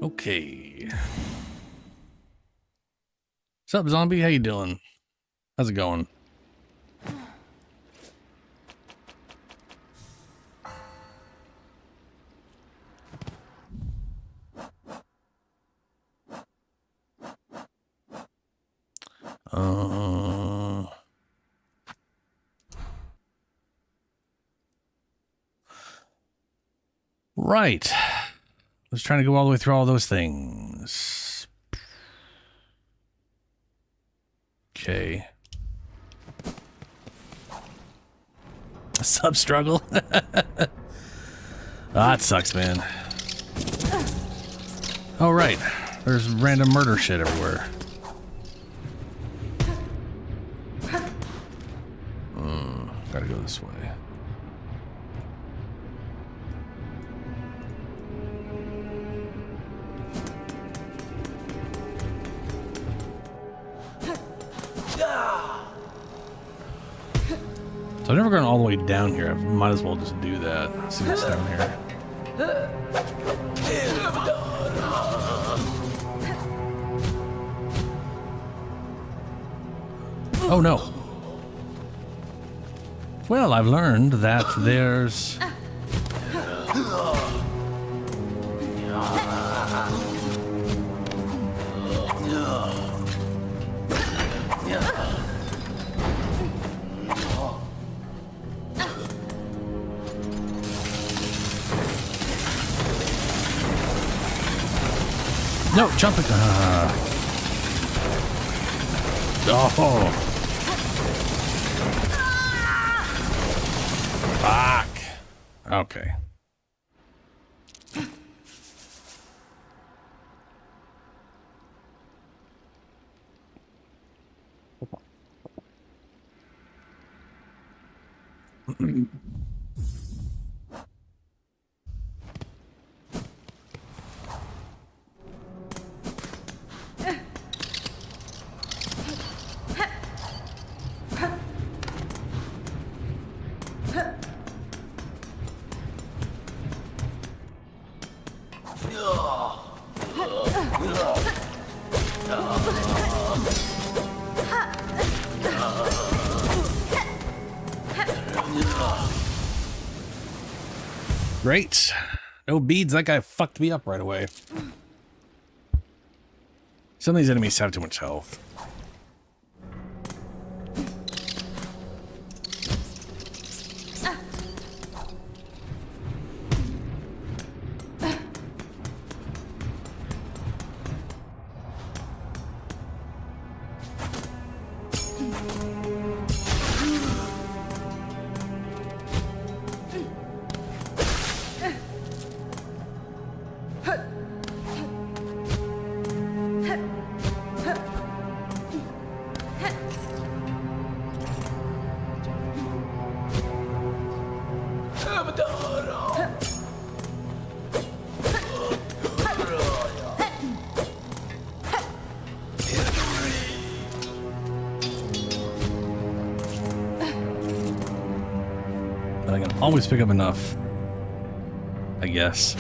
Okay. What's up, zombie? How you doing? How's it going? Right. Let's try to go all the way through all those things. Okay. Sub struggle. That sucks, man. Oh, right. There's random murder shit everywhere. Gotta go this way. So I've never gone all the way down here. I might as well just do that. See what's down here. Oh no. Well, I've learned that there's... No, jumping. Oh. Fuck. Okay. Great. No beads. That guy fucked me up right away. Some of these enemies have too much health. But I can always pick up enough, I guess.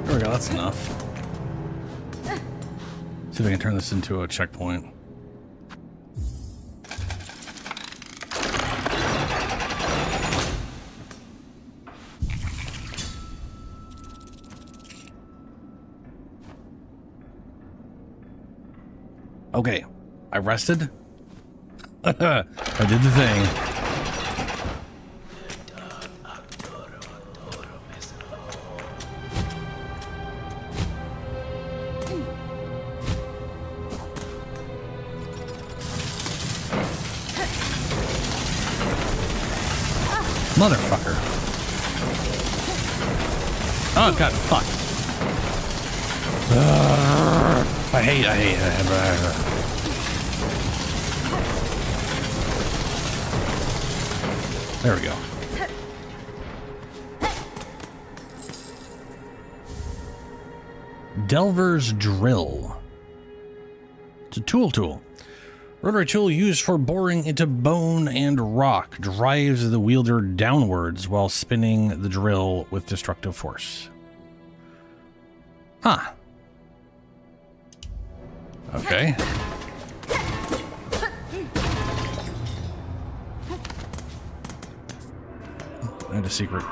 There we go, that's enough. See if I can turn this into a checkpoint. Okay, I rested. I did the thing. Motherfucker. Oh, God, fuck. I hate There we go. Delver's Drill. It's a tool. Rotary tool used for boring into bone and rock. Drives the wielder downwards while spinning the drill with destructive force. Huh. Okay. I had a secret.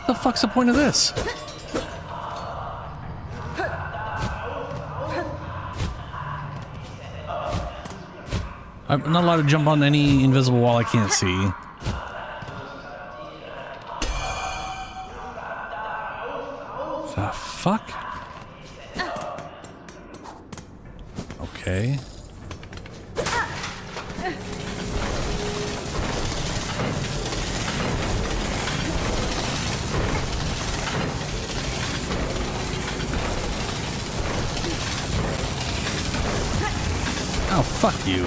The fuck's the point of this? I'm not allowed to jump on any invisible wall I can't see. The fuck? Okay. Oh, fuck you.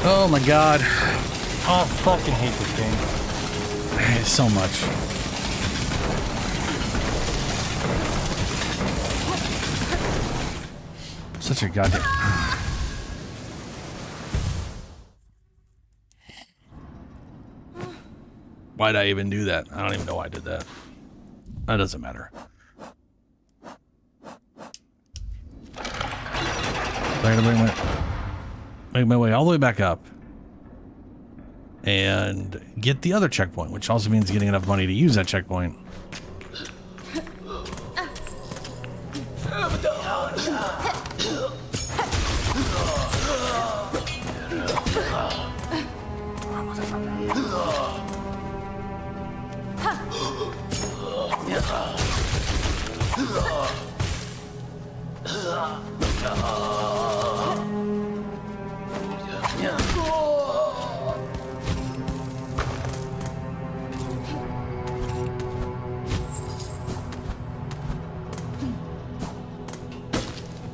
Oh my god. Oh, I fucking hate this game. I hate it so much. Such a goddamn... Why'd I even do that? I don't even know why I did that. That doesn't matter. I'm gonna make my way all the way back up and get the other checkpoint, which also means getting enough money to use that checkpoint.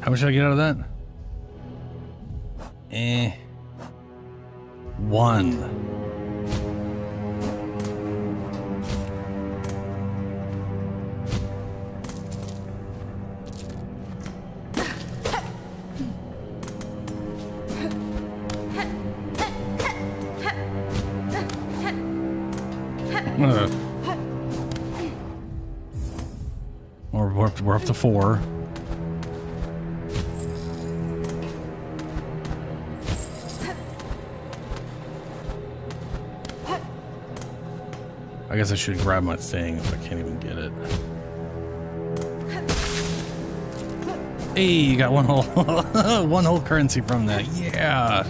How much did I get out of that? One. We're up to 4. I guess I should grab my thing if I can't even get it. Hey, you got one whole one whole currency from that. Yeah.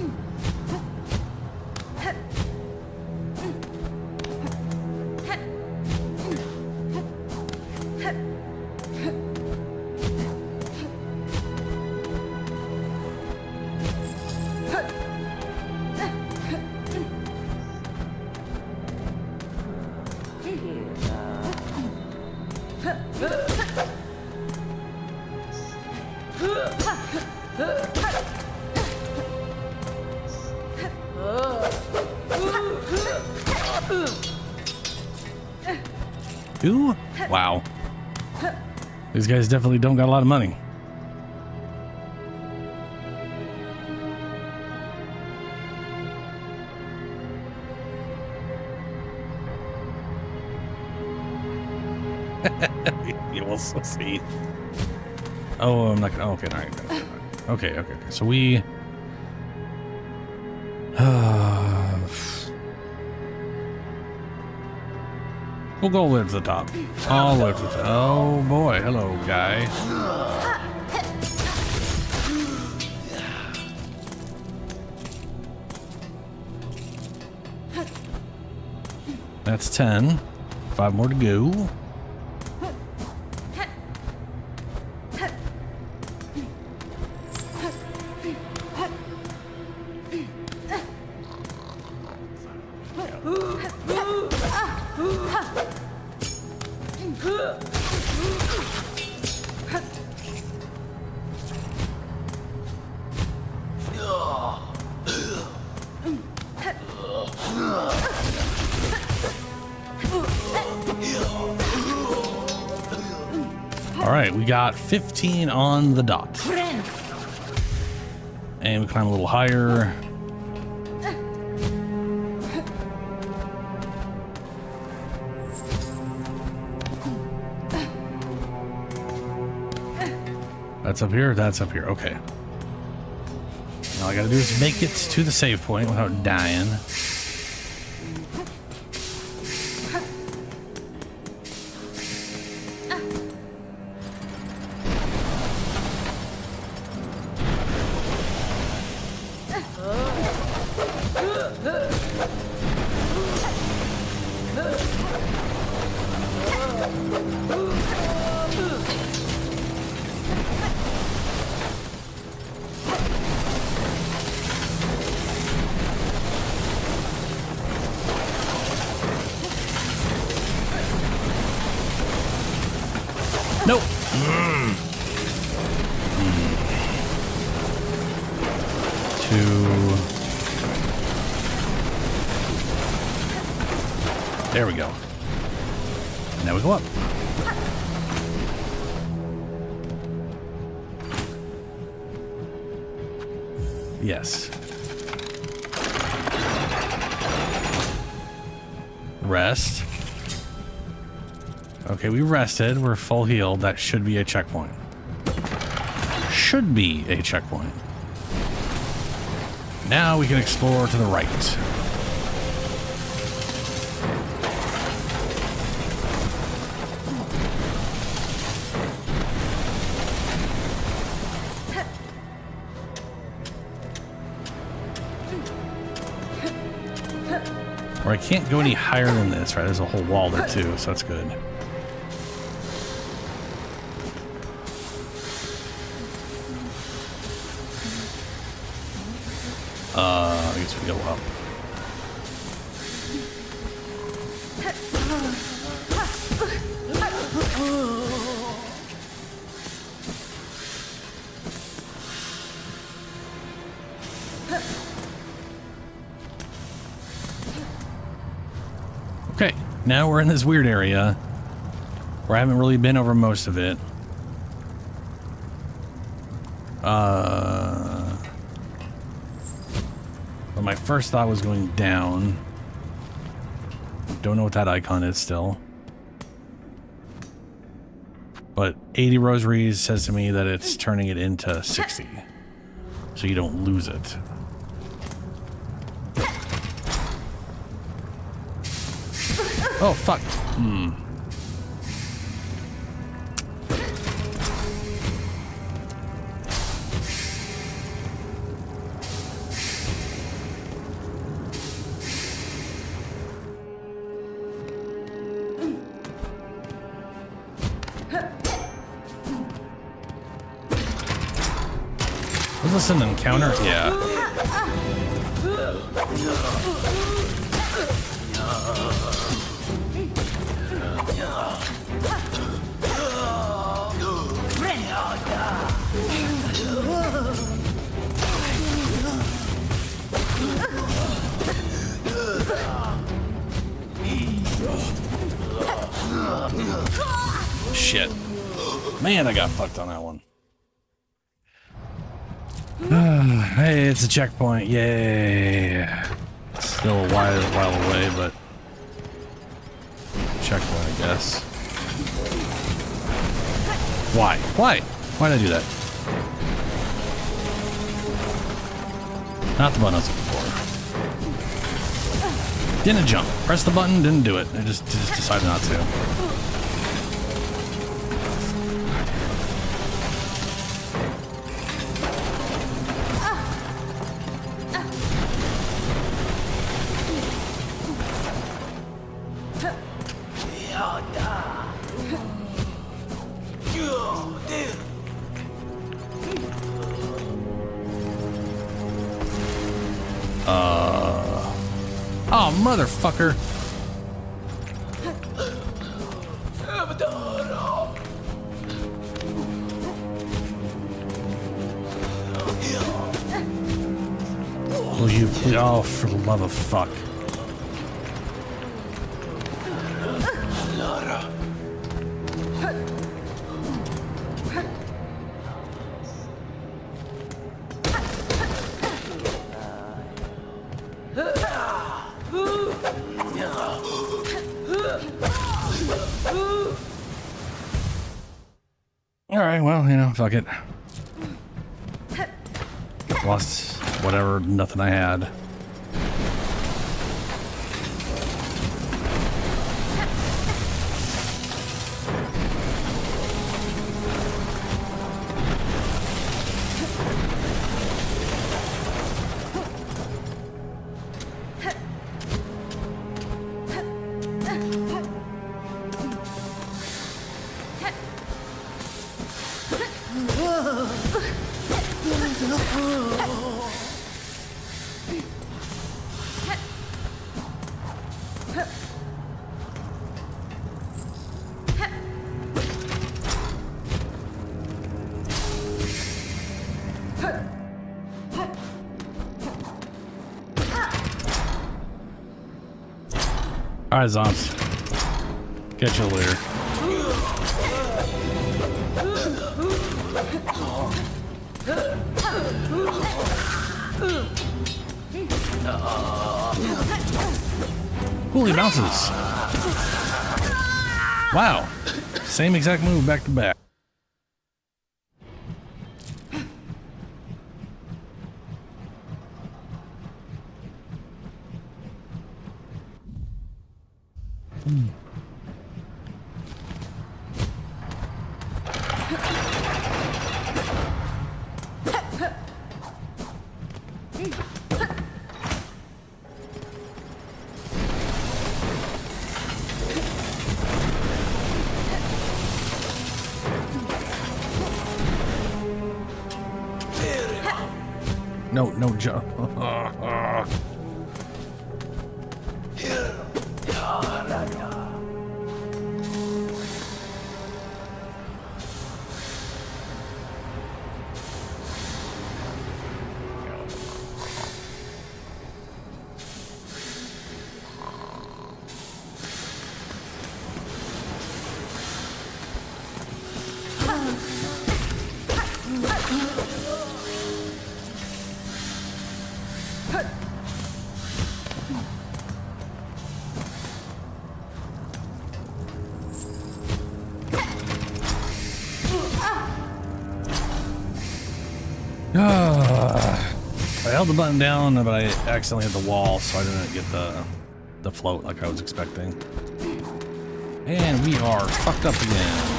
Ooh, wow. These guys definitely don't got a lot of money. You will see. Oh, I'm not gonna. Okay, all right. Okay. So we. We'll go all the way to the top. All the way to the top. Oh boy, hello, guy. That's 10. 5 more to go. All right, we got 15 on the dot. And we climb a little higher. That's up here, that's up here. Okay. All I gotta do is make it to the save point without dying. Nope. Two. There we go. Now we go up. Yes. Rest. Okay, we rested. We're full healed. That should be a checkpoint. Should be a checkpoint. Now we can explore to the right. Or I can't go any higher than this, right? There's a whole wall there too, so that's good. I guess we go up. Okay, now we're in this weird area where I haven't really been over most of it. But my first thought was going down. Don't know what that icon is still. But 80 rosaries says to me that it's turning it into 60. So you don't lose it. Oh, fuck. Was this an encounter? Yeah. Shit. Man, I got fucked on that one. Hey, it's a checkpoint. Yay. Still a while away, but checkpoint, I guess. Why? Why? Why did I do that? Not the button I was looking for. Didn't jump. Press the button, didn't do it. I just decided not to. Oh, motherfucker. you please? Oh, for the love of fuck. Alright, well, you know, fuck it. Lost whatever, nothing I had. Alright, Zomps. Catch you later. Cool, he bounces. Wow. Same exact move back to back. No jump. I held the button down, but I accidentally hit the wall, so I didn't get the float like I was expecting. And we are fucked up again.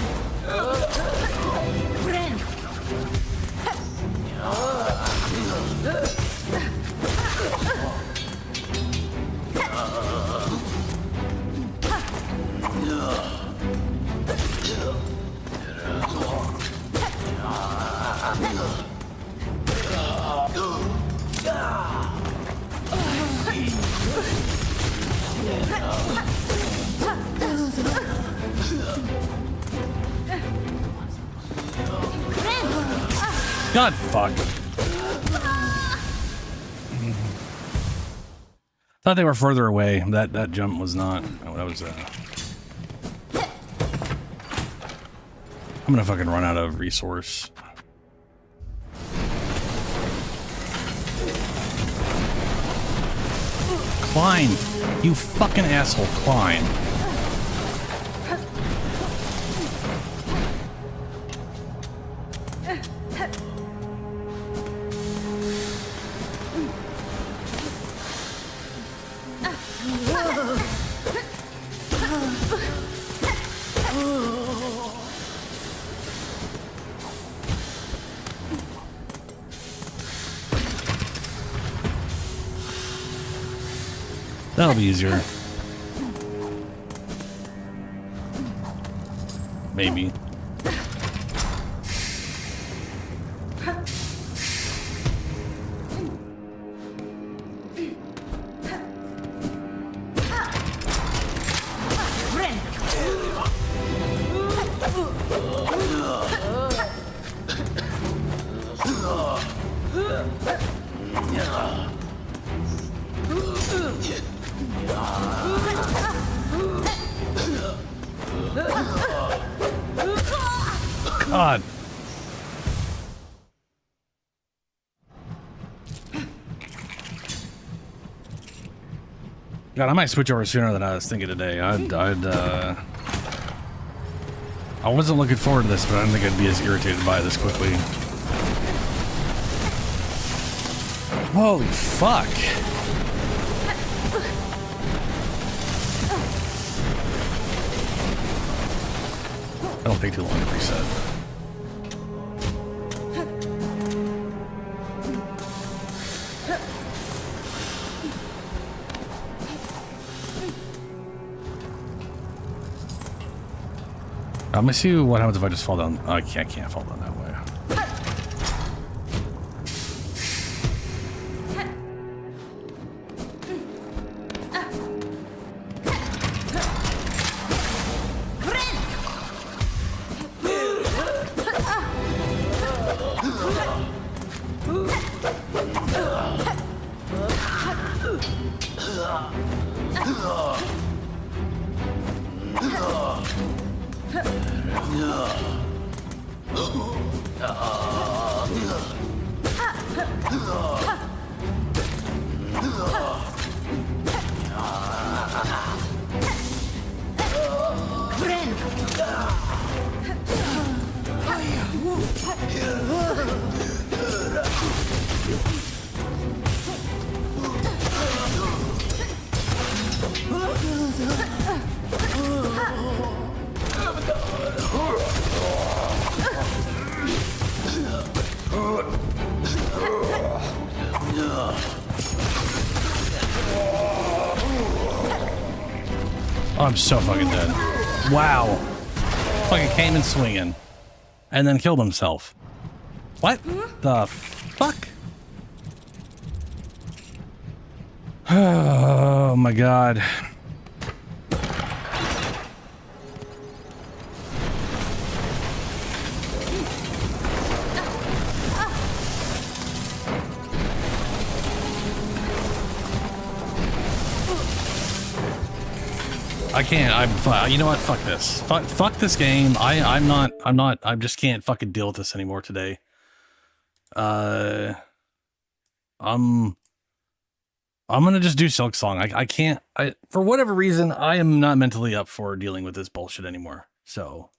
God fuck. Thought they were further away. That jump was not. Oh, that was I'm gonna fucking run out of resource. Climb! You fucking asshole, climb. That'll be easier. Maybe. God. God, I might switch over sooner than I was thinking today. I wasn't looking forward to this, but I don't think I'd be as irritated by it this quickly. Holy fuck. That'll take too long to reset. I'm gonna see what happens if I just fall down. Oh, I can't fall down that way. I'm so fucking dead. Wow. Fucking came in swinging. And then killed himself. What the fuck? Oh my god. I can't. You know what? Fuck this. Fuck this game. I just can't fucking deal with this anymore today. I'm gonna just do Silk Song. I can't. For whatever reason, I am not mentally up for dealing with this bullshit anymore. So,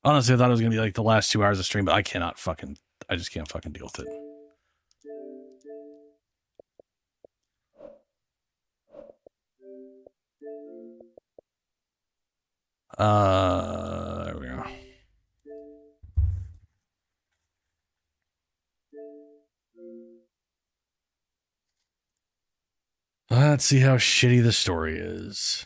honestly, I thought it was gonna be like the last 2 hours of stream, but I just can't fucking deal with it. There we go. Let's see how shitty the story is.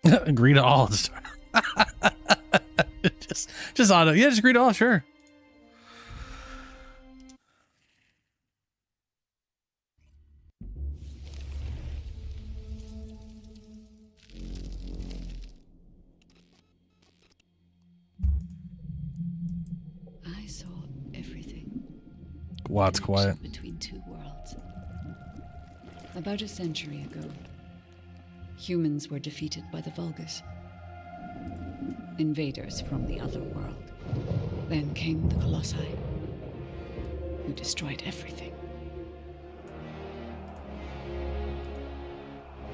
Agree to all. just auto. Yeah, just agree to all. Sure. I saw everything. Wow, it's quiet. Between two worlds. About a century ago, humans were defeated by the Vulgus. Invaders from the other world. Then came the Colossi, who destroyed everything.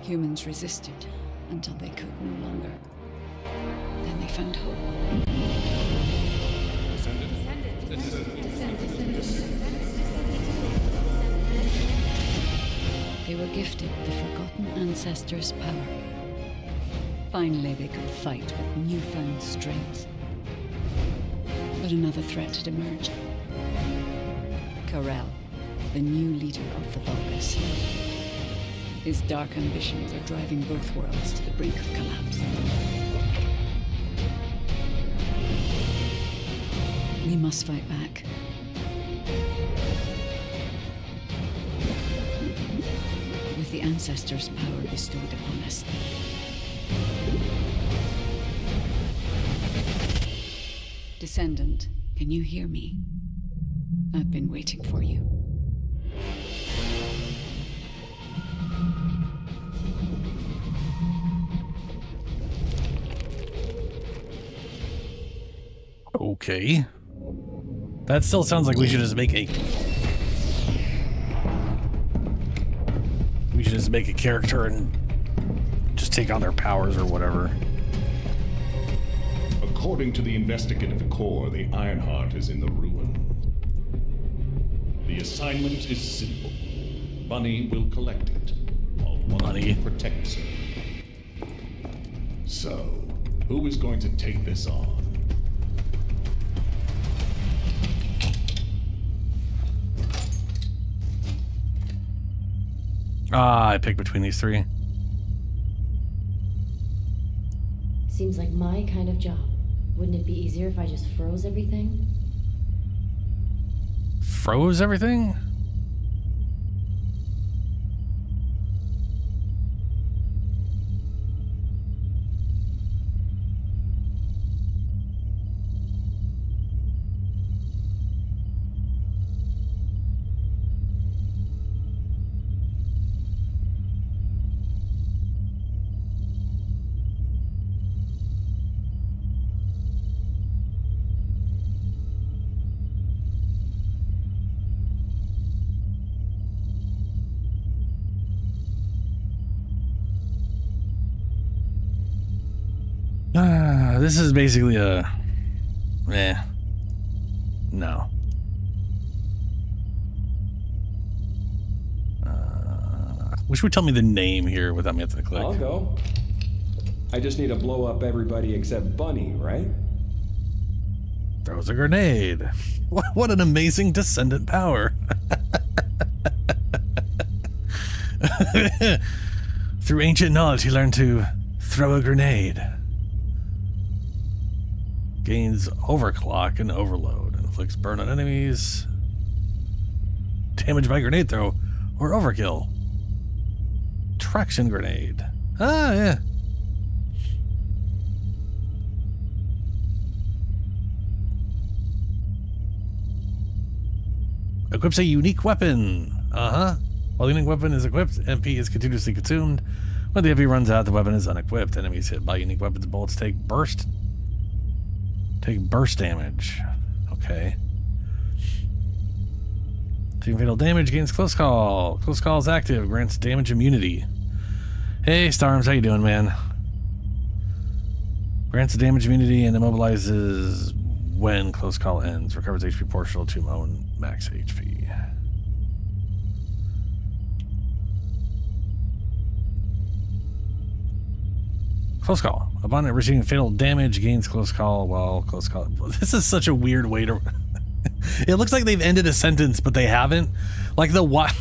Humans resisted until they could no longer. Then finally found hope. They were gifted the forgotten ancestors' power. Finally, they could fight with newfound strength. But another threat had emerged. Karel, the new leader of the Vulgus. His dark ambitions are driving both worlds to the brink of collapse. We must fight back. With the ancestors' power bestowed upon us. Descendant, can you hear me? I've been waiting for you. Okay. That still sounds like we should just make a... We should just make a character and just take on their powers or whatever. According to the investigative core, the Ironheart is in the ruin. The assignment is simple. Bunny will collect it, while Bunny protects her. So, who is going to take this on? I pick between these three. Seems like my kind of job. Wouldn't it be easier if I just froze everything? Froze everything? This is basically a... No. Wish would tell me the name here without me having to click. I'll go. I just need to blow up everybody except Bunny, right? Throws a grenade. What an amazing Descendant power. Through ancient knowledge, he learned to throw a grenade. Gains overclock and overload. Inflicts burn on enemies. Damage by grenade throw or overkill. Traction grenade. Ah, yeah. Equips a unique weapon. While the unique weapon is equipped, MP is continuously consumed. When the MP runs out, the weapon is unequipped. Enemies hit by unique weapons bullets take burst damage. Okay. Taking fatal damage, gains close call. Close call is active, grants damage immunity. Hey, Starms, how you doing, man? Grants damage immunity and immobilizes when close call ends. Recovers HP proportional to own max HP. Close call. Upon receiving fatal damage, gains close call while close call. This is such a weird way to... It looks like they've ended a sentence, but they haven't. Like the what?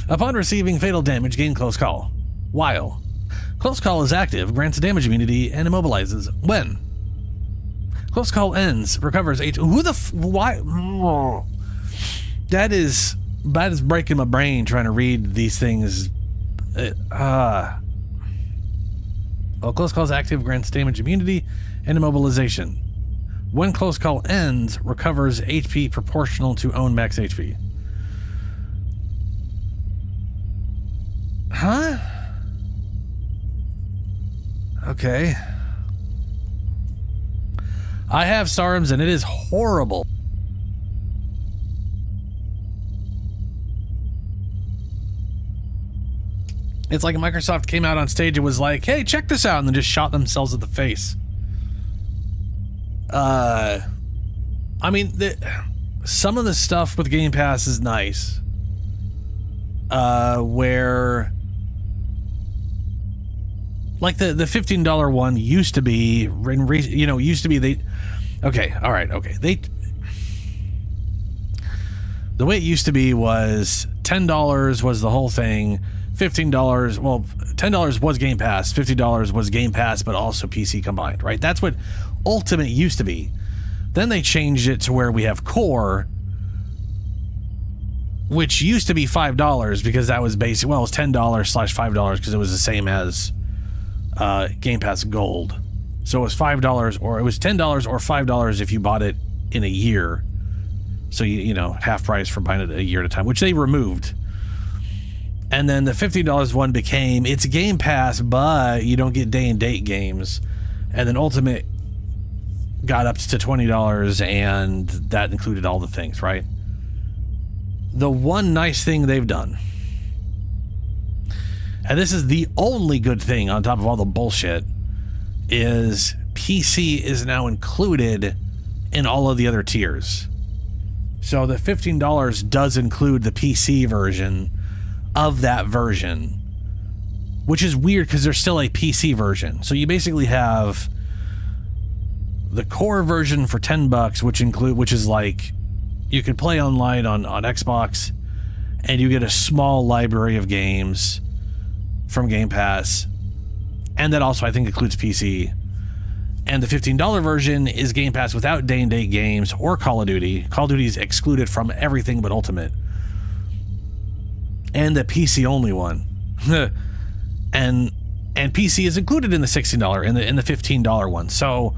Upon receiving fatal damage, gain close call. While close call is active, grants damage immunity and immobilizes when close call ends. Recovers H. Who the why? That is breaking my brain trying to read these things. Well, close call is active, grants damage immunity and immobilization. When close call ends, recovers HP proportional to own max HP. Huh? Okay. I have SARMs and it is horrible. It's like Microsoft came out on stage and was like, hey, check this out, and then just shot themselves in the face. I mean, some of the stuff with Game Pass is nice. Where... Like the $15 one used to be, okay, all right, okay. The way it used to be was $10 was the whole thing, $15, well, $10 was Game Pass, $50 was Game Pass, but also PC combined, right? That's what Ultimate used to be. Then they changed it to where we have Core, which used to be $5 because that was basic, well, it was $10/$5 because it was the same as Game Pass Gold. So it was $5, or it was $10 or $5 if you bought it in a year. So you know, half price for buying it a year at a time, which they removed. And then the $50 one became, it's Game Pass, but you don't get day and date games. And then Ultimate got up to $20, and that included all the things, right? The one nice thing they've done, and this is the only good thing on top of all the bullshit, is PC is now included in all of the other tiers. So the $15 does include the PC version of that version, which is weird because there's still a PC version. So you basically have the core version for $10, which is like you can play online on Xbox, and you get a small library of games from Game Pass, and that also I think includes PC. And the $15 version is Game Pass without day and date games or Call of Duty. Call of Duty is excluded from everything but Ultimate. And the PC only one. and PC is included in the $16 in the $15 one. So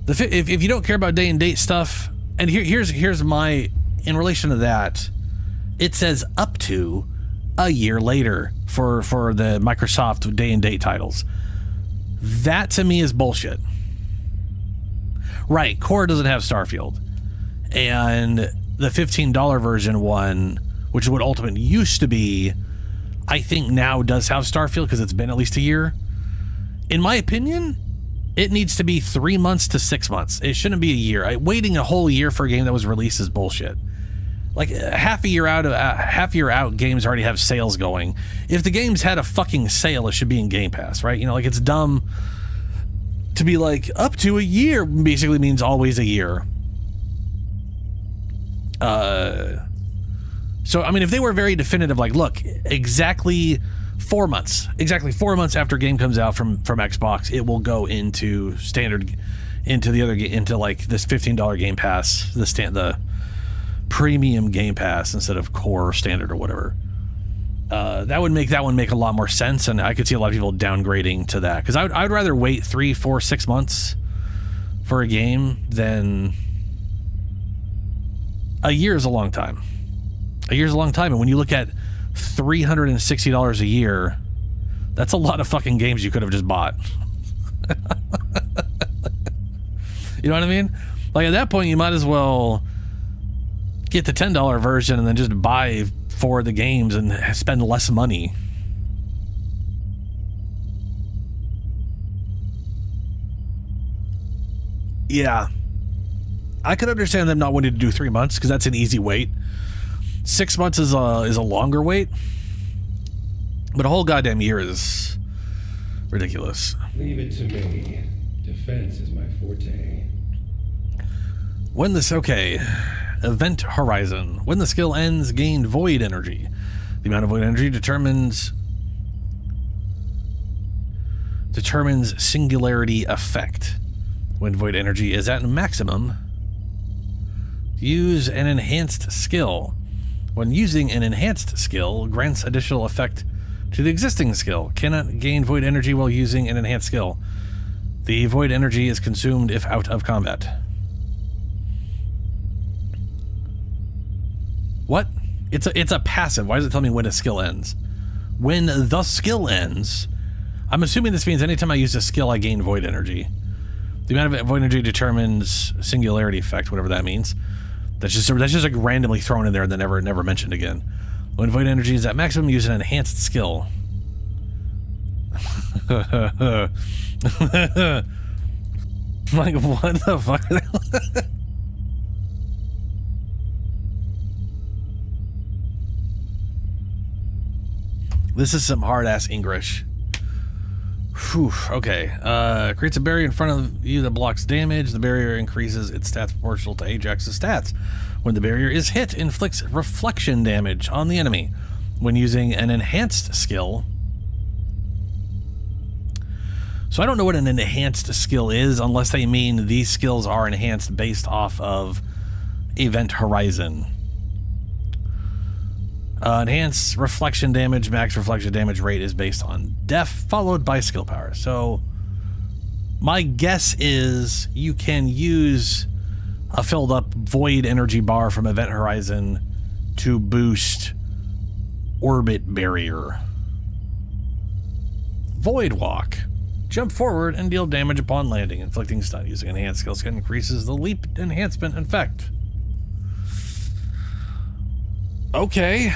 if you don't care about day and date stuff, and here's my, in relation to that, it says up to a year later for the Microsoft day and date titles. That to me is bullshit. Right, Core doesn't have Starfield. And the $15 version one, which is what Ultimate used to be, I think now does have Starfield because it's been at least a year. In my opinion, it needs to be 3 months to 6 months. It shouldn't be a year. Waiting a whole year for a game that was released is bullshit. Like half a year out, games already have sales going. If the game's had a fucking sale, it should be in Game Pass, right? You know, like it's dumb to be like up to a year basically means always a year. So I mean, if they were very definitive, like, look, exactly 4 months after a game comes out from Xbox, it will go into standard, into like this $15 Game Pass, the premium Game Pass instead of core or standard or whatever. That would make that one make a lot more sense, and I could see a lot of people downgrading to that, because I'd rather wait 3, 4, 6 months for a game than a year is a long time. A year's a long time, and when you look at $360 a year, that's a lot of fucking games you could have just bought. You know what I mean? Like at that point, you might as well get the $10 version and then just buy 4 of the games and spend less money. Yeah. I could understand them not wanting to do 3 months because that's an easy wait. 6 months is a longer wait. But a whole goddamn year is ridiculous. Leave it to me. Defense is my forte. Event Horizon. When the skill ends, gain void energy. The amount of void energy determines singularity effect. When void energy is at maximum, use an enhanced skill. When using an enhanced skill, grants additional effect to the existing skill. Cannot gain void energy while using an enhanced skill. The void energy is consumed if out of combat. What? It's a passive. Why does it tell me when a skill ends? When the skill ends, I'm assuming this means anytime I use a skill, I gain void energy. The amount of void energy determines singularity effect, whatever that means. That's just like randomly thrown in there and then never mentioned again. When void energy is at maximum, use an enhanced skill. Like, what the fuck? This is some hard-ass English. Whew, okay. Creates a barrier in front of you that blocks damage. The barrier increases its stats proportional to Ajax's stats. When the barrier is hit, inflicts reflection damage on the enemy. When using an enhanced skill... So I don't know what an enhanced skill is, unless they mean these skills are enhanced based off of Event Horizon. Enhanced reflection damage, max reflection damage rate is based on def, followed by skill power. So my guess is you can use a filled up void energy bar from Event Horizon to boost orbit barrier. Void walk. Jump forward and deal damage upon landing. Inflicting stun using enhanced skill set increases the leap enhancement effect. Okay.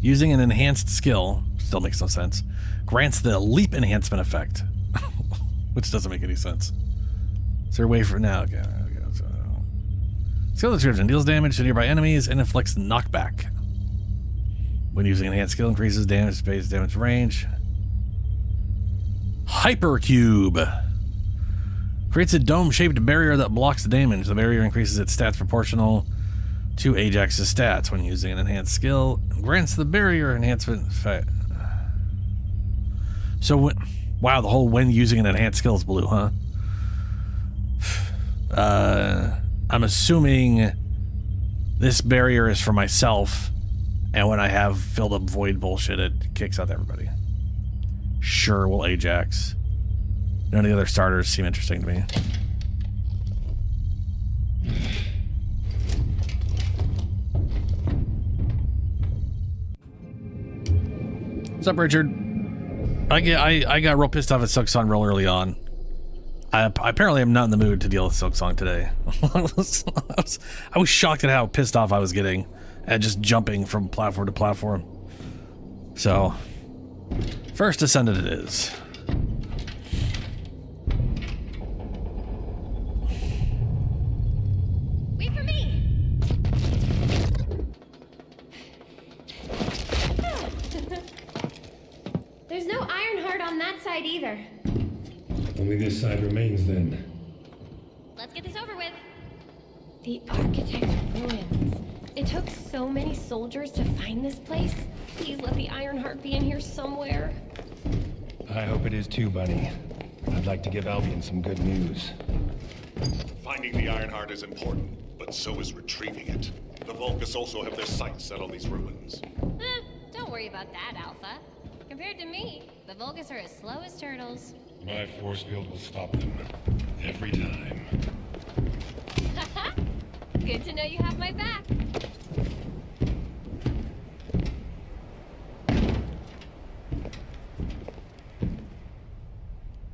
Using an enhanced skill, still makes no sense, grants the leap enhancement effect. Which doesn't make any sense. Is there a way for now? Okay, so. Skill description deals damage to nearby enemies and inflicts knockback. When using enhanced skill, increases damage space, damage range. Hypercube. Creates a dome-shaped barrier that blocks the damage. The barrier increases its stats proportional to Ajax's stats when using an enhanced skill. Grants the barrier enhancement effect. So, wow, the whole when using an enhanced skill is blue, huh? I'm assuming this barrier is for myself, and when I have filled up void bullshit, it kicks out to everybody. Sure, we'll Ajax. None of the other starters seem interesting to me. What's up, Richard? I got real pissed off at Silksong real early on. I apparently am not in the mood to deal with Silksong today. I was shocked at how pissed off I was getting at just jumping from platform to platform. So, first Descendant it is. Wait for me! There's no Ironheart on that side either. Only this side remains then. Let's get this over with. The Architect's ruins. It took so many soldiers to find this place. Please let the Ironheart be in here somewhere. I hope it is too, Bunny. I'd like to give Albion some good news. Finding the Ironheart is important, but so is retrieving it. The Vulgus also have their sights set on these ruins. Don't worry about that, Alpha. Compared to me, the Vulgus are as slow as turtles. My force field will stop them. Every time. Good to know you have my back.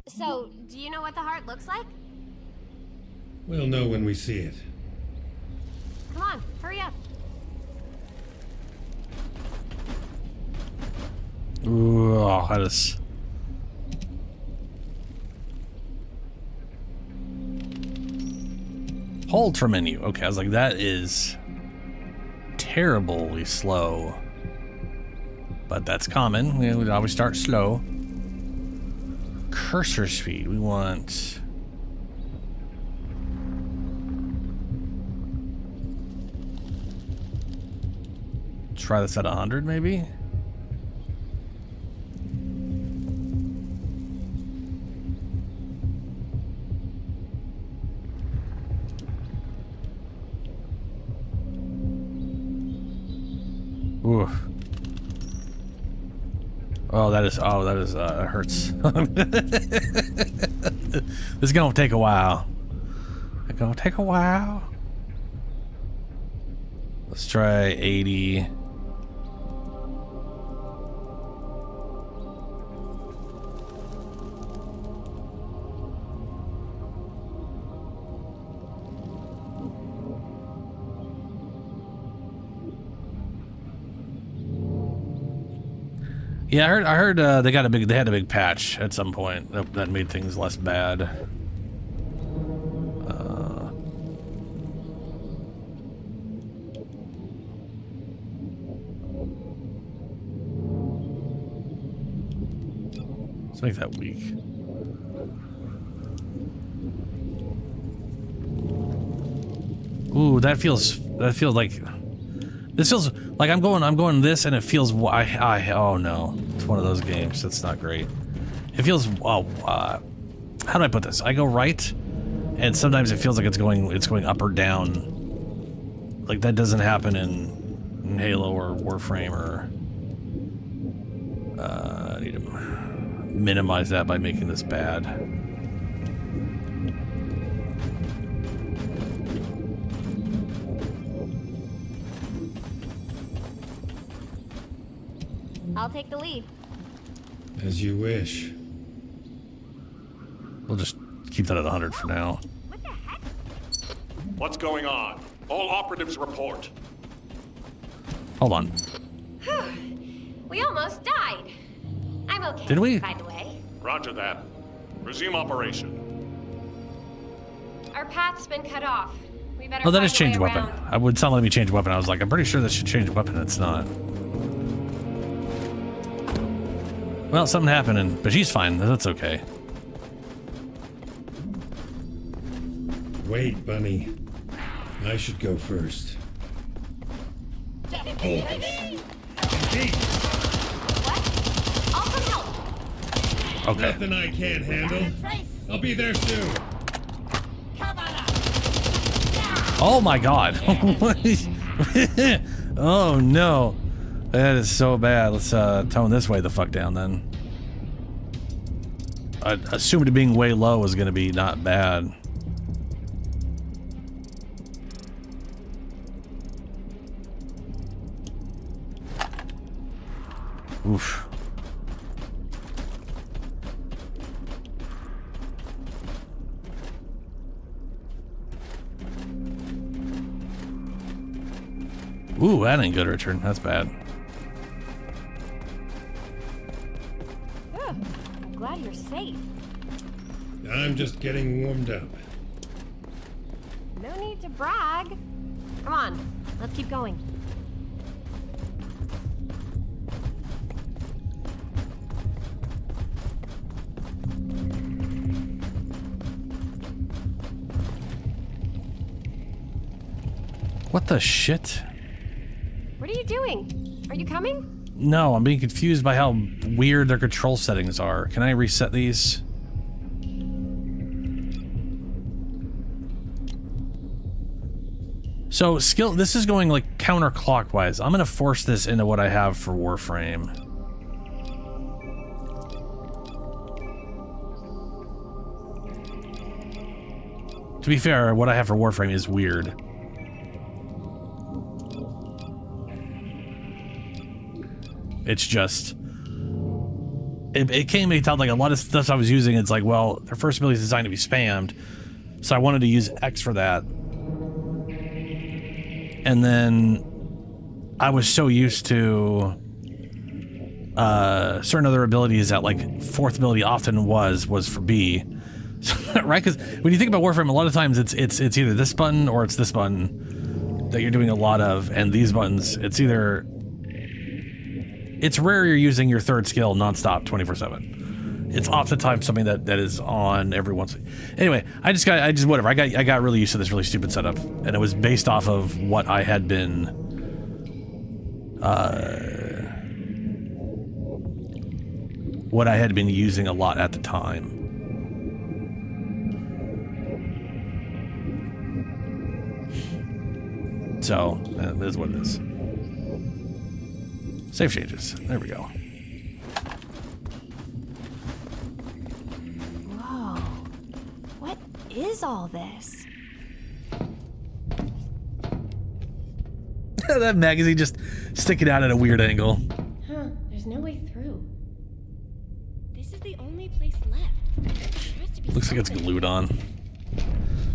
So, do you know what the heart looks like? We'll know when we see it. Come on, hurry up. Ooh, oh, that is... Hold for menu. Okay, I was like, that is terribly slow. But that's common. We always start slow. Cursor speed. We want... Try this at 100, maybe? Ooh. Oh, that is, that hurts. This is gonna take a while. It's gonna take a while. Let's try 80. Yeah, I heard they had a big patch at some point that made things less bad. Let's make that weak. Ooh, that feels like this feels like I'm going this, and it feels oh no, it's one of those games that's not great. It feels how do I put this? I go right, and sometimes it feels like it's going up or down. Like that doesn't happen in Halo or Warframe or. I need to minimize that by making this bad. I'll take the lead. As you wish. We'll just keep that at 100 for now. What the heck? What's going on? All operatives report. Hold on. We almost died. I'm okay. Did we? By the way, Roger that. Resume operation. our path's been cut off. We better. Oh, that find is a change way weapon. around. I would sound let me change weapon. I was like, I'm pretty sure that should change weapon. It's not. Well, something happened, but she's fine. That's okay. Wait, Bunny. I should go first. What? I'll come help. Okay. Nothing I can't handle. I'll be there soon. Oh my god. Oh no. That is so bad. Let's tone this way the fuck down then. I assumed it being way low is gonna be not bad. Oof. Ooh, that ain't good, Richard. That's bad. I'm glad you're safe. I'm just getting warmed up. No need to brag. Come on, let's keep going. What the shit? What are you doing? Are you coming? No, I'm being confused by how weird their control settings are. Can I reset these? So skill, this is going like counterclockwise. I'm gonna force this into what I have for Warframe. To be fair, what I have for Warframe is weird. It's just, it came to like a lot of stuff I was using. It's like, well, their first ability is designed to be spammed, so I wanted to use X for that. And then I was so used to certain other abilities that like fourth ability often was for B, right? Because when you think about Warframe, a lot of times it's either this button or it's this button that you're doing a lot of, and these buttons, it's either. It's rare you're using your third skill nonstop 24/7. It's oftentimes something that is on every once. Anyway, I just whatever. I got really used to this really stupid setup, and it was based off of what I had been using a lot at the time. So that is what it is. Save changes. There we go. Whoa. What is all this? That magazine just sticking out at a weird angle. Huh, there's no way through. This is the only place left. There has to be Looks like it's something. glued on.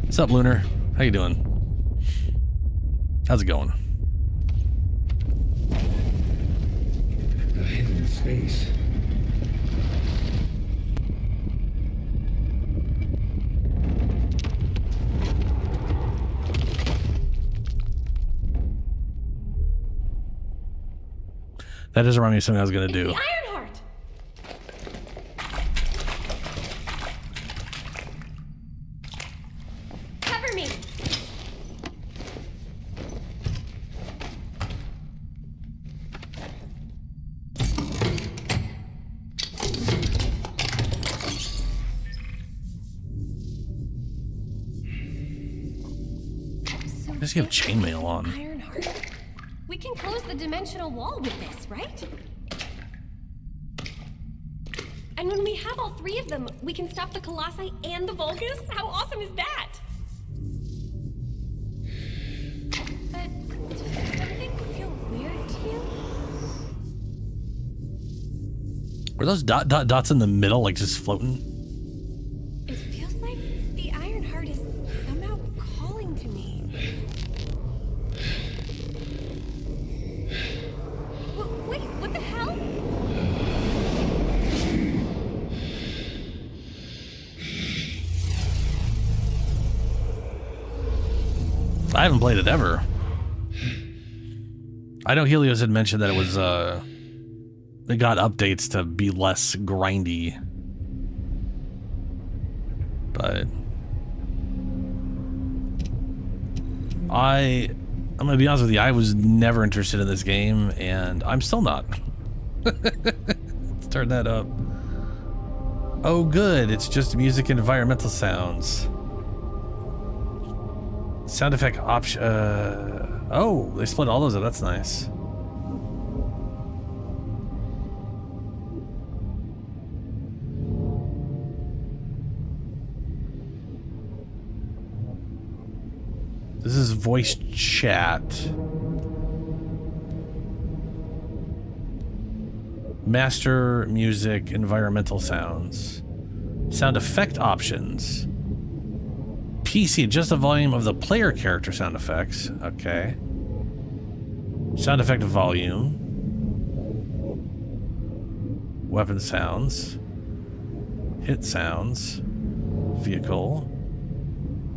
What's up, Lunar? How you doing? How's it going? A hidden space. That doesn't remind me of something I was going to do. The Ironheart! Cover me! Does he have chainmail on? Ironheart. We can close the dimensional wall with this, right? And when we have all three of them, we can stop the Colossi and the Vulgus? How awesome is that? But does something feel weird to you? Were those dots in the middle, like just floating? It feels like the Ironheart is somehow calling to me. Wait, what the hell? I haven't played it ever. I know Helios had mentioned that it was, they got updates to be less grindy. But I'm gonna be honest with you, I was never interested in this game, and I'm still not. Let's turn that up. Oh good, it's just music and environmental sounds. Sound effect option, oh, they split all those up, that's nice. This is voice chat. Master music, environmental sounds. Sound effect options. PC, adjust the volume of the player character sound effects. Okay. Sound effect volume. Weapon sounds. Hit sounds. Vehicle.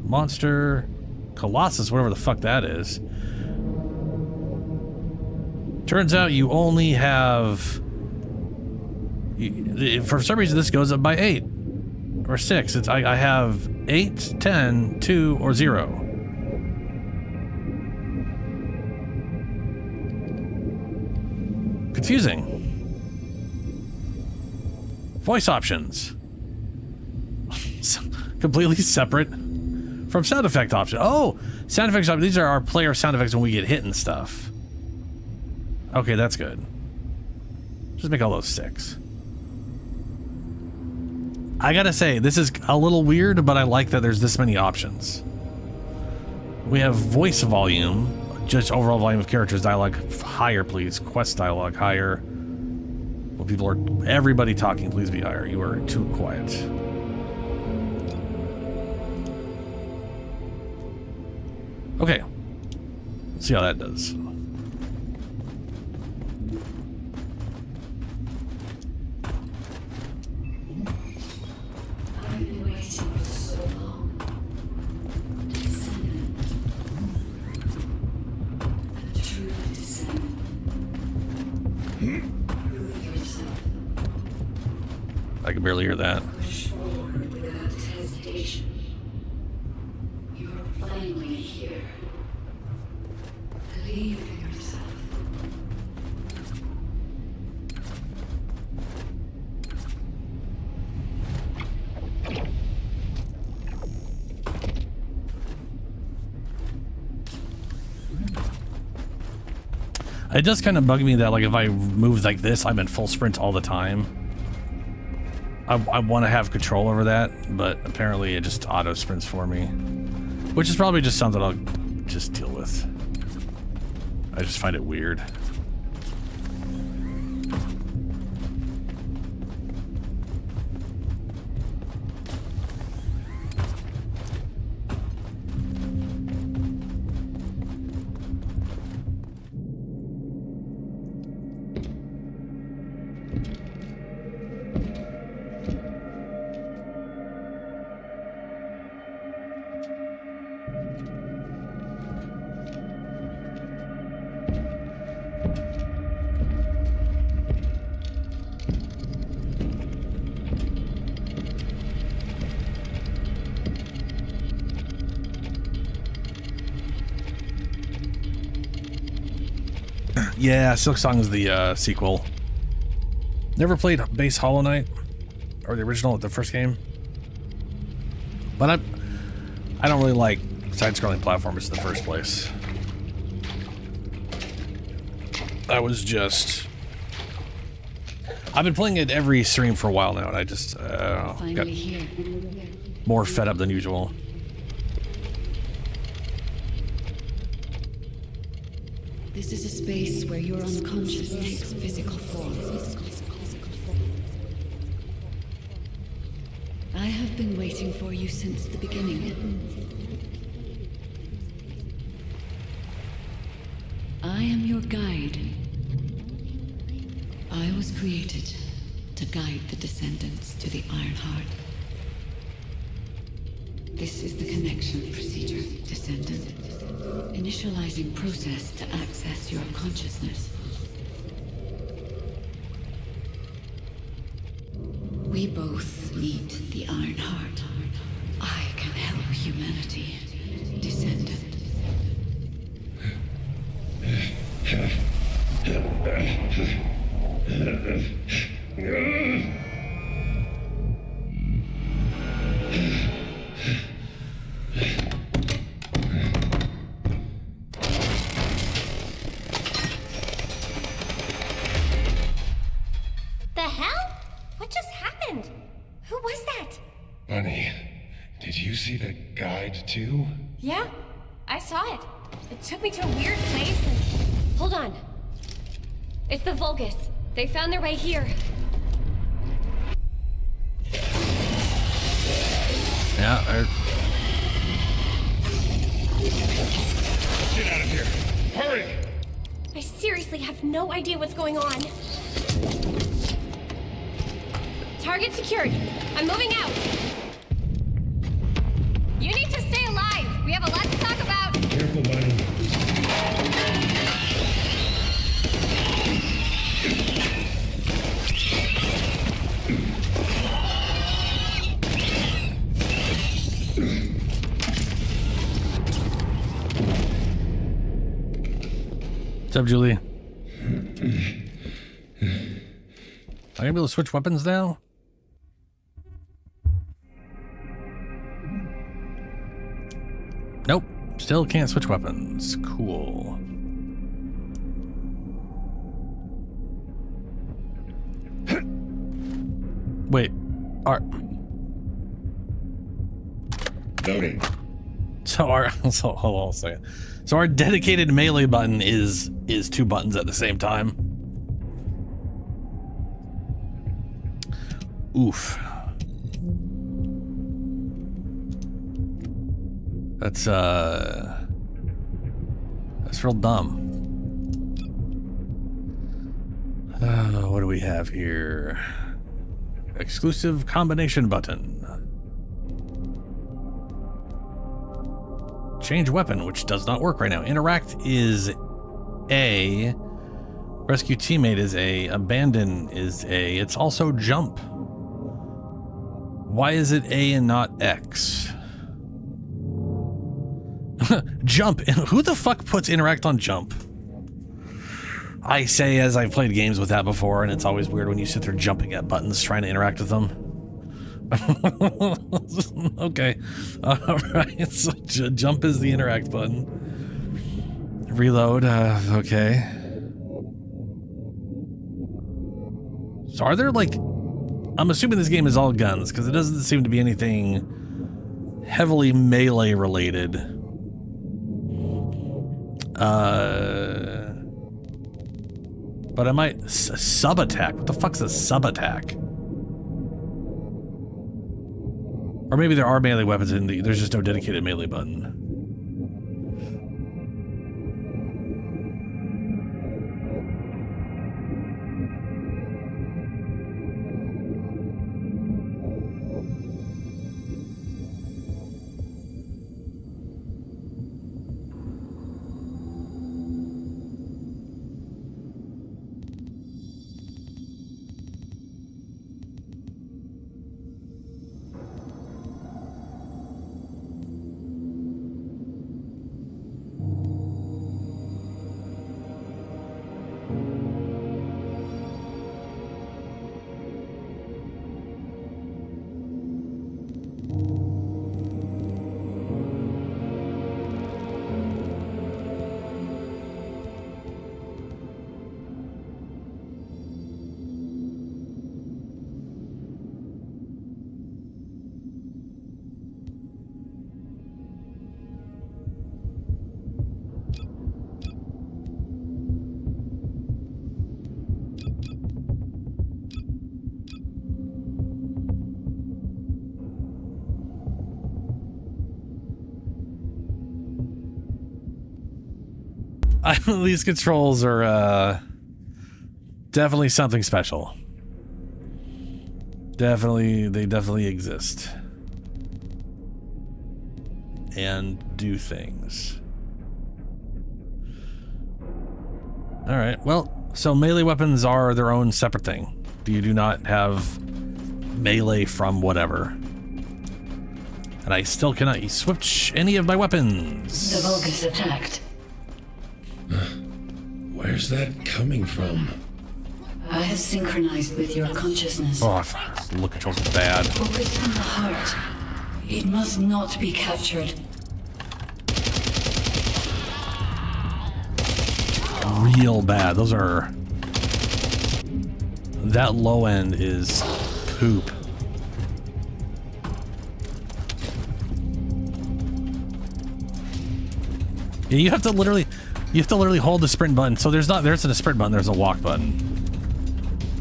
Monster. Colossus, whatever the fuck that is. Turns out you only have... For some reason this goes up by 8. Or 6. It's I have 8, 10, 2, or 0. Confusing. Voice options. Completely separate from sound effect option. Oh, sound effects option. These are our player sound effects when we get hit and stuff. Okay, that's good. Just make all those 6. I gotta say, this is a little weird, but I like that there's this many options. We have voice volume, just overall volume of characters, dialogue higher, please. Quest dialogue higher. When people are, everybody talking, please be higher. You are too quiet. Okay. Let's see how that does. I've been waiting for so long. Descendant. A true descendant. Prove yourself. I can barely hear that. Push forward without hesitation. You are finally here. Believe in yourself. It does kind of bug me that, like, if I move like this, I'm in full sprint all the time. I want to have control over that, but apparently it just auto sprints for me. Which is probably just something I'll just deal with. I just find it weird. Yeah, Silksong is the sequel. Never played base Hollow Knight or the original, the first game. But I don't really like side-scrolling platformers in the first place. I was just... I've been playing it every stream for a while now, and I just got more fed up than usual. This is a space where your unconscious takes physical form. I have been waiting for you since the beginning. I am your guide. I was created to guide the Descendants to the Ironheart. This is the connection procedure, Descendant. Initializing process to access your consciousness. We both need the Ironheart. I can help humanity, Descendant. The hell? What just happened? Who was that? Bunny, did you see the guide too? Yeah, I saw it. It took me to a weird place and... Hold on. It's the Vulgus. They found their way here. Yeah, Get out of here! Hurry! I seriously have no idea what's going on. Target secured. I'm moving out. You need to stay alive. We have a lot to talk about. Careful, buddy. what's up, Julie? Am I gonna be able to switch weapons now? Nope. Still can't switch weapons. Cool. Wait. Loading. So hold on a second. So our dedicated melee button is two buttons at the same time. Oof. That's real dumb. What do we have here? Exclusive combination button. Change weapon, which does not work right now. Interact is A. Rescue teammate is A. Abandon is A. It's also jump. Why is it A and not X? Jump. Who the fuck puts interact on jump? I say as I've played games with that before, and it's always weird when you sit there jumping at buttons trying to interact with them. Okay. Alright, so jump is the interact button. Reload, okay. So are there, like... I'm assuming this game is all guns, because it doesn't seem to be anything heavily melee related. But I might... sub-attack? What the fuck's a sub-attack? Or maybe there are melee weapons in the... There's just no dedicated melee button. These controls are definitely something special. They definitely exist. And do things. Alright, well, so melee weapons are their own separate thing. You do not have melee from whatever. And I still cannot switch any of my weapons. The Vulgus attacked. Where's that coming from? I have synchronized with your consciousness. Oh, look controls are bad. Focus on the heart. It must not be captured. Real bad. Those are... That low end is poop. Yeah, you have to literally hold the sprint button. So there isn't a sprint button, there's a walk button.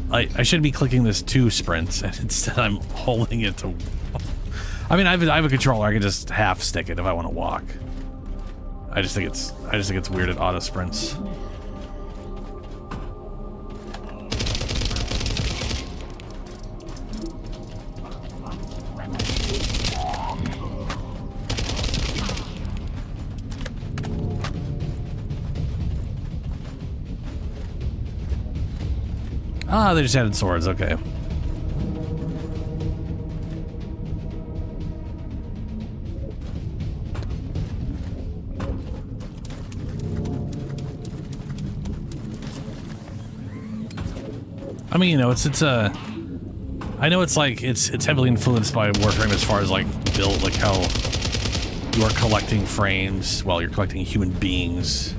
I should be clicking this to sprints, and instead I'm holding it to... I mean, I have a controller, I can just half stick it if I want to walk. I just think it's weird at auto sprints. Ah, they just added swords, okay. I mean, you know, it's I know it's like it's heavily influenced by Warframe as far as like build, like how you are collecting frames while you're collecting human beings.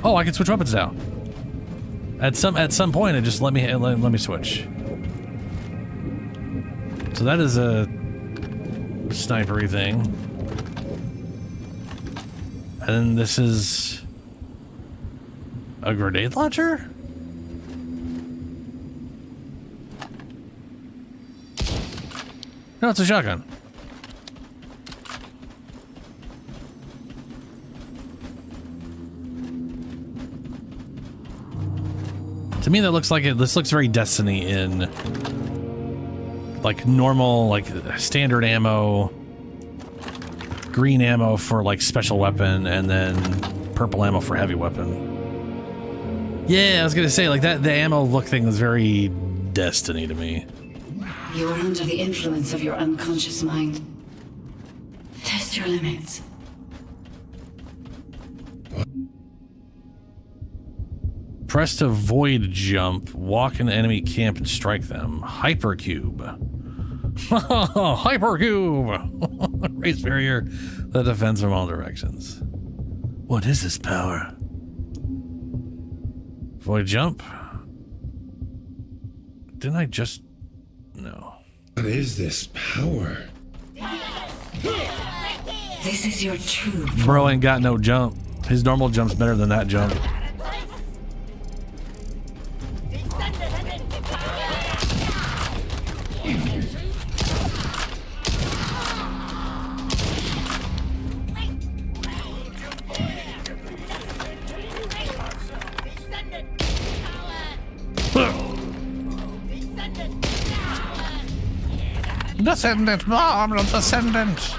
Oh, I can switch weapons now. At some point, it just let me switch. So that is a snipery thing, and then this is a grenade launcher. No, it's a shotgun. To me, that looks like it. This looks very Destiny in like normal, like standard ammo, green ammo for like special weapon, and then purple ammo for heavy weapon. Yeah, I was gonna say like that. The ammo look thing was very Destiny to me. You are under the influence of your unconscious mind. Test your limits. Press to void jump, walk in enemy camp and strike them. Hypercube. Hypercube! Raise barrier that defends from all directions. What is this power? Void jump? Didn't I just... No. What is this power? This is your true... Bro ain't got no jump. His normal jump's better than that jump. Descendant, bomb, Descendant.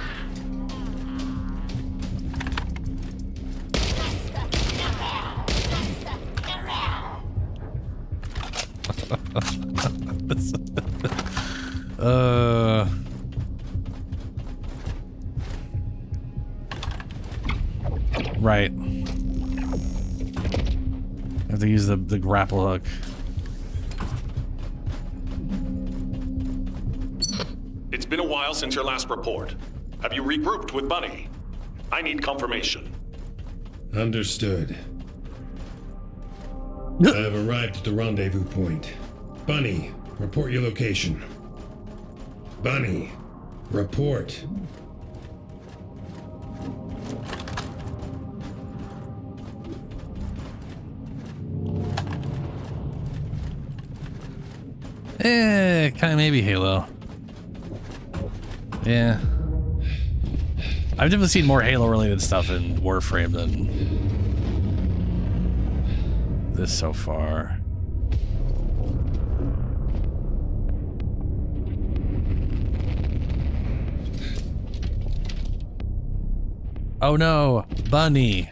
Right. I have to use the grapple hook. It's been a while since your last report. Have you regrouped with Bunny? I need confirmation. Understood. I have arrived at the rendezvous point. Bunny, report your location. Bunny, report. Kind of maybe Halo. Yeah. I've definitely seen more Halo-related stuff in Warframe than this so far. Oh no, Bunny.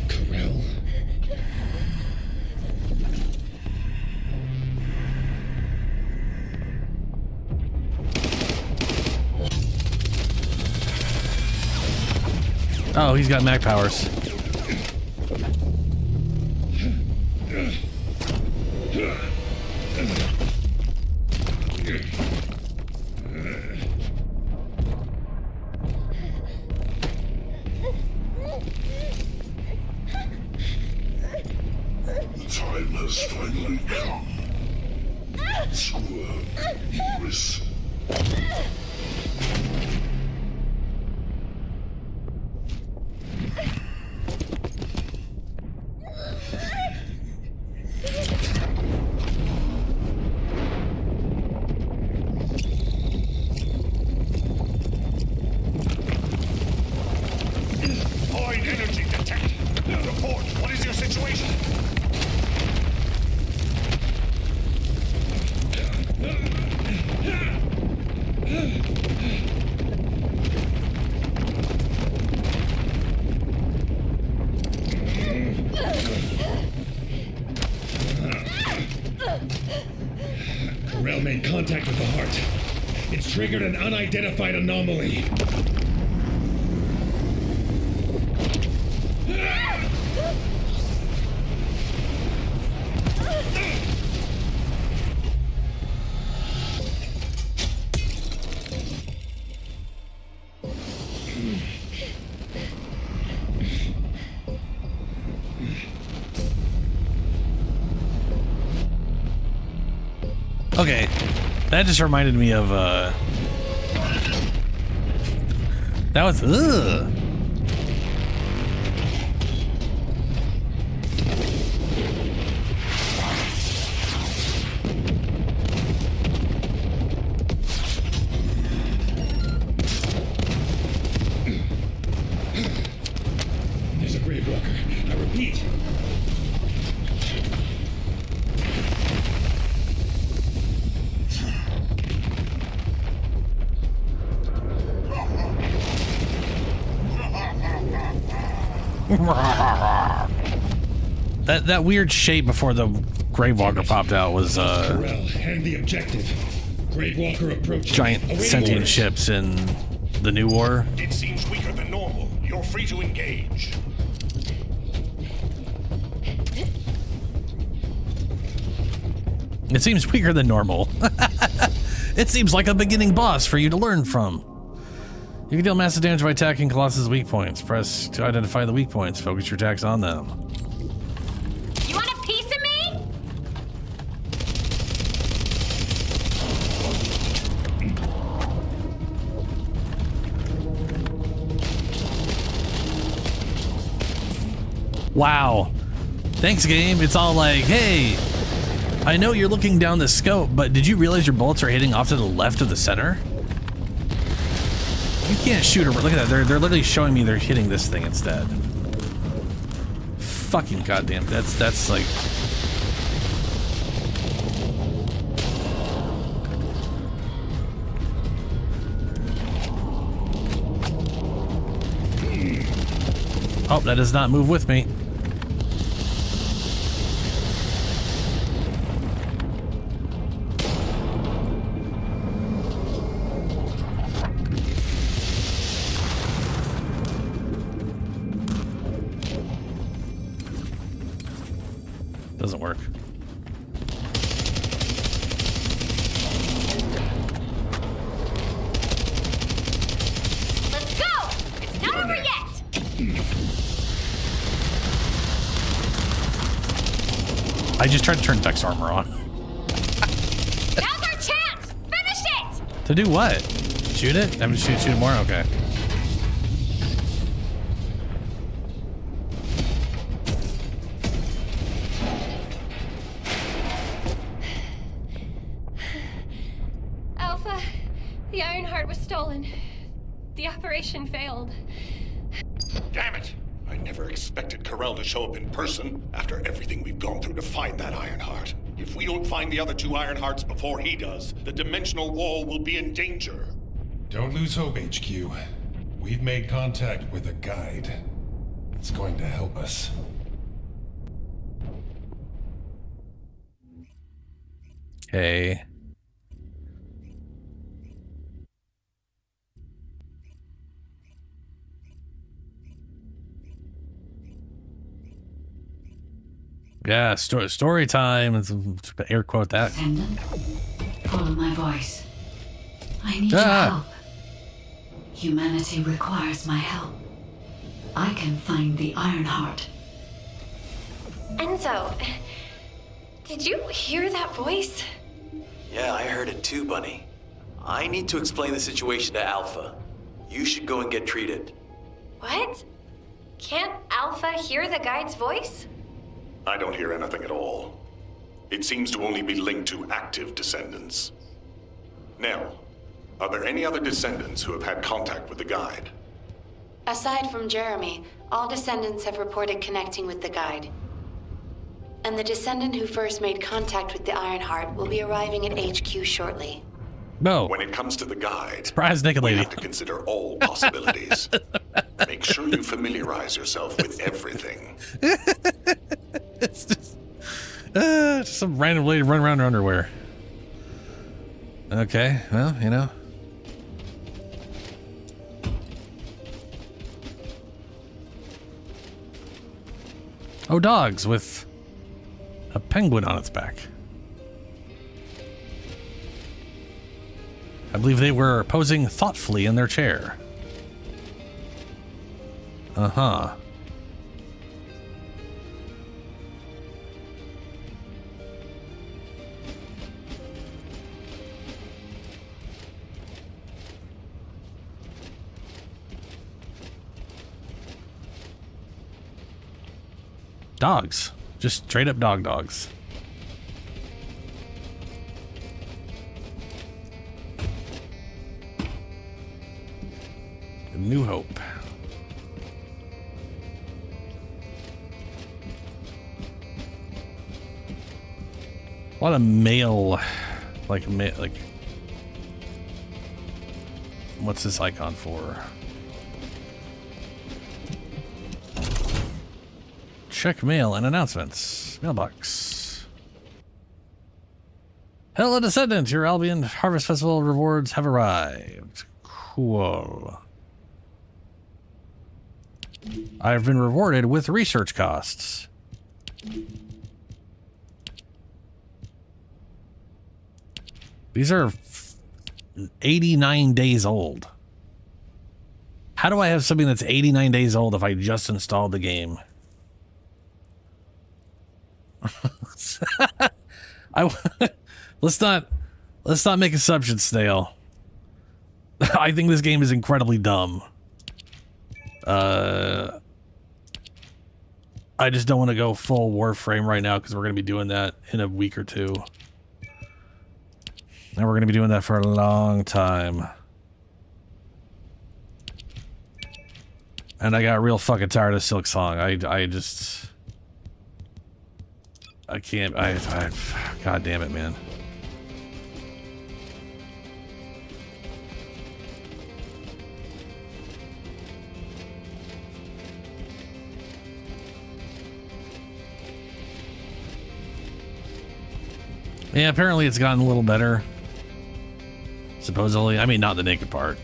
Corel. Oh, he's got Mac powers. The time has finally come. Squirm, listen. Void energy detected. Report. What is your situation? Corel made contact with the heart. It's triggered an unidentified anomaly. Okay, that just reminded me of, that was, ugh. There's a grave walker. I repeat. That weird shape before the Gravewalker popped out was Corel, hand the objective. Gravewalker approaching. giant Awaiting sentient orders. ships in the new war. It seems weaker than normal. You're free to engage. It seems weaker than normal. It seems like a beginning boss for you to learn from. You can deal massive damage by attacking Colossus' weak points. Press to identify the weak points. Focus your attacks on them. You want a piece of me? Wow. Thanks, game. It's all like, hey, I know you're looking down the scope, but did you realize your bullets are hitting off to the left of the center? You can't shoot her. Look at that. They're literally showing me they're hitting this thing instead. Fucking goddamn. That's like... Oh, that does not move with me. Doesn't work. Let's go! It's not over yet! I just tried to turn Dex armor on. Now's our chance! Finish it! To do what? Shoot it? I'm just shoot it more? Okay. The Ironheart was stolen. The operation failed. Damn it! I never expected Corell to show up in person after everything we've gone through to find that Ironheart. If we don't find the other 2 Ironhearts before he does, the dimensional wall will be in danger. Don't lose hope, HQ. We've made contact with a guide. It's going to help us. Okay. Yeah, story time. Let's air quote that. Descendant, follow my voice. I need your help. Humanity requires my help. I can find the Ironheart. Enzo, did you hear that voice? Yeah, I heard it too, Bunny. I need to explain the situation to Alpha. You should go and get treated. What? Can't Alpha hear the guide's voice? I don't hear anything at all. It seems to only be linked to active descendants. Now, are there any other descendants who have had contact with the guide? Aside from Jeremy, all descendants have reported connecting with the guide. And the descendant who first made contact with the Ironheart will be arriving at HQ shortly. No. When it comes to the guide, surprise, naked lady. We have to consider all possibilities. Make sure you familiarize yourself with everything. It's just some random lady running around in her underwear. Okay, well, you know. Oh, dogs with a penguin on its back. I believe they were posing thoughtfully in their chair. Uh-huh. Dogs. Just straight up dogs. New Hope. A lot of male, like, what's this icon for? Check mail and announcements. Mailbox. Hello, Descendant. Your Albion Harvest Festival rewards have arrived. Cool. I've been rewarded with research costs. These are 89 days old. How do I have something that's 89 days old if I just installed the game? Let's not make assumptions, Snail. I think this game is incredibly dumb. I just don't want to go full Warframe right now because we're going to be doing that in a week or two. And we're going to be doing that for a long time. And I got real fucking tired of Silk Song. I can't. God damn it, man. Yeah, apparently it's gotten a little better. Supposedly. I mean, not the naked part.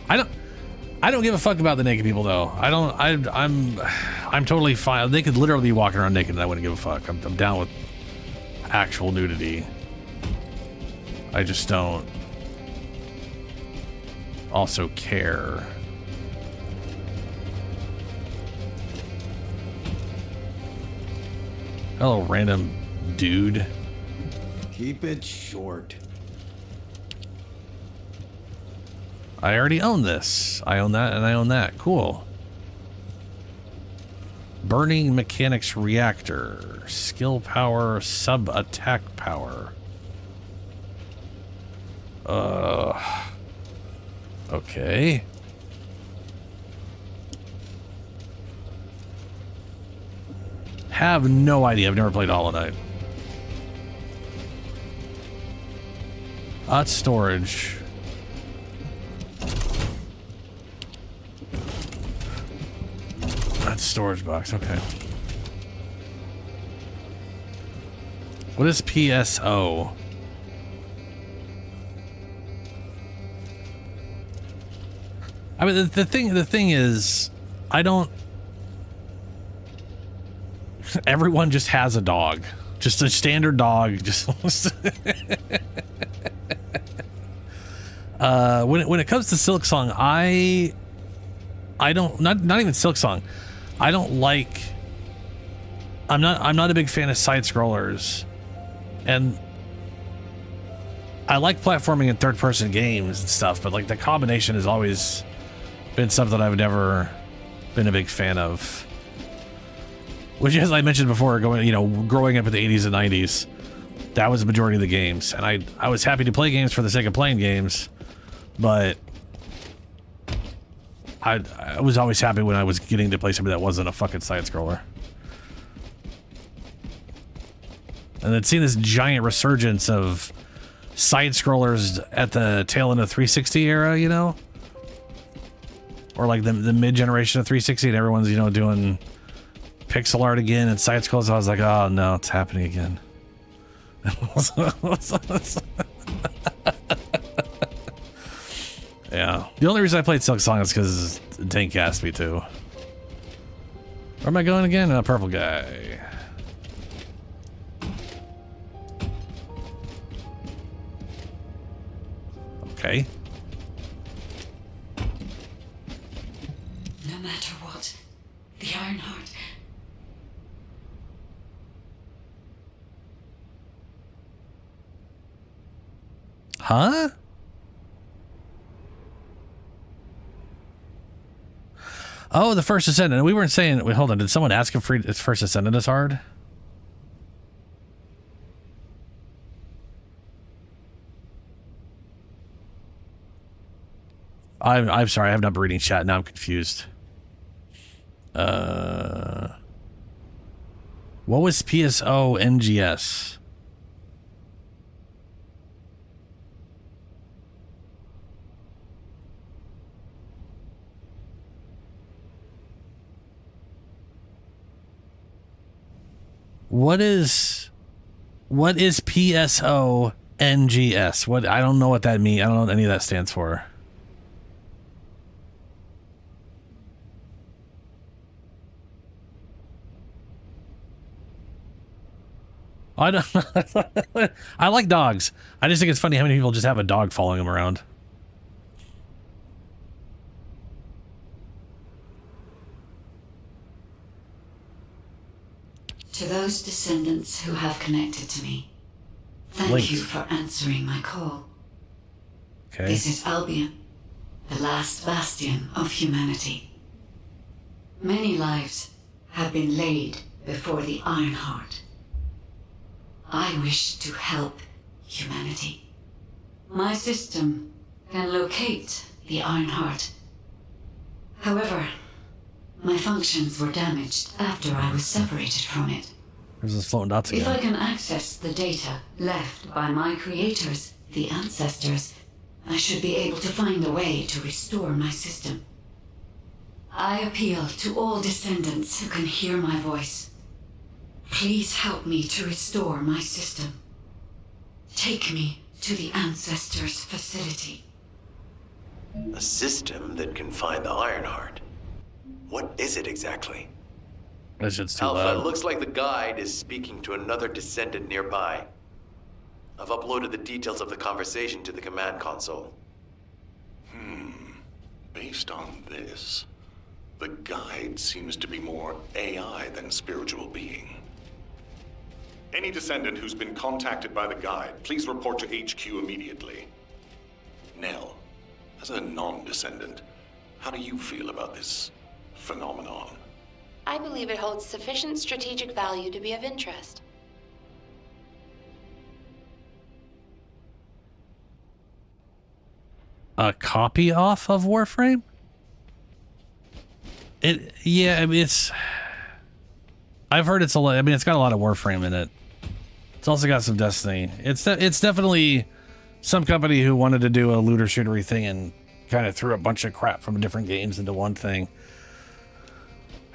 I don't give a fuck about the naked people though. I'm totally fine. They could literally be walking around naked and I wouldn't give a fuck. I'm down with actual nudity. I just don't also care. Hello, random dude. Keep it short. I already own this. I own that and I own that. Cool. Burning mechanics reactor. Skill power, sub attack power. Okay. Have no idea. I've never played Hollow Knight. That's storage. That's storage box. Okay. What is PSO? I mean, the thing is, I don't. Everyone just has a dog, just a standard dog. Just when it comes to Silksong, I don't not even Silksong. I don't like. I'm not a big fan of side scrollers, and I like platforming in third person games and stuff. But like the combination has always been something I've never been a big fan of. Which, as I mentioned before, growing up in the 80s and 90s, that was the majority of the games. And I was happy to play games for the sake of playing games, but I was always happy when I was getting to play something that wasn't a fucking side-scroller. And then seeing this giant resurgence of side-scrollers at the tail end of 360 era, you know? Or like the mid-generation of 360, and everyone's, doing pixel art again and side scrolls. I was like, oh no, it's happening again. Yeah. The only reason I played Silksong is because Tank asked me to. Where am I going again? A purple guy. Okay. No matter what, the Ironheart. Huh? Oh, the first Descendant. We weren't saying... Wait, hold on. Did someone ask if its first Descendant is hard? I'm sorry. I have not been reading chat. Now I'm confused. What was PSO NGS? What is PSO NGS? What, I don't know what that means. I don't know what any of that stands for. I don't. I like dogs. I just think it's funny how many people just have a dog following them around. To those descendants who have connected to me, thank you for answering my call. Okay. This is Albion, the last bastion of humanity. Many lives have been laid before the Ironheart. I wish to help humanity. My system can locate the Ironheart. However, my functions were damaged after I was separated from it. There's this floating dots again. If I can access the data left by my creators, the ancestors, I should be able to find a way to restore my system. I appeal to all descendants who can hear my voice. Please help me to restore my system. Take me to the ancestors' facility. A system that can find the Ironheart. What is it exactly? That shit's too Alpha, loud. it looks like the guide is speaking to another descendant nearby. I've uploaded the details of the conversation to the command console. Based on this, the guide seems to be more AI than spiritual being. Any descendant who's been contacted by the guide, please report to HQ immediately. Nell, as a non-descendant, how do you feel about this phenomenon? I believe it holds sufficient strategic value to be of interest. a copy off of Warframe? Yeah, I mean, I've heard it's a lot. I mean, it's got a lot of Warframe in it. It's also got some Destiny. It's definitely some company who wanted to do a looter shootery thing and kind of threw a bunch of crap from different games into one thing.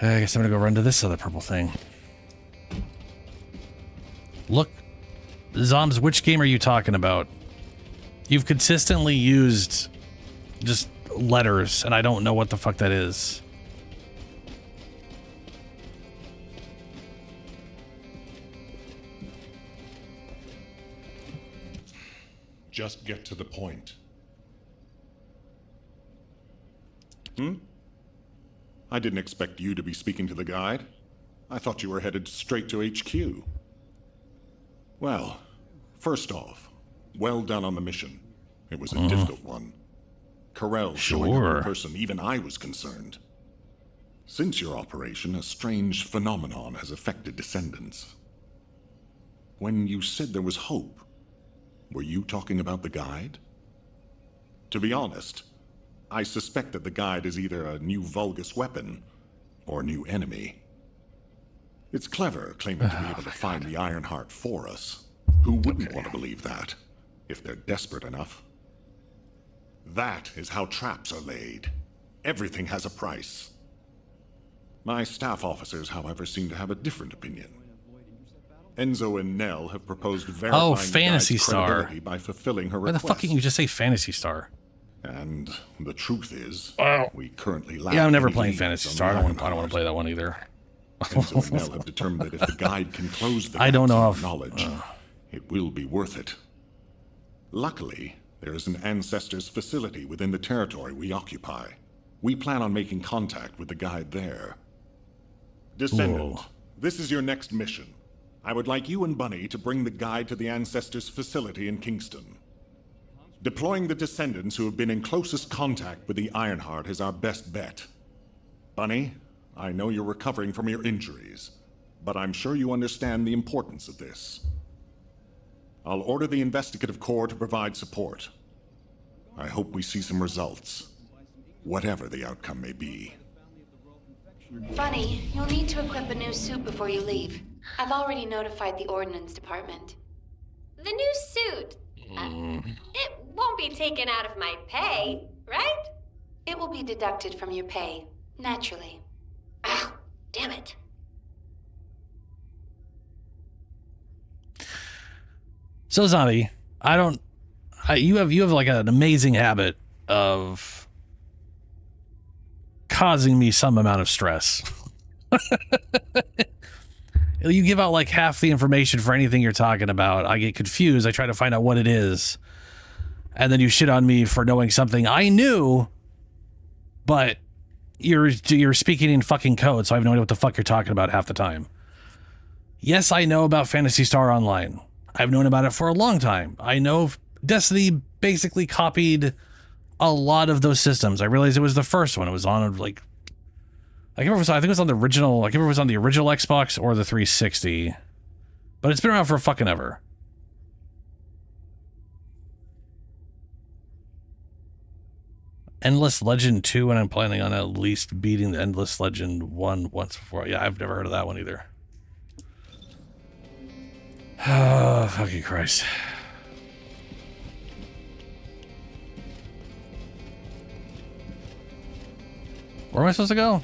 I guess I'm gonna go run to this other purple thing. Look, Zombs, which game are you talking about? You've consistently used just letters, and I don't know what the fuck that is. Just get to the point. I didn't expect you to be speaking to the guide. I thought you were headed straight to HQ. Well, first off, well done on the mission. It was a difficult one. Corell showing up in person, even I was concerned. Since your operation, a strange phenomenon has affected Descendants. When you said there was hope, were you talking about the guide? To be honest, I suspect that the guide is either a new Vulgus weapon or a new enemy. It's clever claiming to be able to find the Ironheart for us. Who wouldn't want to believe that, if they're desperate enough? That is how traps are laid. Everything has a price. My staff officers, however, seem to have a different opinion. Enzo and Nell have proposed verifying Phantasy the guide's Star. credibility by fulfilling her Why request. the fuck can't you just say Phantasy Star? And the truth is, we currently lack. Yeah, I'm never any playing leads Phantasy on Star. the I don't want to Ironheart. play that one either. Enzo and Nell have determined that if the guide can close the I don't know gaps in how knowledge, it will be worth it. Luckily, there is an Ancestors facility within the territory we occupy. We plan on making contact with the guide there. Descendant, this is your next mission. I would like you and Bunny to bring the guide to the Ancestors facility in Kingston. Deploying the Descendants who have been in closest contact with the Ironheart is our best bet. Bunny, I know you're recovering from your injuries, but I'm sure you understand the importance of this. I'll order the Investigative Corps to provide support. I hope we see some results, whatever the outcome may be. Bunny, you'll need to equip a new suit before you leave. I've already notified the Ordnance Department. The new suit. It won't be taken out of my pay, right? It will be deducted from your pay, naturally. Ah, damn it. So Zombie, you have like an amazing habit of causing me some amount of stress. You give out like half the information for anything you're talking about. I get confused. I try to find out what it is. And then you shit on me for knowing something I knew, but you're speaking in fucking code, so I have no idea what the fuck you're talking about half the time. Yes, I know about Phantasy Star Online. I've known about it for a long time. I know Destiny basically copied a lot of those systems. I realized it was the first one. It was on like I think it was on the original. I can't remember if it was on the original Xbox or the 360, but it's been around for fucking ever. Endless Legend 2, and I'm planning on at least beating the Endless Legend 1 once before. Yeah, I've never heard of that one either. Oh, fucking Christ. Where am I supposed to go?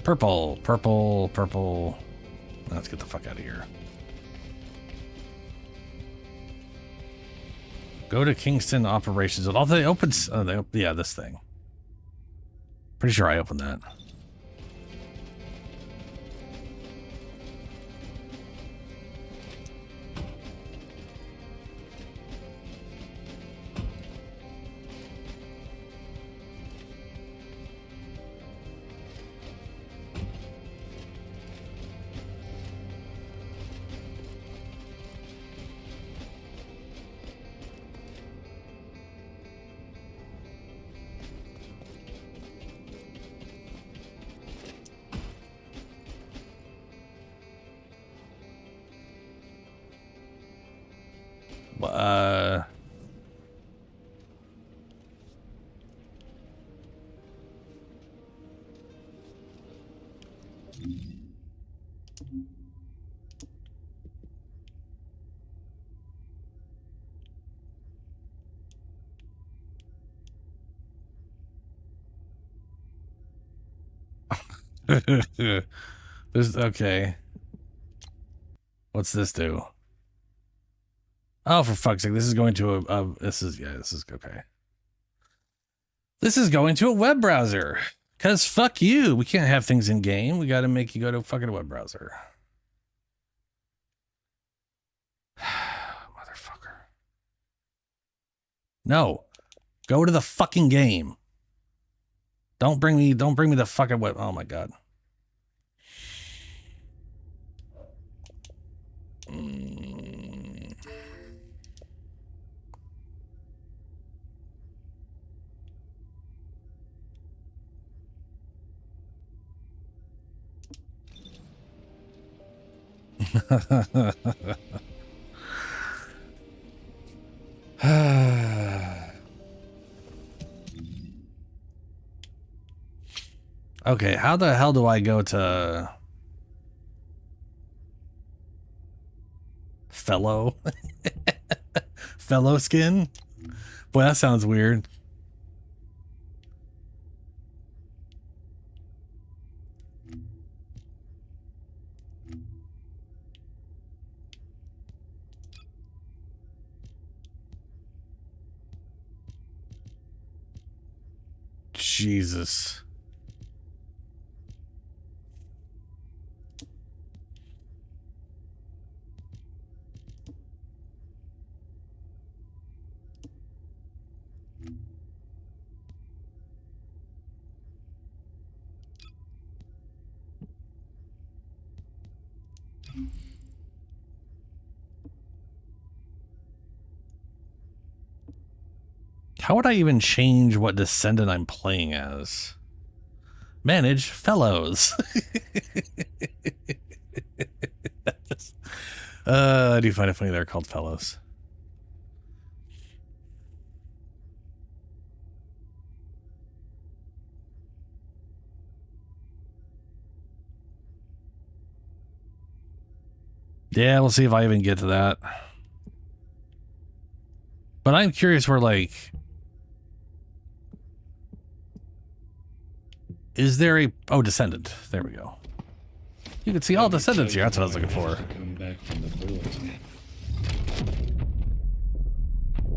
Purple, purple, purple. Let's get the fuck out of here. Go to Kingston Operations. Oh, they opened. Yeah, this thing. Pretty sure I opened that. There's okay. What's this do? Oh, for fuck's sake! This is going to this is okay. This is going to a web browser. Cause fuck you. We can't have things in game. We got to make you go to a fucking web browser. Motherfucker. No. Go to the fucking game. Don't bring me the fucking web. Oh my god. Okay, how the hell do I go to fellow? Fellow skin? Boy, that sounds weird. Jesus. How would I even change what Descendant I'm playing as? Manage fellows. I do find it funny they're called fellows. Yeah, we'll see if I even get to that. But I'm curious where, like, is there a... Oh, Descendant. There we go. You can see all Descendants here. That's what I was looking for.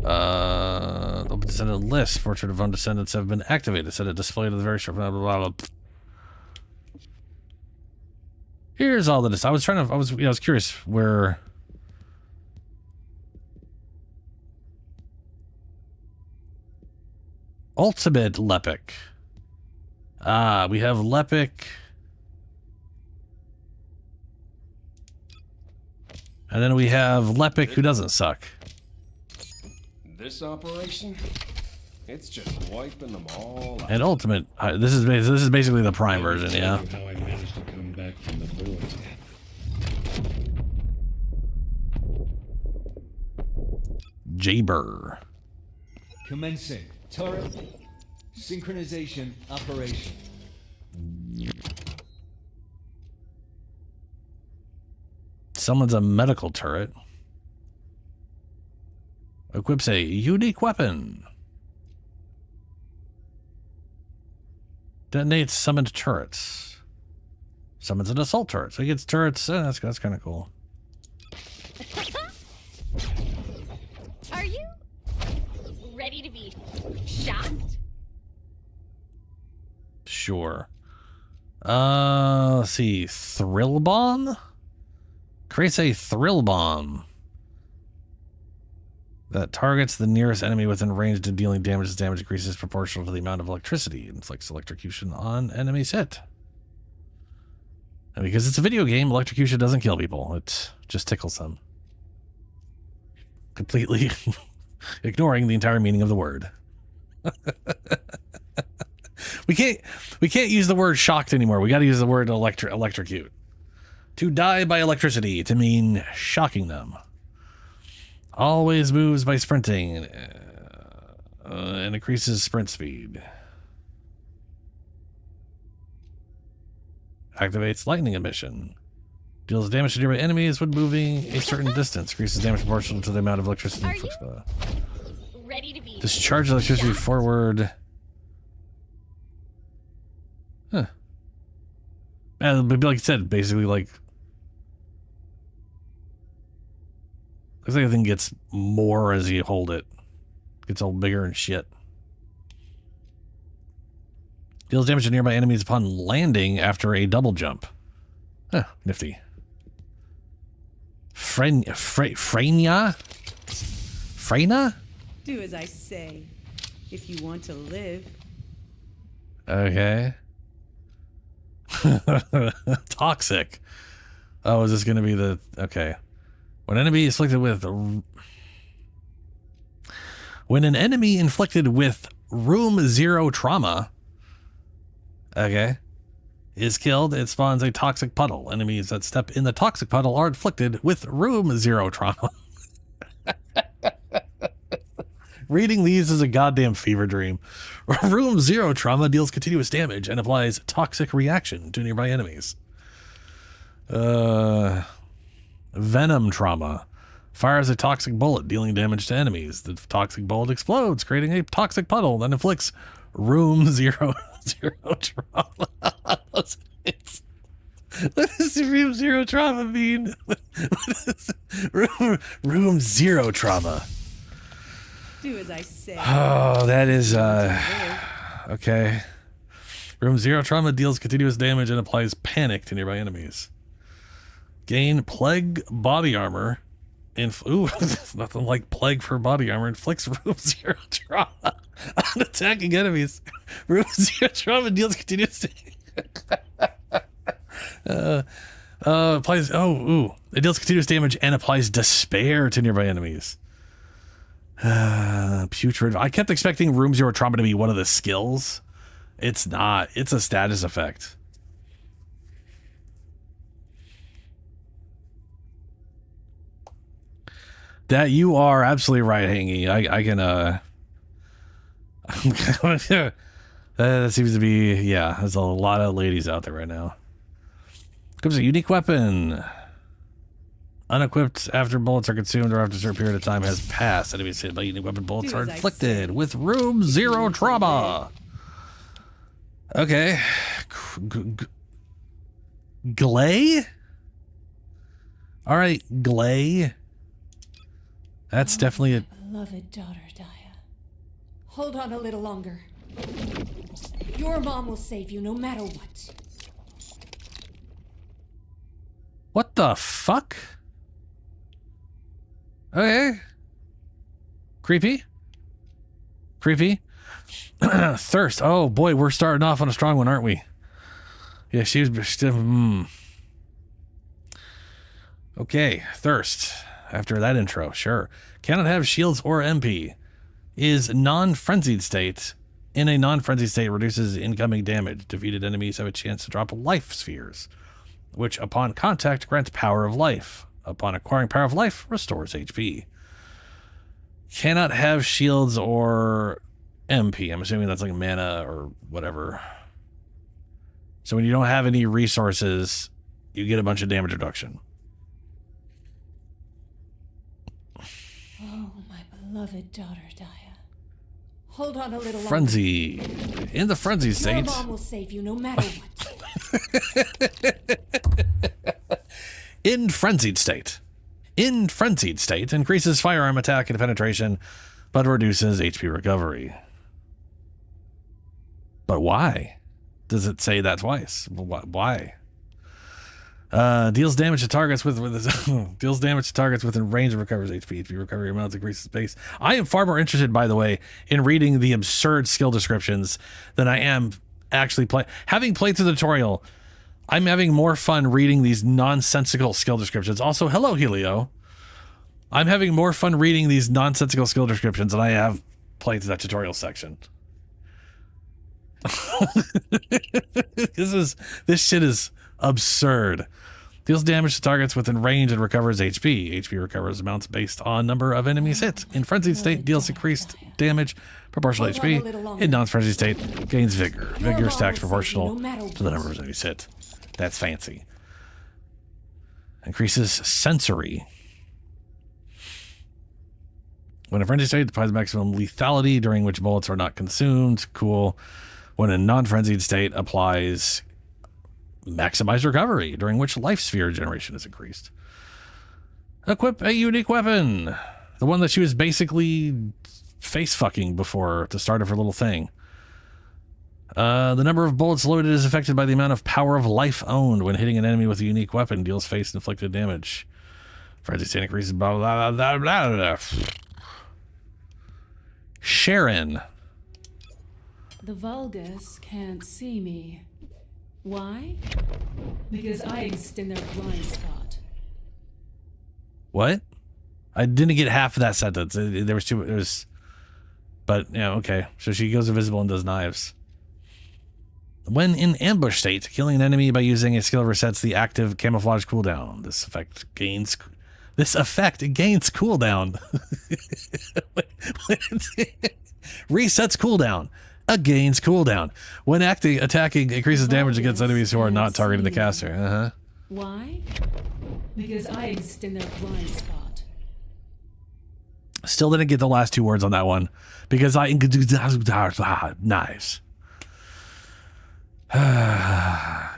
The Descendant list. Portrait of Descendants have been activated. Set a display to the very short... Blah, blah, blah, blah. Here's all the... I was curious where... Ultimate Lepic. We have Lepic. And then we have Lepic who doesn't suck. This operation, it's just wiping them all out. And Ultimate, this is basically the Prime version, yeah. How I managed to come back from the void. Jaber. Commencing turret synchronization operation. Summons a medical turret. Equips a unique weapon. Detonates summoned turrets. Summons an assault turret. So he gets turrets. That's kind of cool. Are you ready to be shocked? Sure. Let's see. Thrill Bomb? Creates a Thrill Bomb that targets the nearest enemy within range of dealing damage. As damage increases proportional to the amount of electricity. Inflicts electrocution on enemies hit. And because it's a video game, electrocution doesn't kill people. It just tickles them. Completely ignoring the entire meaning of the word. We can't use the word shocked anymore. We got to use the word electrocute. To die by electricity to mean shocking them. Always moves by sprinting and increases sprint speed. Activates lightning emission. Deals damage to nearby enemies when moving a certain distance. Increases damage proportional to the amount of electricity. Are you ready to be discharge electricity forward. Huh. But like I said, basically, like, looks like the thing gets more as you hold it. Gets all bigger and shit. Deals damage to nearby enemies upon landing after a double jump. Huh, nifty. Freyna? Do as I say, if you want to live. Okay. Toxic. Oh, is this going to be the... Okay. When an enemy inflicted with room 0 trauma, okay, is killed, it spawns a toxic puddle. Enemies that step in the toxic puddle are inflicted with room 0 trauma. Reading these is a goddamn fever dream. Room 0 trauma deals continuous damage and applies toxic reaction to nearby enemies. Venom trauma. Fires a toxic bullet, dealing damage to enemies. The toxic bullet explodes, creating a toxic puddle that inflicts room 0 trauma. What does room 0 trauma mean? Room 0 trauma. Do as I say. Oh, that is okay. Room 0 trauma deals continuous damage and applies panic to nearby enemies. Gain plague body armor. Ooh, nothing like plague for body armor. Inflicts room 0 trauma on attacking enemies. Room 0 trauma deals continuous applies. It deals continuous damage and applies despair to nearby enemies. Putrid. I kept expecting room 0 trauma to be one of the skills. It's not. It's a status effect. That you are absolutely right, Hangy. I can that seems to be, yeah, there's a lot of ladies out there right now. Comes a unique weapon. Unequipped after bullets are consumed or after a certain period of time has passed. Enemies hit by unique weapon bullets are inflicted with room 0 trauma. Okay. Glay? Alright, Glay. That's definitely a... Beloved daughter, Daya. Hold on a little longer. Your mom will save you no matter what. What the fuck? Okay. Creepy. Thirst. Oh boy, we're starting off on a strong one, aren't we? Yeah, she was... Okay, Thirst. After that intro, sure. Cannot have shields or MP. Is non-frenzied state. In a non-frenzied state, reduces incoming damage. Defeated enemies have a chance to drop life spheres, which upon contact grants power of life. Upon acquiring power of life, restores HP. Cannot have shields or MP. I'm assuming that's like mana or whatever. So when you don't have any resources, you get a bunch of damage reduction. Oh, my beloved daughter, Daya. Hold on a little longer. Frenzy. In the frenzy state. Your mom will save you no matter what. In frenzied state. In frenzied state, increases firearm attack and penetration, but reduces HP recovery. But why? Does it say that twice? Why? Deals damage to targets deals damage to targets within range and recovers HP. HP recovery amounts increases base. I am far more interested, by the way, in reading the absurd skill descriptions than I am actually having played through the tutorial. I'm having more fun reading these nonsensical skill descriptions. Also, hello, Helio. I'm having more fun reading these nonsensical skill descriptions than I have playing through that tutorial section. This shit is absurd. Deals damage to targets within range and recovers HP. HP recovers amounts based on number of enemies hit. In frenzied state, deals increased damage proportional to HP. In non-frenzied state, gains vigor. Vigor stacks proportional to the number of enemies hit. That's fancy. Increases sensory. When in frenzied state, applies maximum lethality, during which bullets are not consumed. Cool. When in non-frenzied state, applies Maximize recovery, during which life sphere generation is increased. Equip a unique weapon. The one that she was basically face fucking before at the start of her little thing. The number of bullets loaded is affected by the amount of power of life owned. When hitting an enemy with a unique weapon, deals face inflicted damage. Frenzy state increases blah blah blah blah blah. Sharon. The Vulgus can't see me. Why? Because I exist in their blind spot. What? I didn't get half of that sentence. There was too. It was, but yeah, okay. So she goes invisible and does knives. When in ambush state, killing an enemy by using a skill resets the active camouflage cooldown. This effect gains cooldown. Resets cooldown. Gains cooldown. When attacking, increases damage against enemies who are not targeting the caster. Why? Because I exist in their blind spot. Still didn't get the last two words on that one. Because I knives.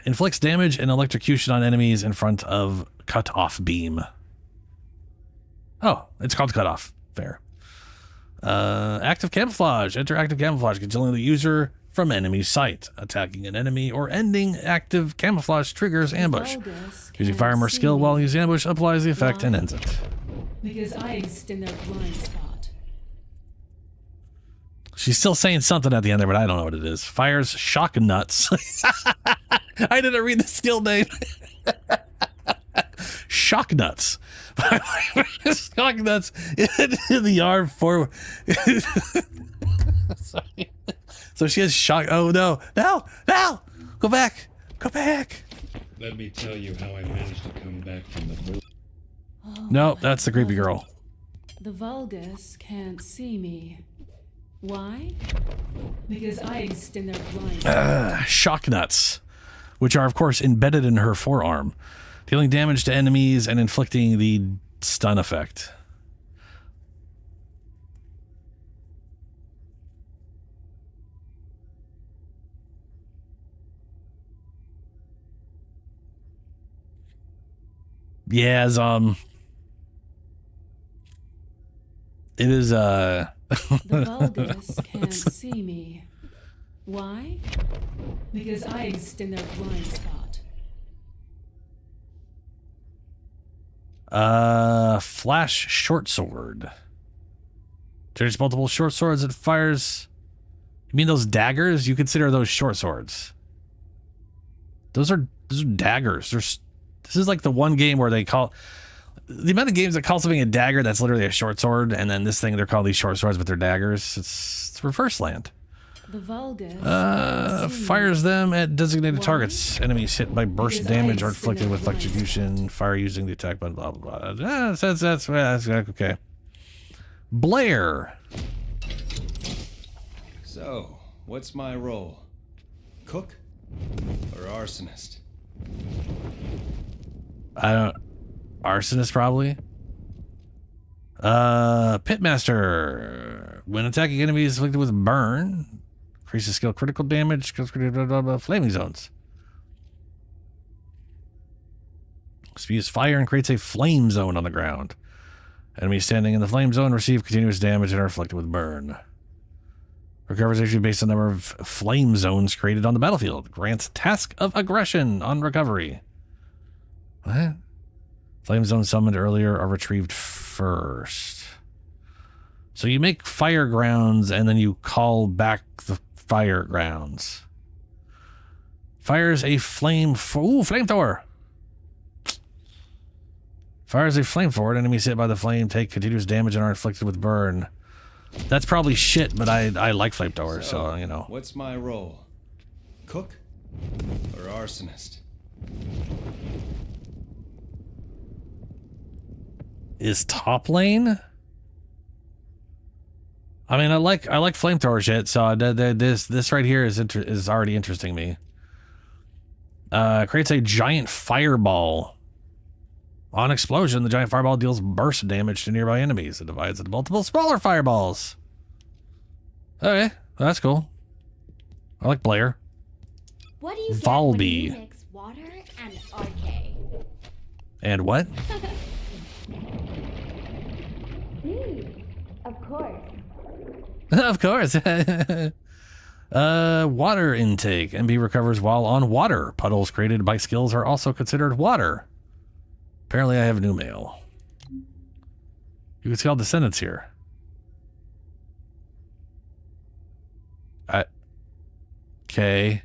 Inflicts damage and electrocution on enemies in front of cut-off beam. Oh, it's called cut-off. Fair. Active camouflage. Enter active camouflage, concealing the user from enemy sight. Attacking an enemy or ending active camouflage triggers ambush. Using firearm skill while using ambush applies the effect and ends it. Because I exist in their blind spot. She's still saying something at the end there, but I don't know what it is. Fires shock nuts. I didn't read the skill name. Shock nuts. Shock nuts in the arm for. Sorry. So she has shock. Oh no! No! No! Go back! Go back! Let me tell you how I managed to come back from the. No, that's the creepy girl. The Vulgus can't see me. Why? Because I exist in their blind. Shock nuts, which are of course embedded in her forearm, dealing damage to enemies and inflicting the stun effect. Yeah, it is The Vulgus can't see me. Why? Because I exist in their blind spot. Flash short sword. There's multiple short swords. It fires. You mean those daggers? You consider those short swords? Those are daggers. This is like the one game where they call the amount of games that call something a dagger that's literally a short sword, and then this thing they're called these short swords, but they're daggers. It's reverse land. The Vulgus fires them at designated targets. Enemies hit by burst damage are inflicted with electrocution. Fire using the attack button. Blah blah blah. That's okay. Blair. So, what's my role? Cook or arsonist? I don't. Arsonist probably. Pitmaster. When attacking enemies afflicted with burn, increases skill critical damage, flaming zones. Spews fire and creates a flame zone on the ground. Enemies standing in the flame zone receive continuous damage and are afflicted with burn. Recovers HP based on the number of flame zones created on the battlefield. Grants task of aggression on recovery. What? Flame zones summoned earlier are retrieved first. So you make fire grounds and then you call back the fire grounds. Fires a flamethrower. Fires a flamethrower. Enemies hit by the flame take continuous damage and are inflicted with burn. That's probably shit, but I like flamethrowers, so you know. What's my role? Cook or arsonist? Is top lane? I mean, I like flamethrower shit, so this right here is already interesting me. Creates a giant fireball. On explosion, the giant fireball deals burst damage to nearby enemies. It divides into multiple smaller fireballs. Okay, that's cool. I like Blair. What do you Volby. get when you mix water And what? Of course. Of course. Water intake. MB recovers while on water. Puddles created by skills are also considered water. Apparently I have new mail. You can see all Descendants here. Okay.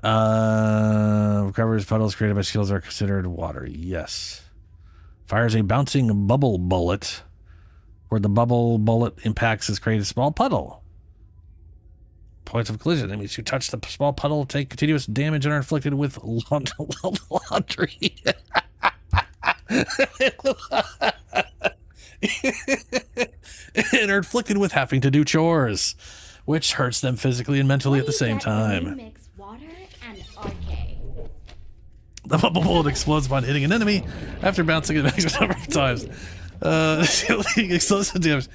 Recovers puddles created by skills are considered water. Yes. Fires a bouncing bubble bullet. Where the bubble bullet impacts has created a small puddle. Points of collision. Enemies who touch the small puddle take continuous damage and are inflicted with laundry. And are inflicted with having to do chores, which hurts them physically and mentally at the same time. Mix water and RK. The bubble bullet explodes upon hitting an enemy after bouncing it a number of times. Explosive damage.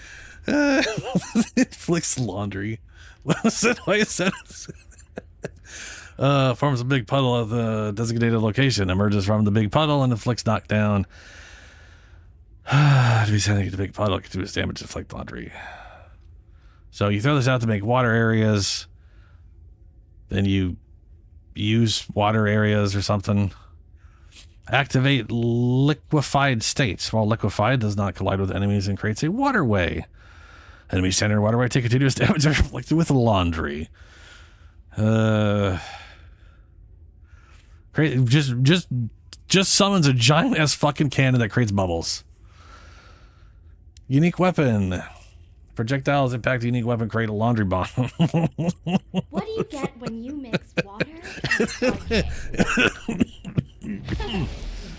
Inflicts laundry. What is that? Why is that? Forms a big puddle at the designated location. Emerges from the big puddle and inflicts knockdown. To be sending the big puddle, continuous damage, inflict laundry. So you throw this out to make water areas. Then you use water areas or something. Activate liquefied states. While liquefied does not collide with enemies and creates a waterway. Enemies standing in waterway take continuous damage and are inflicted with laundry. Just summons a giant ass fucking cannon that creates bubbles. Unique weapon. Projectiles impact a unique weapon, create a laundry bomb. What do you get when you mix water and RK?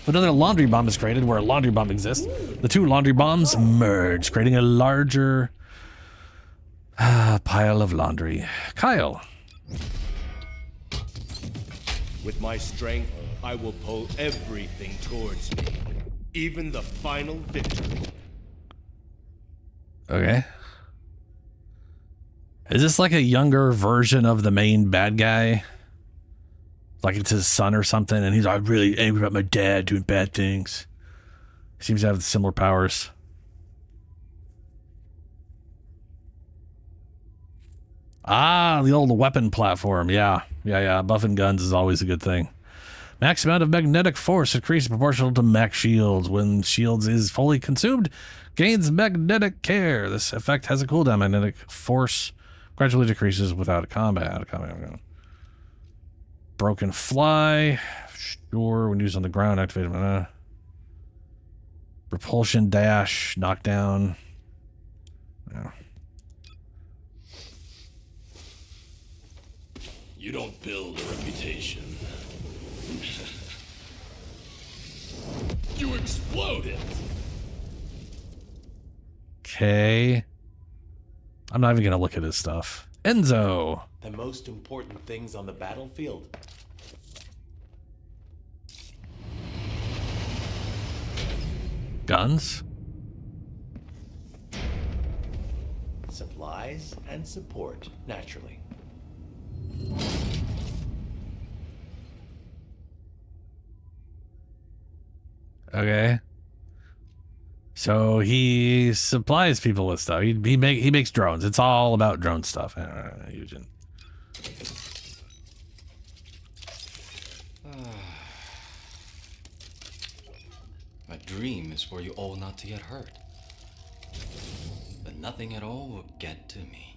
Another laundry bomb is created where a laundry bomb exists. The two laundry bombs merge, creating a larger pile of laundry. Kyle. With my strength, I will pull everything towards me, even the final victory. Okay. Is this like a younger version of the main bad guy? Like it's his son or something, and he's like really angry about my dad doing bad things. Seems to have similar powers. Ah, the old weapon platform. Yeah. Buffing guns is always a good thing. Max amount of magnetic force increases proportional to max shields. When shields is fully consumed, gains magnetic care. This effect has a cooldown. Magnetic force gradually decreases without combat. Broken fly. Sure, when used on the ground, activate repulsion dash, knockdown. Yeah. You don't build a reputation. You explode it. Okay. I'm not even gonna look at his stuff. Enzo. The most important things on the battlefield. Guns. Supplies and support, naturally. Okay. So he supplies people with stuff. He makes drones. It's all about drone stuff. Eugen. My dream is for you all not to get hurt. But nothing at all will get to me.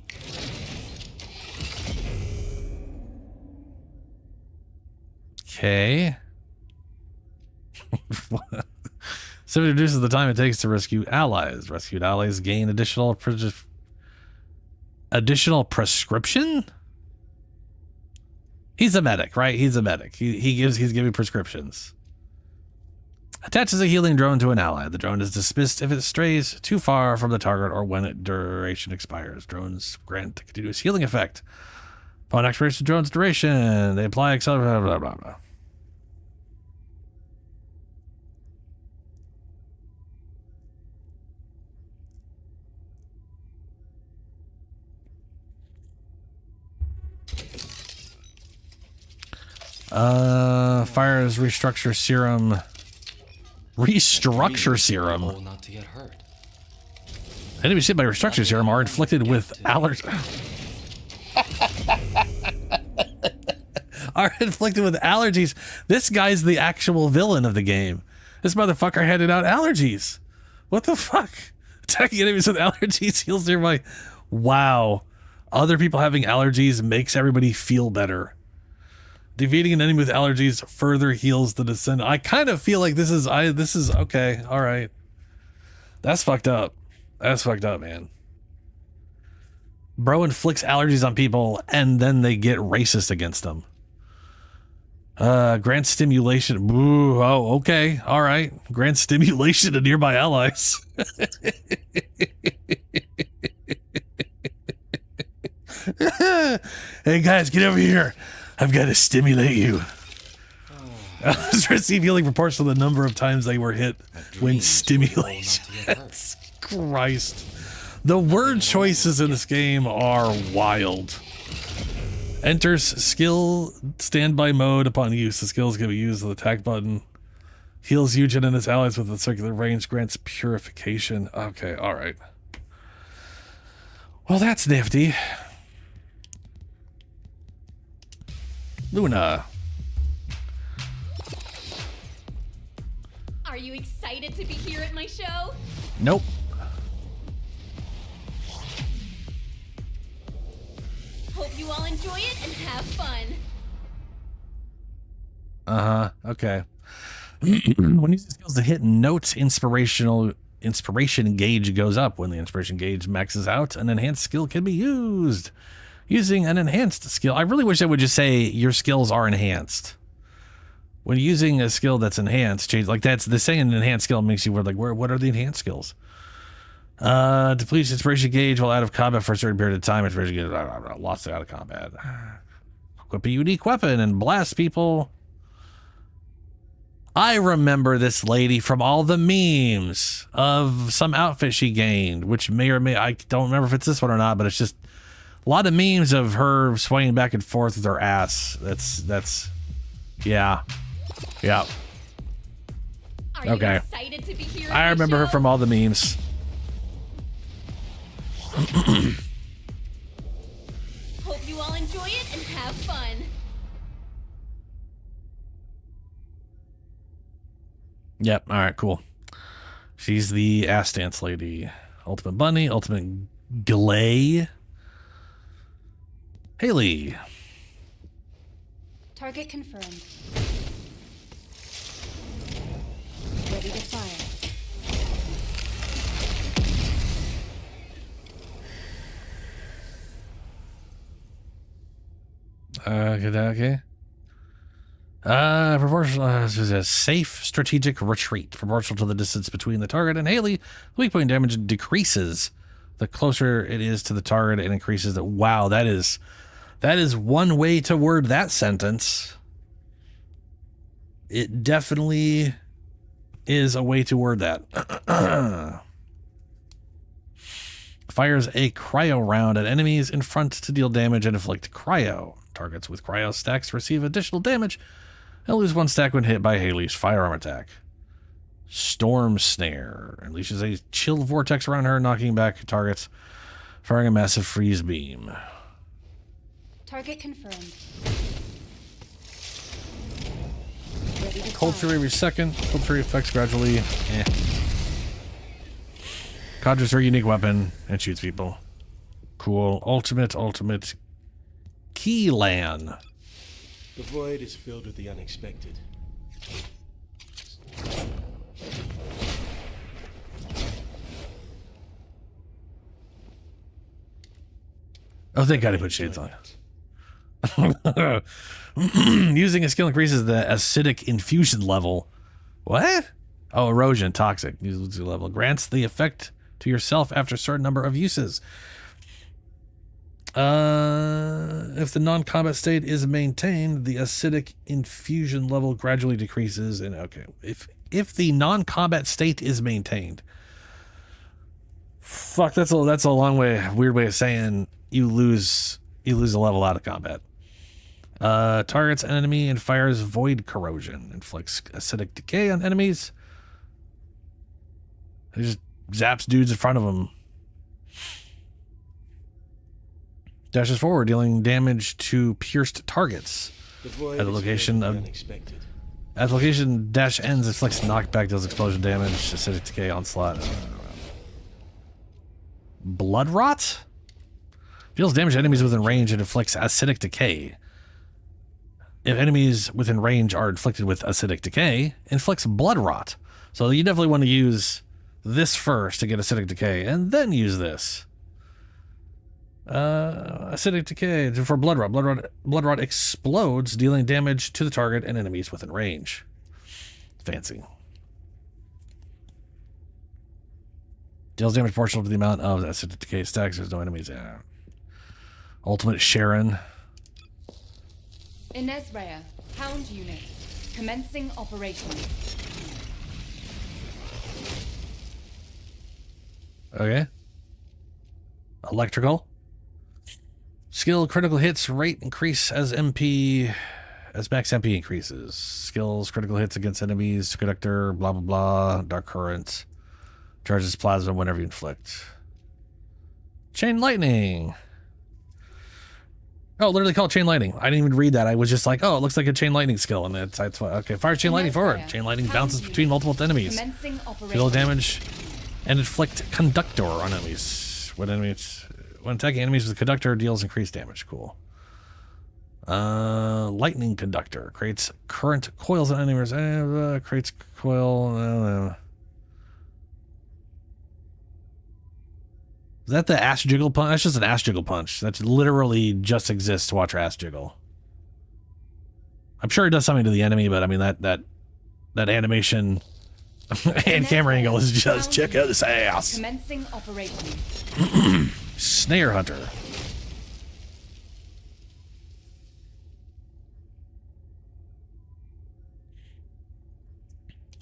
Okay. So it reduces the time it takes to rescue allies. Rescued allies gain additional prescription? He's a medic, right? He's a medic. He's giving prescriptions. Attaches a healing drone to an ally. The drone is dismissed if it strays too far from the target or when its duration expires. Drones grant a continuous healing effect. Upon expiration of drone's duration, they apply accelerator, blah, blah, blah. Fires restructure serum. Restructure serum. Oh, not to get hurt. Enemies hit by restructure serum are inflicted with allergies. Are inflicted with allergies. This guy's the actual villain of the game. This motherfucker handed out allergies. What the fuck? Attacking enemies with allergies heals nearby. Wow. Other people having allergies makes everybody feel better. Defeating an enemy with allergies further heals the Descendant. I kind of feel like this is okay. All right. That's fucked up. That's fucked up, man. Bro inflicts allergies on people and then they get racist against them. Grant stimulation. Ooh, oh, okay. All right. Grant stimulation to nearby allies. Hey guys, get over here. I've got to stimulate you. Receive healing proportional to the number of times they were hit when stimulation. Christ. The word choices in this game are wild. Enters skill standby mode upon use. The skills can be used with the attack button. Heals Eugen and his allies with a circular range. Grants purification. Okay, alright. Well, that's nifty. Luna. Are you excited to be here at my show? Nope. Hope you all enjoy it and have fun. Okay. When using skills to hit notes, inspiration gauge goes up. When the inspiration gauge maxes out, an enhanced skill can be used. Using an enhanced skill. I really wish I would just say your skills are enhanced. When using a skill that's enhanced, change like that's the saying an enhanced skill makes you like, what are the enhanced skills? Depletes inspiration gauge while out of combat for a certain period of time. Inspiration gauge lost out of combat. Equip a unique weapon and blast people. I remember this lady from all the memes of some outfit she gained, which may or may, I don't remember if it's this one or not, but it's just a lot of memes of her swaying back and forth with her ass. That's, yeah. Yeah. Okay. I remember her from all the memes. Hope you all enjoy it and have fun. Yep. All right, cool. She's the ass dance lady. Ultimate Bunny, Ultimate Glay. Haley. Target confirmed. Ready to fire. Okay. Proportional is a safe strategic retreat. Proportional to the distance between the target and Haley, the weak point damage decreases. The closer it is to the target, it increases the. Wow, that is one way to word that sentence. It definitely is a way to word that. Fires a cryo round at enemies in front to deal damage and inflict cryo. Targets with cryo stacks receive additional damage and lose 1 stack when hit by Haley's firearm attack. Storm Snare unleashes a chill vortex around her, knocking back targets, firing a massive freeze beam. Target confirmed. Cold Fury every second. Cold Fury effects gradually. Conjures her unique weapon and shoots people. Cool. Ultimate Keylan. The void is filled with the unexpected. Oh, thank God he put shades on. Using a skill increases the acidic infusion level. What? Oh, erosion, toxic. Use level. Grants the effect to yourself after a certain number of uses. If the non-combat state is maintained, the acidic infusion level gradually decreases. And okay, if the non-combat state is maintained, fuck, that's a weird way of saying you lose a level out of combat. Targets an enemy and fires void corrosion. Inflicts acidic decay on enemies. He just zaps dudes in front of him. Dashes forward, dealing damage to pierced targets. At the location of At the location dash ends, inflicts knockback, deals explosion damage, acidic decay, onslaught. Blood rot? Deals damage to enemies within range and inflicts acidic decay. If enemies within range are inflicted with acidic decay, inflicts blood rot. So you definitely want to use this first to get acidic decay, and then use this. Acidic decay for blood rot. Blood rot explodes, dealing damage to the target and enemies within range. Fancy. Deals damage proportional to the amount of acidic decay stacks. There's no enemies. Ultimate Sharon. Inez Rhea, Hound Unit, commencing operations. Okay. Electrical. Skill critical hits rate increase as max MP increases. Skills critical hits against enemies, conductor, blah blah blah, dark currents. Charges plasma whenever you inflict. Chain lightning. Oh, literally called chain lightning. I didn't even read that. I was just like, oh, it looks like a chain lightning skill, and it's okay. Fire chain lightning forward. Chain lightning bounces between multiple enemies. Deal damage and inflict conductor on enemies. When attacking enemies with conductor, deals increased damage. Cool. Lightning conductor creates current coils on enemies. Creates coil. Is that the ass jiggle punch? That's just an ass jiggle punch. That literally just exists to watch her ass jiggle. I'm sure it does something to the enemy, but I mean that animation and camera angle is just check out this ass. Commencing operations. Snare Hunter.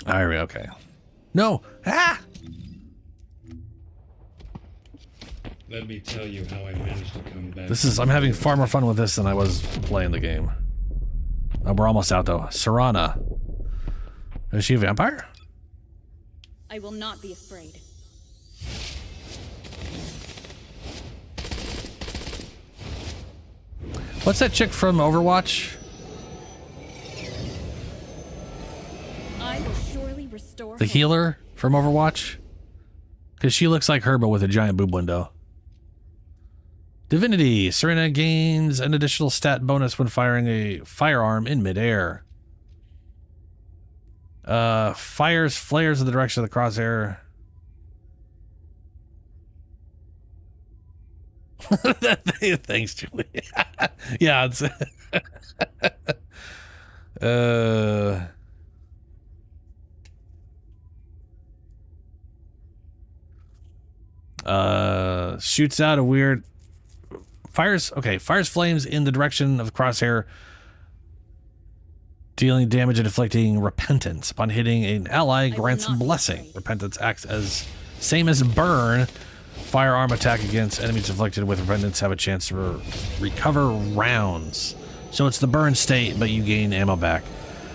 Alright, okay. No! Ah! Let me tell you how I managed to come back. I'm having far more fun with this than I was playing the game. We're almost out though. Serana. Is she a vampire? I will not be afraid. What's that chick from Overwatch? I will surely restore The healer from Overwatch? Because she looks like her, but with a giant boob window. Divinity. Serena gains an additional stat bonus when firing a firearm in midair. Fires flares in the direction of the crosshair. Thanks, Julie. Yeah, it's shoots out a weird fires flames in the direction of the crosshair, dealing damage and inflicting repentance. Upon hitting an ally, grants blessing. Repentance acts as same as burn. Firearm attack against enemies inflicted with repentance have a chance to recover rounds. So it's the burn state, but you gain ammo back.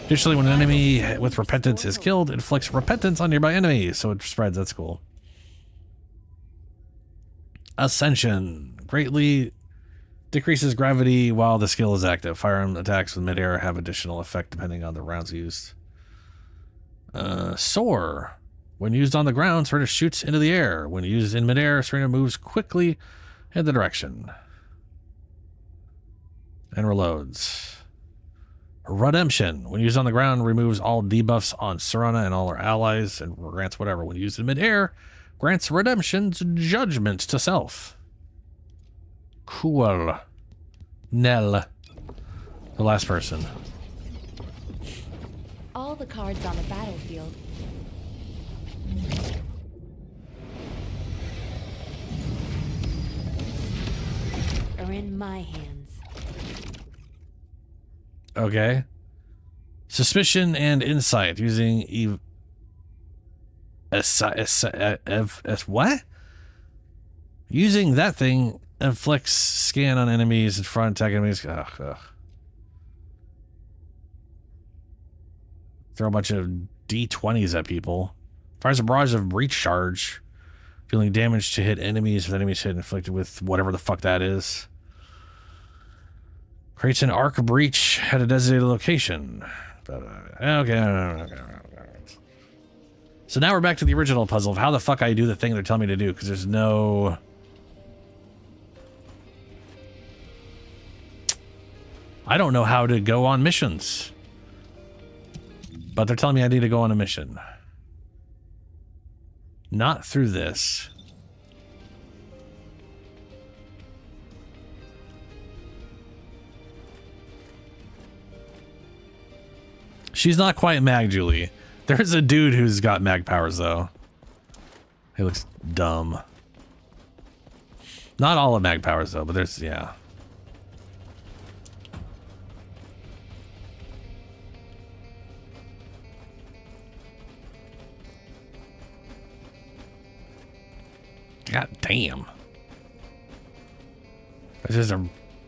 Additionally, when an enemy with repentance is killed, it inflicts repentance on nearby enemies, so it spreads. That's cool. Ascension. Greatly decreases gravity while the skill is active. Firearm attacks with midair have additional effect depending on the rounds used. Soar. When used on the ground, Serena shoots into the air. When used in midair, Serena moves quickly in the direction. And reloads. Redemption. When used on the ground, removes all debuffs on Serena and all her allies and grants whatever. When used in midair, grants Redemption's judgment to self. Cool. Nell. The last person. All the cards on the battlefield are in my hands. Okay. Suspicion and insight using what? Using that thing inflicts scan on enemies and front attack enemies. Ugh. Throw a bunch of D20s at people. Fires a barrage of breach charge. Dealing damage to hit enemies with enemies hit inflicted with whatever the fuck that is. Creates an arc breach at a designated location. Okay. So now we're back to the original puzzle of how the fuck I do the thing they're telling me to do, because there's no... I don't know how to go on missions. But they're telling me I need to go on a mission. Not through this. She's not quite Mag Julie. There's a dude who's got mag powers, though. He looks dumb. Not all of mag powers, though, but there's, yeah. God damn. It's just a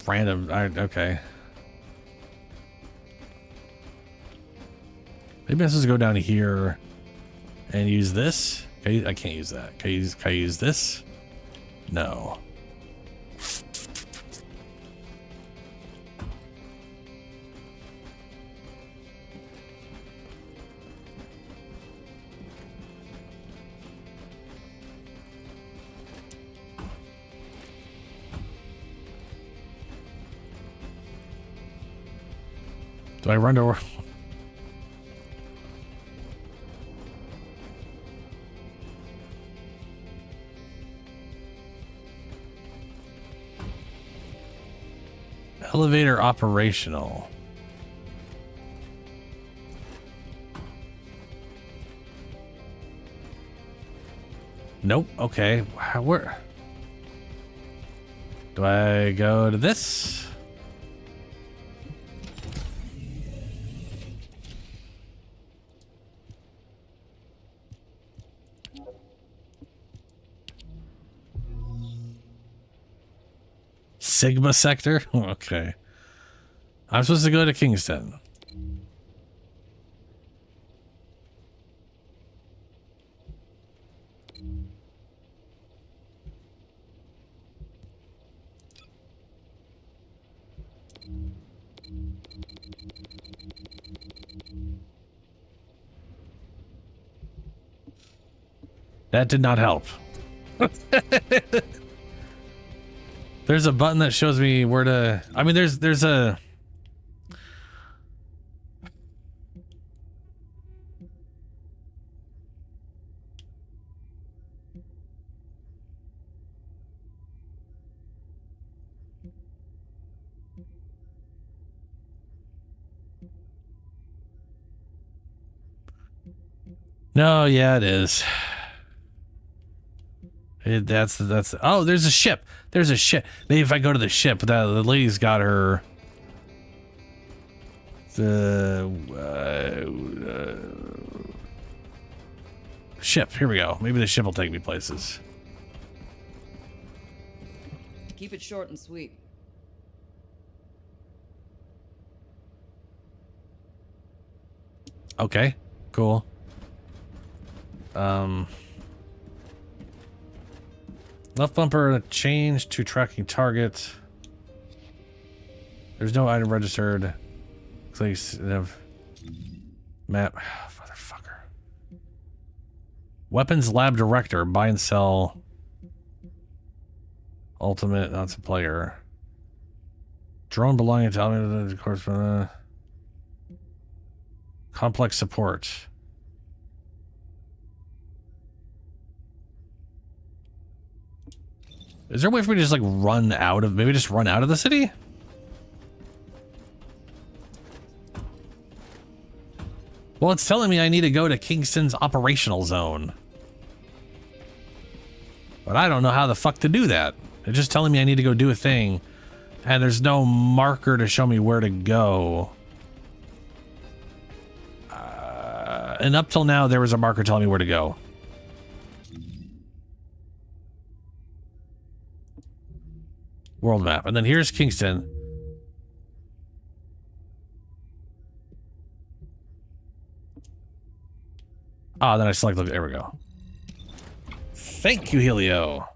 random... okay. Maybe I'm supposed to go down here and use this. I can't use that. Can I use this? No. Do I run to... Elevator operational. Nope. Okay. Where? Do I go to this? Sigma sector? Okay. I'm supposed to go to Kingston. That did not help. There's a button that shows me where to... I mean, there's a... No, yeah, it is. That's oh, there's a ship. There's a ship. Maybe if I go to the ship, the lady's got her ship. Here we go. Maybe the ship will take me places. Keep it short and sweet. Okay, cool. Left bumper change to tracking target. There's no item registered. Place map. Motherfucker. Weapons lab director. Buy and sell. Ultimate. That's a player. Drone belonging to of course. Complex support. Is there a way for me to just like run out of, maybe just run out of the city? Well, it's telling me I need to go to Kingston's operational zone. But I don't know how the fuck to do that. It's just telling me I need to go do a thing. And there's no marker to show me where to go. And up till now, there was a marker telling me where to go. World map. And then here's Kingston. Ah, then I select, there we go. Thank you, Helio.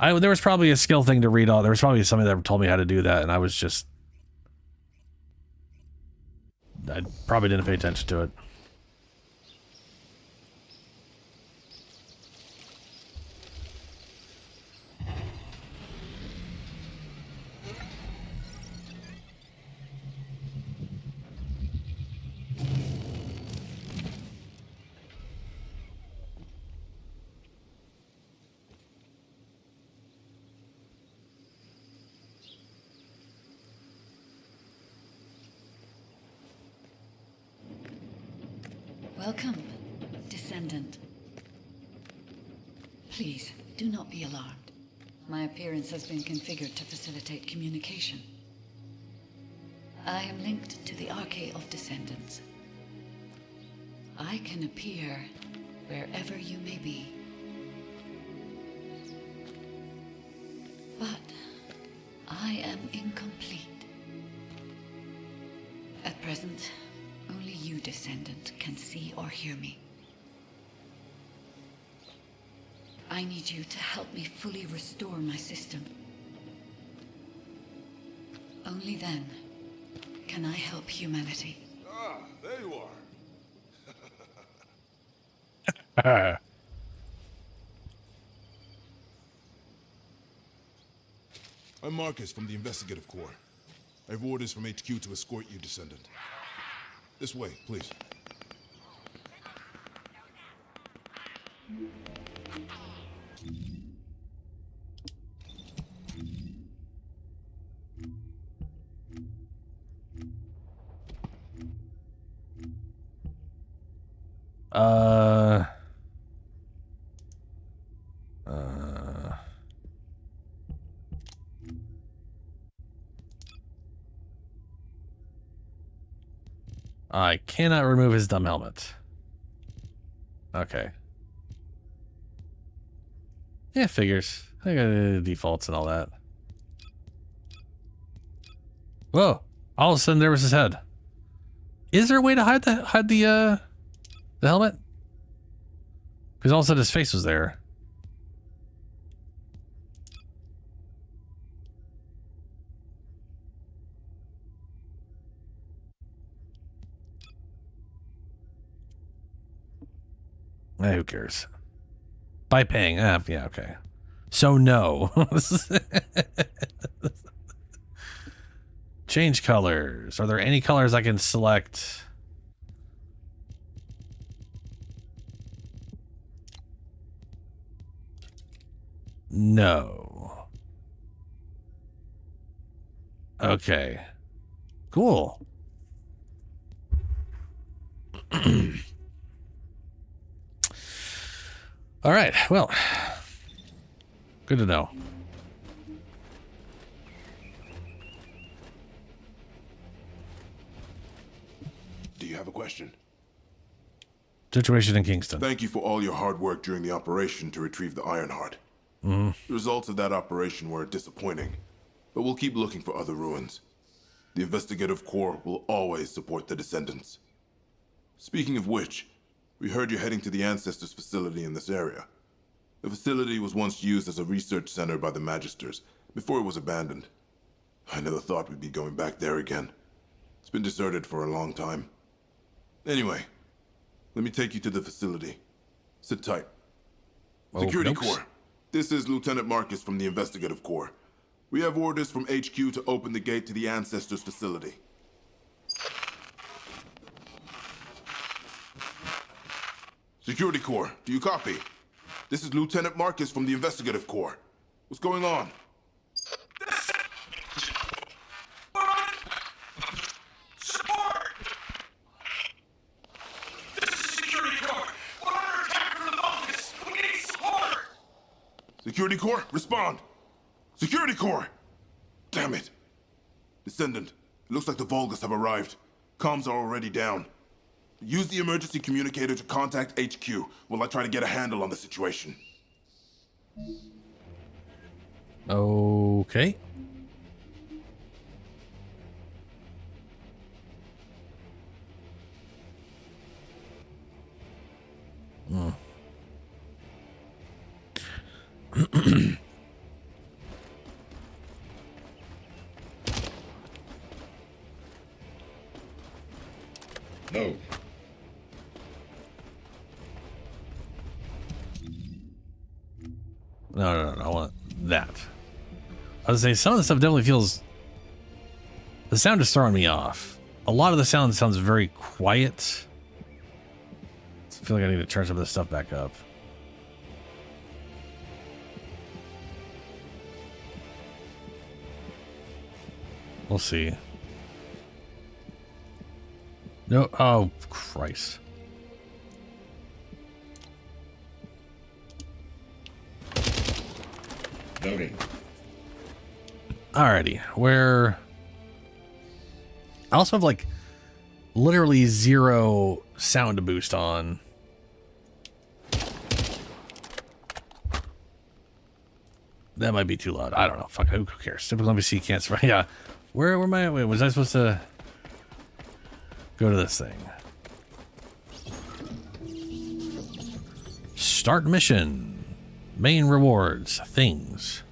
There was probably a skill thing to read all. There was probably somebody that told me how to do that, and I probably didn't pay attention to it. Welcome, Descendant. Please, do not be alarmed. My appearance has been configured to facilitate communication. I am linked to the Arcade of Descendants. I can appear wherever you may be. But I am incomplete. At present, only you, Descendant, can see or hear me. I need you to help me fully restore my system. Only then can I help humanity. Ah, there you are. I'm Marcus from the Investigative Corps. I have orders from HQ to escort you, Descendant. This way, please. I cannot remove his dumb helmet. Okay. Yeah, figures. I got the defaults and all that. Whoa! All of a sudden, there was his head. Is there a way to hide the helmet? Because all of a sudden, his face was there. Who cares? By paying. Yeah, okay. So no. Change colors. Are there any colors I can select? No. Okay. Cool. All right. Well, good to know. Do you have a question? Situation in Kingston. Thank you for all your hard work during the operation to retrieve the Ironheart. The results of that operation were disappointing, but we'll keep looking for other ruins. The Investigative Corps will always support the Descendants. Speaking of which, we heard you're heading to the Ancestors facility in this area. The facility was once used as a research center by the Magisters, before it was abandoned. I never thought we'd be going back there again. It's been deserted for a long time. Anyway, let me take you to the facility. Sit tight. Security Corps, this is Lieutenant Marcus from the Investigative Corps. We have orders from HQ to open the gate to the Ancestors facility. Security Corps, do you copy? This is Lieutenant Marcus from the Investigative Corps. What's going on? Support! This is Security Corps. We're under attack from the Vulgus. We need support! Security Corps, respond! Security Corps! Damn it! Descendant, it looks like the Vulgus have arrived. Comms are already down. Use the emergency communicator to contact HQ while I try to get a handle on the situation. Okay. No. No, I want that. I was saying some of the stuff definitely feels. The sound is throwing me off. A lot of the sound sounds very quiet. I feel like I need to turn some of this stuff back up. We'll see. No, oh Christ. Noting. Alrighty, where I also have like literally 0 sound to boost on. That might be too loud. I don't know. Fuck, who cares? Typical NPC can't survive. Yeah. Where am I? Wait, was I supposed to go to this thing? Start mission. Main rewards. Things.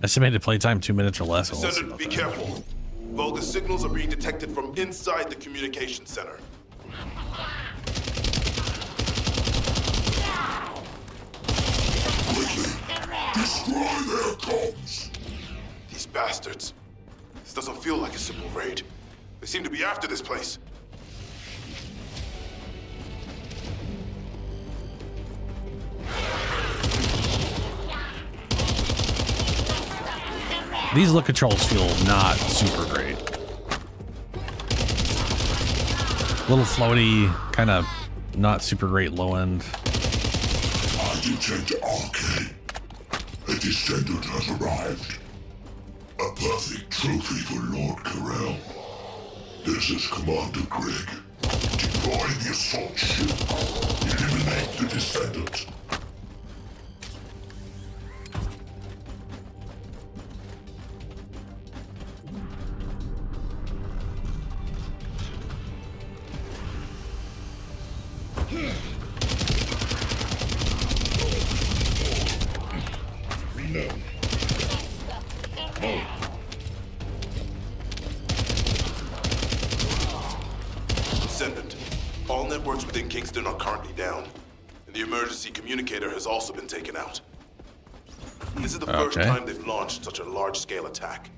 Estimated playtime 2 minutes or less. Descendant, be careful. Vulgus signals are being detected from inside the communication center. Destroy their comms! These bastards. This doesn't feel like a simple raid. They seem to be after this place. These look controls feel not super great. Little floaty, kind of not super great low end. I detect arcane. A descendant has arrived. A perfect trophy for Lord Carell. This is Commander Greg. Deploy the assault ship. Eliminate the descendant. Descendant. All networks within Kingston are currently down, and the emergency communicator has also been taken out. This is the first time they've launched such a large-scale attack.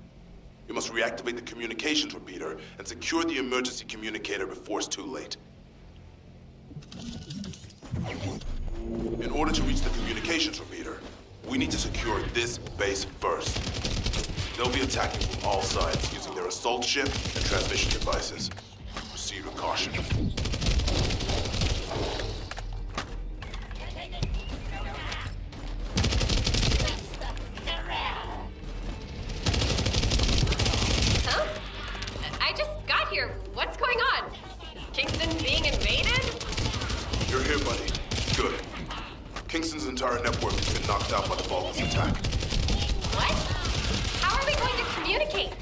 You must reactivate the communications repeater and secure the emergency communicator before it's too late. In order to reach the communications repeater, we need to secure this base first. They'll be attacking from all sides using their assault ship and transmission devices. Proceed with caution. Huh? I just got here. What's going on? Is Kingston being invaded? You're here, buddy. Good. Kingston's entire network has been knocked out by the Vulgus attack. What? How are we going to communicate?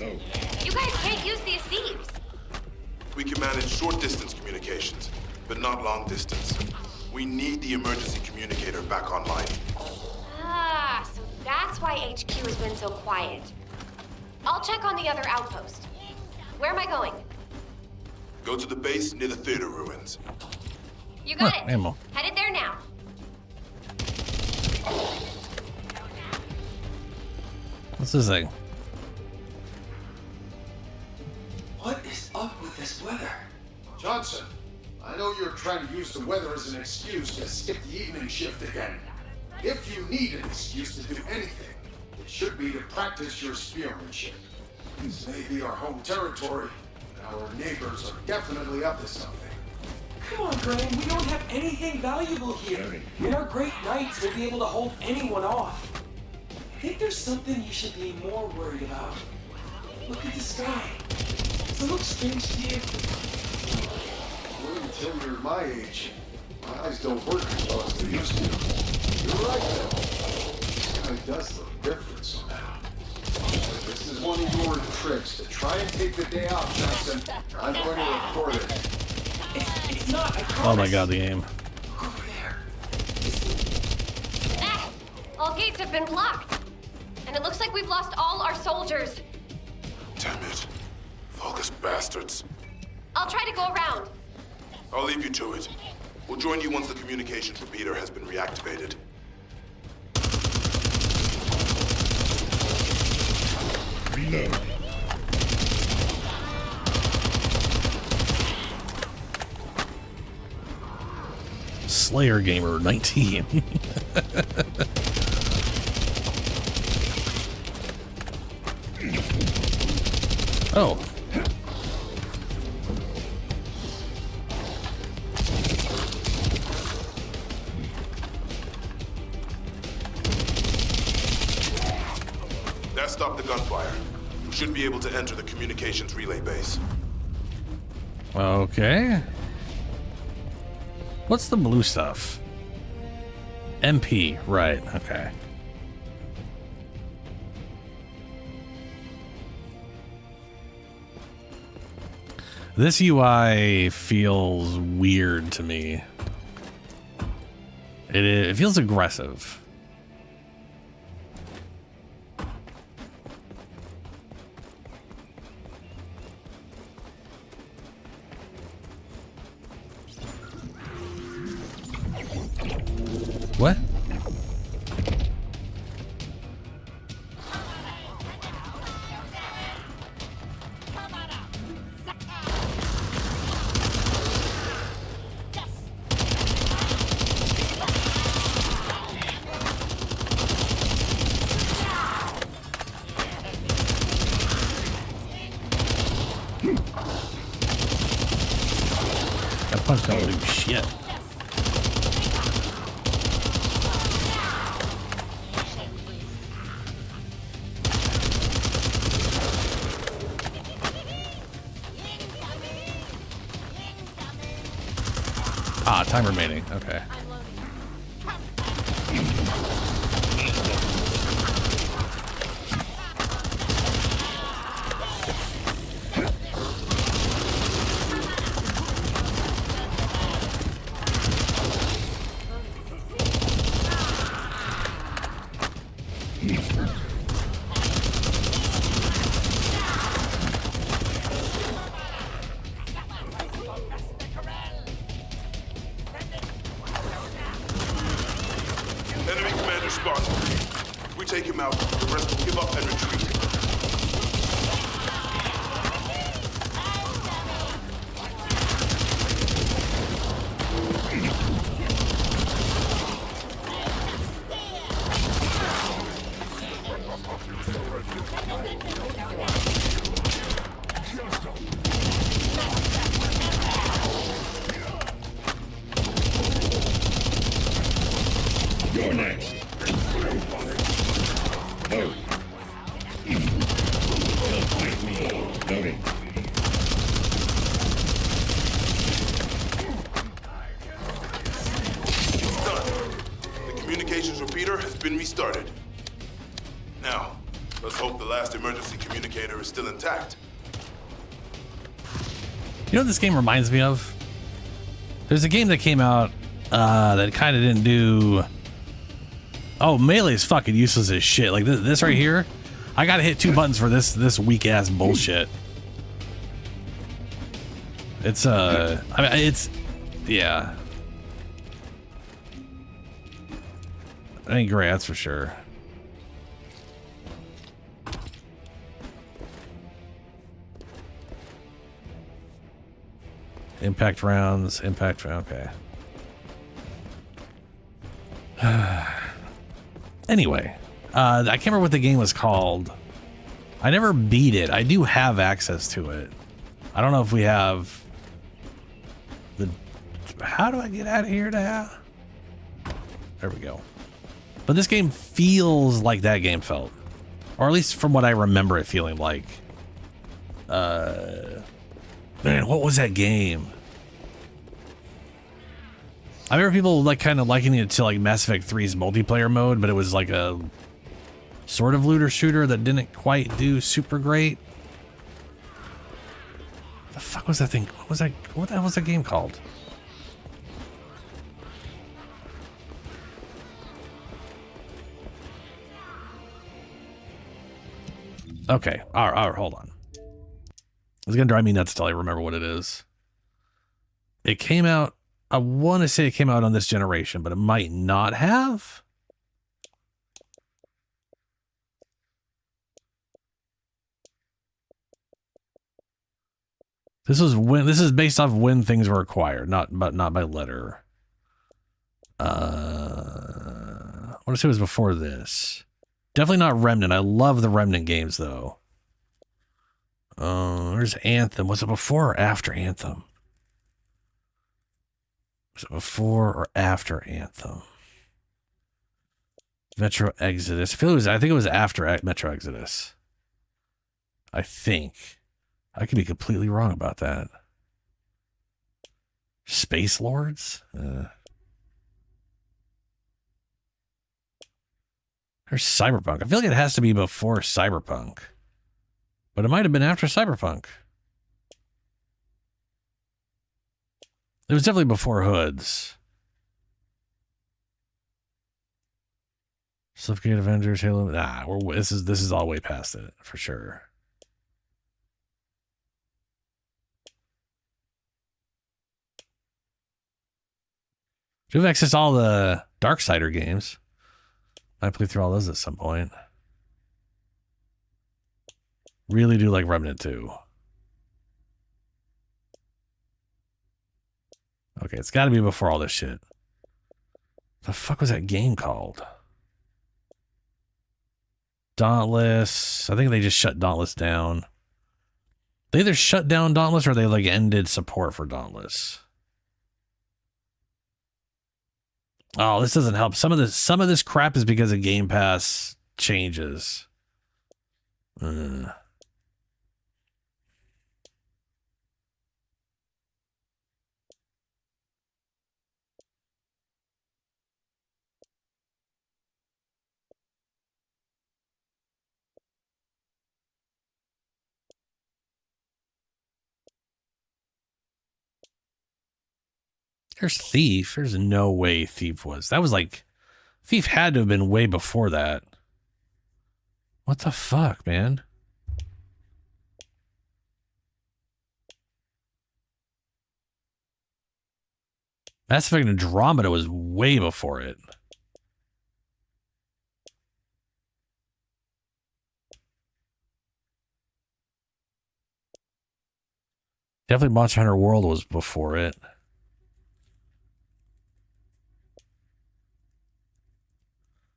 You guys can't use the Aceebs. We can manage short-distance communications, but not long-distance. We need the emergency communicator back online. Ah, so that's why HQ has been so quiet. I'll check on the other outpost. Where am I going? Go to the base near the theater ruins. You got it. Ammo. Headed there now. What's this thing? What is up with this weather? Johnson, I know you're trying to use the weather as an excuse to skip the evening shift again. If you need an excuse to do anything, it should be to practice your spearmanship. This may be our home territory, but our neighbors are definitely up to something. Come on, Graham, we don't have anything valuable here. And our great knights will be able to hold anyone off. I think there's something you should be more worried about. Look at the sky. Does it look strange to you? Well, until you're my age, my eyes don't work as well as they used to. You're right, though. The sky does look different somehow. This is one of your tricks to try and take the day off, Johnson. I'm going to report it. If not, I promise. Oh my god, the aim. All gates have been blocked. And it looks like we've lost all our soldiers. Damn it. Vulgus bastards. I'll try to go around. I'll leave you to it. We'll join you once the communications repeater has been reactivated. Reload. Slayer Gamer 19. Oh. That stopped the gunfire. We should be able to enter the communications relay base. Okay. What's the blue stuff? MP, right, okay. This UI feels weird to me. It feels aggressive. What? That punch don't do shit. Ah, time remaining. Okay. Enemy commander spotted. If we take him out, the rest will give up and retreat. You're next. Load. Don't fight me. Loading. It's done. The communications repeater has been restarted. Now, let's hope the last emergency communicator is still intact. You know what this game reminds me of? There's a game that came out that kind of didn't do... Oh, Melee's fucking useless as shit. Like this right here, I gotta hit 2 buttons for this weak ass bullshit. It's I mean, it's, yeah. It ain't great, that's for sure. Impact rounds, okay. Anyway, I can't remember what the game was called. I never beat it. I do have access to it. I don't know if we have the... How do I get out of here now? There we go. But this game feels like that game felt. Or at least from what I remember it feeling like. Man, what was that game? I remember people like kind of likening it to like Mass Effect 3's multiplayer mode, but it was like a sort of looter shooter that didn't quite do super great. The fuck was that thing? What was that? What the hell was that game called? Okay. All right, hold on. It's going to drive me nuts until I remember what it is. It came out, I want to say it came out on this generation, but it might not have. This is based off when things were acquired, not by letter. I want to say it was before this. Definitely not Remnant. I love the Remnant games though. There's Anthem. Was it before or after Anthem? Was it before or after Anthem? Metro Exodus. I think it was after Metro Exodus. I think. I could be completely wrong about that. Space Lords? There's Cyberpunk. I feel like it has to be before Cyberpunk. But it might have been after Cyberpunk. It was definitely before Hoods. Slipgate Avengers, Halo. Nah, this is all way past it for sure. Do have access to all the Darksider games. Might play through all those at some point. Really do like Remnant 2. Okay, it's got to be before all this shit. The fuck was that game called? Dauntless. I think they just shut Dauntless down. They either shut down Dauntless or they like ended support for Dauntless. Oh, this doesn't help. Some of this crap is because of Game Pass changes. There's Thief. There's no way Thief was. That was like... Thief had to have been way before that. What the fuck, man? Mass Effect Andromeda was way before it. Definitely Monster Hunter World was before it.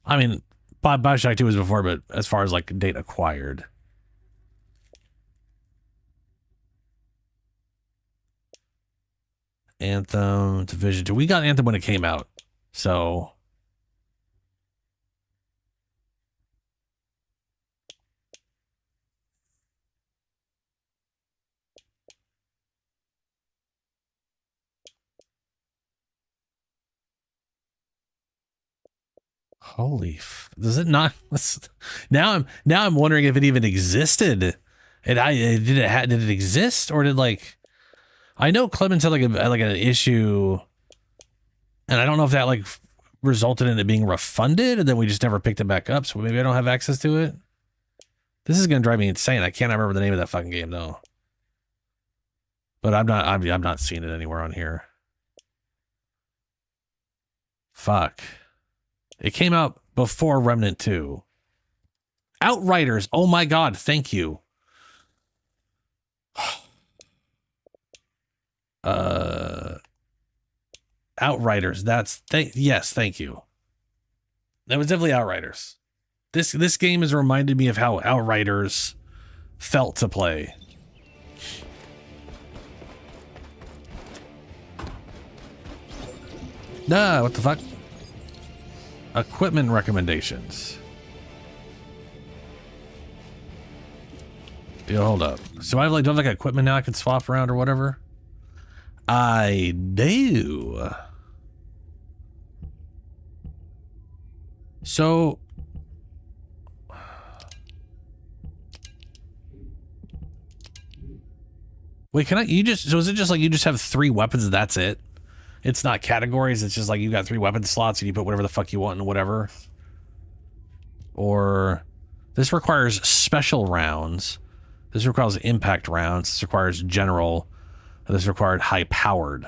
I mean, Bioshock 2 was before, but as far as like date acquired. Anthem, Division 2. We got Anthem when it came out. So. Does it not? Now I'm wondering if it even existed. Did it exist, or did like, I know Clemens had like an issue, and I don't know if that like resulted in it being refunded, and then we just never picked it back up. So maybe I don't have access to it. This is gonna drive me insane. I can't remember the name of that fucking game though. But I'm not seeing it anywhere on here. Fuck. It came out before Remnant 2. Outriders. Oh my god, thank you. Outriders. Yes, thank you. That was definitely Outriders. This game has reminded me of how Outriders felt to play. Nah, what the fuck? Equipment recommendations. Yo, hold up. So I have do I have like equipment now I can swap around or whatever? I do. So wait, so is it just like you just have 3 weapons and that's it? It's not categories, it's just like you got 3 weapon slots and you put whatever the fuck you want and whatever. Or This requires special rounds. This requires impact rounds. This requires general. And this required high powered.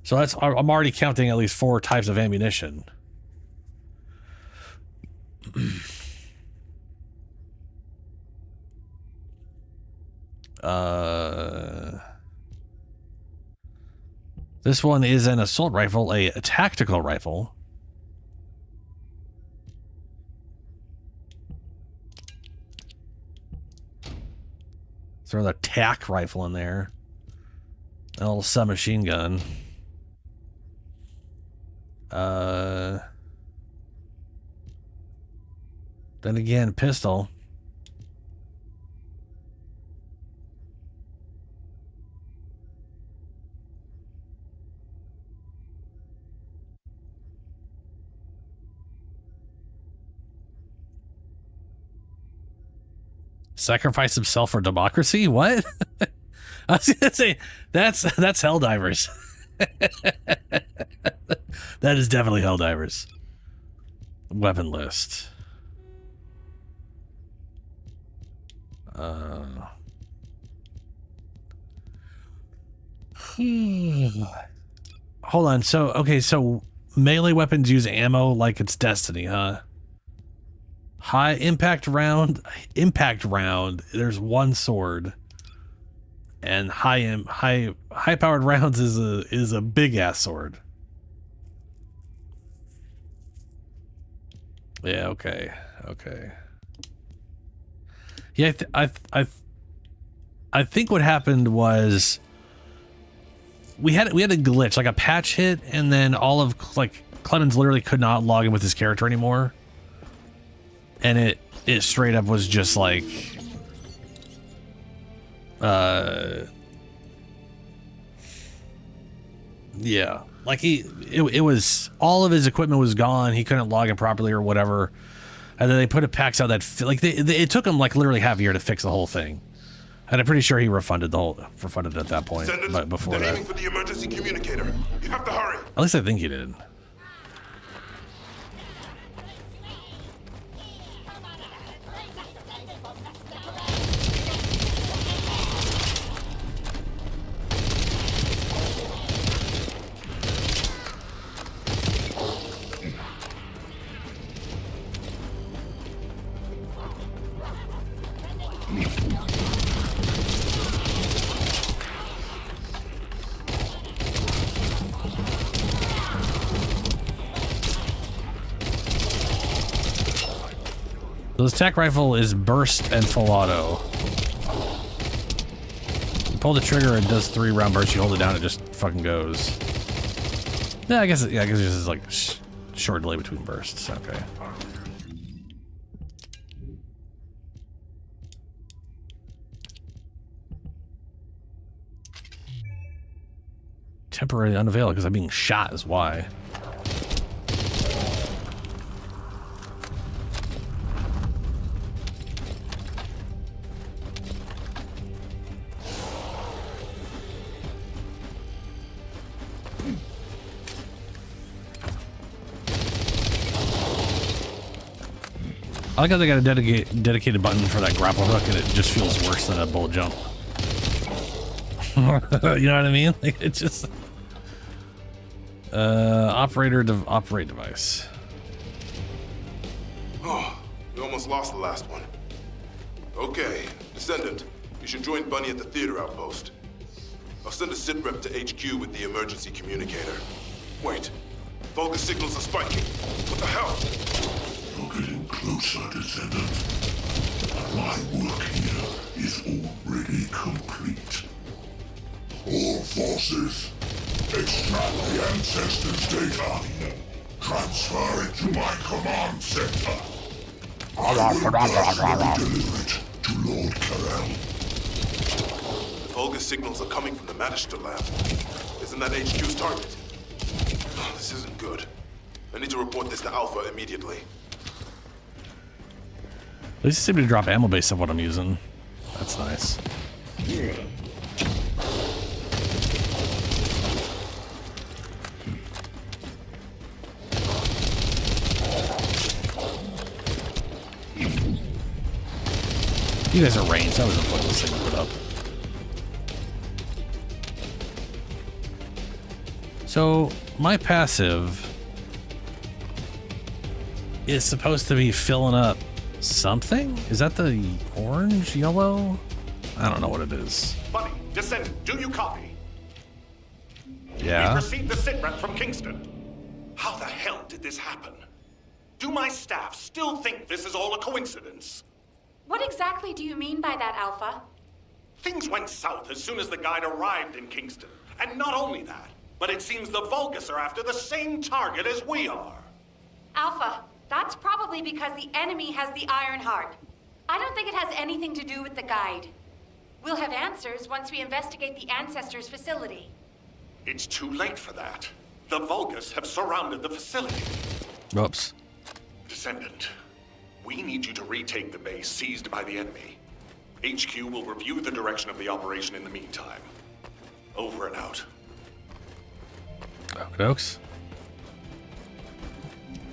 So that's, I'm already counting at least 4 types of ammunition. This one is an assault rifle, a tactical rifle. Throw the tac rifle in there. A little submachine gun. Then again, pistol. Sacrifice himself for democracy? What? I was gonna say that's Helldivers. That is definitely Helldivers. Weapon list. Hold on. So okay, so melee weapons use ammo like it's Destiny, huh? High impact round. There's 1 sword, and high powered rounds is a big ass sword. Yeah. Okay. Yeah. I think what happened was we had a glitch, like a patch hit, and then all of like Clemens literally could not log in with his character anymore. And it straight up was just like, yeah, like it was, all of his equipment was gone. He couldn't log in properly or whatever. And then they put a packs out that like it took him like literally half a year to fix the whole thing. And I'm pretty sure he refunded it at that point. But before that, Aiming for the emergency communicator. You have to hurry. At least I think he did. So this tac rifle is burst and full auto. You pull the trigger, it does 3-round bursts. You hold it down, it just fucking goes. Yeah, I guess this is like short delay between bursts. Okay. Temporarily unavailable because I'm being shot is why. I like how they got a dedicated button for that grapple hook, and it just feels worse than a bullet jump. You know what I mean? Like, it's just operate device. Oh, we almost lost the last one. Okay, Descendant, you should join Bunny at the theater outpost. I'll send a sit rep to HQ with the emergency communicator. Wait, Vulgus signals are spiking. What the hell? You're getting closer, Descendant. My work here is already complete. All forces, extract the ancestors' data. Transfer it to my command center. I will personally deliver it to Lord Carell. The Vulgus signals are coming from the Magister lab. Isn't that HQ's target? Oh, this isn't good. I need to report this to Alpha immediately. At least it seemed to drop ammo based on what I'm using. That's nice. Yeah. You guys are ranged. That was a pointless thing to put up. So, my passive is supposed to be filling up something? Is that the orange, yellow? I don't know what it is. Bunny, Descendant, do you copy? Yeah. We've received the sitrep from Kingston. How the hell did this happen? Do my staff still think this is all a coincidence? What exactly do you mean by that, Alpha? Things went south as soon as the guide arrived in Kingston. And not only that, but it seems the Vulgus are after the same target as we are. Alpha, that's probably because the enemy has the Iron Heart. I don't think it has anything to do with the guide. We'll have answers once we investigate the Ancestors' facility. It's too late for that. The Vulgus have surrounded the facility. Oops. Descendant, we need you to retake the base seized by the enemy. HQ will review the direction of the operation in the meantime. Over and out. Okey-dokes.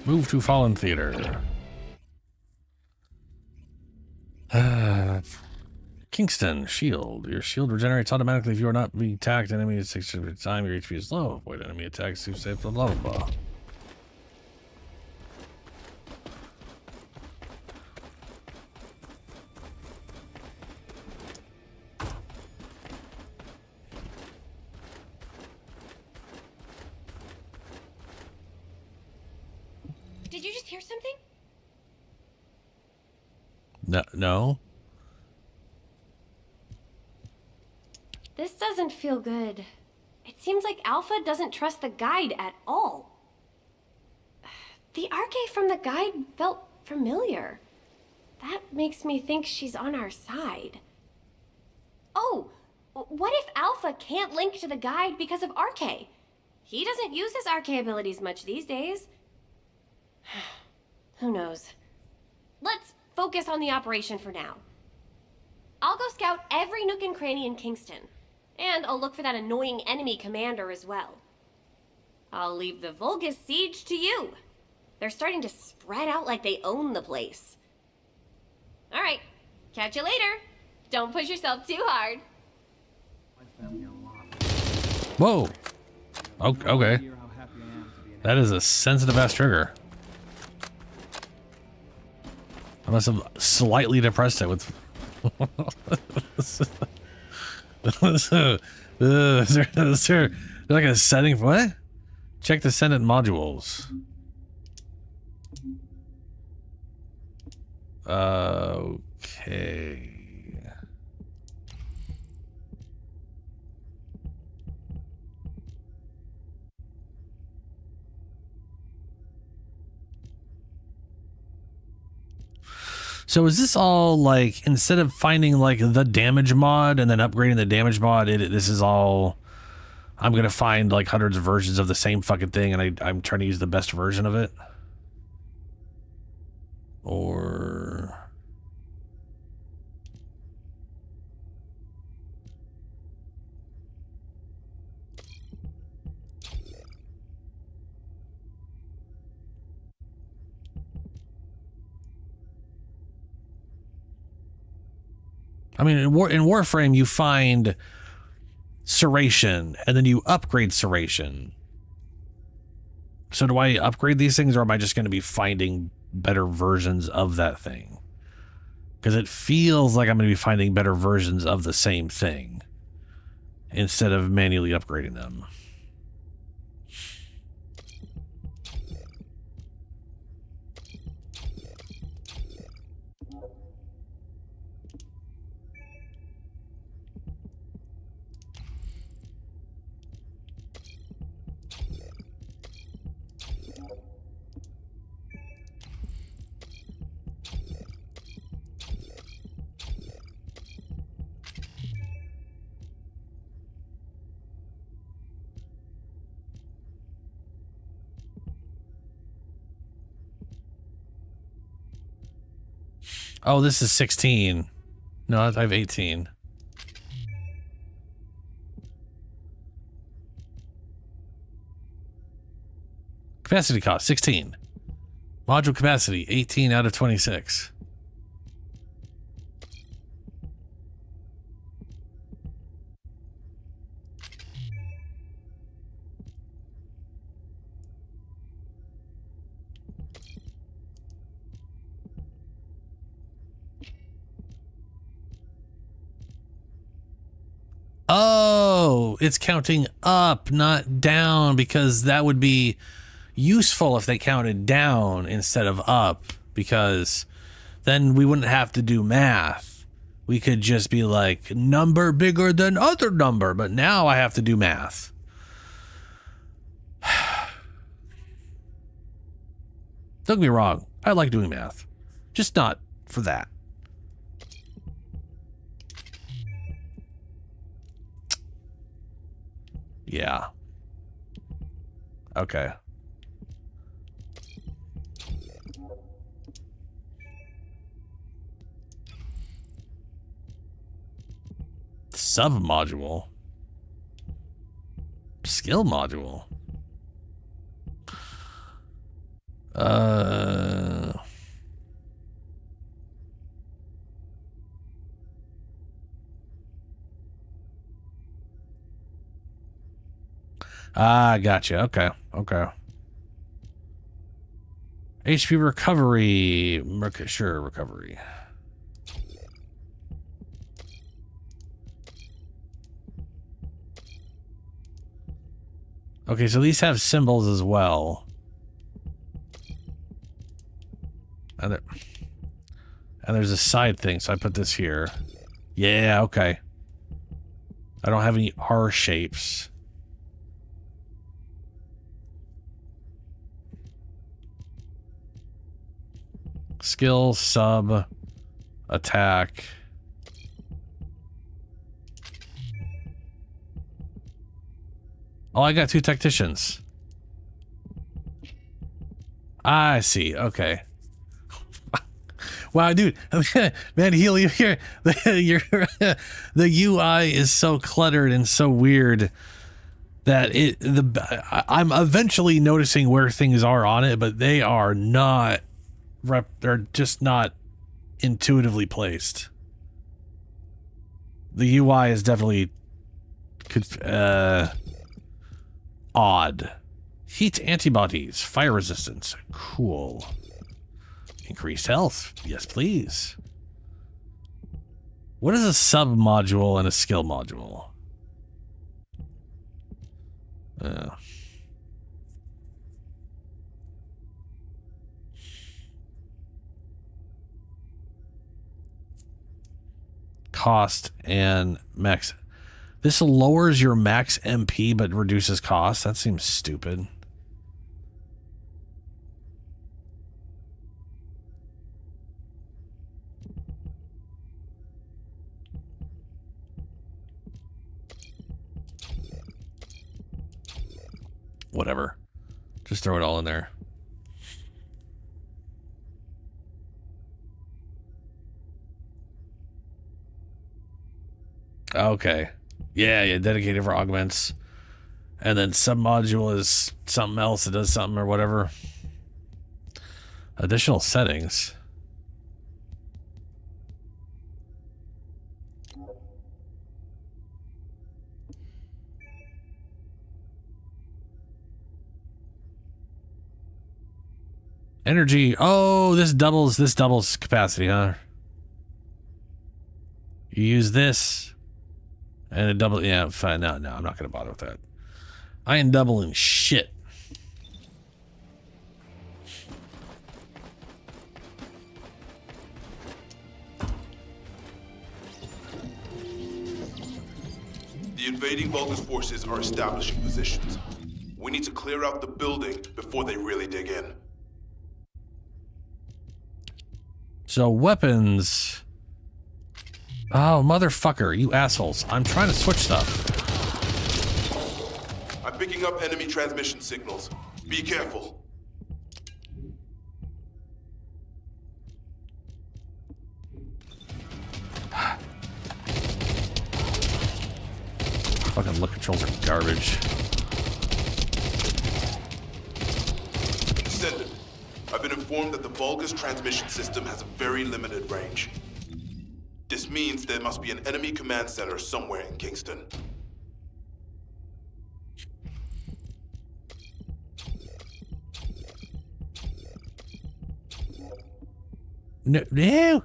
Move to Fallen Theater. Kingston, shield. Your shield regenerates automatically if you are not being attacked. Enemy is 6 at a time. Your HP is low. Avoid enemy attacks. Super safe. Blah, blah, blah. Did you just hear something? No. This doesn't feel good. It seems like Alpha doesn't trust the guide at all. The arche from the guide felt familiar. That makes me think she's on our side. Oh, what if Alpha can't link to the guide because of arche? He doesn't use his arche abilities much these days. Who knows? Let's focus on the operation for now. I'll go scout every nook and cranny in Kingston. And I'll look for that annoying enemy commander as well. I'll leave the Vulgus siege to you. They're starting to spread out like they own the place. All right, catch you later. Don't push yourself too hard. Whoa. Okay. That is a sensitive ass trigger. I must have slightly depressed it with. Is there like a setting for what? Check Descendant modules. Okay. So is this all like, instead of finding like the damage mod and then upgrading the damage mod, this is all, I'm going to find like hundreds of versions of the same fucking thing and I'm trying to use the best version of it? Or... I mean, in Warframe, you find Serration, and then you upgrade Serration. So do I upgrade these things, or am I just going to be finding better versions of that thing? Because it feels like I'm going to be finding better versions of the same thing, instead of manually upgrading them. Oh, this is 16. No, I have 18. Capacity cost, 16. Module capacity, 18 out of 26. it's counting up, not down, because that would be useful if they counted down instead of up, because then we wouldn't have to do math. We could just be like, number bigger than other number, but now I have to do math. Don't get me wrong, I like doing math, just not for that. Yeah. Okay. Sub-module. Skill module. Gotcha. Okay. Okay. HP recovery. Sure, recovery. Okay, so these have symbols as well. And there's a side thing, so I put this here. Yeah, okay. I don't have any R shapes. Skill, sub, attack. Oh, I got 2 tacticians. I see. Okay. Wow, dude. Man, Heal, the UI is so cluttered and so weird that I'm eventually noticing where things are on it, but they are not they're just not intuitively placed. The UI is definitely odd. Heat antibodies, fire resistance. Cool. Increased health. Yes, please. What is a sub module and a skill module? Cost and max. This lowers your max MP but reduces cost. That seems stupid. Whatever. Just throw it all in there. Okay. Yeah, dedicated for augments. And then submodule is something else that does something or whatever. Additional settings. Energy. Oh, this doubles capacity, huh? You use this and it double. Yeah, fine. No, I'm not gonna bother with that. I ain't doubling shit. The invading Vulgus forces are establishing positions. We need to clear out the building before they really dig in. So weapons. Oh, motherfucker, you assholes. I'm trying to switch stuff. I'm picking up enemy transmission signals. Be careful. Fucking look controls are garbage. Descendant, I've been informed that the Vulgus transmission system has a very limited range. This means there must be an enemy command center somewhere in Kingston. No.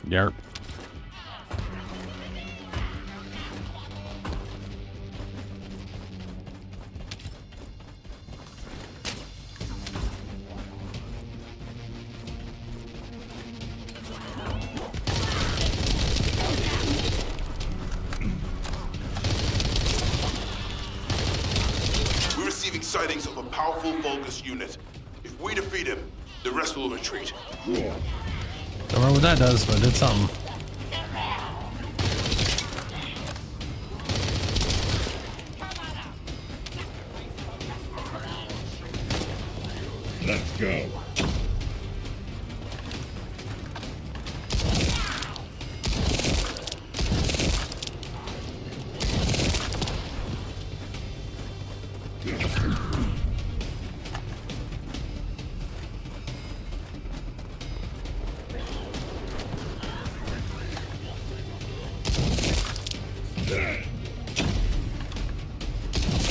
Yarp. We're receiving sightings of a powerful Vulgus unit. If we defeat him, the rest will retreat. Don't know what that does, but it's something. Let's go.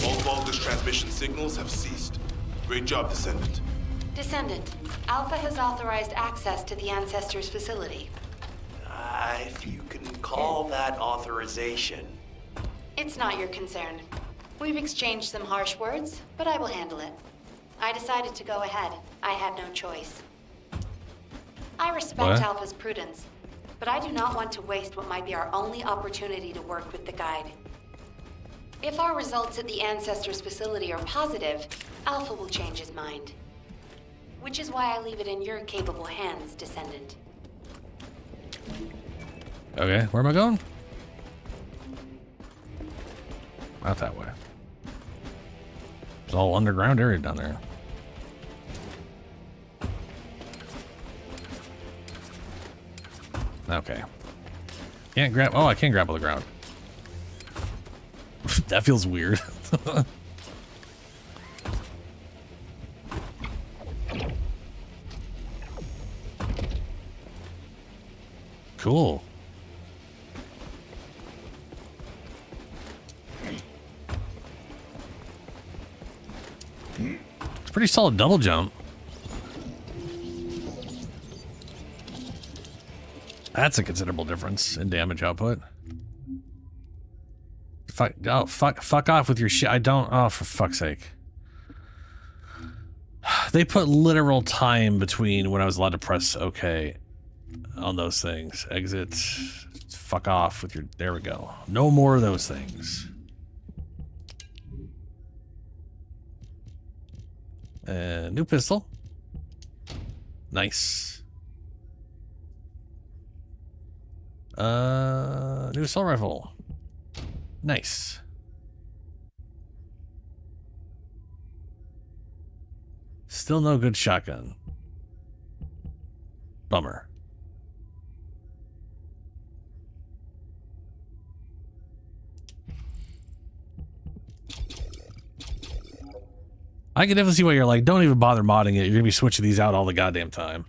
All Vulgus transmission signals have ceased. Great job, Descendant. Descendant, Alpha has authorized access to the Ancestors' facility. If you can call that authorization. It's not your concern. We've exchanged some harsh words, but I will handle it. I decided to go ahead. I had no choice. I respect What? Alpha's prudence, but I do not want to waste what might be our only opportunity to work with the Guide. If our results at the Ancestors' facility are positive, Alpha will change his mind. Which is why I leave it in your capable hands, Descendant. Okay, where am I going? Not that way. It's all underground area down there. Okay. Can't grab. Oh, I can grapple the ground. That feels weird. Cool. It's a pretty solid double jump. That's a considerable difference in damage output. Fuck off with your shit. I don't. Oh, for fuck's sake. They put literal time between when I was allowed to press OK on those things. Exit. Fuck off with your. There we go. No more of those things. New pistol. Nice. New assault rifle. Nice. Still no good shotgun. Bummer. I can definitely see why you're like, don't even bother modding it. You're gonna be switching these out all the goddamn time.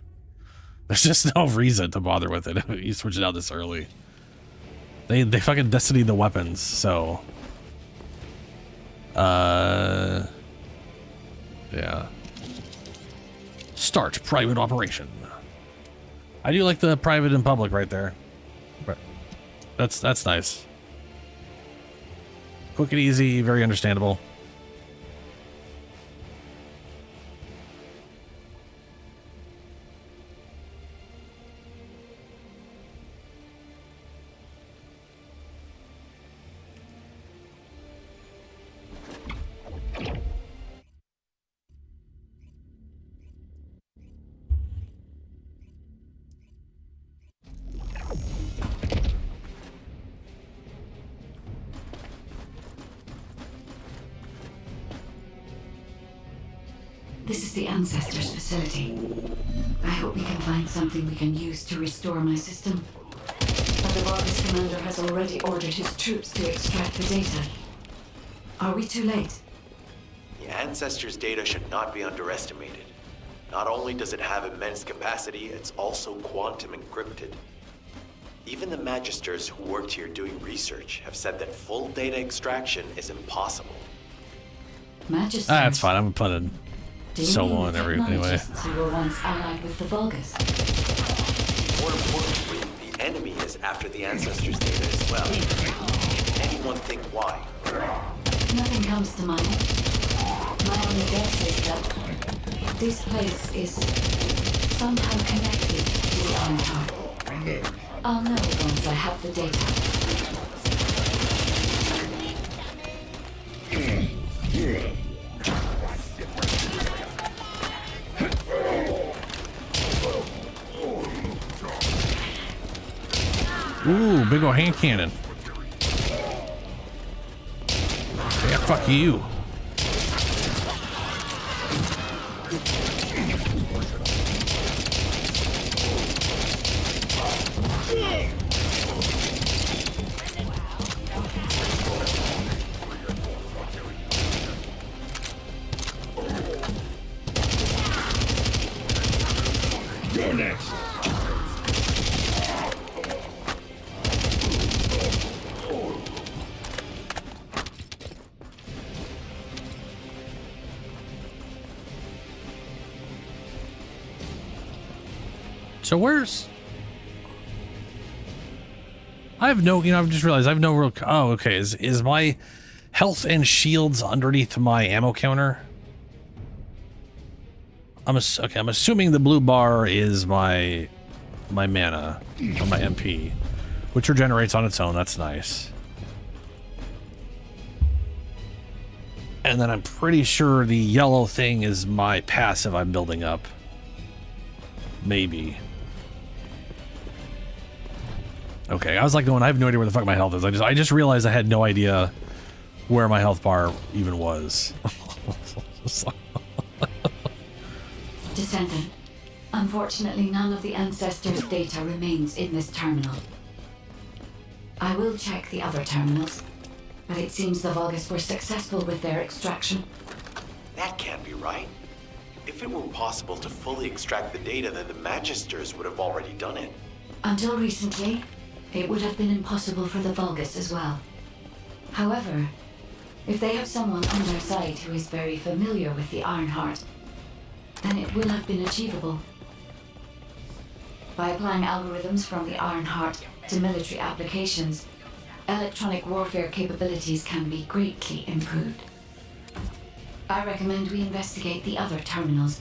There's just no reason to bother with it if you switch it out this early. They fucking Destiny the weapons, so yeah. Start private operation. I do like the private and public right there. But that's nice. Quick and easy, very understandable. This is the Ancestors' facility. I hope we can find something we can use to restore my system. But the Vargas commander has already ordered his troops to extract the data. Are we too late? The Ancestors' data should not be underestimated. Not only does it have immense capacity, it's also quantum encrypted. Even the Magisters who worked here doing research have said that full data extraction is impossible. Magisters? That's fine. I'm gonna put a solo in every anyway. Who were once allied with the Vulgus. More importantly, the enemy is after the Ancestors' data as well. Can anyone think why? Nothing comes to mind. My only guess is that this place is somehow connected to the Ironheart. I'll know once I have the data. Ooh, big ol' hand cannon. Yeah, fuck you. You're next. So where's... I have no, I've just realized I have no real... Oh, okay. Is my health and shields underneath my ammo counter? I'm assuming the blue bar is my mana, or my MP, which regenerates on its own. That's nice. And then I'm pretty sure the yellow thing is my passive I'm building up. Maybe. Okay, I was like going, I have no idea where the fuck my health is. I just realized I had no idea where my health bar even was. Descendant. Unfortunately, none of the Ancestors' data remains in this terminal. I will check the other terminals, but it seems the Vulgus were successful with their extraction. That can't be right. If it were possible to fully extract the data, then the Magisters would have already done it. Until recently, it would have been impossible for the Vulgus as well. However, if they have someone on their side who is very familiar with the Ironheart, then it will have been achievable. By applying algorithms from the Ironheart to military applications, electronic warfare capabilities can be greatly improved. I recommend we investigate the other terminals.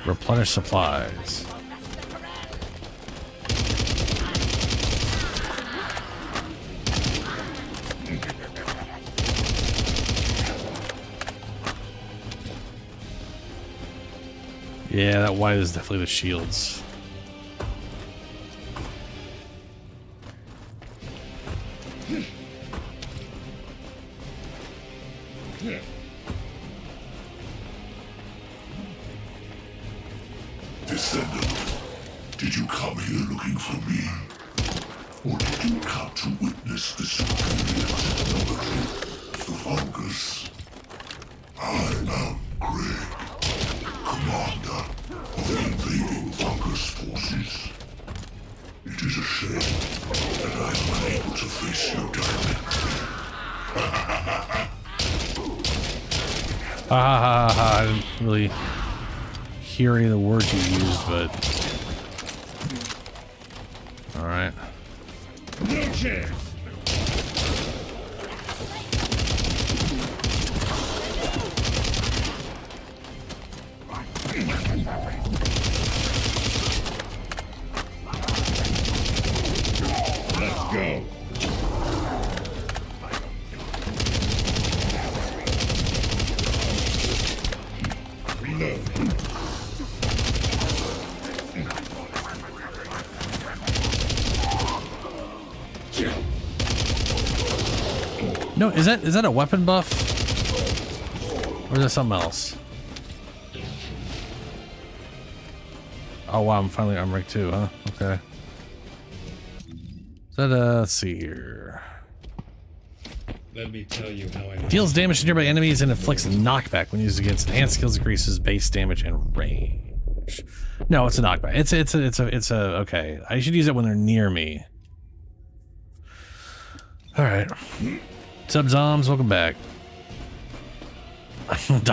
Replenish supplies. Yeah, that white is definitely the shields. Descendant, did you come here looking for me? Or did you come to witness the superior technology of the Vulgus? I am Greg, commander of the invading Vulgus forces. It is a shame that I am unable to face you directly. I didn't really hear any of the words you used, but... Alright. No chance. Let's go. Reload. No, is that a weapon buff? Or is that something else? Oh wow, I'm finally armored too, huh? Okay. Is that let's see here. Let me tell you how I Deals damage to nearby enemies and inflicts knockback when used against enhanced skills, increases base damage and range. No, it's a knockback. It's a okay. I should use it when they're near me. Alright. What's up, Zoms? Welcome back.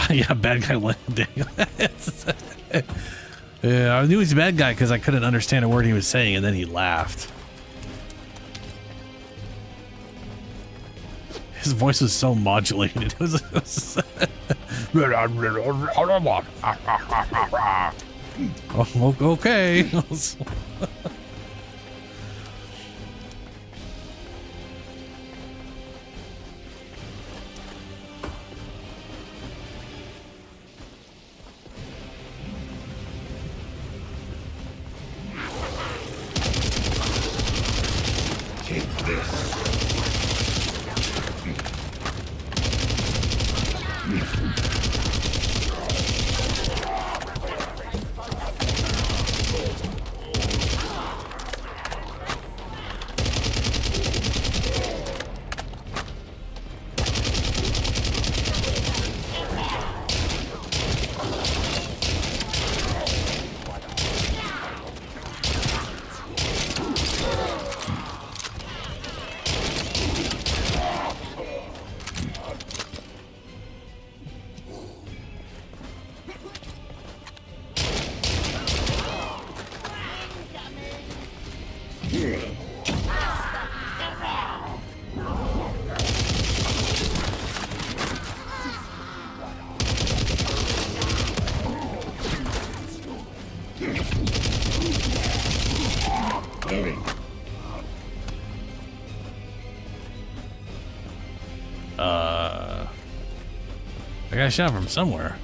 Yeah, bad guy. Yeah, I knew he was a bad guy because I couldn't understand a word he was saying, and then he laughed. His voice was so modulated. It was oh, okay. Take this. I got shot from somewhere.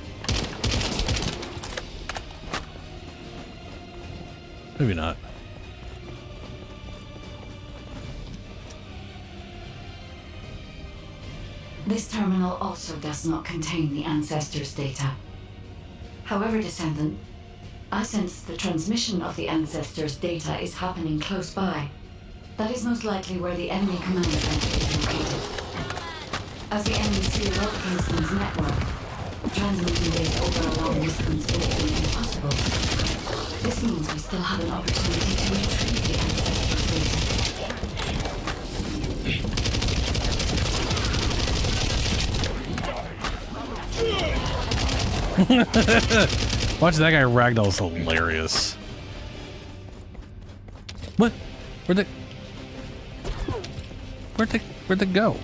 Maybe not. This terminal also does not contain the Ancestors' data. However, Descendant, I sense the transmission of the Ancestors' data is happening close by. That is most likely where the enemy command center is located. As the enemy seal off Kingston's network, transmitting data over a long distance will be impossible. This means we still have an opportunity to retrieve the Ancestors' data. Watching that guy ragdoll is hilarious. What? Where'd they go?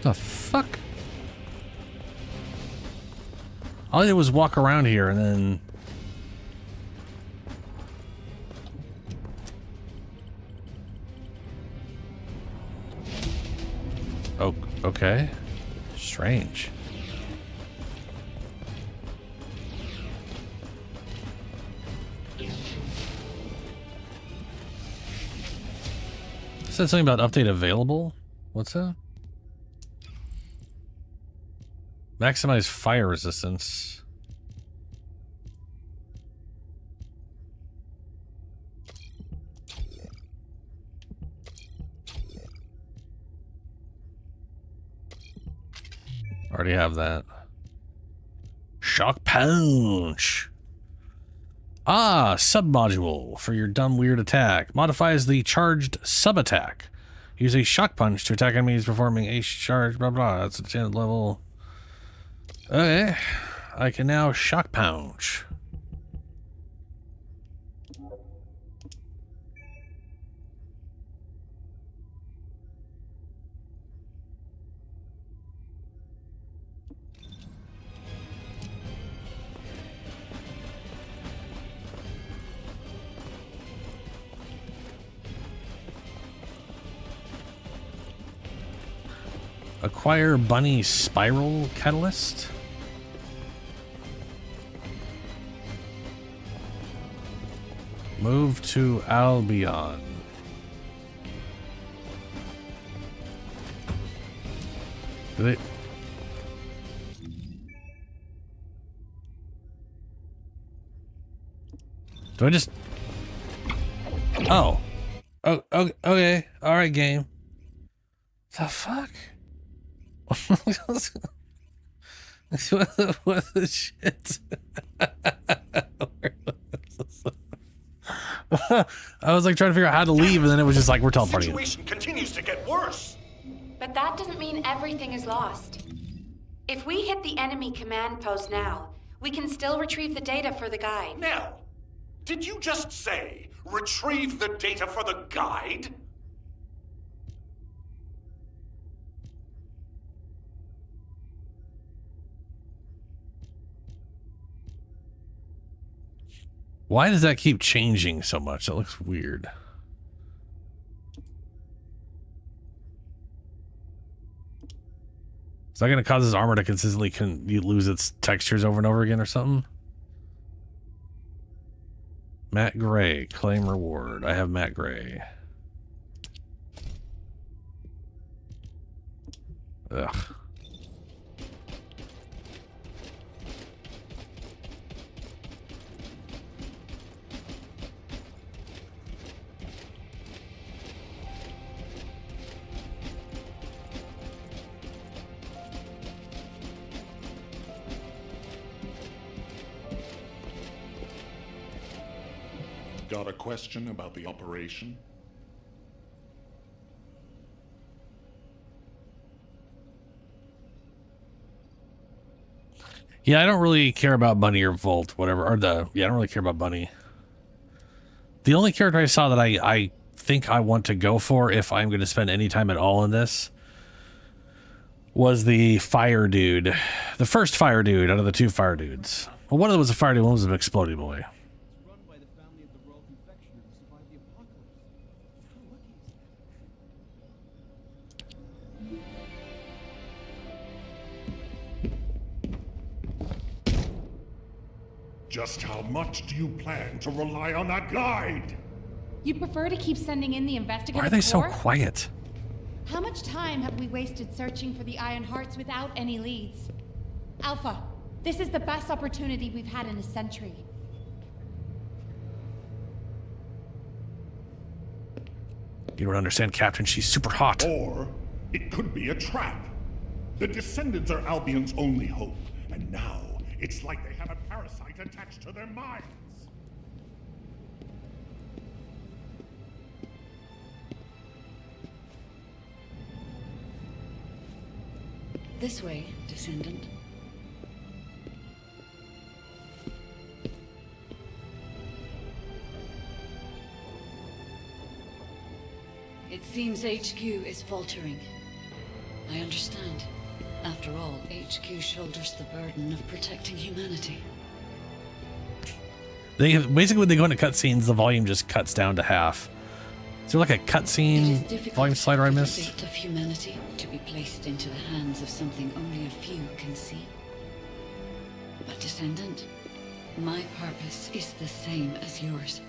The fuck? All I did was walk around here and then... Oh, okay. Strange. It said something about update available? What's that? Maximize fire resistance. Already have that. Shock punch. Ah, submodule for your dumb weird attack. Modifies the charged sub attack. Use a shock punch to attack enemies performing a charge, blah blah. That's a 10th level. Okay, I can now shock punch. Acquire bunny spiral catalyst. Move to Albion. Did they... Do I just... Oh. Oh, okay. Alright, game. The fuck? What the shit? I was like trying to figure out how to leave, and then it was just like, we're teleporting. The situation continues to get worse. But that doesn't mean everything is lost. If we hit the enemy command post now, we can still retrieve the data for the guide. Nell, did you just say retrieve the data for the guide? Why does that keep changing so much? That looks weird. Is that going to cause his armor to consistently lose its textures over and over again or something? Matt Gray, claim reward. I have Matt Gray. Ugh. Got a question about the operation? Yeah, I don't really care about Bunny or Volt, whatever. Or I don't really care about Bunny. The only character I saw that I think I want to go for, if I'm going to spend any time at all in this, was the fire dude. The first fire dude out of the two fire dudes. Well, one of them was a fire dude, one was an exploding boy. Just how much do you plan to rely on that guide? You'd prefer to keep sending in the investigative Why are they so corps? quiet? How much time have we wasted searching for the Iron Hearts without any leads? Alpha, this is the best opportunity we've had in a century. You don't understand, Captain. She's super hot. Or it could be a trap. The Descendants are Albion's only hope, and now it's like they have a parasite attached to their minds. This way, Descendant. It seems HQ is faltering. I understand. After all, HQ shoulders the burden of protecting humanity. They basically, when they go into cutscenes, the volume just cuts down to half. Is there like a cutscene volume slider I missed? The fate of humanity to be placed into the hands of something only a few can see. But Descendant, my purpose is the same as yours.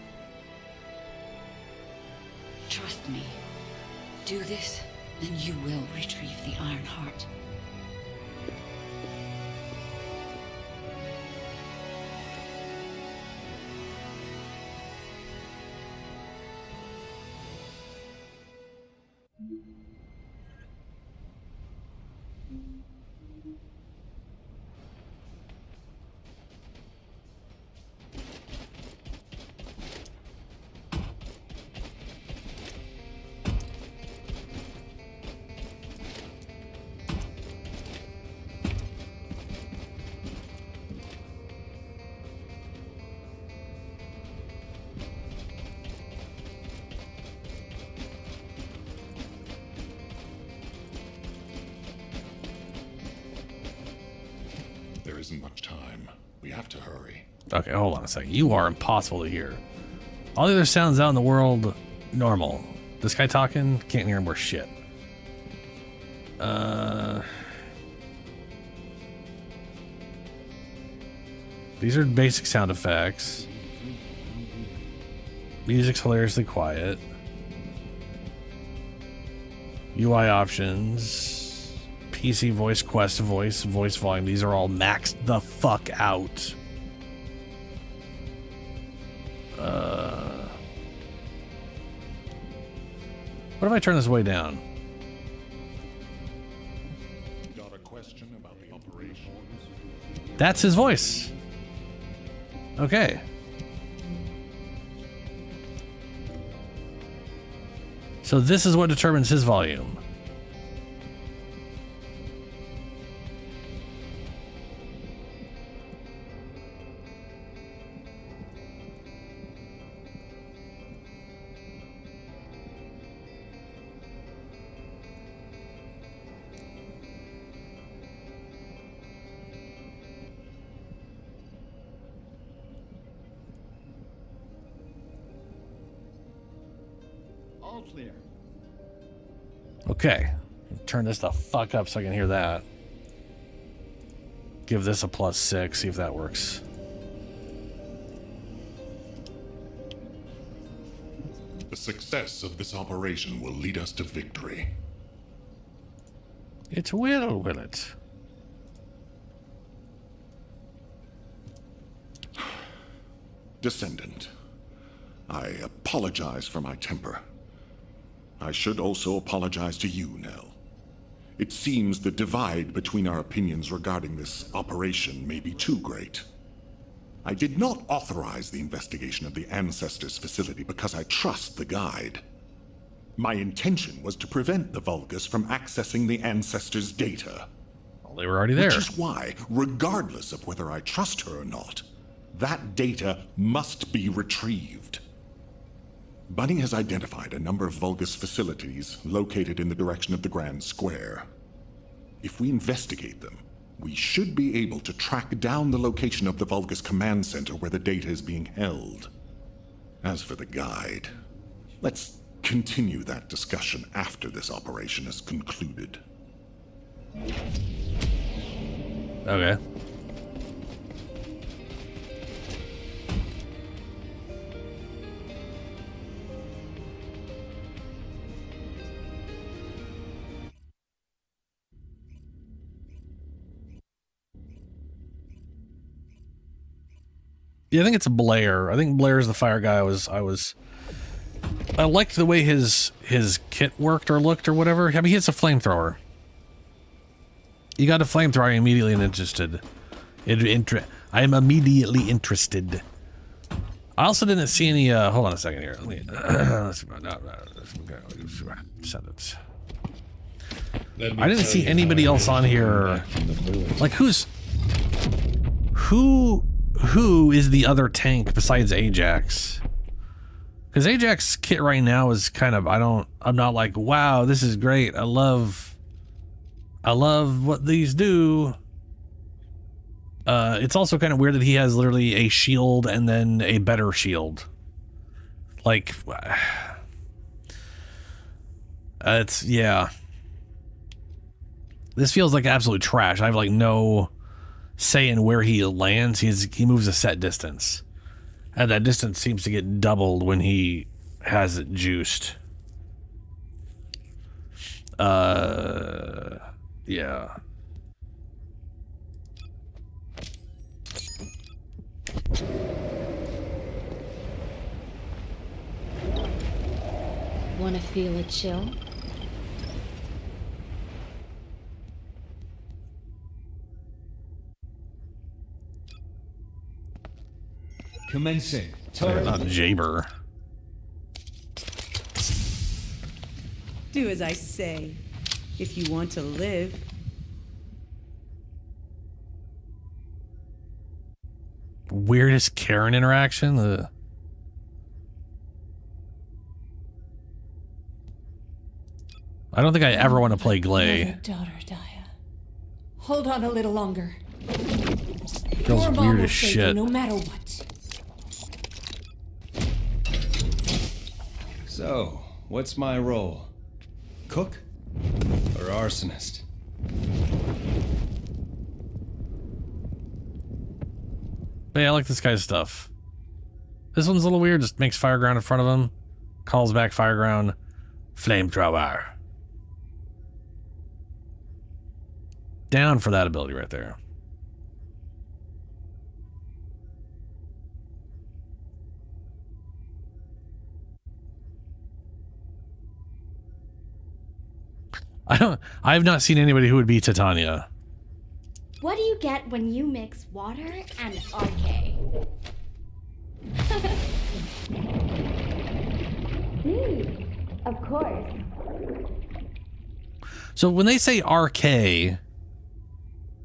Trust me. Do this, and you will retrieve the Iron Heart. There isn't much time. We have to hurry. Okay, hold on a second. You are impossible to hear. All the other sounds out in the world, normal. This guy talking, can't hear him worth shit. These are basic sound effects. Music's hilariously quiet. UI options. PC voice, Quest voice, voice volume. These are all maxed the fuck out. What if I turn this way down? Got a question about the operation? That's his voice. Okay. So this is what determines his volume. All clear. Okay. Turn this the fuck up so I can hear that. Give this a +6, see if that works. The success of this operation will lead us to victory. It will it? Descendant, I apologize for my temper. I should also apologize to you, Nell. It seems the divide between our opinions regarding this operation may be too great. I did not authorize the investigation of the Ancestors' facility because I trust the guide. My intention was to prevent the Vulgus from accessing the Ancestors' data. Well, they were already there. Which is why, regardless of whether I trust her or not, that data must be retrieved. Bunny has identified a number of Vulgus facilities located in the direction of the Grand Square. If we investigate them, we should be able to track down the location of the Vulgus command center where the data is being held. As for the guide, let's continue that discussion after this operation is concluded. Okay. Yeah, I think it's Blair. I think Blair's the fire guy. I liked the way his kit worked or looked or whatever. I mean, he has a flamethrower. You got a flamethrower. I'm immediately interested. I am immediately interested. I also didn't see any. Hold on a second here. Let me. Descendants. I didn't see anybody else on here. Like who is the other tank besides Ajax? Because Ajax's kit right now is kind of, I'm not like, wow, this is great. I love what these do. It's also kind of weird that he has literally a shield and then a better shield. Like, yeah. This feels like absolute trash. I have like no say in where he lands. He moves a set distance. And that distance seems to get doubled when he has it juiced. Yeah. Wanna feel a chill? Commencing. Not Jaber. Do as I say. If you want to live. Weirdest Karen interaction. I don't think I ever want to play Glay. Daughter, Daya. Hold on a little longer. Feels Your mom weird will as save you shit. no matter what. So, what's my role? Cook? Or arsonist? Hey, I like this guy's stuff. This one's a little weird. Just makes Fireground in front of him. Calls back Fireground. Flamethrower. down for that ability right there. I've not seen anybody who would be Titania. What do you get when you mix water and RK? Of course. So when they say RK,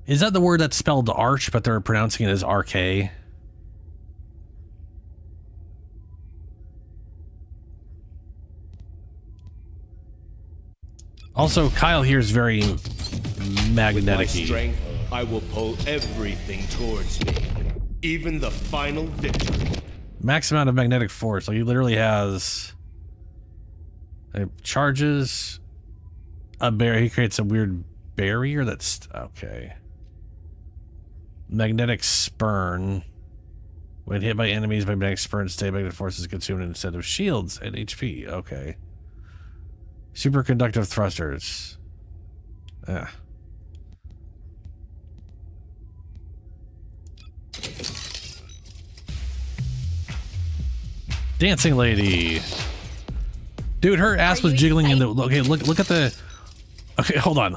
is that the word that's spelled arch, but they're pronouncing it as RK? Also, Kyle here is very magnetic-y. With my strength, I will pull everything towards me, even the final victory. Max amount of magnetic force. Like he literally has charges a barrier. He creates a weird barrier that's okay. Magnetic spurn. When hit by enemies, magnetic spurn stay magnetic force is consumed instead of shields and HP. Okay. Superconductive thrusters. Yeah. Dancing lady. Dude, her ass was jiggling in the... Okay, look at the... Okay, hold on.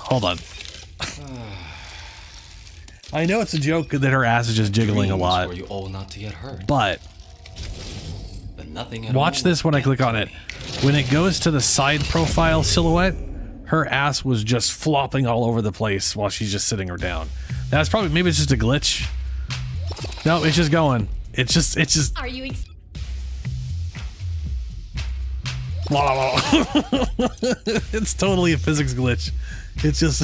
I know it's a joke that her ass is just jiggling a lot. For you all not to get hurt. But nothing at watch all this when I click on it. When it goes to the side profile silhouette, her ass was just flopping all over the place while she's just sitting her down. That's probably... Maybe it's just a glitch. No, it's just going. It's just... Are you It's totally a physics glitch. It's just...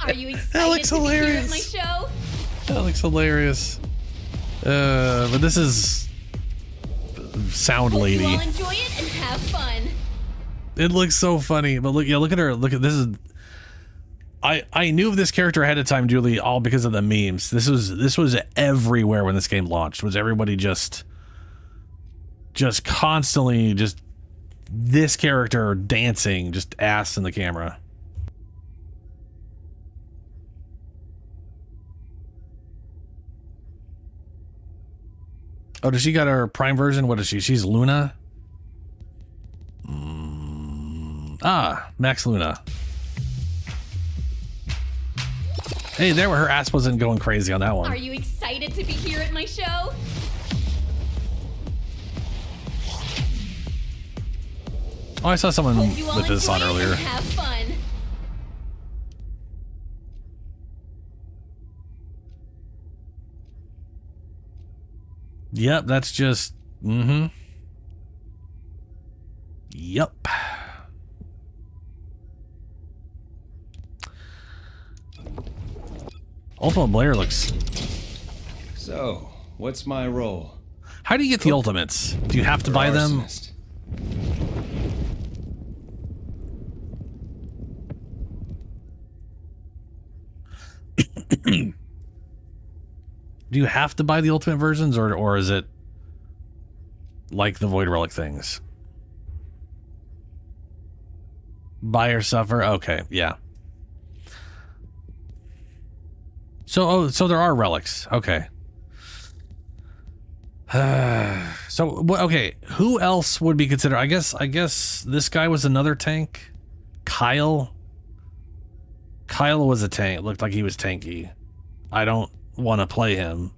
Are you excited That looks to be here hilarious. at my show? That looks hilarious. But this is Sound Lady. You all enjoy it and have fun. It looks so funny. But look at her. Look at this is. I knew of this character ahead of time, Julie, all because of the memes. This was everywhere when this game launched. Was everybody just constantly just this character dancing, just ass in the camera. Oh, does she got her Prime version? What is she? She's Luna? Max Luna. Hey, there where her ass wasn't going crazy on that one. Are you excited to be here at my show? Oh, I saw someone Hope you all with this on enjoy it earlier. and have fun. Yep, that's just... Yep. Ultimate Blair looks... So, what's my role? How do you get the ultimates? Do you have to buy them? Do you have to buy the ultimate versions, or is it like the Void Relic things? Buy or suffer? Okay, yeah. So there are relics. Okay. Okay, who else would be considered? I guess this guy was another tank. Kyle was a tank. It looked like he was tanky. I don't want to play him,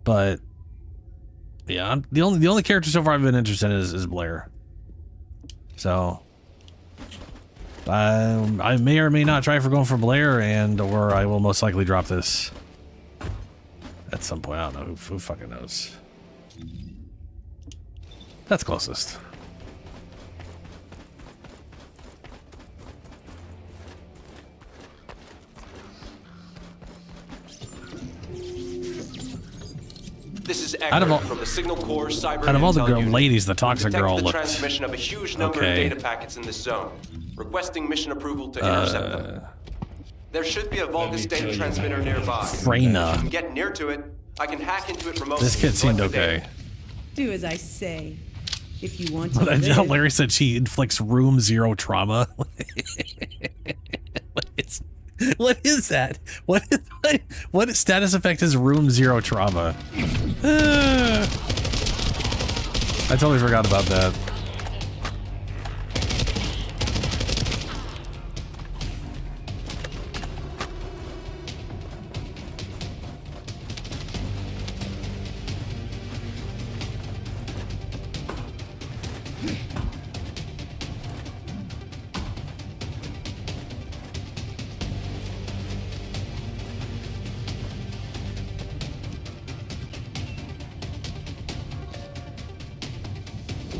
but yeah, the only character so far I've been interested in is Blair. So I may or may not try for going for Blair, or I will most likely drop this at some point. I don't know, who fucking knows. That's closest. This is Out of all- Eckert from the Signal Corps Cyber Out of all the Intel girl Unit. ladies, the toxic Detected girl the looked transmission of a huge number okay. of data packets in this zone. Requesting mission approval to intercept them. There should be a Vulgus data transmitter nearby. Freyna. If you can get near to it, I can hack into it remotely. This kid and seemed collect the okay. data. Do as I say. If you want to But live, Larry said she inflicts room zero trauma. What is that? What status effect is room 0 trauma? I totally forgot about that.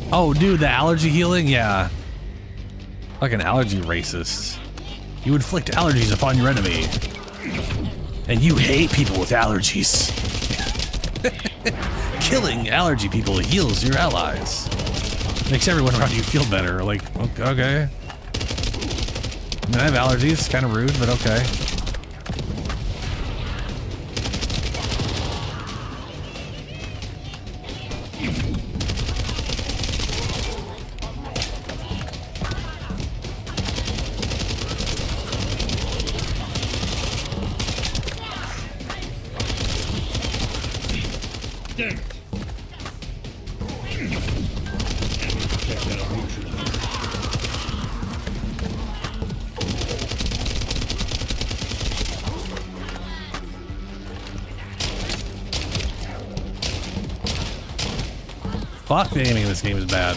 Oh, dude, the allergy healing? Yeah. Like an allergy racist. You inflict allergies upon your enemy. And you hate people with allergies. Killing allergy people heals your allies. Makes everyone around you feel better. Like, okay. I mean, I have allergies. Kind of rude, but okay. Damn it. Fuck, the aiming in this game is bad.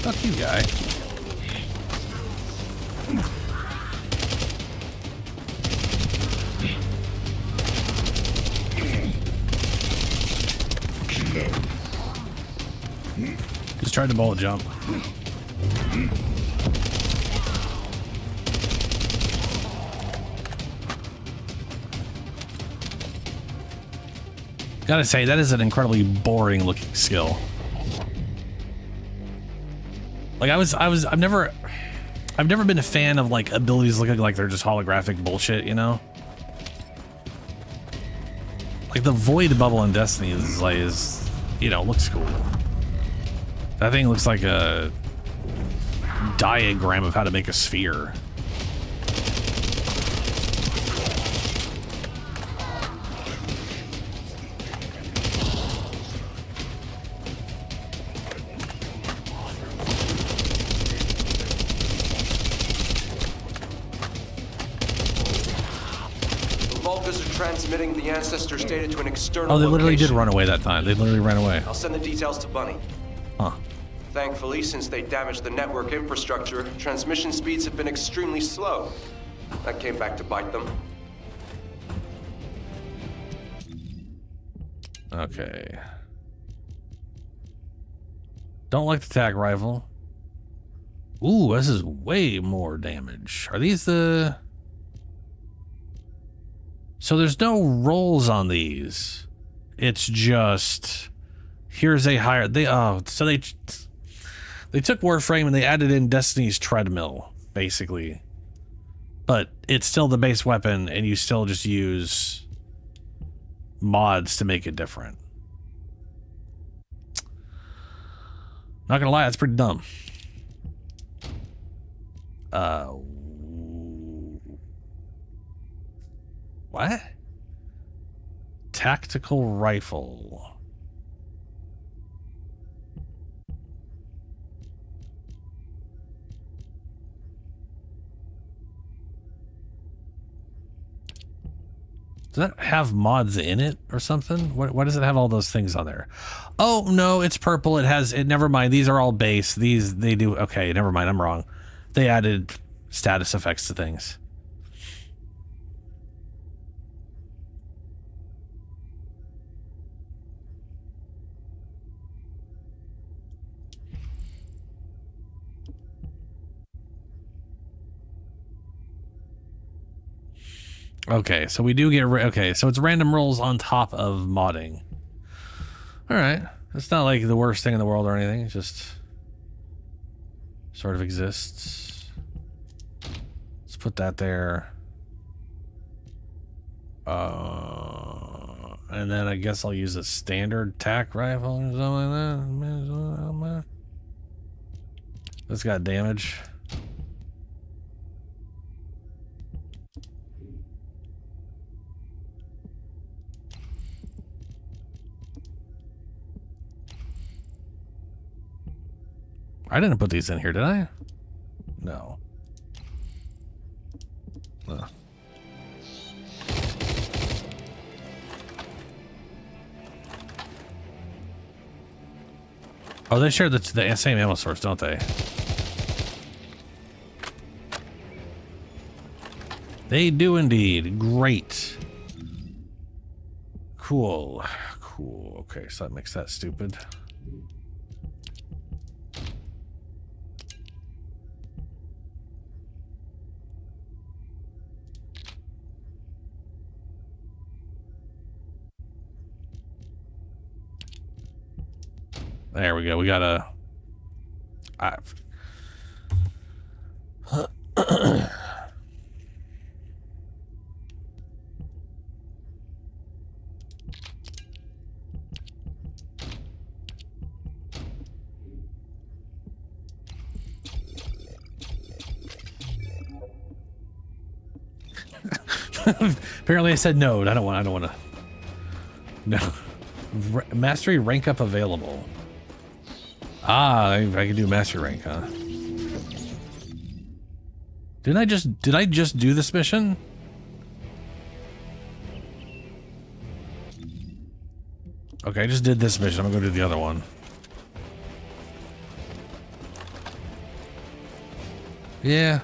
Fuck you, guy. Just tried to bullet jump. Gotta say, that is an incredibly boring looking skill. Like I've never been a fan of like abilities looking like they're just holographic bullshit, you know? Like the void bubble in Destiny is you know, looks cool. That thing looks like a diagram of how to make a sphere. Transmitting the ancestors' data to an external Oh, they literally location. did run away that time. They literally ran away. I'll send the details to Bunny. Huh. Thankfully, since they damaged the network infrastructure, transmission speeds have been extremely slow. That came back to bite them. Okay. Don't like the tac rifle. Ooh, this is way more damage. Are these the... So there's no rolls on these. It's just... Here's a higher... So they took Warframe and they added in Destiny's treadmill, basically. But it's still the base weapon, and you still just use mods to make it different. Not gonna lie, that's pretty dumb. What? Tactical rifle. Does that have mods in it or something? Why does it have all those things on there? Oh, no, it's purple. It has it. Never mind. These are all base. These, they do. Okay, never mind. I'm wrong. They added status effects to things. Okay, so we do get... Okay, so it's random rolls on top of modding. Alright. It's not like the worst thing in the world or anything. It just sort of exists. Let's put that there. And then I guess I'll use a standard tack rifle or something like that. That's got damage. I didn't put these in here, did I? No. Oh, they share the same ammo source, don't they? They do indeed. Great. Cool. Cool. Okay, so that makes that stupid. There we go. We got a... Apparently I said no. I don't want to. No. Mastery rank up available. Ah, I can do mastery rank, huh? Did I just do this mission? Okay, I just did this mission. I'm gonna go do the other one. Yeah.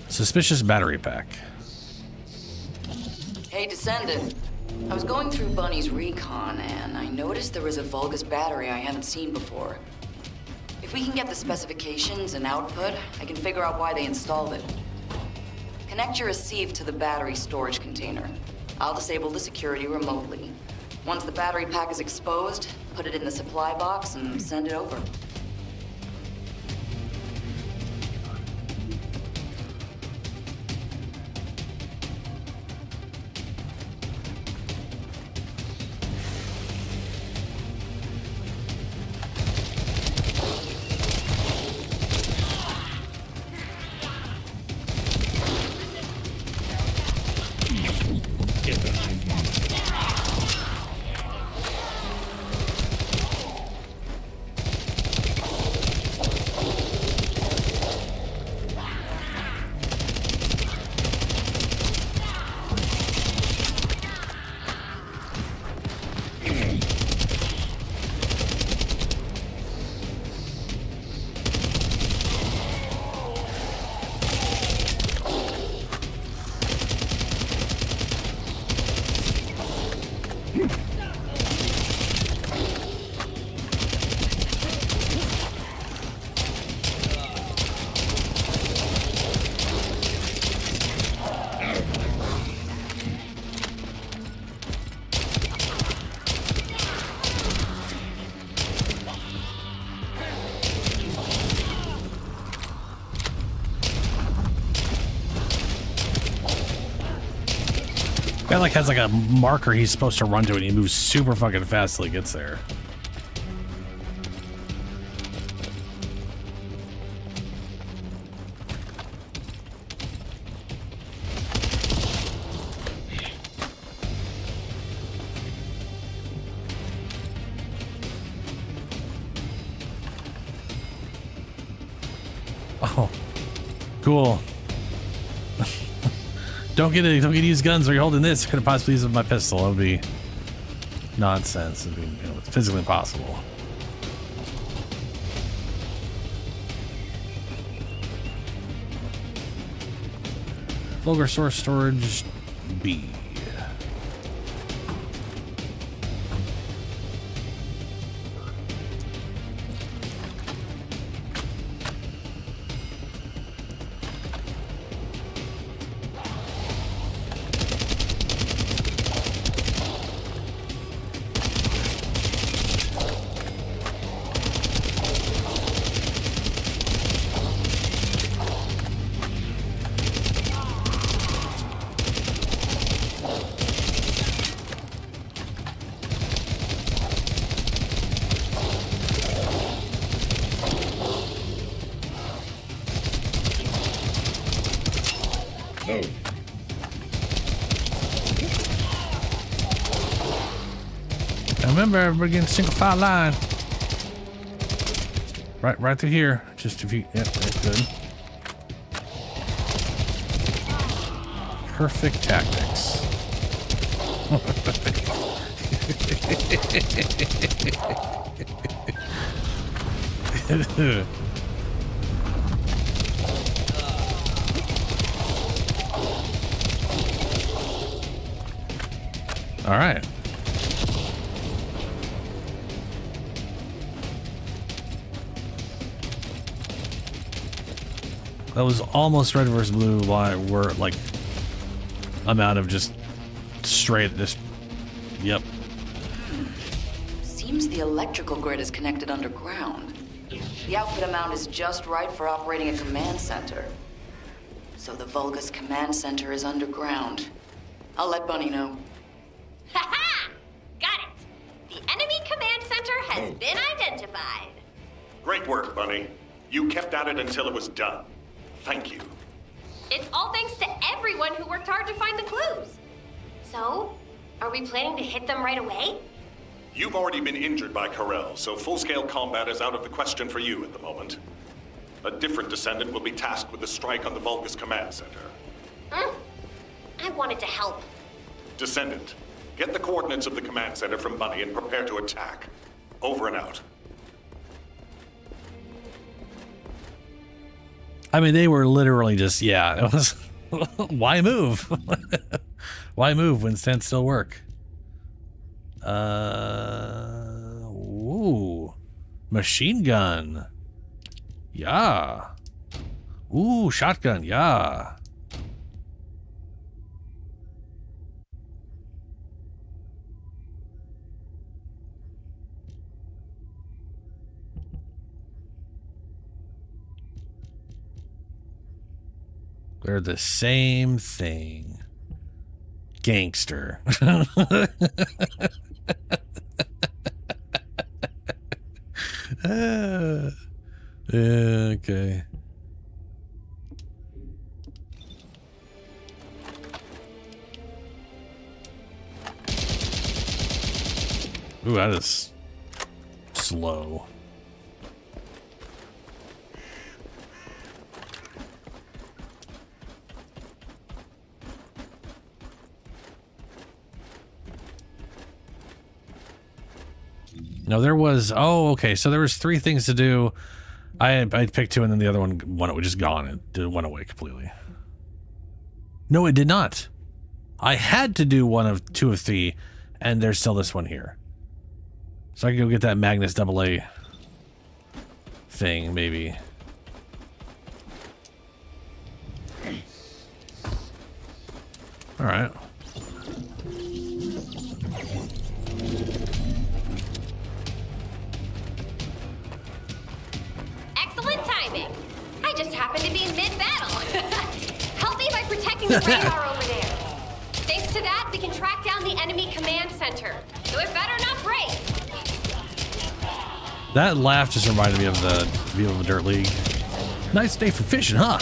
Suspicious battery pack. Hey, Descendant. I was going through Bunny's recon, and I noticed there was a Vulgus battery I haven't seen before. If we can get the specifications and output, I can figure out why they installed it. Connect your receive to the battery storage container. I'll disable the security remotely. Once the battery pack is exposed, put it in the supply box and send it over. Guy like has like a marker he's supposed to run to and he moves super fucking fast till he gets there. Oh, cool. Don't get to use guns while you're holding this. Could have possibly used my pistol. That would be nonsense. It'd be, it's physically impossible. Vulgar source storage B. Remember, everybody getting single file line. Right through here. Just if you, yep, that's good. Perfect tactics. All right. That was almost red versus blue. Why we're like amount of just straight this. Yep. Seems the electrical grid is connected underground. The output amount is just right for operating a command center. So the Vulgus command center is underground. I'll let Bunny know. Ha-ha! Got it! The enemy command center has been identified. Great work, Bunny. You kept at it until it was done. Thank you. It's all thanks to everyone who worked hard to find the clues. So, are we planning to hit them right away? You've already been injured by Karel, so full-scale combat is out of the question for you at the moment. A different Descendant will be tasked with the strike on the Vulgus command center. I wanted to help. Descendant, get the coordinates of the command center from Bunny and prepare to attack. Over and out. I mean, they were literally just, yeah, it was, why move? Why move when stand still work? Ooh, machine gun. Yeah. Ooh, shotgun. Yeah. They're the same thing. Gangster. Okay. Ooh, that is slow. No, there was, oh, okay, so there was 3 things to do. I picked 2 and then the other one was just gone. It went away completely. No, it did not. I had to do 2 of 3, and there's still this one here. So I can go get that Magnus AA thing, maybe. All right. Excellent timing. I just happened to be mid-battle. Help me by protecting the radar over there. Thanks to that, we can track down the enemy command center. So it better not break. That laugh just reminded me of the view of the Dirt League. Nice day for fishing, huh?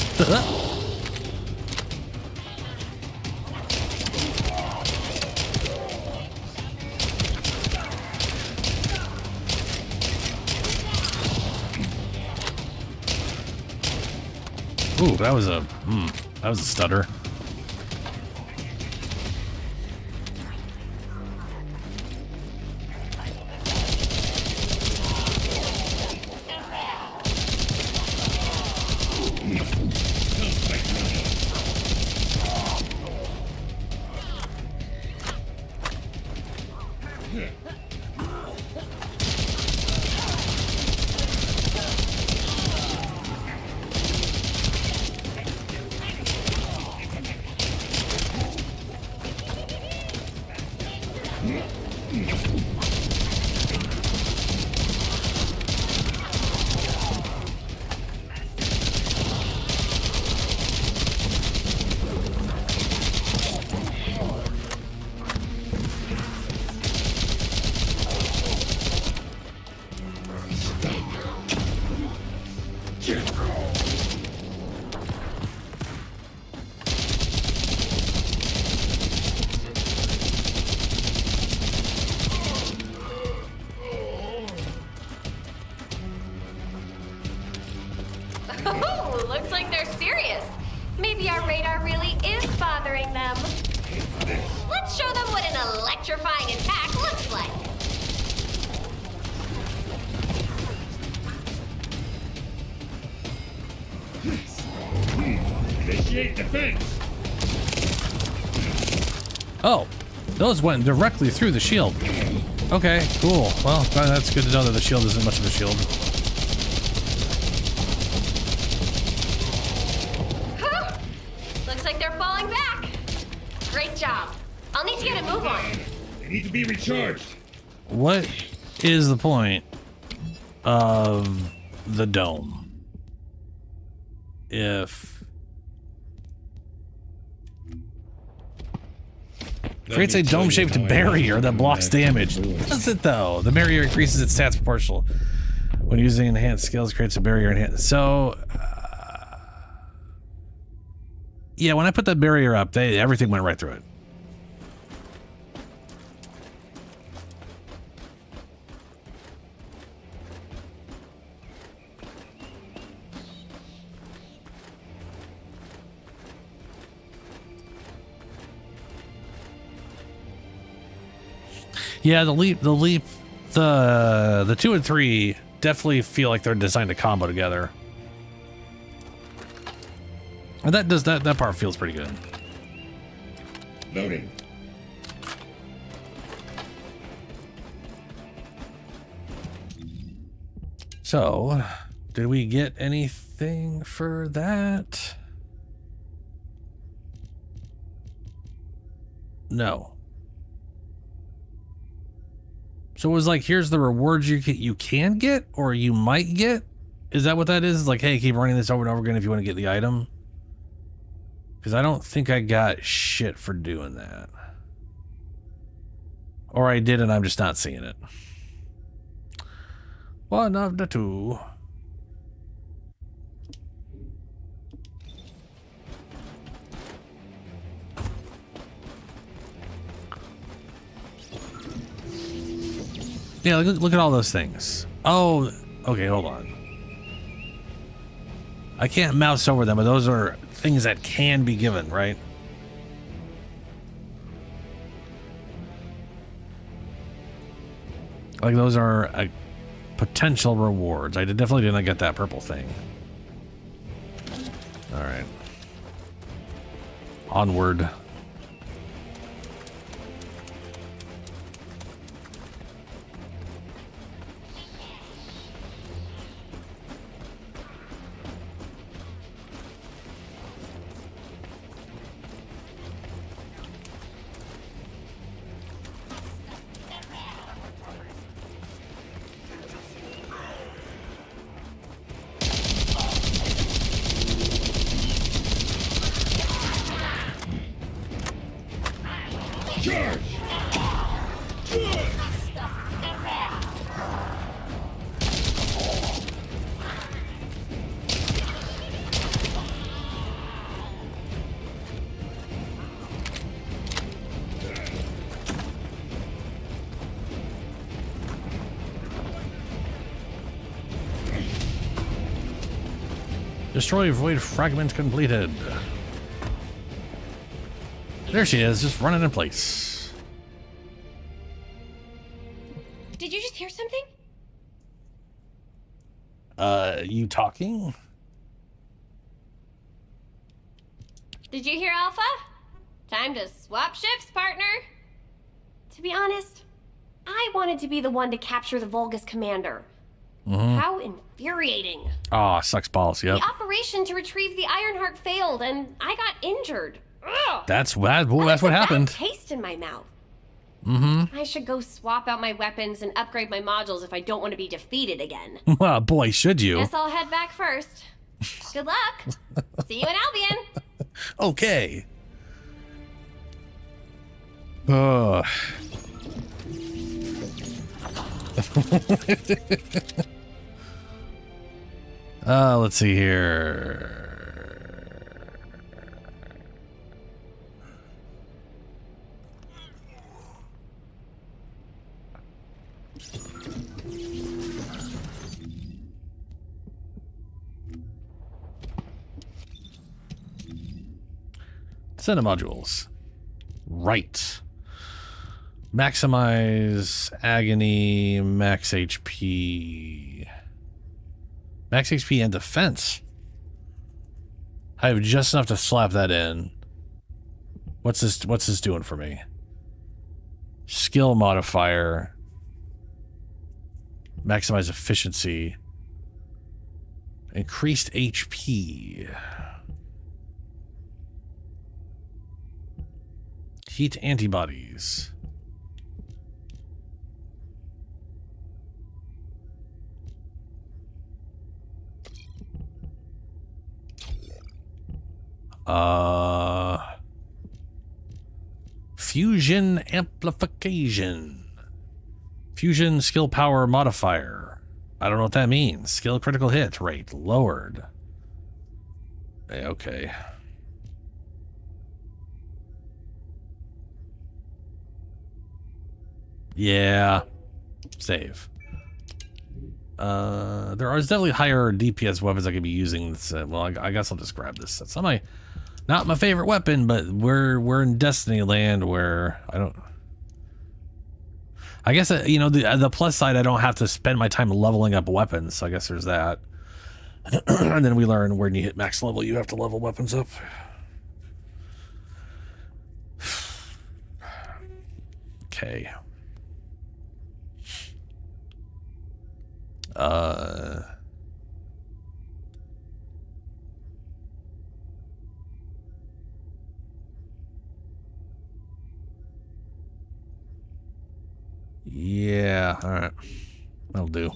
Ooh, that was a stutter. Oh, looks like they're serious. Maybe our radar really is bothering them. Let's show them what an electrifying attack looks like. Initiate defense. Oh, those went directly through the shield. Okay, cool. Well, that's good to know that the shield isn't much of a shield. Looks like they're falling back. Great job. I'll need to get a move on. They need to be recharged. What is the point of the dome if creates a dome-shaped barrier that blocks damage? Does it though? The barrier increases its stats proportional. When using enhanced skills, creates a barrier enhanced. So, yeah, when I put that barrier up, everything went right through it. Yeah, the 2 and 3 definitely feel like they're designed to combo together. And that part feels pretty good. Loading. So, did we get anything for that? No. So it was like, here's the rewards you can get or you might get? Is that what that is? Like, hey, keep running this over and over again if you want to get the item? Because I don't think I got shit for doing that. Or I did and I'm just not seeing it. 1 of the 2. Yeah, look at all those things. Oh, okay, hold on. I can't mouse over them, but those are things that can be given, right? Like those are potential rewards. I definitely did not get that purple thing. All right. Onward. Destroy void fragment completed. There she is, just running in place. Did you just hear something? You talking? Did you hear Alpha? Time to swap shifts, partner. To be honest, I wanted to be the one to capture the Vulgus commander. How infuriating. Aw, sucks balls, yep. The operation to retrieve the Ironheart failed, and I got injured. Ugh. That's what happened. Bad taste in my mouth. Mm-hmm. I should go swap out my weapons and upgrade my modules if I don't want to be defeated again. Well, boy, should you. Guess I'll head back first. Good luck. See you in Albion. Okay. Let's see here. Descendant modules. Right. Maximize agony, max HP. Max HP and defense. I have just enough to slap that in. What's this doing for me? Skill modifier. Maximize efficiency. Increased HP. Heat antibodies. Fusion amplification. Fusion skill power modifier. I don't know what that means. Skill critical hit rate lowered. Okay. Yeah. Save. There are definitely higher DPS weapons I could be using. Well, I guess I'll just grab this. That's not my favorite weapon, but we're in Destiny land where I guess you know, the plus side, I don't have to spend my time leveling up weapons. So I guess there's that. And then we learn when you hit max level, you have to level weapons up. Okay. Yeah, all right. That'll do.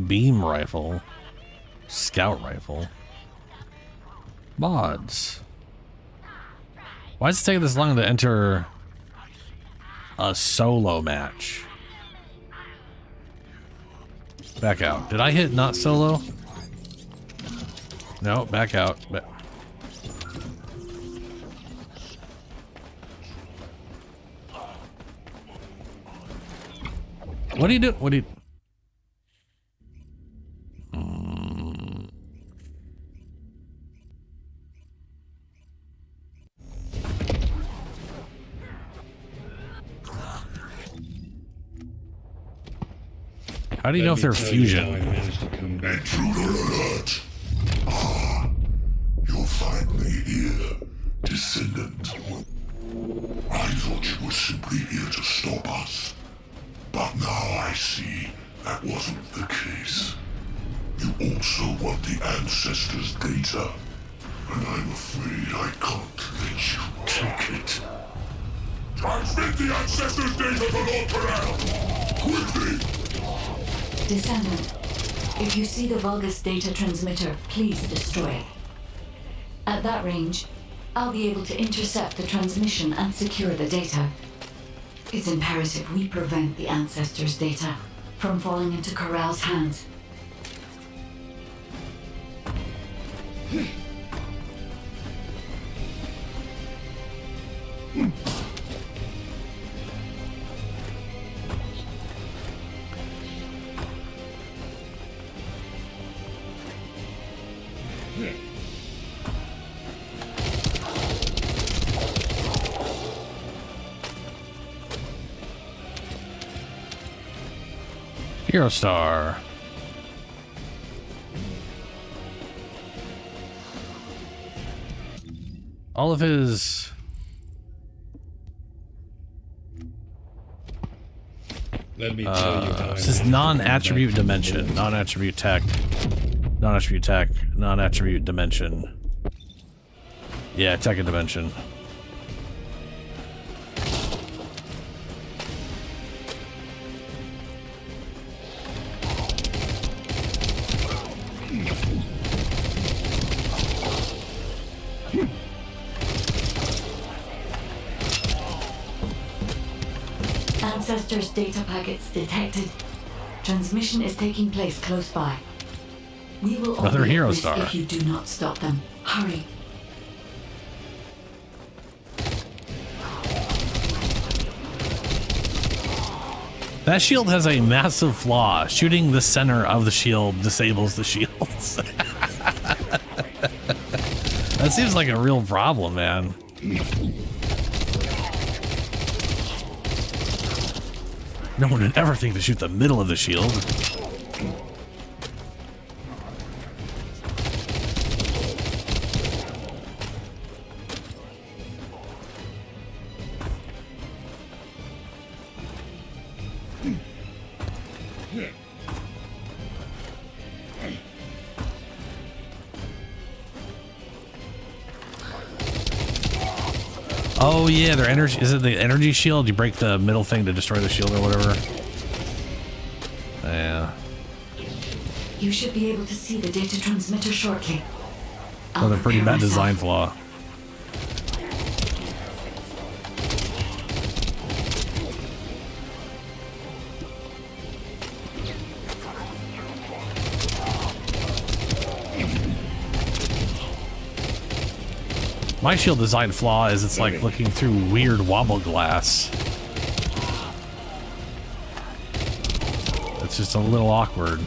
Beam rifle. Scout rifle. Mods. Why is it taking this long to enter a solo match? Back out. Did I hit not solo? No, back out. What do you do? What do you... How do you know if they're fusion? Intruder alert! You'll find me here, Descendant. I thought you were simply here to stop us. But now I see that wasn't the case. You also want the Ancestors' data, and I'm afraid I can't let you take it. Transmit the Ancestors' data to Lord Corral! Quickly! Descendant, if you see the Vulgus data transmitter, please destroy it. At that range, I'll be able to intercept the transmission and secure the data. It's imperative we prevent the Ancestors' data from falling into Corral's hands. Hero Star. All of his... Let me tell you how this is non-attribute dimension, non-attribute tech, non-attribute tech, non-attribute dimension. Yeah, tech and dimension. Ancestors data packets detected. Transmission is taking place close by. We will all Another be at hero risk star. if you do not stop them. Hurry. That shield has a massive flaw. Shooting the center of the shield disables the shields. That seems like a real problem, man. No one would ever think to shoot the middle of the shield. Oh yeah, their energy, is it the energy shield? You break the middle thing to destroy the shield or whatever. Yeah. You should be able to see the data transmitter shortly. Another pretty bad design flaw. My shield design flaw is it's like looking through weird wobble glass. It's just a little awkward.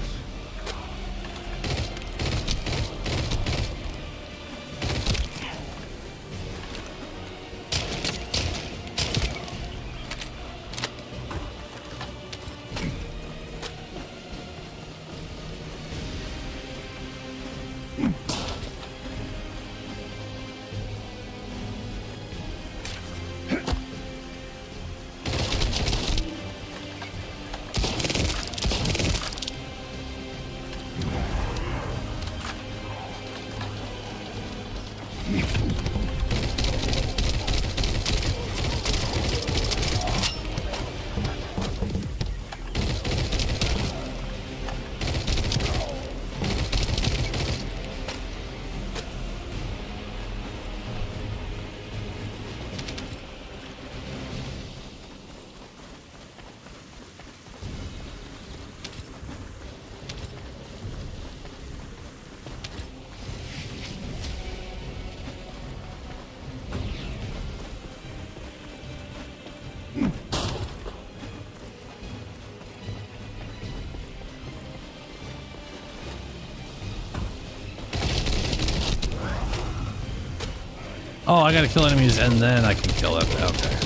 Oh, I gotta kill enemies and then I can kill them. Okay.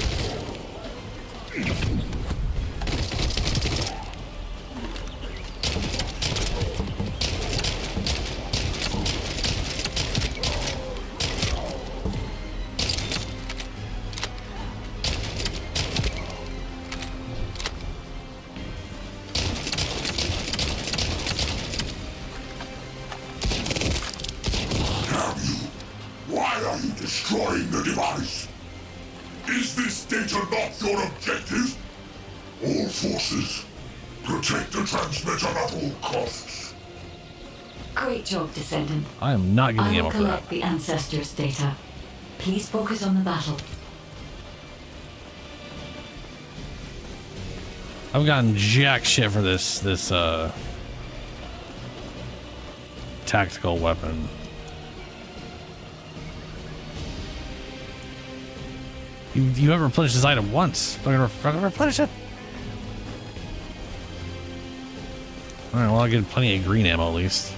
Why are you destroying the device? Is this data not your objective? All forces, protect the transmitter at all costs. Great job, Descendant. I am not getting I ammo will for that. collect the Ancestors' data. Please focus on the battle. I've gotten jack shit for this tactical weapon. You haven't replenished this item once. I'm gonna replenish it. Alright, well I'll get plenty of green ammo at least.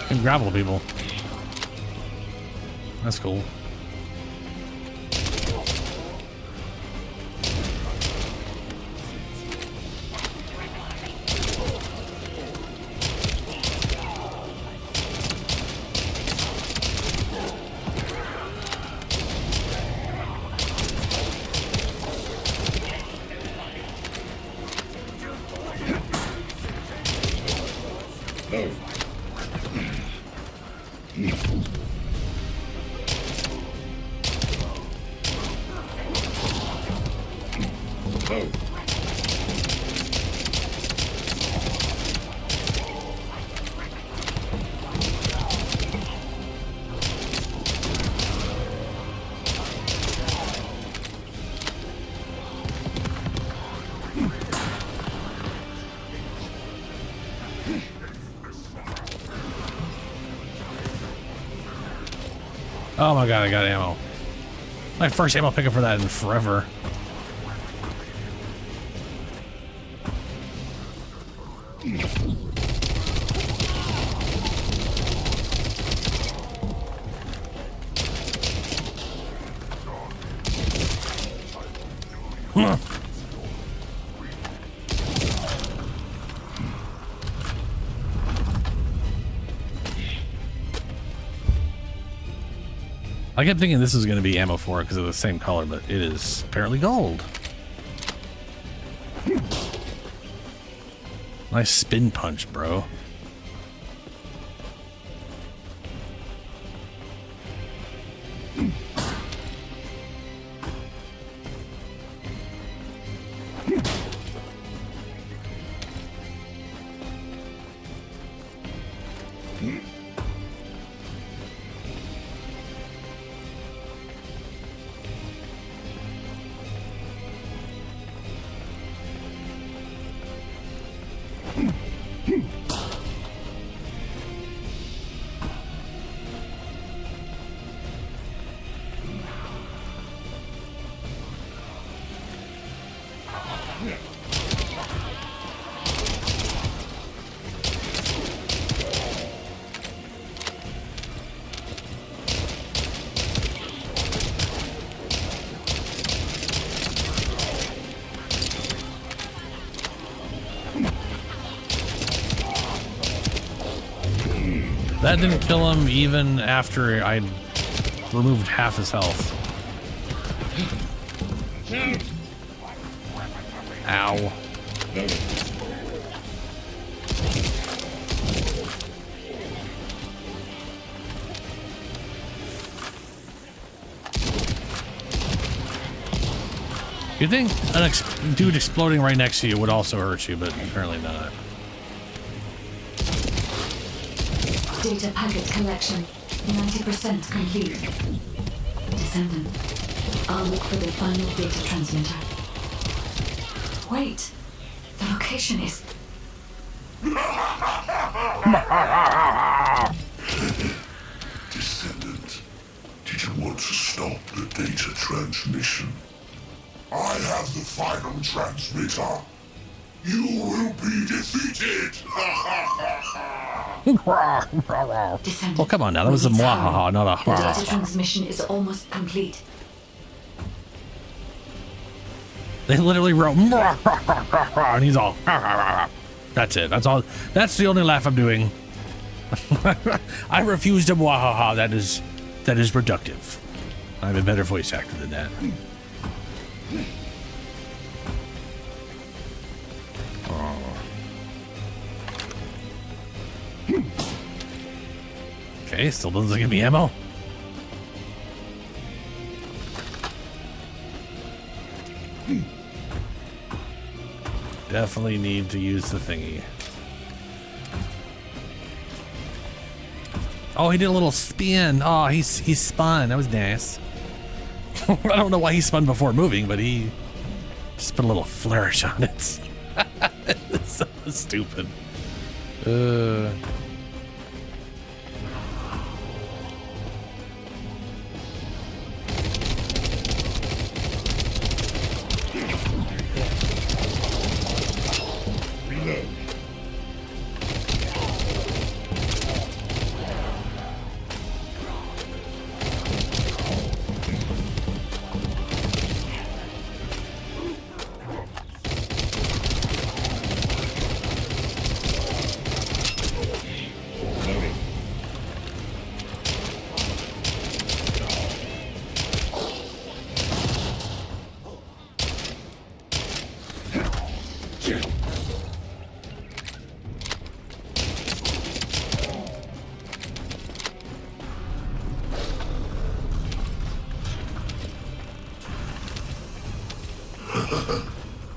Can grapple people. That's cool. Oh my god, I got ammo. My first ammo pickup for that in forever. Huh. I kept thinking this was going to be ammo for it because of the same color, but it is apparently gold. Nice spin punch, bro. That didn't kill him even after I removed half his health. Ow. You'd think an dude exploding right next to you would also hurt you, but apparently not. Data packet collection 90% complete. Descendant, I'll look for the final data transmitter. Wait, the location is... Descendant, did you want to stop the data transmission? I have the final transmitter. You will be defeated! Well, come on now. That was a mwahaha, not a The data transmission is almost complete. They literally wrote and he's all that's it. That's all. That's the only laugh I'm doing. I refuse to mwahaha. That is reductive. I have a better voice actor than that. Okay, still doesn't give me ammo. Definitely need to use the thingy. Oh, he did a little spin. Oh, he spun. That was nice. I don't know why he spun before moving, but he just put a little flourish on it. It's so stupid. Reload. Loading.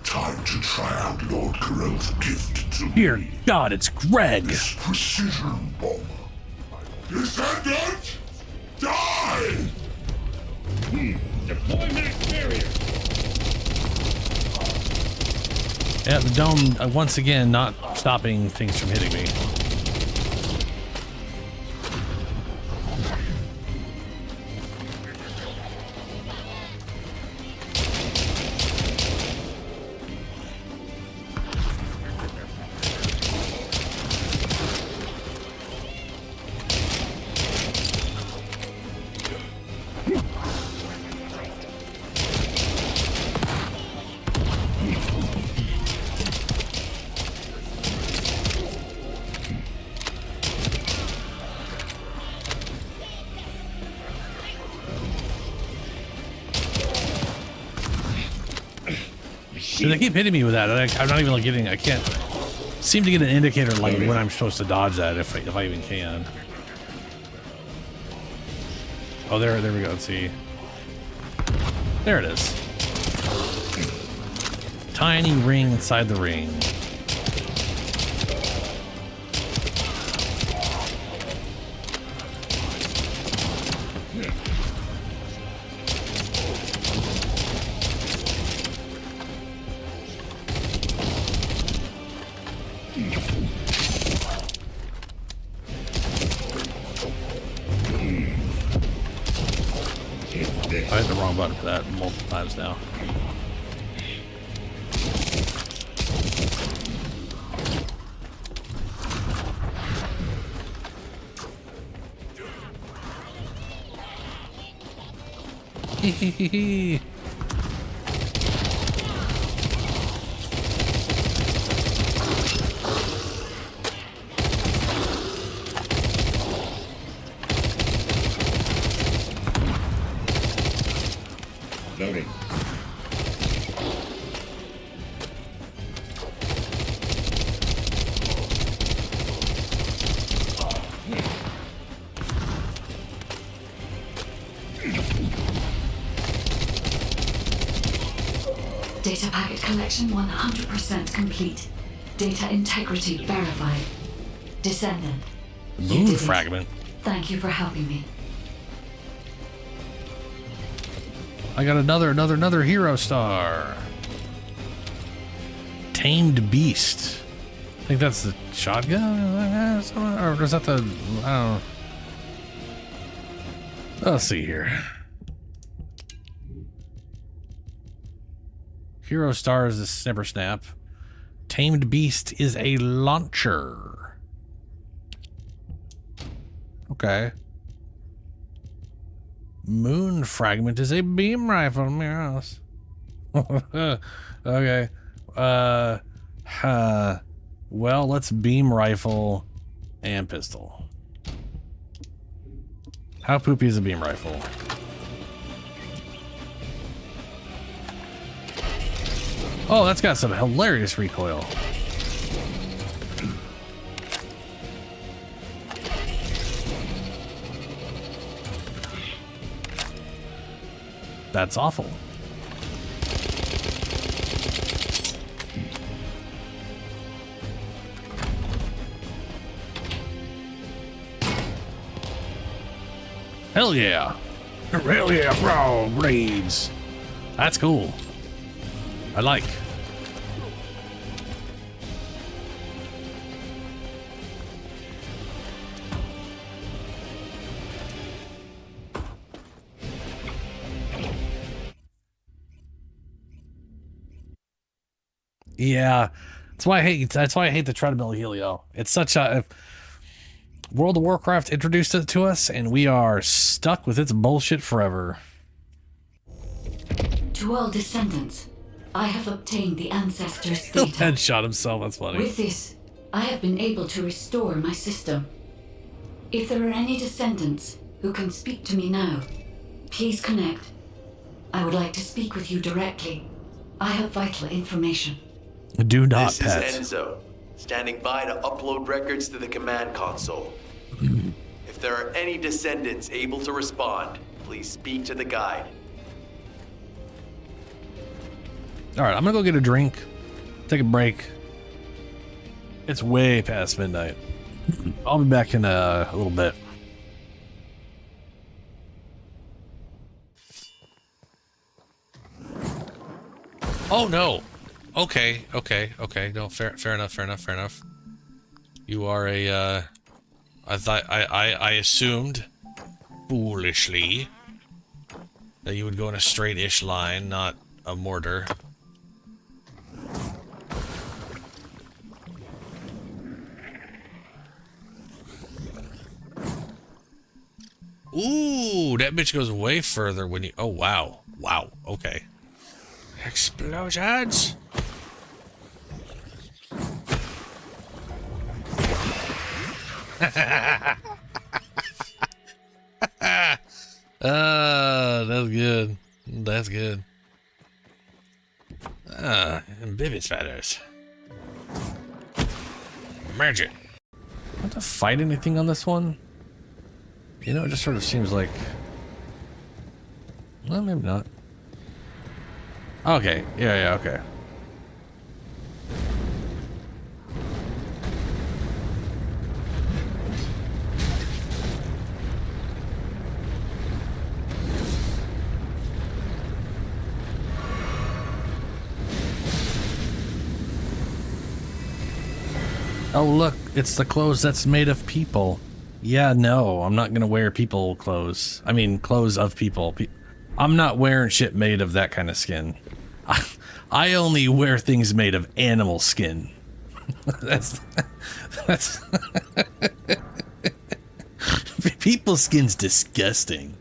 Time to try out Lord Carell's gift to Dear me. God, it's Greg. This precision bomber. Descendant! Die! Deploy max barrier. Yeah, the dome, once again, not stopping things from hitting me. Dude, they keep hitting me with that. I'm not even like getting. I can't seem to get an indicator like when I'm supposed to dodge that if I even can. Oh, there we go. Let's see. There it is. Tiny ring inside the ring. I hit the wrong button for that multiple times now. Hehehe. Loading. Data packet collection 100% complete. Data integrity verified. Descendant. You Moon did it. fragment. Thank you for helping me. I got another hero star. Tamed beast. I think that's the shotgun, or is that the? I don't know. Let's see here. Hero star is the snipper snap. Tamed beast is a launcher. Okay. Moon fragment is a beam rifle. Yes. Okay. Well, let's beam rifle and pistol. How poopy is a beam rifle? Oh, that's got some hilarious recoil. That's awful. Hell yeah. Hell yeah, bro, raids. That's cool. I like. Yeah, that's why I hate the treadmill Helio. It's such a World of Warcraft introduced it to us, and we are stuck with its bullshit forever. To all descendants, I have obtained the ancestors' data. Headshot himself. That's funny. With this, I have been able to restore my system. If there are any descendants who can speak to me now, please connect. I would like to speak with you directly. I have vital information. Do not This pet. is Enzo, standing by to upload records to the command console. If there are any descendants able to respond, please speak to the guide. All right, I'm gonna go get a drink, take a break. It's way past midnight. I'll be back in a little bit. Oh no. Okay. No, fair enough. You are a, I assumed, foolishly, that you would go in a straight-ish line, not a mortar. Ooh, that bitch goes way further when you, oh wow. Wow, okay. Explosions! That's good. That's good. Amphibious feathers. Magic. I have to fight anything on this one? You know, it just sort of seems like... Well, maybe not. Okay. Yeah, okay. Oh, look, it's the clothes that's made of people. Yeah, no, I'm not gonna wear people clothes. I mean, clothes of people. I'm not wearing shit made of that kind of skin. I only wear things made of animal skin. that's people skin's disgusting.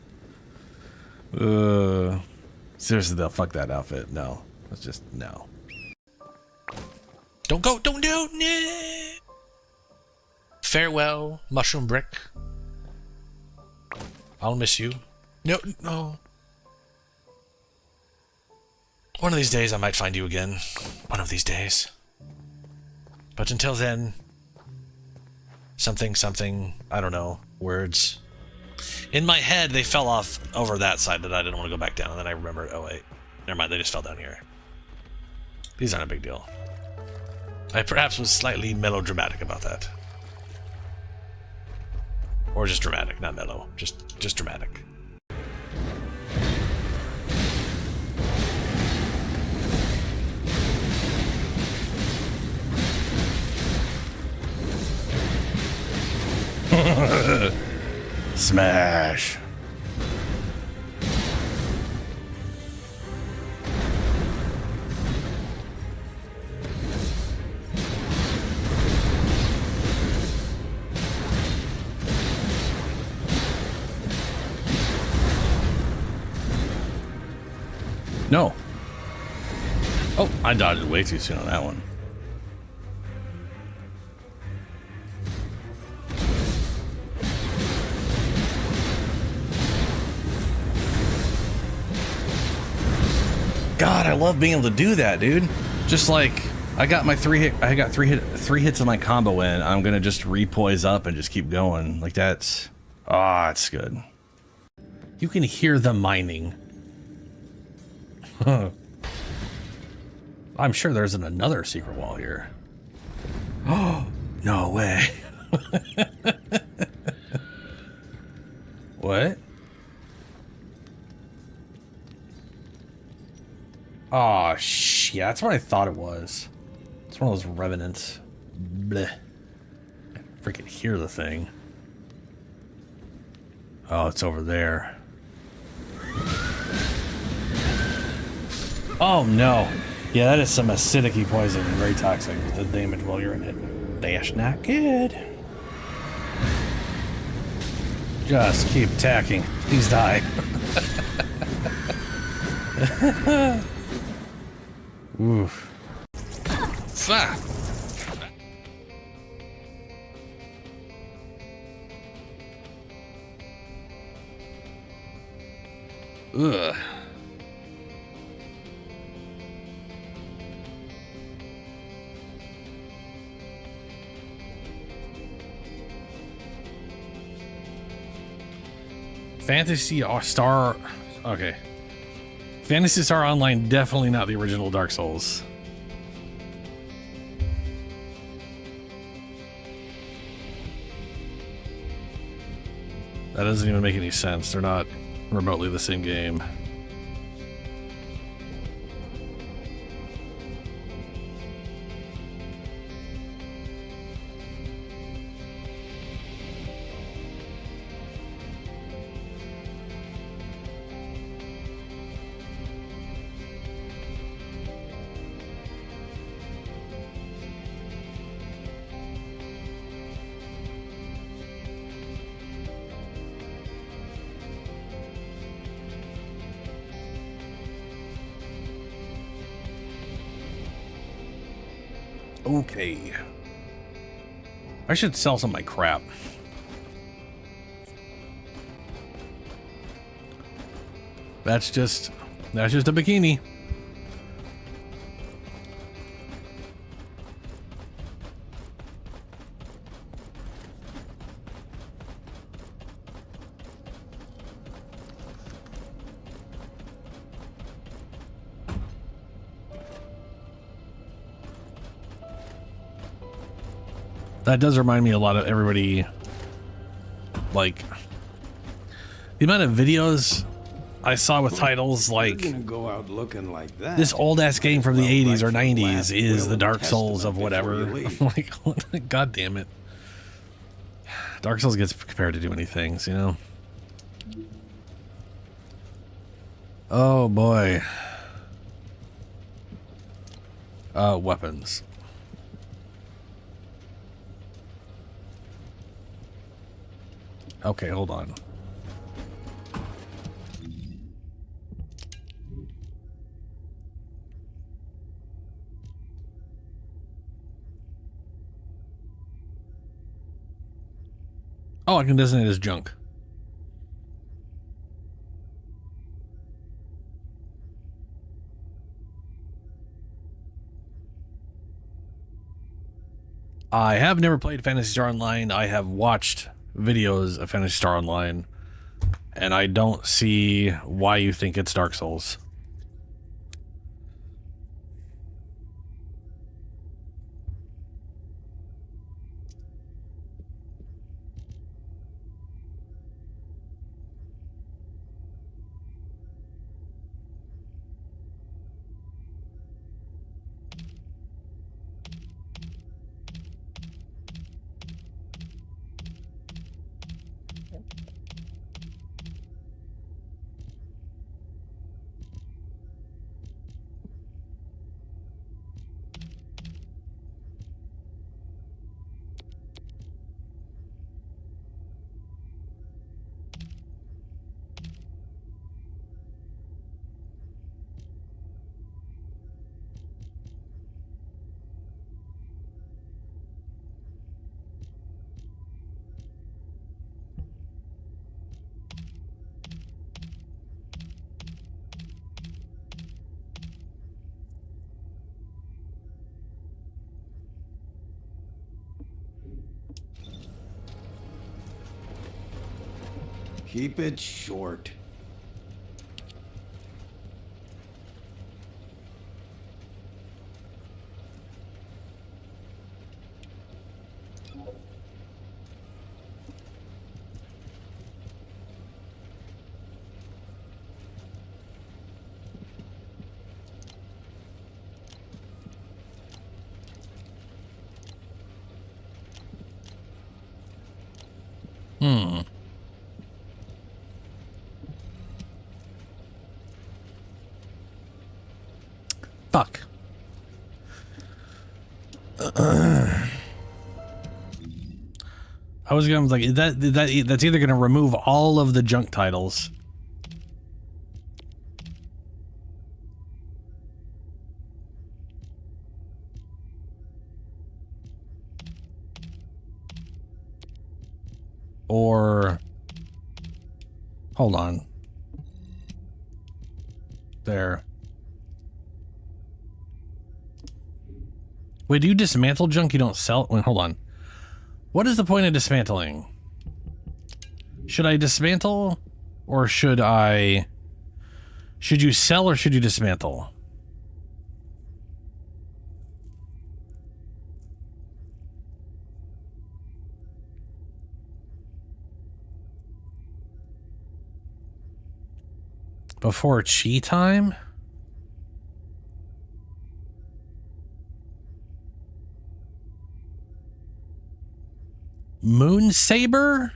Seriously though, fuck that outfit. No, that's just no. Don't go. Don't do. No. Farewell, mushroom brick. I'll miss you. No. One of these days I might find you again. One of these days. But until then, something, I don't know, words. In my head, they fell off over that side that I didn't want to go back down, and then I remembered, oh wait, never mind, they just fell down here. These aren't a big deal. I perhaps was slightly melodramatic about that. Or just dramatic, not mellow, just dramatic. Smash. No. Oh, I dodged way too soon on that one. God, I love being able to do that, dude. Just like I got my three hits of my combo in. I'm gonna just repoise up and just keep going. Like that's it's good. You can hear the mining. I'm sure there's another secret wall here. Oh, no way. What? That's what I thought it was. It's one of those revenants. Blech. I freaking hear the thing. Oh, it's over there. Oh no. Yeah, that is some acidic poison and very toxic. The damage while you're in it. That's not good. Just keep attacking. Please die. Oof. Fuck. Ugh. Fantasy Star. Okay. Fantasy Star Online, definitely not the original Dark Souls. That doesn't even make any sense. They're not remotely the same game. Okay. I should sell some of my crap. That's just a bikini. That does remind me a lot of everybody, like, the amount of videos I saw with titles like, You're gonna go out looking like that. this old-ass game from the 80s or 90s is the Dark Souls of whatever. Like, god damn it. Dark Souls gets compared to too many things, you know? Oh, boy. Weapons. Okay, hold on. Oh, I can designate as junk. I have never played Phantasy Star Online. I have watched videos of Phantasy Star Online, and I don't see why you think it's Dark Souls. Keep it short. Fuck. I was gonna like that's either gonna remove all of the junk titles. Or hold on. There. Wait, do you dismantle junk you don't sell? Wait, hold on. What is the point of dismantling? Should I dismantle or should you sell or should you dismantle? Before chi time? Moon Saber?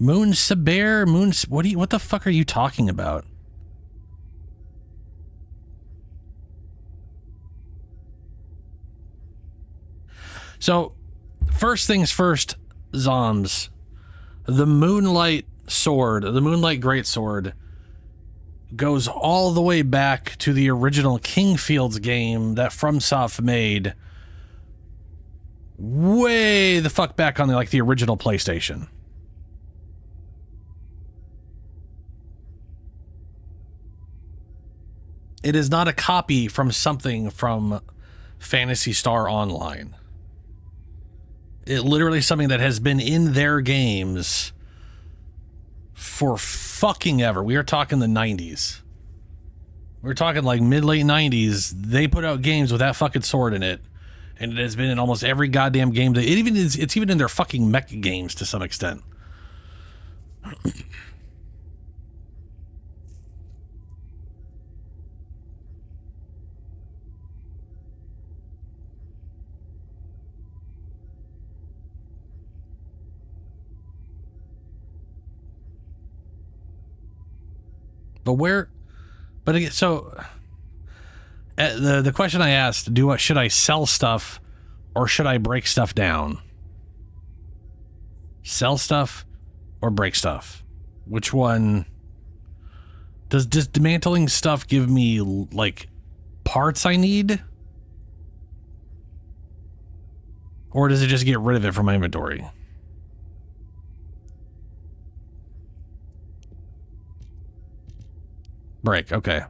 Moon Saber? What the fuck are you talking about? So, first things first, Zoms. The Moonlight Sword, the Moonlight Greatsword, goes all the way back to the original Kingfields game that FromSoft made way the fuck back on the original PlayStation. It is not a copy from something from Phantasy Star Online. It literally is something that has been in their games for fucking ever. We are talking the 90s. We're talking like mid-late 90s. They put out games with that fucking sword in it. And it has been in almost every goddamn game. It's even in their fucking mech games to some extent. But where? But again, so the question I asked: should I sell stuff or should I break stuff down? Sell stuff or break stuff? Which one? Does dismantling stuff give me like parts I need, or does it just get rid of it from my inventory? Break, okay.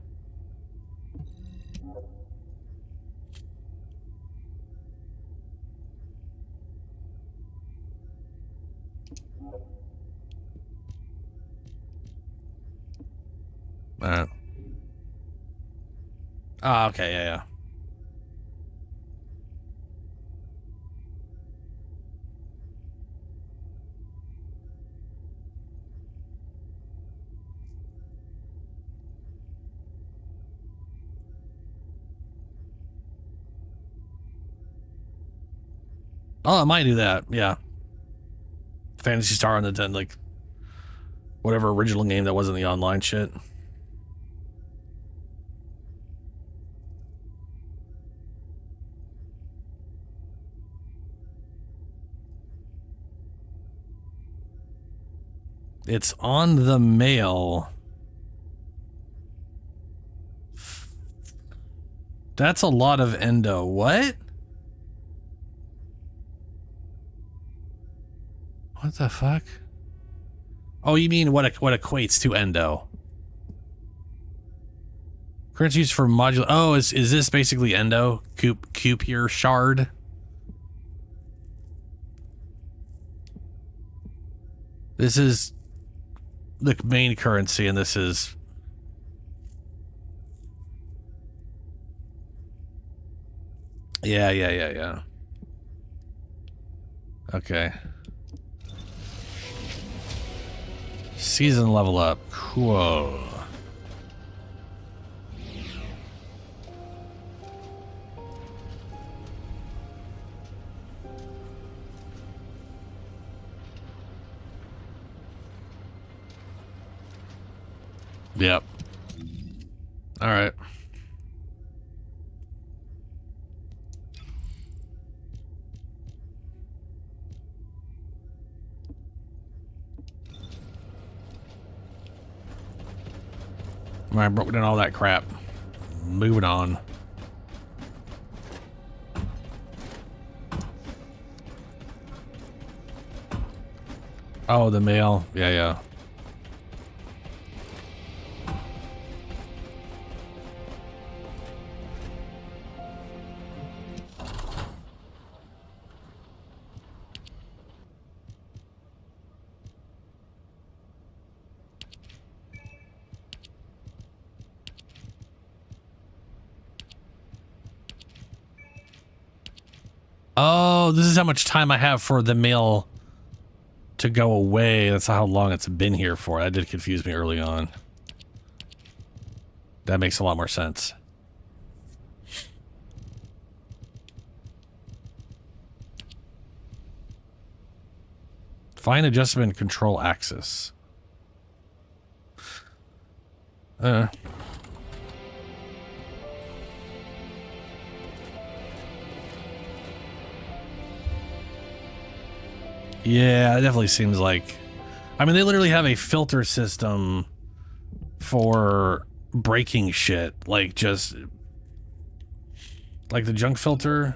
Okay, yeah. Oh, I might do that, yeah. Phantasy Star on the 10, like whatever original game that wasn't the online shit. It's on the mail. That's a lot of endo. What? What the fuck? Oh, you mean what equates to endo? Currency used for modular. Oh, is this basically endo? Cupure shard? This is the main currency, and this is... Yeah. Okay. Season level up. Cool. Yep. All right. I broke down all that crap. Moving on. Oh, the mail. Yeah, yeah. Oh, this is how much time I have for the mail to go away. That's how long it's been here for. That did confuse me early on. That makes a lot more sense. Find adjustment control axis. Yeah, it definitely seems like... I mean, they literally have a filter system for breaking shit. Like, just... Like the junk filter.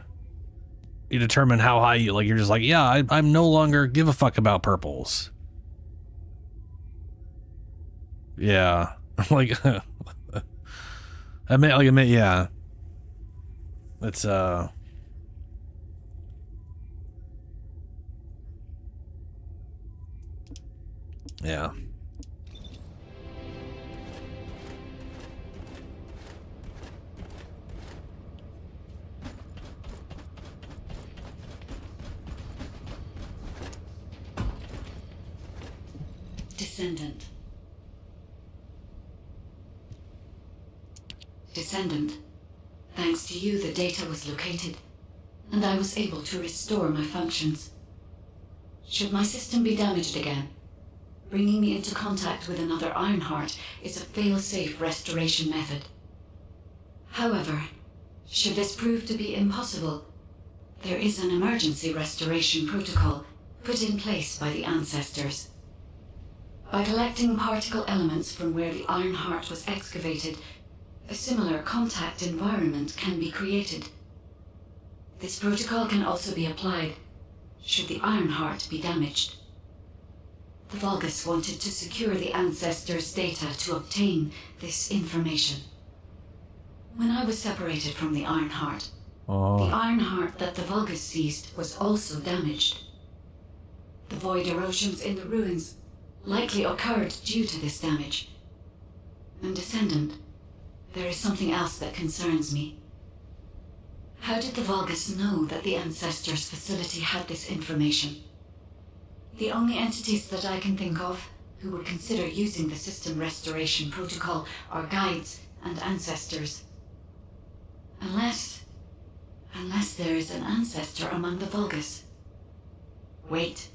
You determine how high you... Like, you're just like, yeah, I'm no longer give a fuck about purples. Yeah. Like... admit, yeah. It's, yeah. Descendant. Descendant. Thanks to you, the data was located, and I was able to restore my functions. Should my system be damaged again, bringing me into contact with another Ironheart is a fail-safe restoration method. However, should this prove to be impossible, there is an emergency restoration protocol put in place by the ancestors. By collecting particle elements from where the Ironheart was excavated, a similar contact environment can be created. This protocol can also be applied should the Ironheart be damaged. The Vulgus wanted to secure the ancestors' data to obtain this information. When I was separated from the Ironheart, the Ironheart that the Vulgus seized was also damaged. The void erosions in the ruins likely occurred due to this damage. And Descendant, there is something else that concerns me. How did the Vulgus know that the Ancestors' facility had this information? The only entities that I can think of who would consider using the system restoration protocol are guides and ancestors. Unless there is an ancestor among the Vulgus. Wait.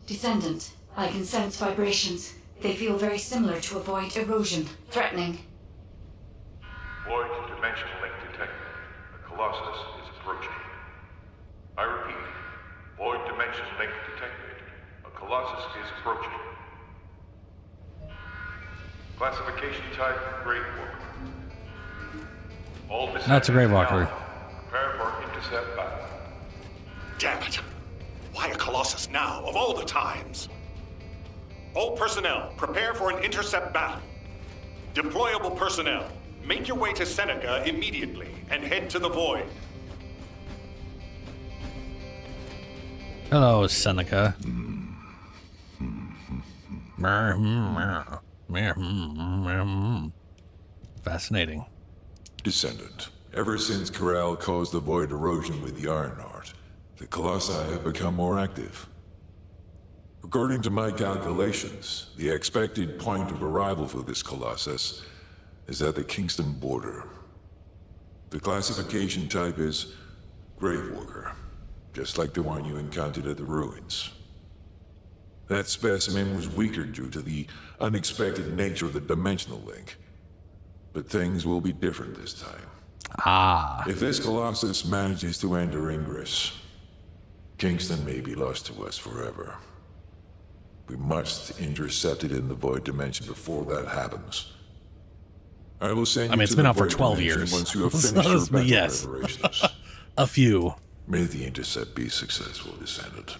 Descendant, I can sense vibrations. They feel very similar to a void erosion, threatening. Void dimension link detected. The Colossus is approaching. I repeat, void dimension link detected. A Colossus is approaching. Classification type, Grave Walker. All That's a Grave Walker. Prepare for intercept battle. Damn it! Why a Colossus now, of all the times? All personnel, prepare for an intercept battle. Deployable personnel, make your way to Seneca immediately and head to the Void. Hello, Seneca. Fascinating. Descendant. Ever since Corral caused the void erosion with the Ironheart, the Colossi have become more active. According to my calculations, the expected point of arrival for this Colossus is at the Kingston border. The classification type is Grave Walker, just like the one you encountered at the ruins. That specimen was weaker due to the unexpected nature of the dimensional link. But things will be different this time. Ah. If this Colossus manages to enter Ingress, Kingston may be lost to us forever. We must intercept it in the Void Dimension before that happens. I will send you I mean, it's to been the out for Void 12 Dimension years. once you have finished your battle Yes. preparations. A few. May the intercept be successful, Descendant.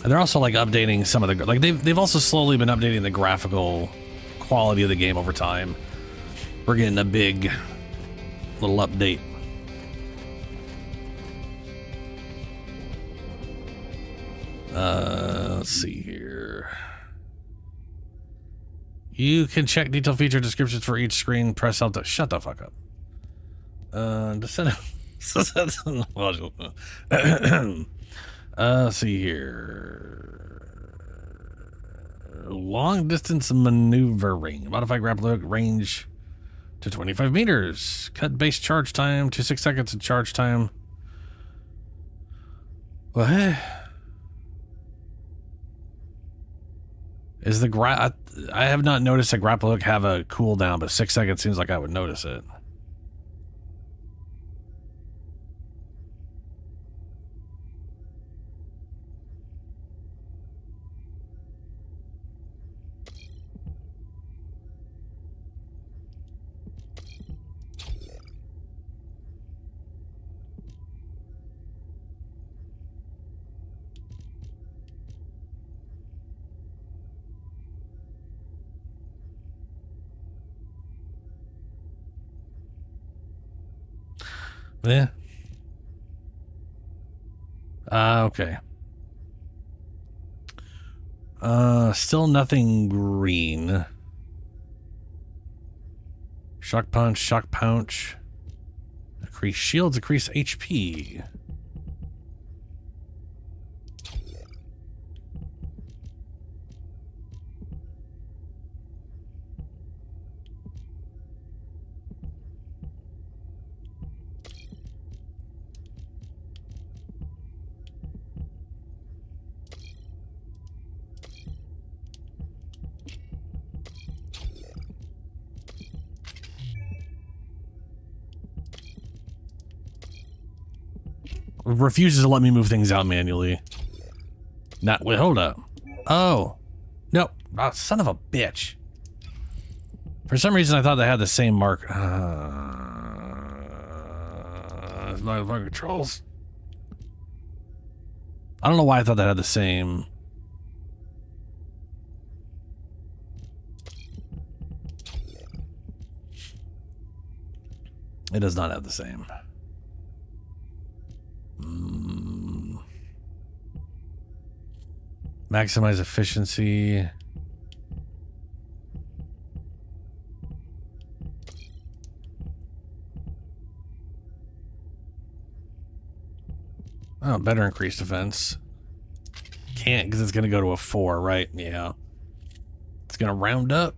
And they're also like updating some of the like they've also slowly been updating the graphical quality of the game over time. We're getting a big little update. Let's see here. You can check detailed feature descriptions for each screen. Press Alt. Shut the fuck up. Descendant. See here. Long distance maneuvering. Modify grapple hook range to 25 meters. Cut base charge time to 6 seconds of charge time. What? Is the I have not noticed a grapple hook have a cooldown, but 6 seconds seems like I would notice it. Yeah. Okay. Still nothing green. Shock punch, shock punch. Increase shields, increase HP. Refuses to let me move things out manually. Not wait, hold up. Oh. No. Oh, son of a bitch. For some reason I thought they had the same mark. It's my controls. I don't know why I thought they had the same. It does not have the same. Maximize efficiency. Oh, better increased defense. Can't because it's going to go to a 4, right? Yeah. It's going to round up.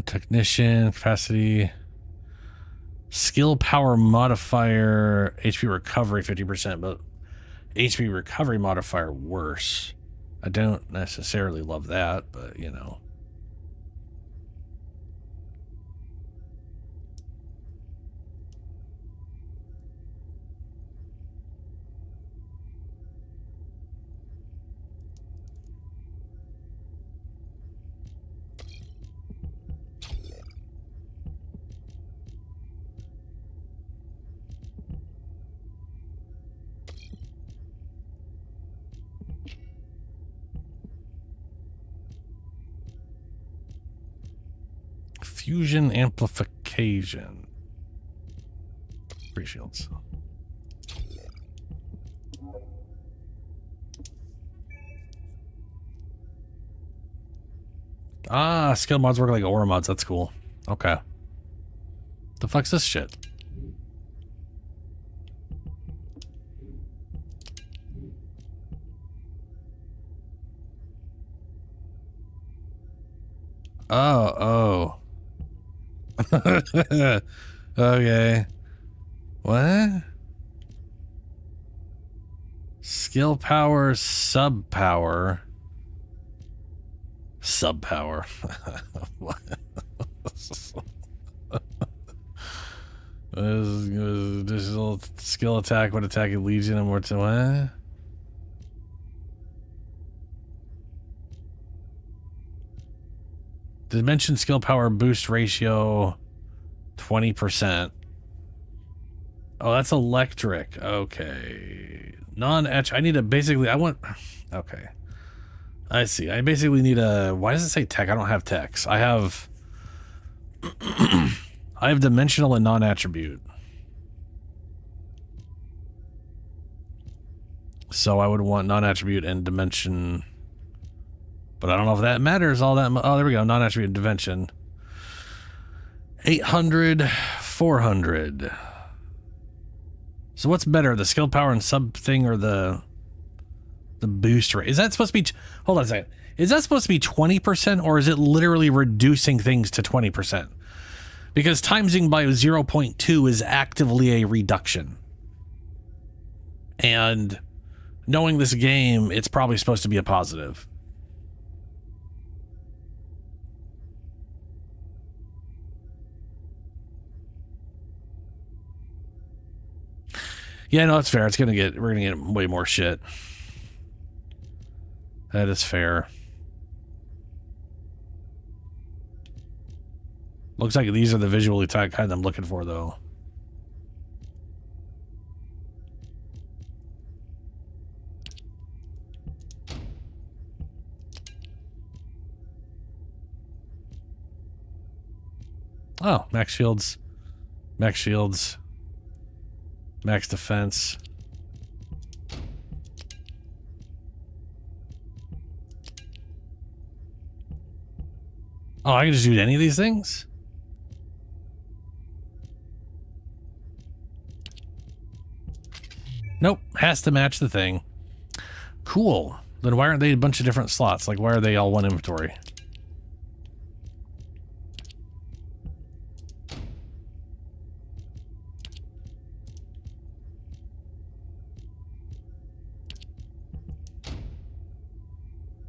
Technician, capacity, skill power modifier, HP recovery 50%, but HP recovery modifier worse. I don't necessarily love that, but you know. Fusion amplification. Free shields. Ah, skill mods work like aura mods. That's cool. Okay. The fuck's this shit? Oh. Okay. What? Skill power, sub power. Sub power. What? Additional skill attack when attacking Legion and more to what? Dimension skill power boost ratio 20%. Oh, that's electric. Okay. Non-etch. I need a basically. I want. Okay. I see. I basically need a. Why does it say tech? I don't have techs. I have. I have dimensional and non-attribute. So I would want non-attribute and dimension. But I don't know if that matters all that much. Oh, there we go. Non-attribute and dimension. 800, 400. So what's better, the skill power and sub thing or the boost rate? Is that supposed to be, hold on a second. Is that supposed to be 20% or is it literally reducing things to 20%? Because timesing by 0.2 is actively a reduction. And knowing this game, it's probably supposed to be a positive. Yeah, no, it's fair. We're gonna get way more shit. That is fair. Looks like these are the visually type kind I'm looking for, though. Oh, max shields. Max shields. Max defense. Oh, I can just do any of these things? Nope, has to match the thing. Cool. Then why aren't they a bunch of different slots? Like, why are they all one inventory?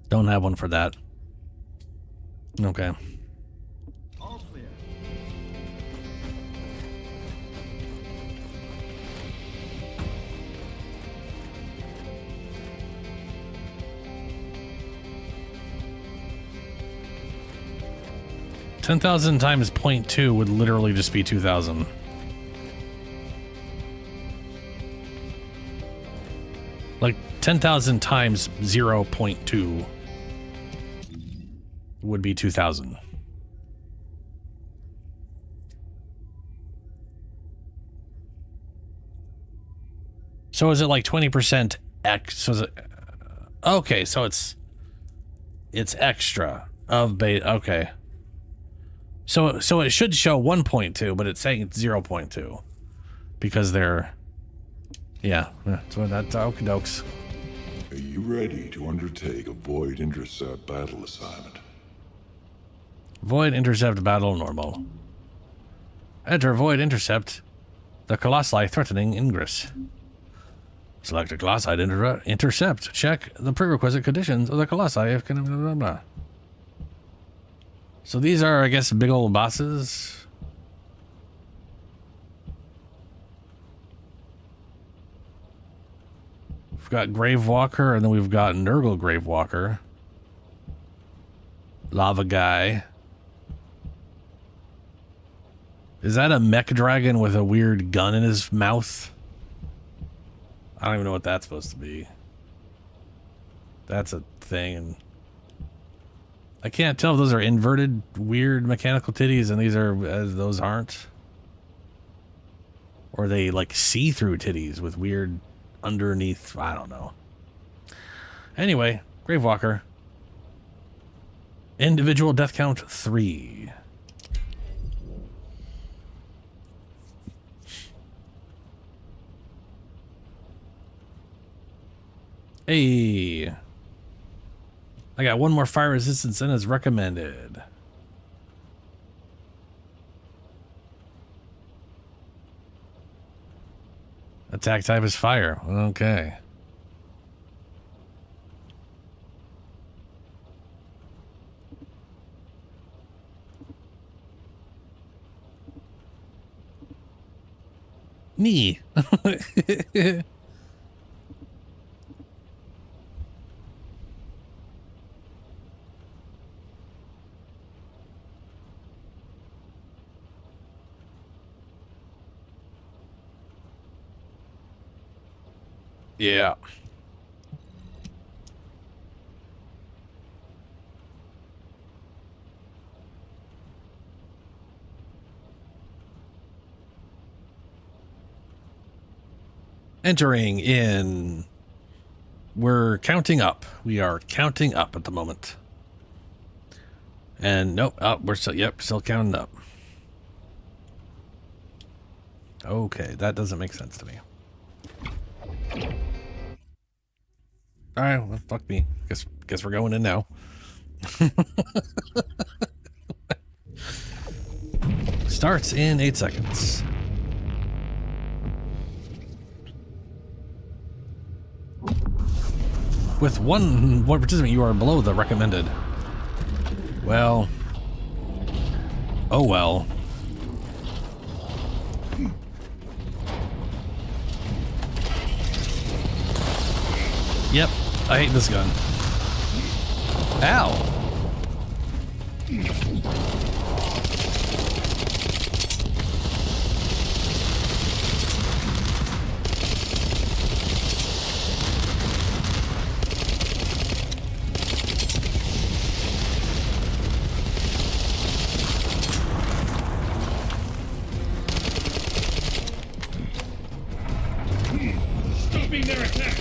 Don't have one for that. Okay. All clear. $10,000 times 0.2 would literally just be 2,000. Like 10,000 times 0.2 would be 2,000. So is it like 20% X? So is it, okay, so it's extra of base. Okay. So it should show 1.2, but it's saying it's 0.2 because they're, yeah. So that's okie dokes. Are you ready to undertake a Void Intercept battle assignment? Void Intercept battle normal. Enter Void Intercept. The Colossi threatening ingress. Select a Colossi to intercept. Check the prerequisite conditions of the Colossi. If blah, blah, blah. So these are, I guess, big old bosses. We've got Gravewalker, and then we've got Nurgle Gravewalker. Lava Guy. Is that a mech dragon with a weird gun in his mouth? I don't even know what that's supposed to be. That's a thing. And I can't tell if those are inverted, weird mechanical titties and those aren't. Or are they like see-through titties with weird underneath, I don't know. Anyway, Gravewalker. Individual death count 3. Hey. I got one more fire resistance in as recommended. Attack type is fire. Okay. Me. Yeah. Entering in. We're counting up. We are counting up at the moment. And nope, we're still counting up. Okay, that doesn't make sense to me. Alright, well, fuck me. Guess we're going in now. Starts in 8 seconds. With one participant, you are below the recommended. Well. Oh well. Yep, I hate this gun. Ow. Stopping their attack.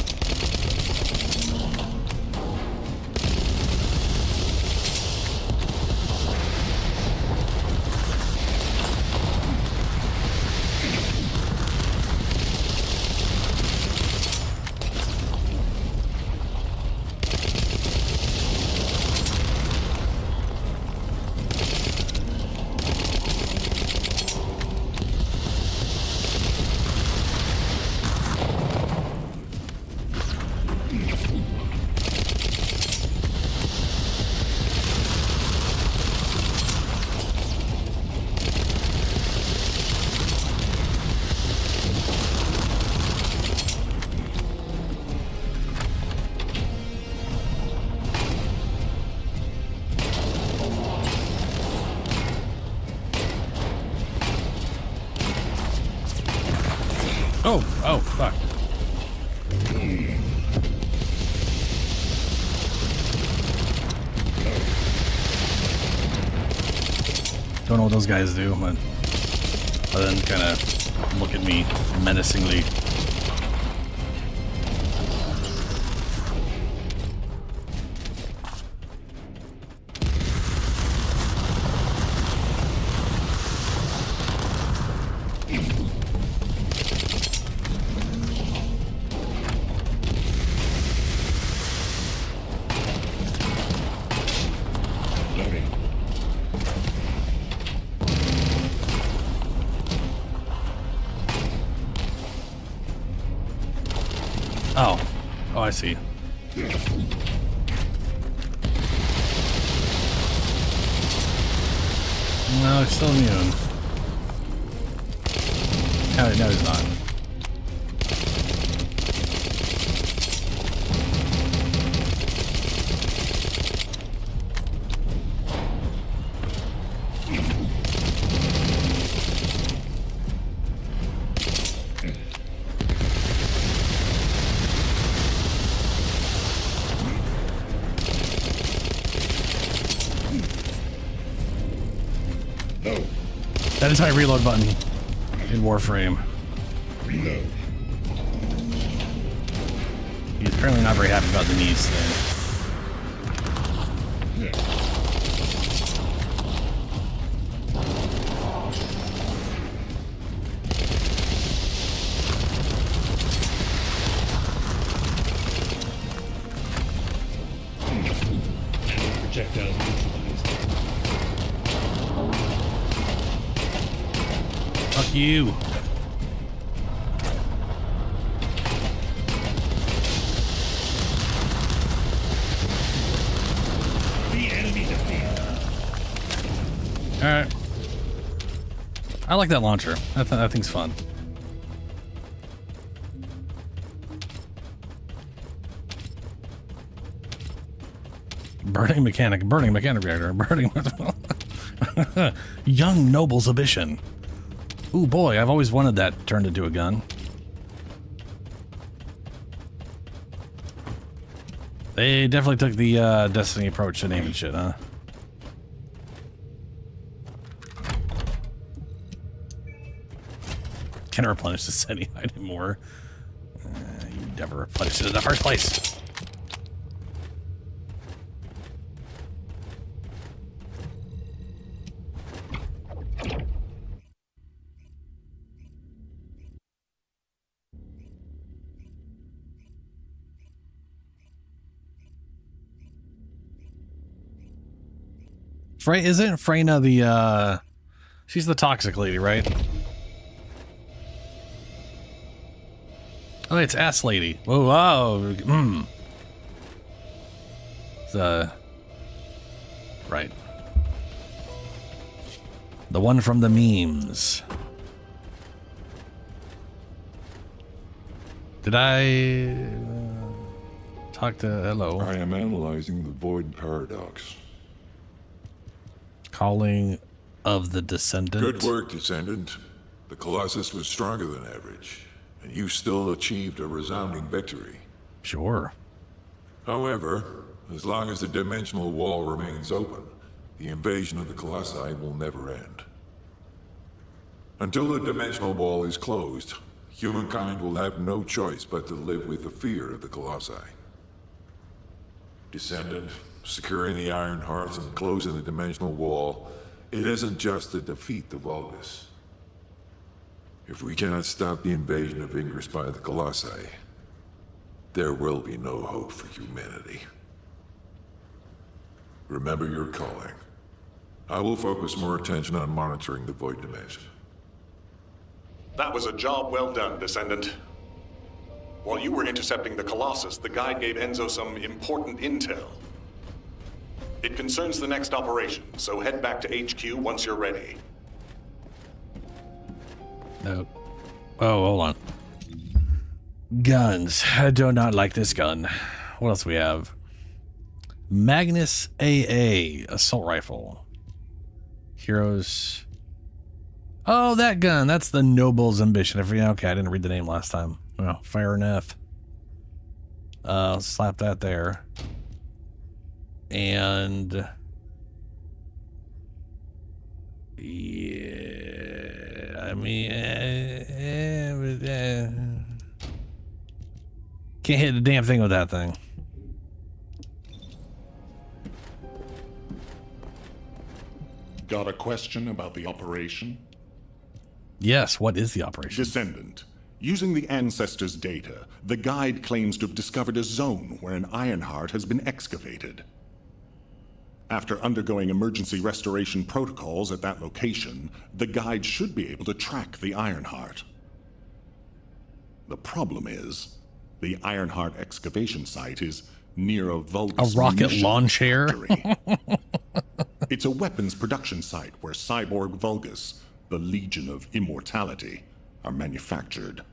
Oh, fuck. Don't know what those guys do, but other than kind of look at me menacingly. Oh, I see. No, it's still immune. No, he's not. That is my reload button in Warframe. Reload. He's apparently not very happy about the knees thing. Projectiles neutralized. Fuck you. The enemy defeated. Alright. I like that launcher. That thing's fun. Burning mechanic reactor, burning young noble's ambition. Ooh boy, I've always wanted that turned into a gun. They definitely took the Destiny approach to naming shit, huh? Can't replenish this any anymore. You never replenished it in the first place. Isn't Freyna the, she's the toxic lady, right? Oh, it's Ass Lady. Whoa, wow. Right. The one from the memes. Did I talk to... Hello. I am analyzing the Void Paradox. Calling of the Descendant. Good work, Descendant. The Colossus was stronger than average, and you still achieved a resounding victory. Sure. However, as long as the dimensional wall remains open, the invasion of the Colossi will never end. Until the dimensional wall is closed, humankind will have no choice but to live with the fear of the Colossi. Descendant, securing the Iron Hearts and closing the dimensional wall, it isn't just to defeat the Vulgus. If we cannot stop the invasion of Ingress by the Colossi, there will be no hope for humanity. Remember your calling. I will focus more attention on monitoring the Void Dimension. That was a job well done, Descendant. While you were intercepting the Colossus, the guide gave Enzo some important intel. It concerns the next operation, so head back to HQ once you're ready. No. Oh, hold on. Guns. I do not like this gun. What else we have? Magnus AA assault rifle. Heroes. Oh, that gun. That's the Noble's Ambition. Okay, I didn't read the name last time. Well, fair enough. Slap that there. And yeah, I mean, can't hit the damn thing with that thing. Got a question about the operation? Yes, what is the operation? Descendant. Using the Ancestors' data, the guide claims to have discovered a zone where an Ironheart has been excavated. After undergoing emergency restoration protocols at that location, the guide should be able to track the Ironheart. The problem is, the Ironheart excavation site is near a Vulgus rocket launcher. It's a weapons production site where cyborg Vulgus, the Legion of Immortality, are manufactured.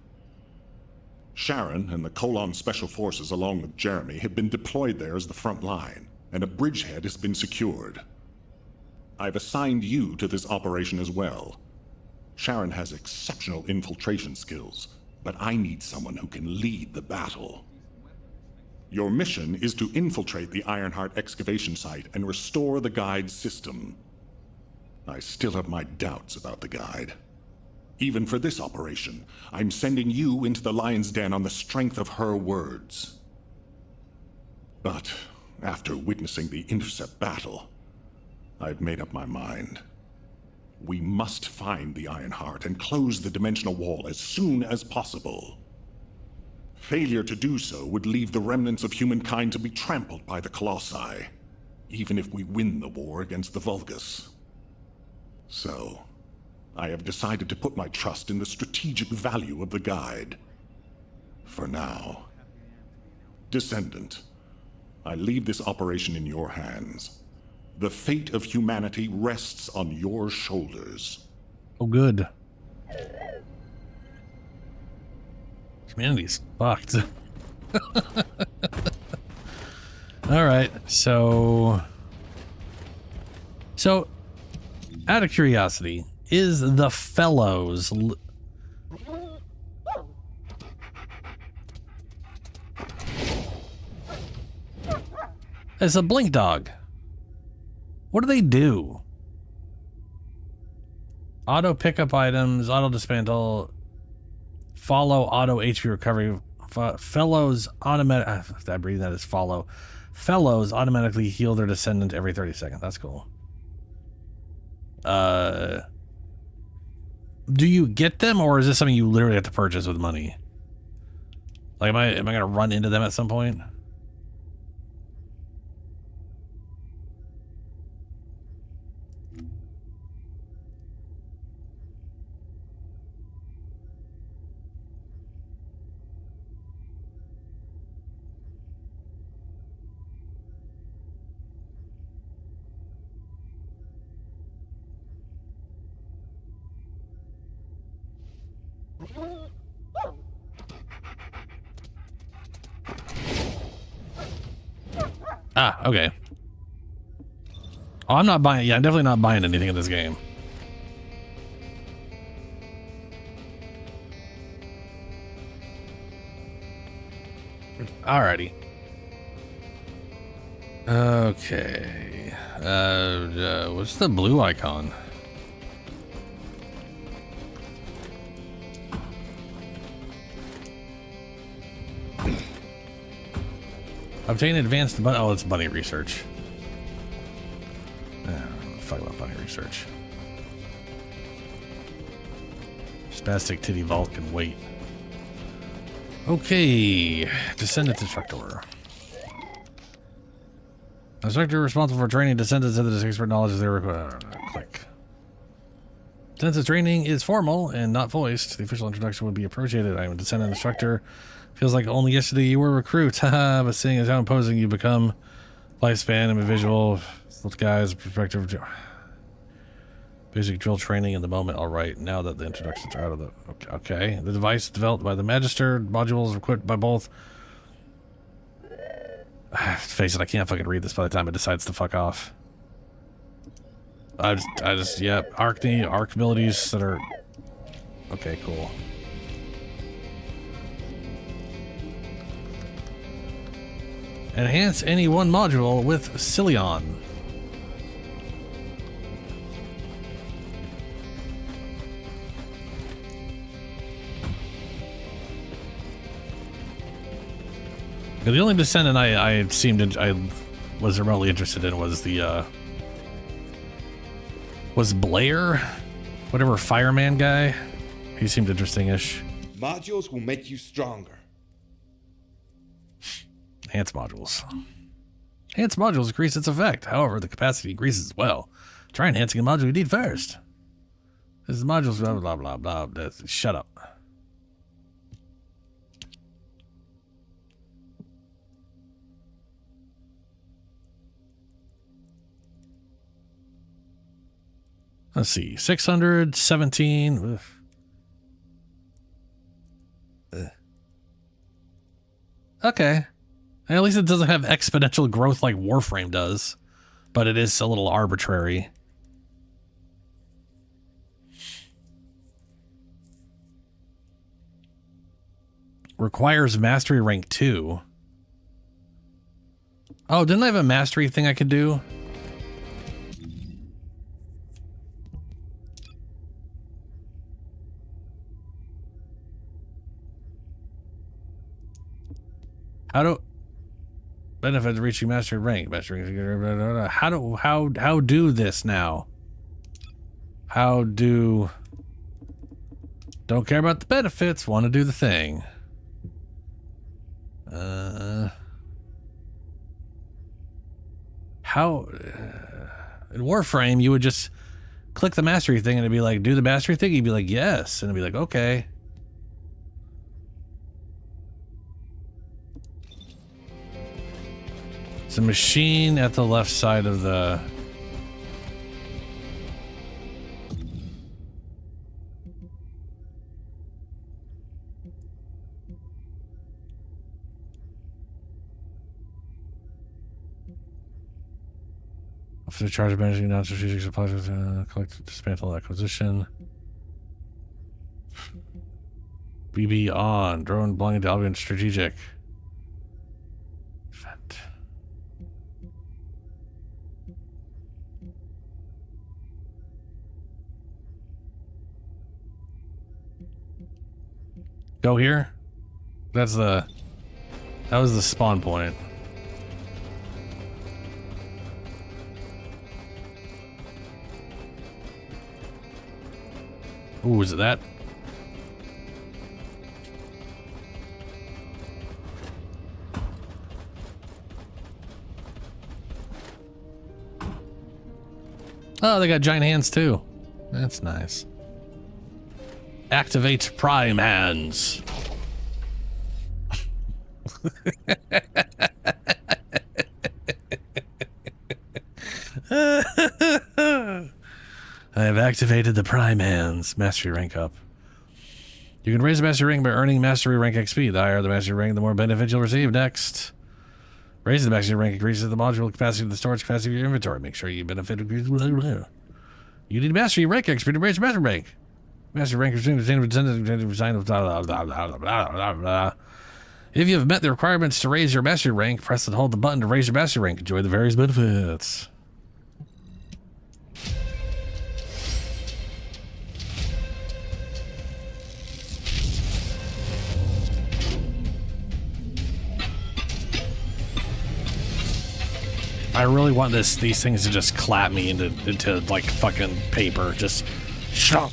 Sharon and the Colon Special Forces along with Jeremy have been deployed there as the front line, and a bridgehead has been secured. I've assigned you to this operation as well. Sharon has exceptional infiltration skills, but I need someone who can lead the battle. Your mission is to infiltrate the Ironheart excavation site and restore the guide's system. I still have my doubts about the guide. Even for this operation, I'm sending you into the Lion's Den on the strength of her words. But after witnessing the intercept battle, I've made up my mind. We must find the Ironheart and close the dimensional wall as soon as possible. Failure to do so would leave the remnants of humankind to be trampled by the Colossi. even if we win the war against the Vulgus. So, I have decided to put my trust in the strategic value of the guide. For now. Descendant, I leave this operation in your hands. The fate of humanity rests on your shoulders. Oh, good. Humanity's fucked. All right, so out of curiosity, is the Fellows it's a blink dog. What do they do? Auto pickup items, auto dismantle, follow, auto HP recovery. Fellows automatic. I breathe that as follow. Fellows automatically heal their descendant every 30 seconds. That's cool. Do you get them, or is this something you literally have to purchase with money? Like, am I gonna run into them at some point? Ah, okay. Oh, I'm not buying. Yeah, I'm definitely not buying anything in this game. Alrighty. Okay. What's the blue icon? Obtain advanced bunny. Oh, it's bunny research. Fuck about bunny research. Spastic titty vault can wait. Okay, Descendant instructor. Instructor responsible for training descendants into this expert knowledge of their click. Since the training is formal and not voiced, the official introduction would be appreciated. I am a descendant instructor. Feels like only yesterday you were a recruit, haha, but seeing as how imposing you become, lifespan and visual, little guys, perspective, basic drill training in the moment. All right, now that the introductions are out of the, okay. The device developed by the Magister, modules equipped by both. Face it, I can't fucking read this by the time it decides to fuck off. I just, yep, arc abilities that are, okay, cool. Enhance any one module with Cilion. The only descendant I was remotely interested in was the was Blair, whatever fireman guy. He seemed interesting-ish. Modules will make you stronger. Enhance modules. Enhance modules increase its effect. However, the capacity increases as well. Try enhancing a module you need first. This is modules, blah, blah, blah, blah, blah. Shut up. Let's see. 617. Okay. At least it doesn't have exponential growth like Warframe does, but it is a little arbitrary. Requires mastery rank 2. Oh, didn't I have a mastery thing I could do? How do benefits reaching mastery rank? How do this now? How do don't care about the benefits, want to do the thing. How in Warframe you would just click the mastery thing and it'd be like, do the mastery thing. You'd be like, yes, and it'd be like, okay. It's a machine at the left side of the. For the charge of managing non-strategic supplies, collect, dismantle, acquisition. BB on. Drone belonging to Albion Strategic. Event. Go here? That was the spawn point. Ooh, is it that? Oh, they got giant hands too. That's nice. Activate prime hands. I have activated the prime hands. Mastery rank up. You can raise the mastery rank by earning mastery rank XP. The higher the mastery rank, the more benefit you'll receive. Next. Raising the mastery rank increases the module capacity of the storage capacity of your inventory. Make sure you benefit. You need mastery rank XP to raise mastery rank. Mastery rank is if you have met the requirements to raise your mastery rank, press and hold the button to raise your mastery rank. Enjoy the various benefits. I really want these things to just clap me into like fucking paper. Just shut up.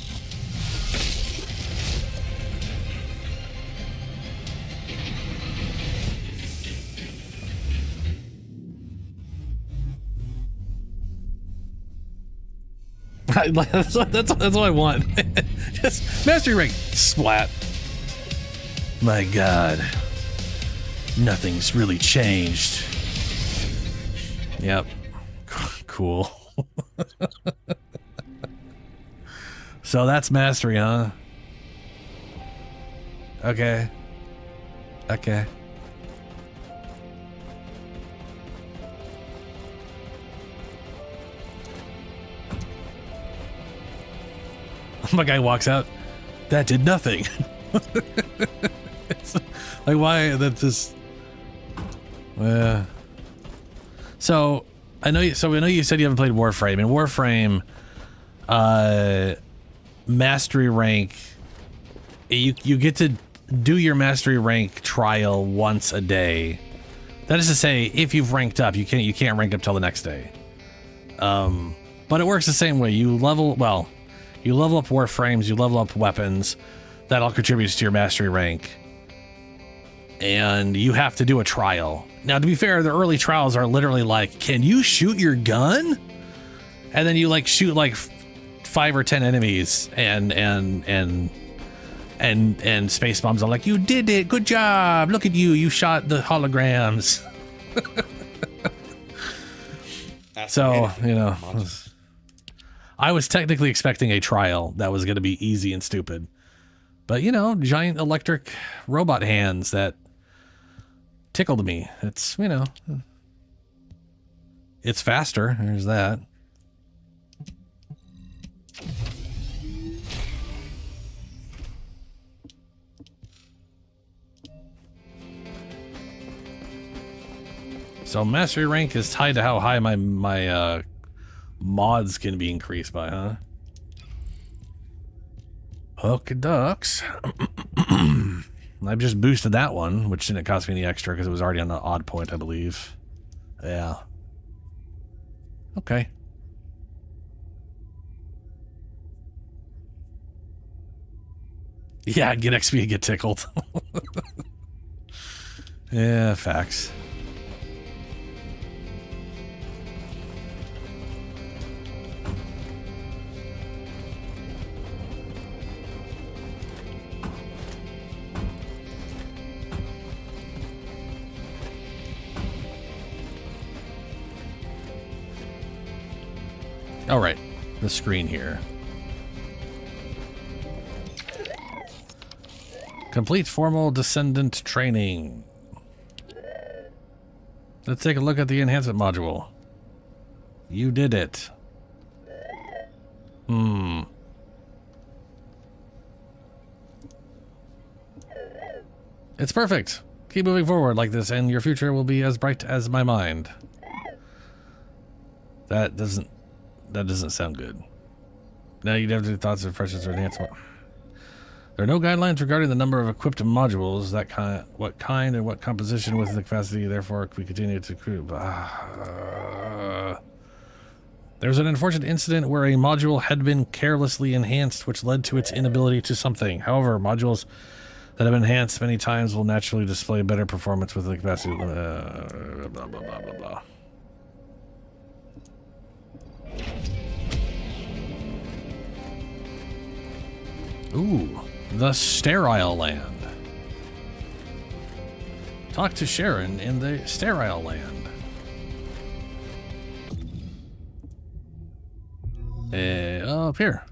That's what I want. Just mastery rank splat. My God, nothing's really changed. Yep. Cool. So that's mastery, huh? Okay. Okay. My guy walks out. That did nothing. Like, why? That's just. So I know you said you haven't played Warframe. In Warframe, mastery rank, you get to do your mastery rank trial once a day. That is to say, if you've ranked up, you can't rank up till the next day. But it works the same way. You level up Warframes, you level up weapons. That all contributes to your mastery rank. And you have to do a trial. Now, to be fair, the early trials are literally like, can you shoot your gun? And then you like shoot like 5 or 10 enemies and Space Bombs are like, you did it, good job, look at you shot the holograms. So, you know, I was technically expecting a trial that was going to be easy and stupid. But, you know, giant electric robot hands that tickled me. It's, you know, it's faster. There's that. So mastery rank is tied to how high my mods can be increased by, huh? Okie ducks. I've just boosted that one, which didn't cost me any extra because it was already on the odd point, I believe. Yeah. Okay. Yeah, get XP and get tickled. Yeah, facts. All right, the screen here. Complete formal Descendant training. Let's take a look at the enhancement module. You did it. It's perfect. Keep moving forward like this and your future will be as bright as my mind. That doesn't sound good. Now you'd have to do thoughts of freshness or enhancement. There are no guidelines regarding the number of equipped modules, what kind and what composition with the capacity, therefore we continue to crew. There was an unfortunate incident where a module had been carelessly enhanced, which led to its inability to something. However, modules that have been enhanced many times will naturally display better performance with the capacity. Blah, blah, blah, blah, blah. Ooh, the Sterile Land. Talk to Sharon in the Sterile Land. Up here.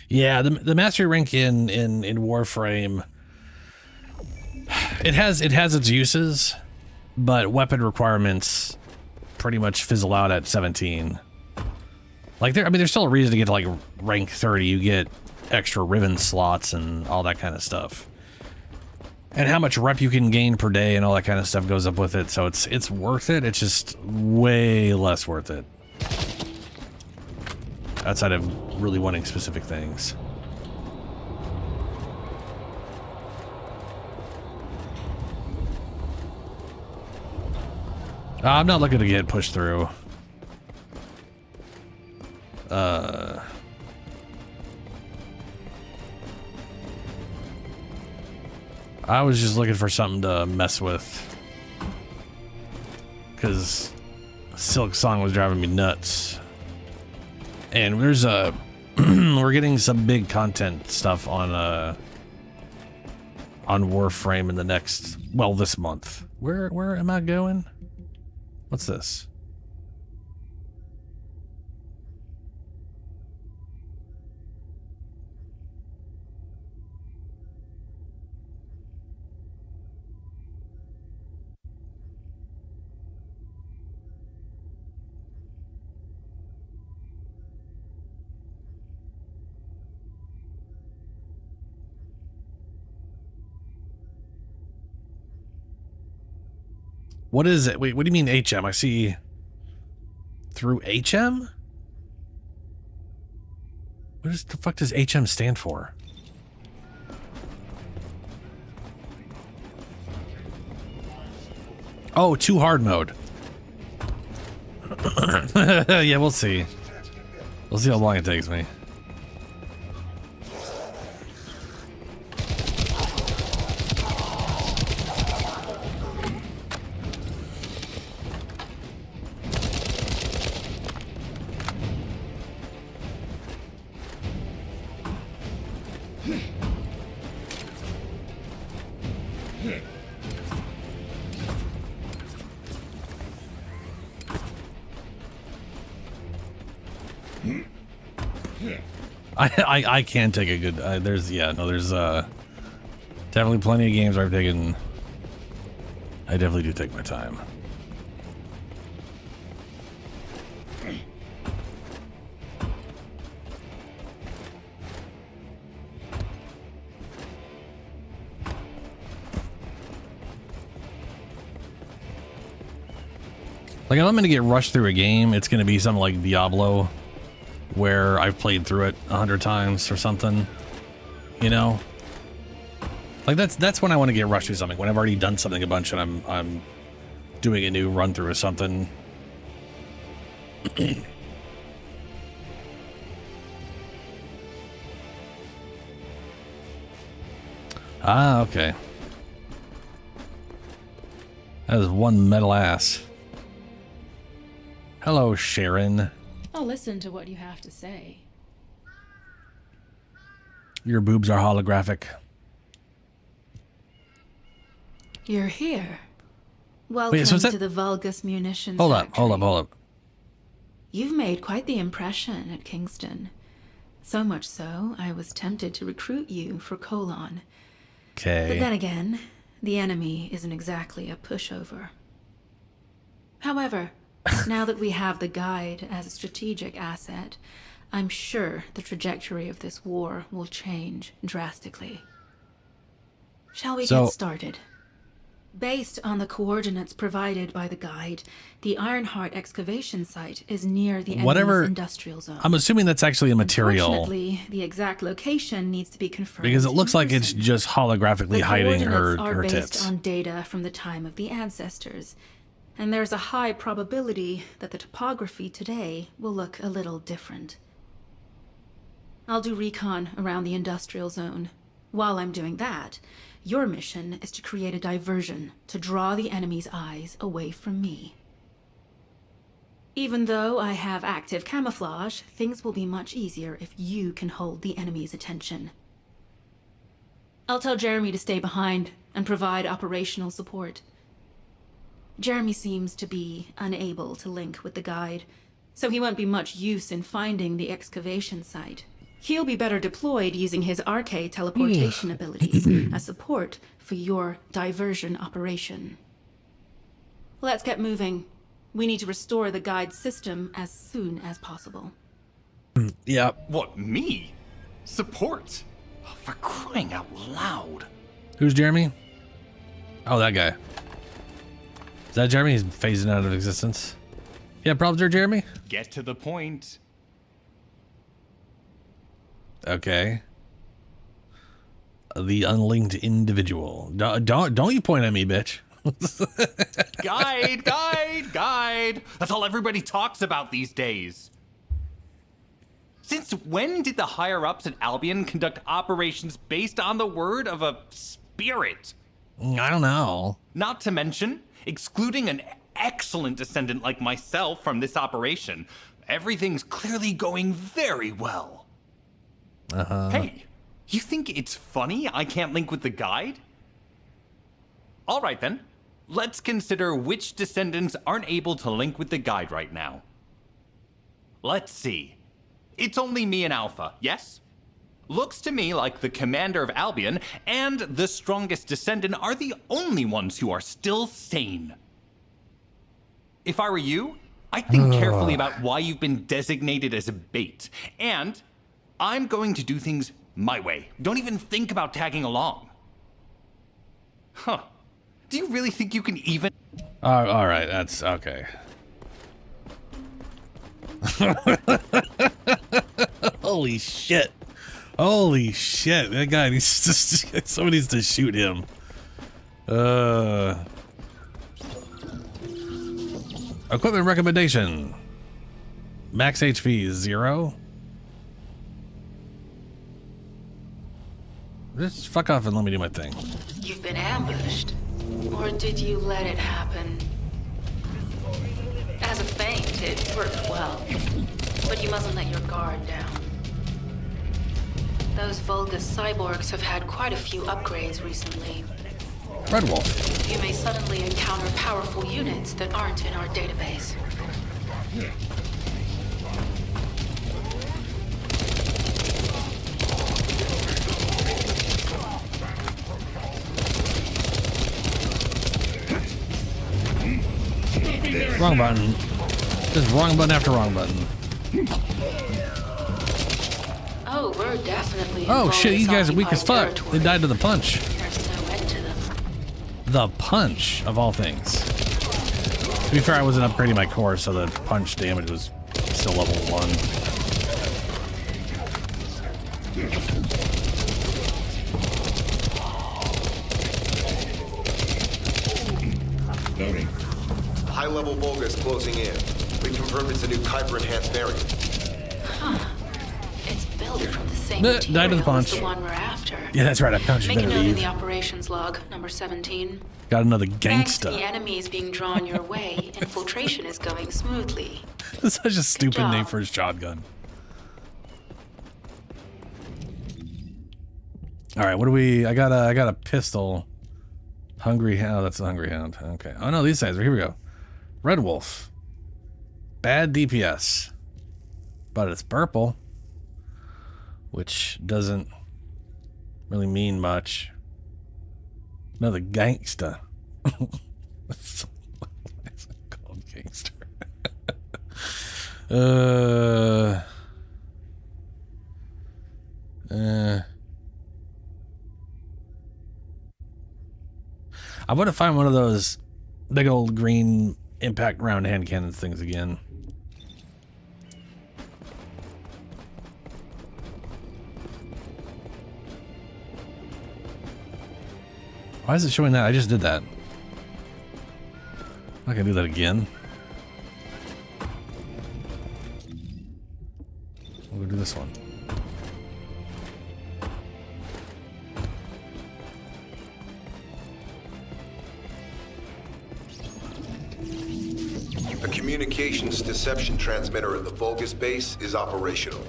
Yeah, the mastery rank in Warframe, it has its uses, but weapon requirements pretty much fizzle out at 17. Like there's still a reason to get to like rank 30. You get extra ribbon slots and all that kind of stuff. And how much rep you can gain per day and all that kind of stuff goes up with it, so it's worth it. It's just way less worth it. Outside of really wanting specific things. I'm not looking to get pushed through. I was just looking for something to mess with. Because Silk Song was driving me nuts. And there's we're getting some big content stuff on Warframe in the next, well, this month. Where am I going? What's this? What is it? Wait, what do you mean HM? I see through HM? What the fuck does HM stand for? Oh, too hard mode. Yeah, we'll see. We'll see how long it takes me. I can take a good, there's definitely plenty of games where I definitely do take my time. Like, if I'm going to get rushed through a game, it's going to be something like Diablo, where I've played through it 100 times or something, you know? Like, that's when I want to get rushed through something, when I've already done something a bunch and I'm doing a new run through or something. Ah, okay. That is one metal ass. Hello, Sharon. I'll listen to what you have to say. Your boobs are holographic. You're here. Welcome so is that... to the Vulgus Munitions Hold up, Factory. hold up. You've made quite the impression at Kingston. So much so, I was tempted to recruit you for Colon. Okay. But then again, the enemy isn't exactly a pushover. However, now that we have the guide as a strategic asset, I'm sure the trajectory of this war will change drastically. Shall we get started? Based on the coordinates provided by the guide, the Ironheart excavation site is near the enemy's industrial zone. I'm assuming that's actually a material. Unfortunately, the exact location needs to be confirmed. Because it looks like it's just holographically hiding her based tits. on data from the time of the ancestors, and there's a high probability that the topography today will look a little different. I'll do recon around the industrial zone. While I'm doing that, your mission is to create a diversion to draw the enemy's eyes away from me. Even though I have active camouflage, things will be much easier if you can hold the enemy's attention. I'll tell Jeremy to stay behind and provide operational support. Jeremy seems to be unable to link with the guide, so he won't be much use in finding the excavation site. He'll be better deployed using his RK teleportation abilities as support for your diversion operation. Let's get moving. We need to restore the guide system as soon as possible. Yeah. What, me? Support? Oh, for crying out loud. Who's Jeremy? Oh, that guy. Is that Jeremy? He's phasing out of existence. Yeah, problems there, Jeremy? Get to the point. Okay. The unlinked individual. Don't you point at me, bitch. Guide. That's all everybody talks about these days. Since when did the higher-ups at Albion conduct operations based on the word of a spirit? I don't know. Not to mention, excluding an excellent descendant like myself from this operation, everything's clearly going very well. Hey, you think it's funny I can't link with the guide? All right then, let's consider which descendants aren't able to link with the guide right now. Let's see. It's only me and Alpha, yes? Looks to me like the commander of Albion and the strongest descendant are the only ones who are still sane. If I were you, I'd think carefully about why you've been designated as a bait, and I'm going to do things my way. Don't even think about tagging along. Huh. Do you really think you can even... all right, that's okay. Holy shit. Holy shit. That guy needs to... Somebody needs to shoot him. Equipment recommendation. Max HP is 0. Just fuck off and let me do my thing. You've been ambushed. Or did you let it happen? As a feint, it worked well. But you mustn't let your guard down. Those Vulgus cyborgs have had quite a few upgrades recently. Red Wolf. You may suddenly encounter powerful units that aren't in our database. Wrong button. Just wrong button after wrong button. Oh, we're definitely. Oh shit, you guys are weak as fuck. Territory. They died to the punch. There's no end to them. The punch, of all things. To be fair, I wasn't upgrading my core, so the punch damage was still level 1. Loading. High-level Vulgus closing in. We confirmed it's a new Kuiper-enhanced variant. Huh. It's built from the same Died to the material as punch. the one we're after. Yeah, that's right. I found you. Make a Better note in leave. the operations log, number 17. Got another Thanks to gangsta. the enemies being drawn your way, infiltration is going smoothly. That's such a stupid job. name for a shotgun. All right, what do we? I got a pistol. Hungry Hound. That's a Hungry Hound. Okay. Oh no, these guys. Here we go. Red Wolf. Bad DPS, but it's purple, which doesn't really mean much. Another gangsta. What's it called, gangster? I want to find one of those big old green impact round hand cannons things again. Why is it showing that? I just did that. I'm not gonna do that again. We'll go do this one. A communications deception transmitter at the Vulgus base is operational.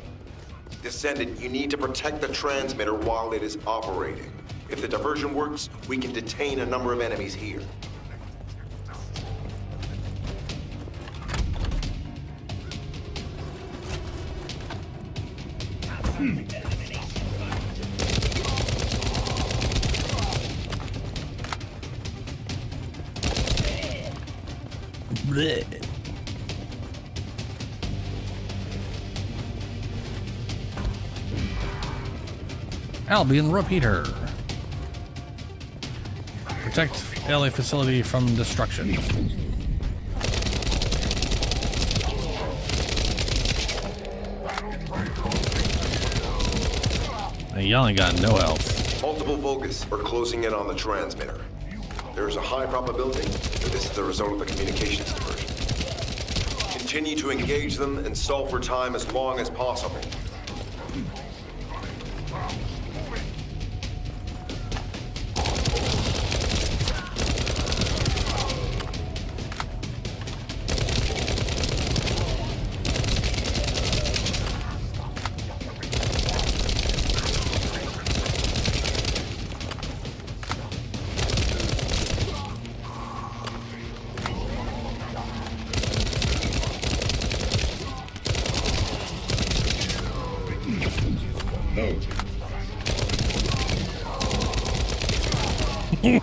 Descendant, you need to protect the transmitter while it is operating. If the diversion works, we can detain a number of enemies here. Blech. Albion Repeater. Protect LA facility from destruction. Hey, y'all ain't got no health. Multiple Vulgus are closing in on the transmitter. There is a high probability that this is the result of a communications diversion. Continue to engage them and solve for time as long as possible.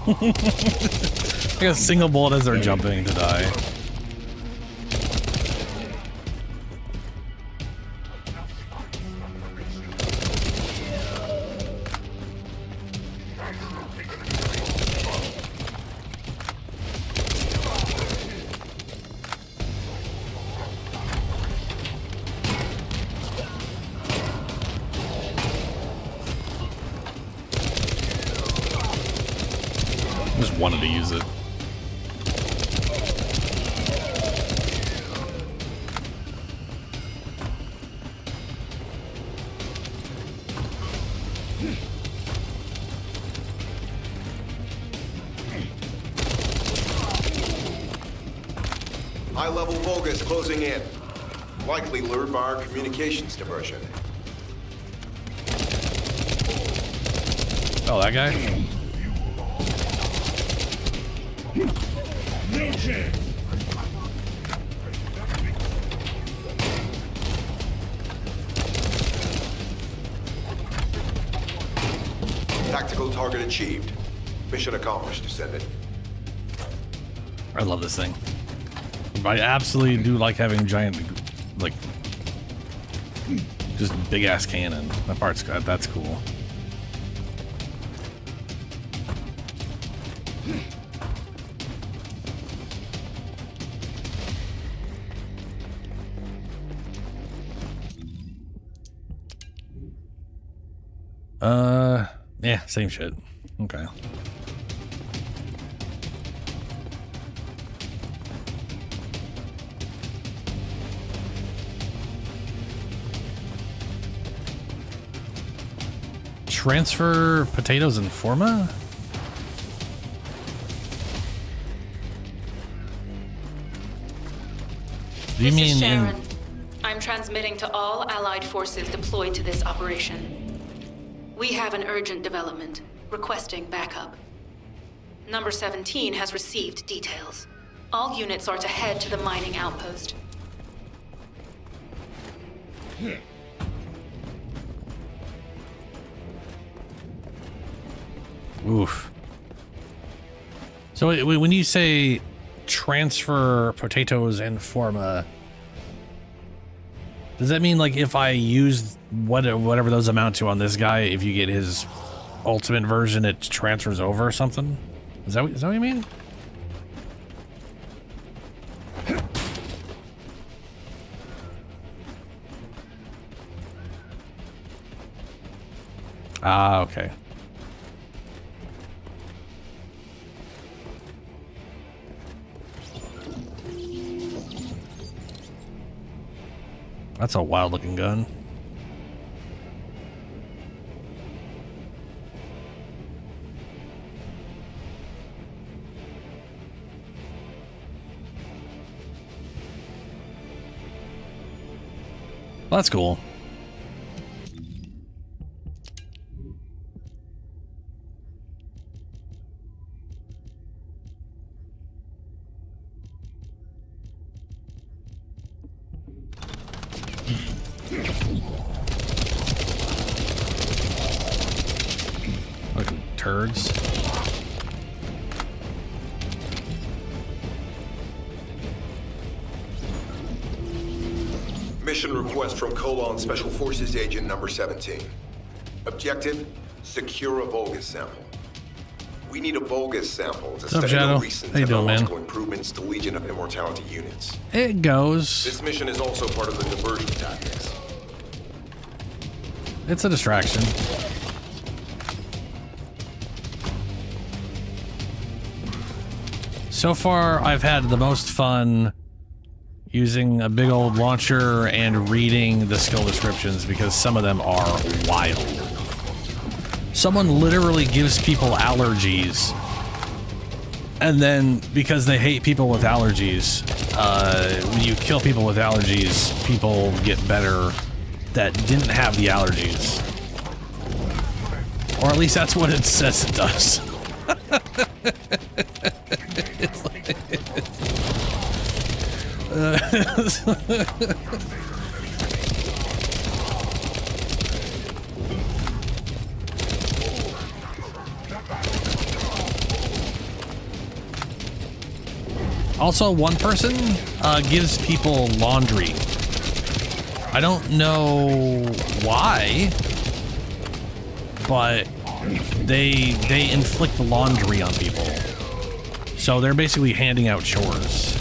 Like a single bullet as they're jumping to die. Just wanted to use it. High-level Vulgus closing in. Likely lured by our communications diversion. Oh, that guy? No chance. Tactical target achieved. Mission accomplished, Descendant. I love this thing. I absolutely do like having giant, like, just big ass cannon. That part's good. That's cool. Yeah, same shit. Okay. Transfer potatoes and forma? Do you mean Sharon. I'm transmitting to all Allied forces deployed to this operation. We have an urgent development, requesting backup. Number 17 has received details. All units are to head to the mining outpost. Oof. So when you say transfer potatoes and forma, does that mean like if I use whatever those amount to on this guy, if you get his ultimate version, it transfers over or something? Is that what you mean? Ah, okay. That's a wild looking gun. Well, that's cool. Fucking turds. Mission request from Colon Special Forces Agent number 17. Objective, secure a Vulgus sample. We need a Vulgus sample to study the recent technological improvements to Legion of Immortality units. It goes. This mission is also part of the diversion tactics. It's a distraction. So far, I've had the most fun using a big old launcher and reading the skill descriptions because some of them are wild. Someone literally gives people allergies, and then because they hate people with allergies, when you kill people with allergies, people get better that didn't have the allergies. Or at least that's what it says it does. It's like, also, one person gives people laundry. I don't know why, but they inflict laundry on people. So they're basically handing out chores.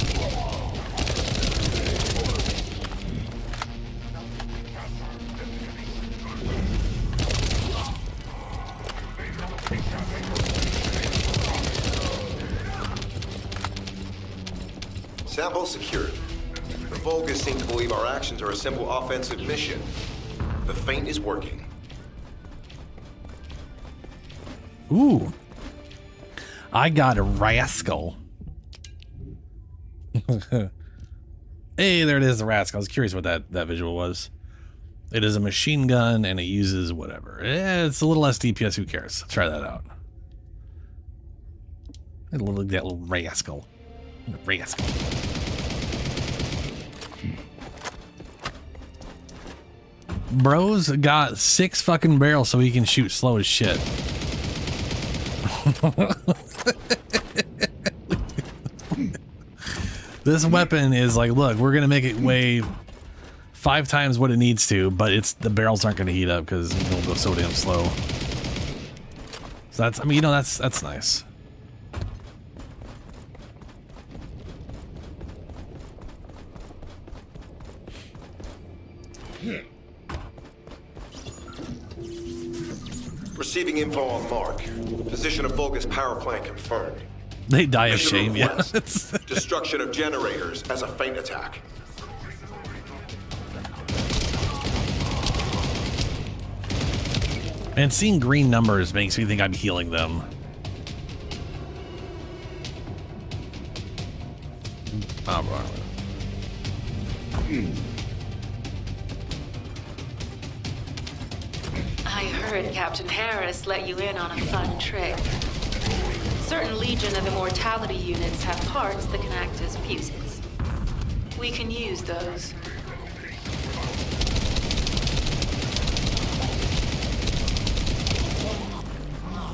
Sample secured. The Vulgus seem to believe our actions are a simple offensive mission. The feint is working. Ooh. I got a rascal. Hey, there it is, the rascal. I was curious what that visual was. It is a machine gun and it uses whatever. It's a little less DPS, who cares? Let's try that out. That little rascal. Rascal. Bro's got 6 fucking barrels so he can shoot slow as shit. This weapon is like, look, we're gonna make it weigh 5 times what it needs to, but the barrels aren't gonna heat up because it'll go so damn slow. So that's, I mean, you know, that's nice. Receiving info on Mark. Position of Vulgus power plant confirmed. They die of shame, yeah. Destruction of generators as a feint attack. And seeing green numbers makes me think I'm healing them. Oh, right. I heard Captain Harris let you in on a fun trick. Certain Legion of Immortality units have parts that can act as fuses. We can use those.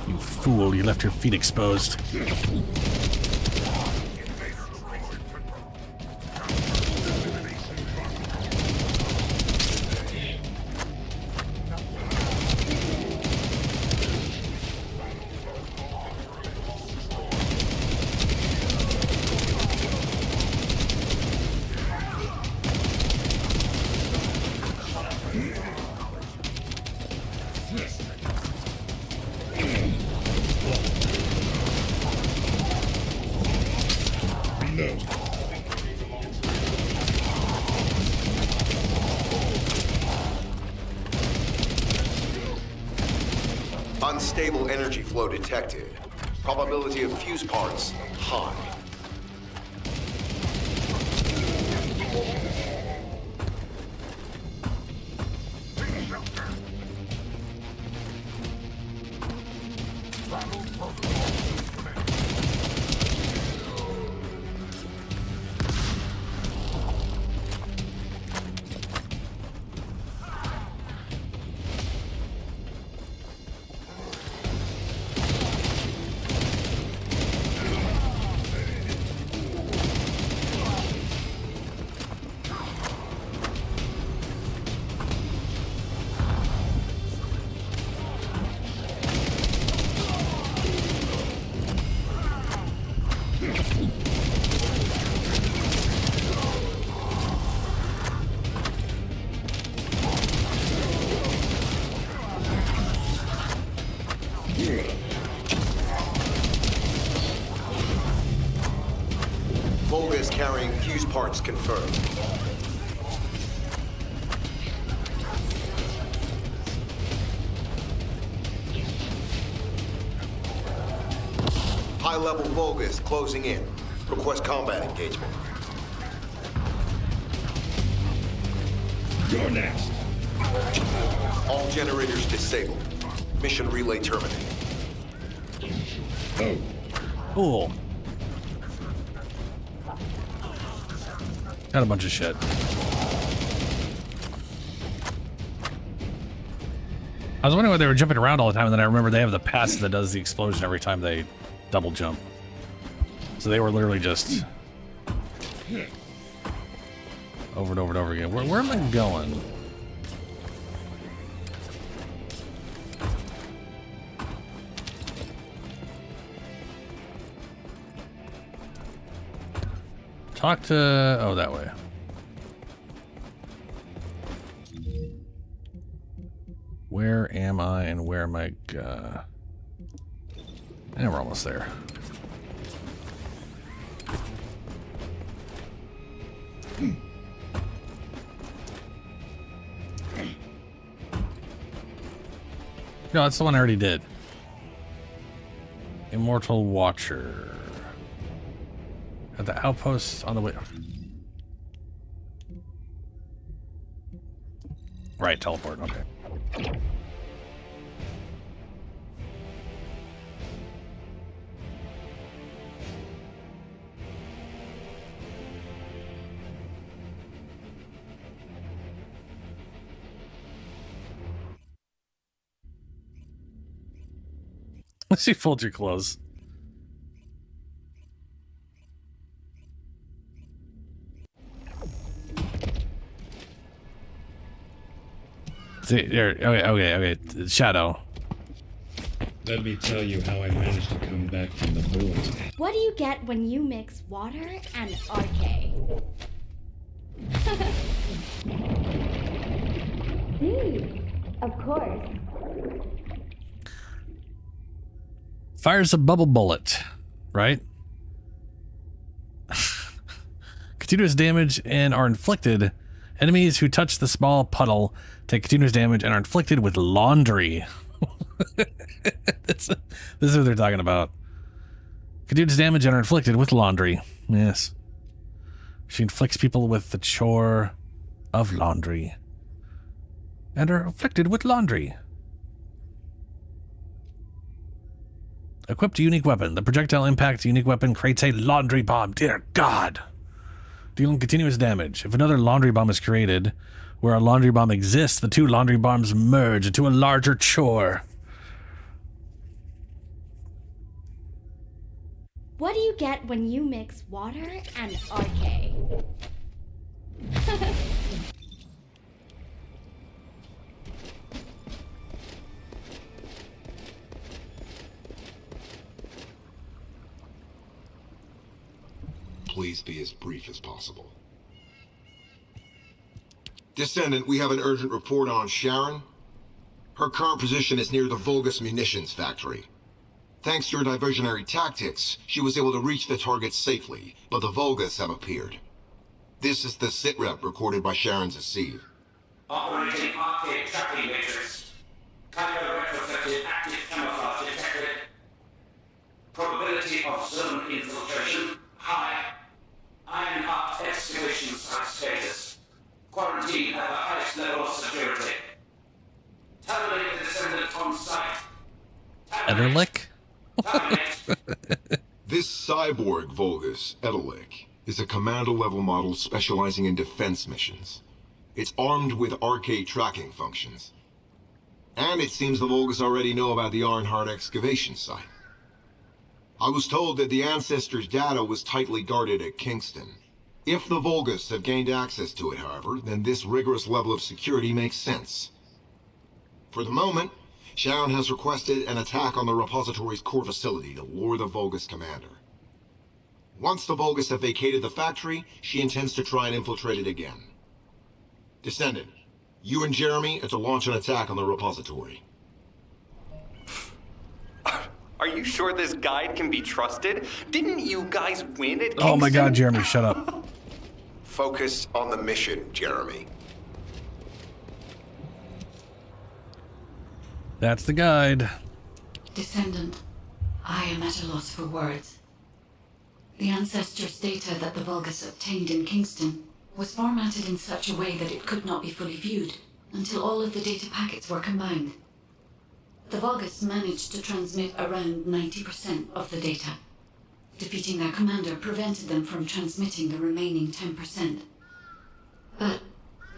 You fool, you left your feet exposed. Unstable energy flow detected. Probability of fuse parts, high. Volga carrying fuse parts confirmed. High-level Volgas closing in. Request combat engagement. You're next. All generators disabled. Mission relay terminated. Oh. Cool. Got a bunch of shit. I was wondering why they were jumping around all the time, and then I remember they have the pass that does the explosion every time they double jump. So they were literally just over and over and over again. Where am I going? Talk to... oh, that way. Where am I and where am I... and we're almost there. No, that's the one I already did. Immortal Watcher. At the outpost on the way. Right, teleport, okay. She folds your clothes. See, there, okay. Shadow. Let me tell you how I managed to come back from the void. What do you get when you mix water and RK? Of course. Fires a bubble bullet, right? Continuous damage and are inflicted Enemies who touch the small puddle take continuous damage and are inflicted with laundry. This is what they're talking about. Continuous damage and are inflicted with laundry. Yes. She inflicts people with the chore of laundry. And are afflicted with laundry. Equipped unique weapon. The projectile impact unique weapon creates a laundry bomb. Dear God. Dealing continuous damage. If another laundry bomb is created, where a laundry bomb exists, the two laundry bombs merge into a larger chore. What do you get when you mix water and RK? Please be as brief as possible. Descendant, we have an urgent report on Sharon. Her current position is near the Vulgus munitions factory. Thanks to your diversionary tactics, she was able to reach the target safely, but the Vulgus have appeared. This is the sitrep recorded by Sharon's Asiv. Operating arcade tracking matrix. Typo retrofitted active camouflage detected. Probability of zone infiltration high. Ironheart excavation site status. Quarantine at the highest level of security. Terminate the Descendant on site. Ederlick? This cyborg Vulgus, Edelik, is a commando-level model specializing in defense missions. It's armed with RK tracking functions. And it seems the Vulgus already know about the Ironheart excavation site. I was told that the Ancestors' data was tightly guarded at Kingston. If the Vulgus have gained access to it, however, then this rigorous level of security makes sense. For the moment, Sharon has requested an attack on the repository's core facility to lure the Vulgus commander. Once the Vulgus have vacated the factory, she intends to try and infiltrate it again. Descendant, you and Jeremy are to launch an attack on the repository. Are you sure this guide can be trusted? Didn't you guys win at Kingston? Oh my God, Jeremy, shut up. Focus on the mission, Jeremy. That's the guide. Descendant, I am at a loss for words. The Ancestors' data that the Vulgus obtained in Kingston was formatted in such a way that it could not be fully viewed until all of the data packets were combined. The Vulgus managed to transmit around 90% of the data. Defeating their commander prevented them from transmitting the remaining 10%. But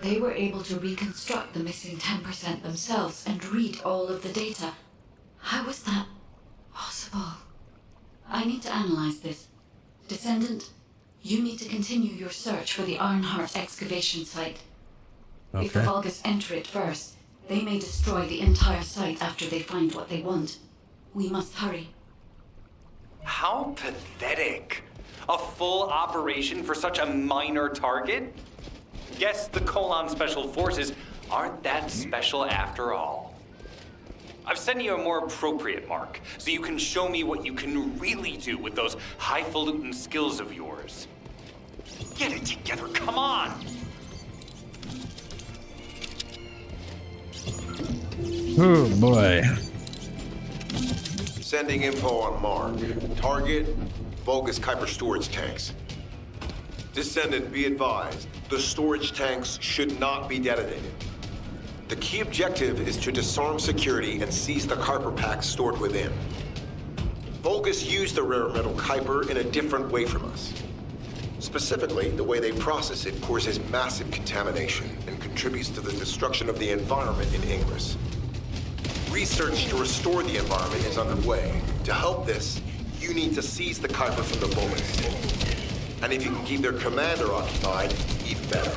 they were able to reconstruct the missing 10% themselves and read all of the data. How was that possible? I need to analyze this. Descendant, you need to continue your search for the Ironheart excavation site. Okay. If the Vulgus enter it first, they may destroy the entire site after they find what they want. We must hurry. How pathetic. A full operation for such a minor target? Guess the Colon Special Forces aren't that special after all. I've sent you a more appropriate mark, so you can show me what you can really do with those highfalutin skills of yours. Get it together, come on! Oh boy. Sending info on mark. Target, Vulgus Kuiper storage tanks. Descendant, be advised, the storage tanks should not be detonated. The key objective is to disarm security and seize the Kuiper packs stored within. Vulgus use the rare metal Kuiper in a different way from us. Specifically, the way they process it causes massive contamination and contributes to the destruction of the environment in Ingress. Research to restore the environment is underway. To help this, you need to seize the Kuiper from the Vulgus. And if you can keep their commander occupied, even better.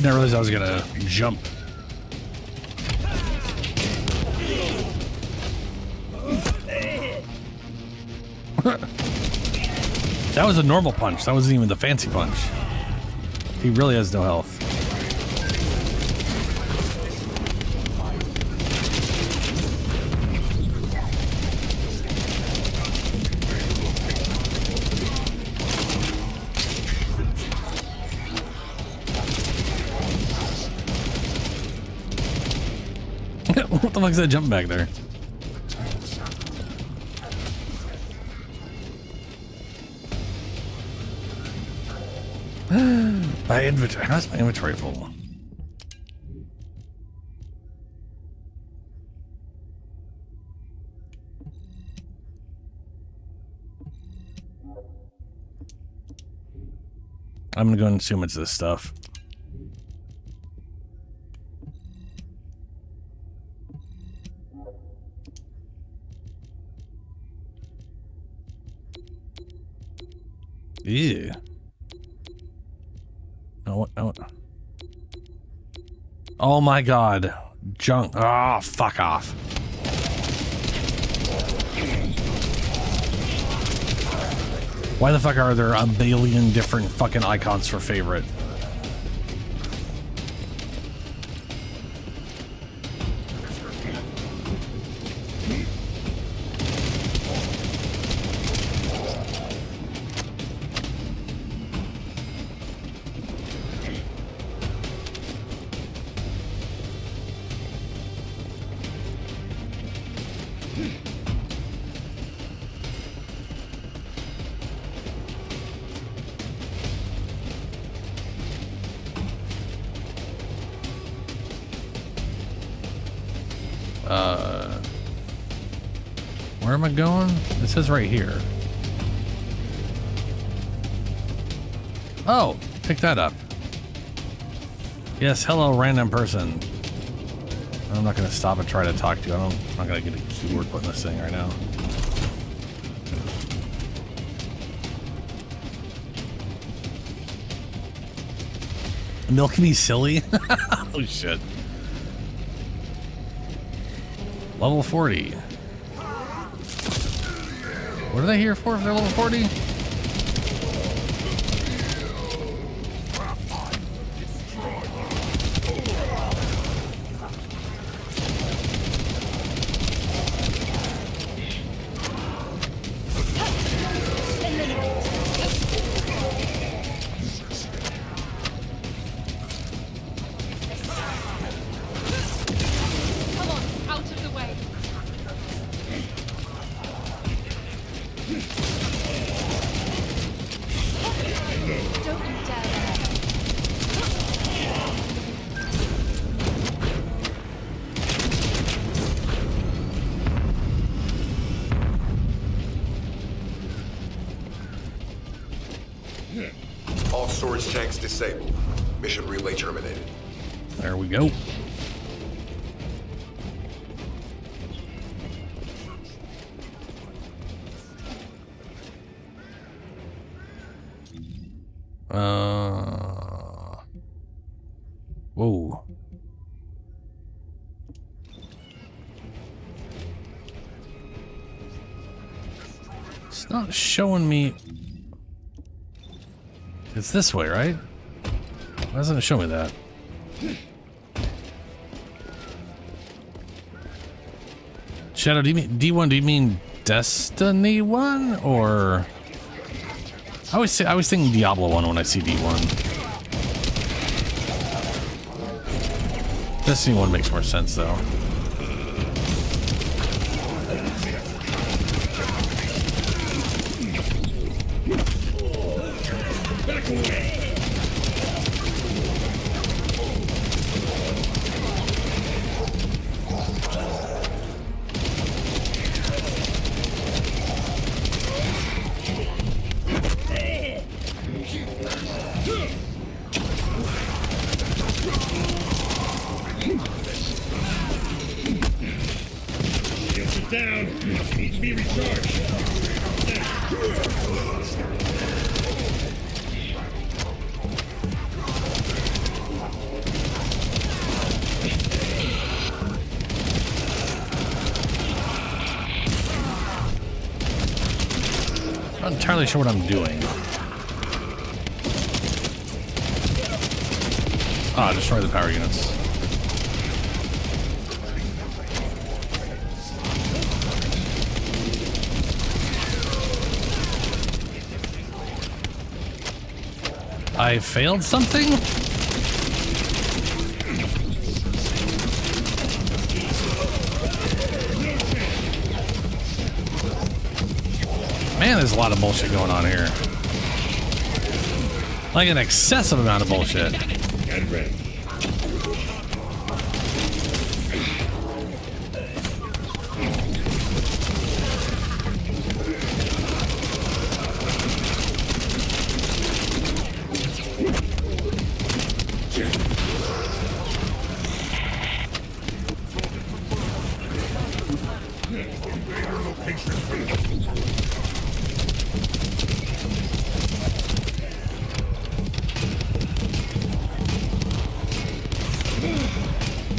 Didn't realize I was gonna jump. That was a normal punch. That wasn't even the fancy punch. He really has no health. What the fuck is that jumping back there? My inventory. How's my inventory full? I'm gonna go and assume it's this stuff. Ew. Oh, oh my god. Junk. Oh, fuck off. Why the fuck are there a billion different fucking icons for favorite? Where am I going? It says right here. Oh, pick that up. Yes, hello, random person. I'm not gonna stop and try to talk to you. I'm not gonna get a keyword put in this thing right now. Milk me silly? Oh shit. Level 40. What are they here for if they're level 40? All storage tanks disabled. Mission relay terminated. There we go. Whoa. It's not showing me. It's this way, right? Why doesn't it show me that? Shadow, do you mean D1? Do you mean Destiny 1 or? I always think Diablo 1 when I see D1. Destiny 1 makes more sense though. Back away. Down. Needs to be recharged. Not entirely sure what I'm doing. Ah, destroy the power units. I failed something? Man, there's a lot of bullshit going on here. Like an excessive amount of bullshit. Get ready.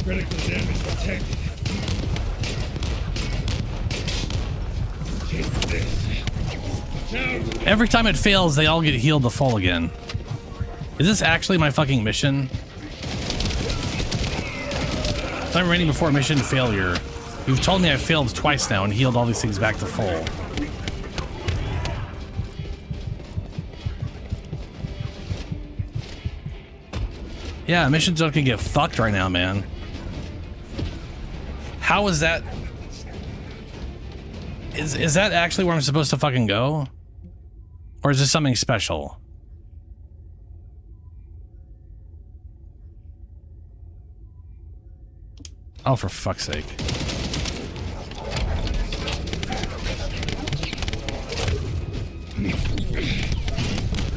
Critical damage detected. Take this. Watch out. Every time it fails, they all get healed to full again. Is this actually my fucking mission? Time remaining before mission failure. You've told me I failed twice now and healed all these things back to full. Yeah, missions don't can get fucked right now, man. How is that? Is that actually where I'm supposed to fucking go? Or is this something special? Oh, for fuck's sake.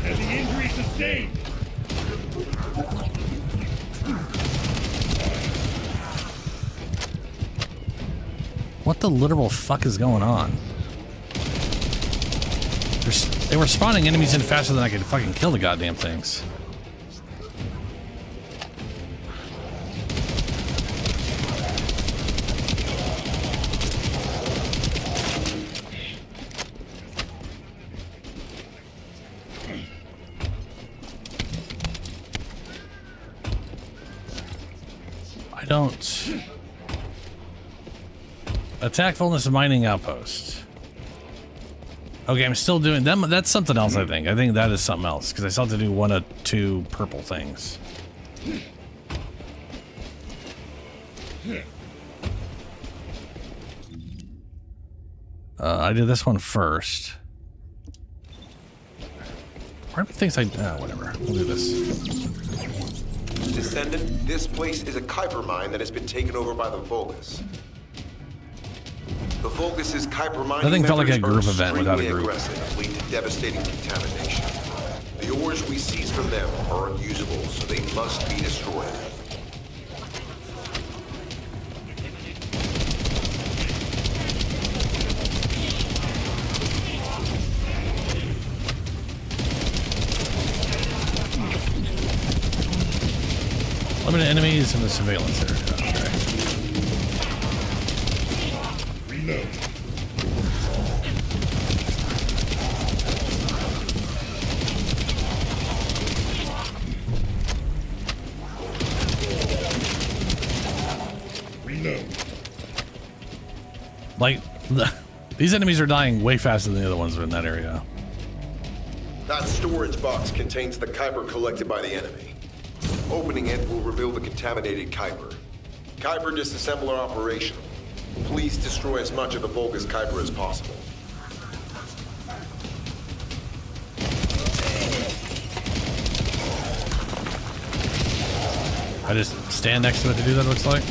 Heavy injury sustained. What the literal fuck is going on? They were spawning enemies in faster than I could fucking kill the goddamn things. I don't... Attack fullness of mining outpost. Okay, I'm still doing them. That's something else, I think. I think that is something else, because I still have to do one of two purple things. I did this one first. Part of me thinks whatever. We'll do this. Descendant, this place is a Kuiper mine that has been taken over by the Vulgus. The Vulgus' Kuiper mining Nothing felt like a methods group are event without a extremely group. aggressive and lead to devastating contamination. The ores we seize from them are unusable, so they must be destroyed. Limited enemies in the surveillance area. Okay. Reload. Reload. Like, these enemies are dying way faster than the other ones in that area. That storage box contains the Kuiper collected by the enemy. Opening it will reveal the contaminated Kuiper. Kuiper disassembler operational. Please destroy as much of the Vulgus Kuiper as possible. I just stand next to it to do that, looks like.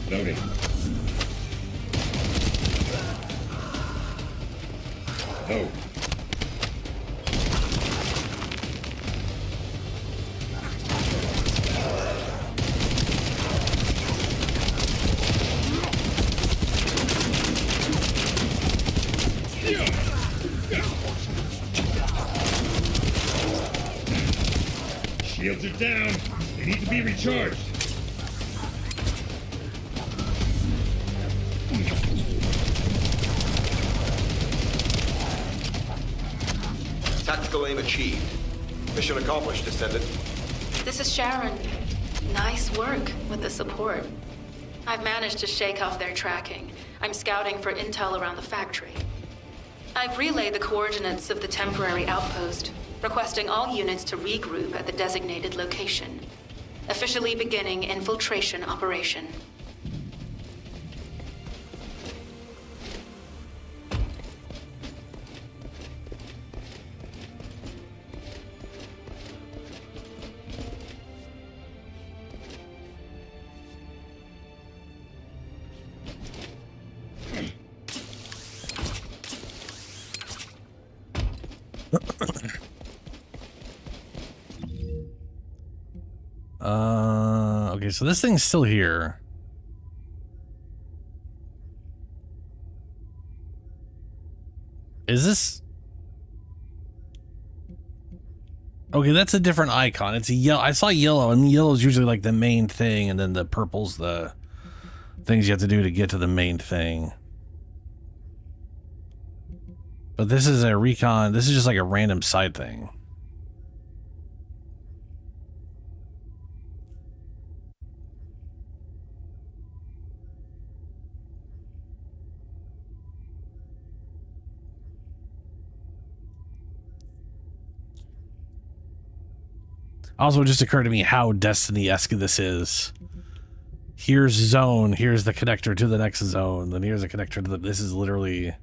Loading. Oh. Shields are down. They need to be recharged. Tactical aim achieved. Mission accomplished, Descendant. This is Sharon. Nice work with the support. I've managed to shake off their tracking. I'm scouting for intel around the factory. I've relayed the coordinates of the temporary outpost, requesting all units to regroup at the designated location. Officially beginning infiltration operation. Okay, so this thing's still here. Is this? Okay, that's a different icon. It's a yellow. I saw yellow, and yellow is usually like the main thing, and then the purple's the things you have to do to get to the main thing. But this is a recon. This is just like a random side thing. Also, it just occurred to me how Destiny-esque this is. Here's zone, here's the connector to the next zone, then here's a connector to the... This is literally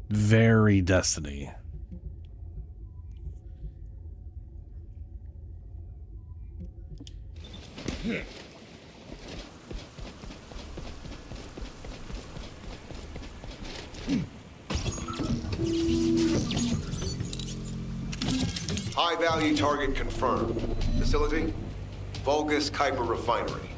very Destiny. High-value target confirmed. Facility? Vulgus Kuiper Refinery.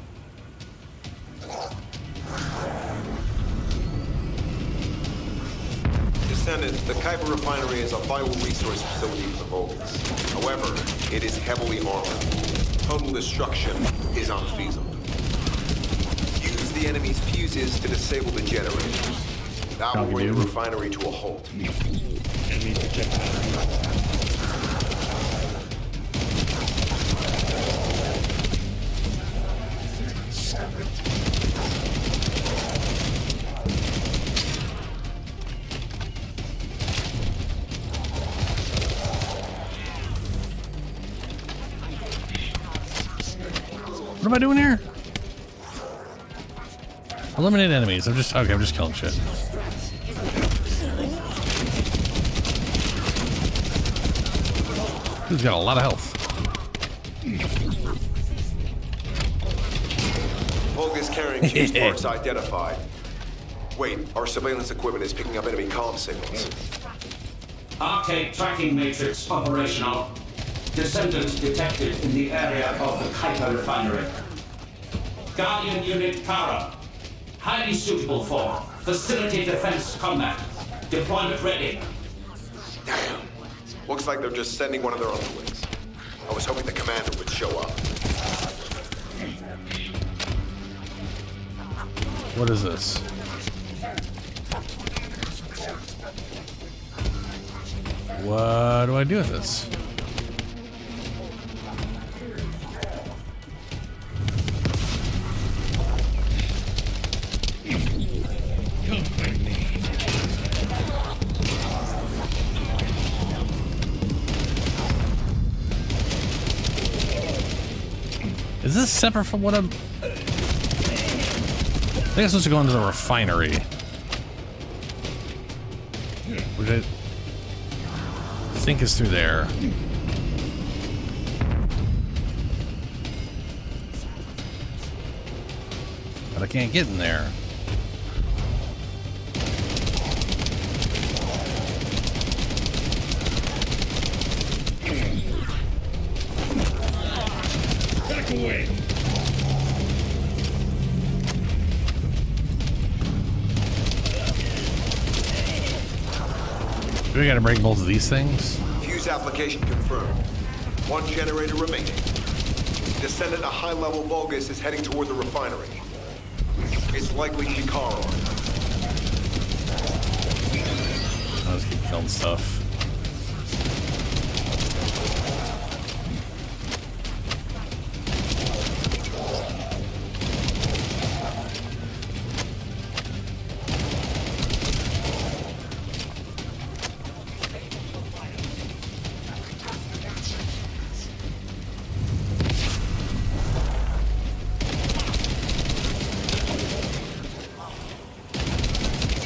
Descendant, the Kuiper Refinery is a vital resource facility for the Vulgus. However, it is heavily armored. Total destruction is unfeasible. Use the enemy's fuses to disable the generators. That will bring the refinery to a halt. Enemy projectile. What am I doing here? Eliminate enemies. I'm just killing shit. Dude's got a lot of health. Vulgus carrying fuse parts identified. Wait, our surveillance equipment is picking up enemy comm signals. Arcade tracking matrix operational. Descendant detected in the area of the Kuiper Refinery. Guardian Unit Kara. Highly suitable for facility defense combat. Deployment ready. Damn. Looks like they're just sending one of their underlings. I was hoping the commander would show up. What is this? What do I do with this? Is this separate from what I'm... I think I'm supposed to go into the refinery. Which I think is through there. But I can't get in there. Back away. Do we gotta break both of these things? Fuse application confirmed. One generator remaining. Descendant, a high-level Vulgus is heading toward the refinery. It's likely to be car armed. I'll just keep killing stuff.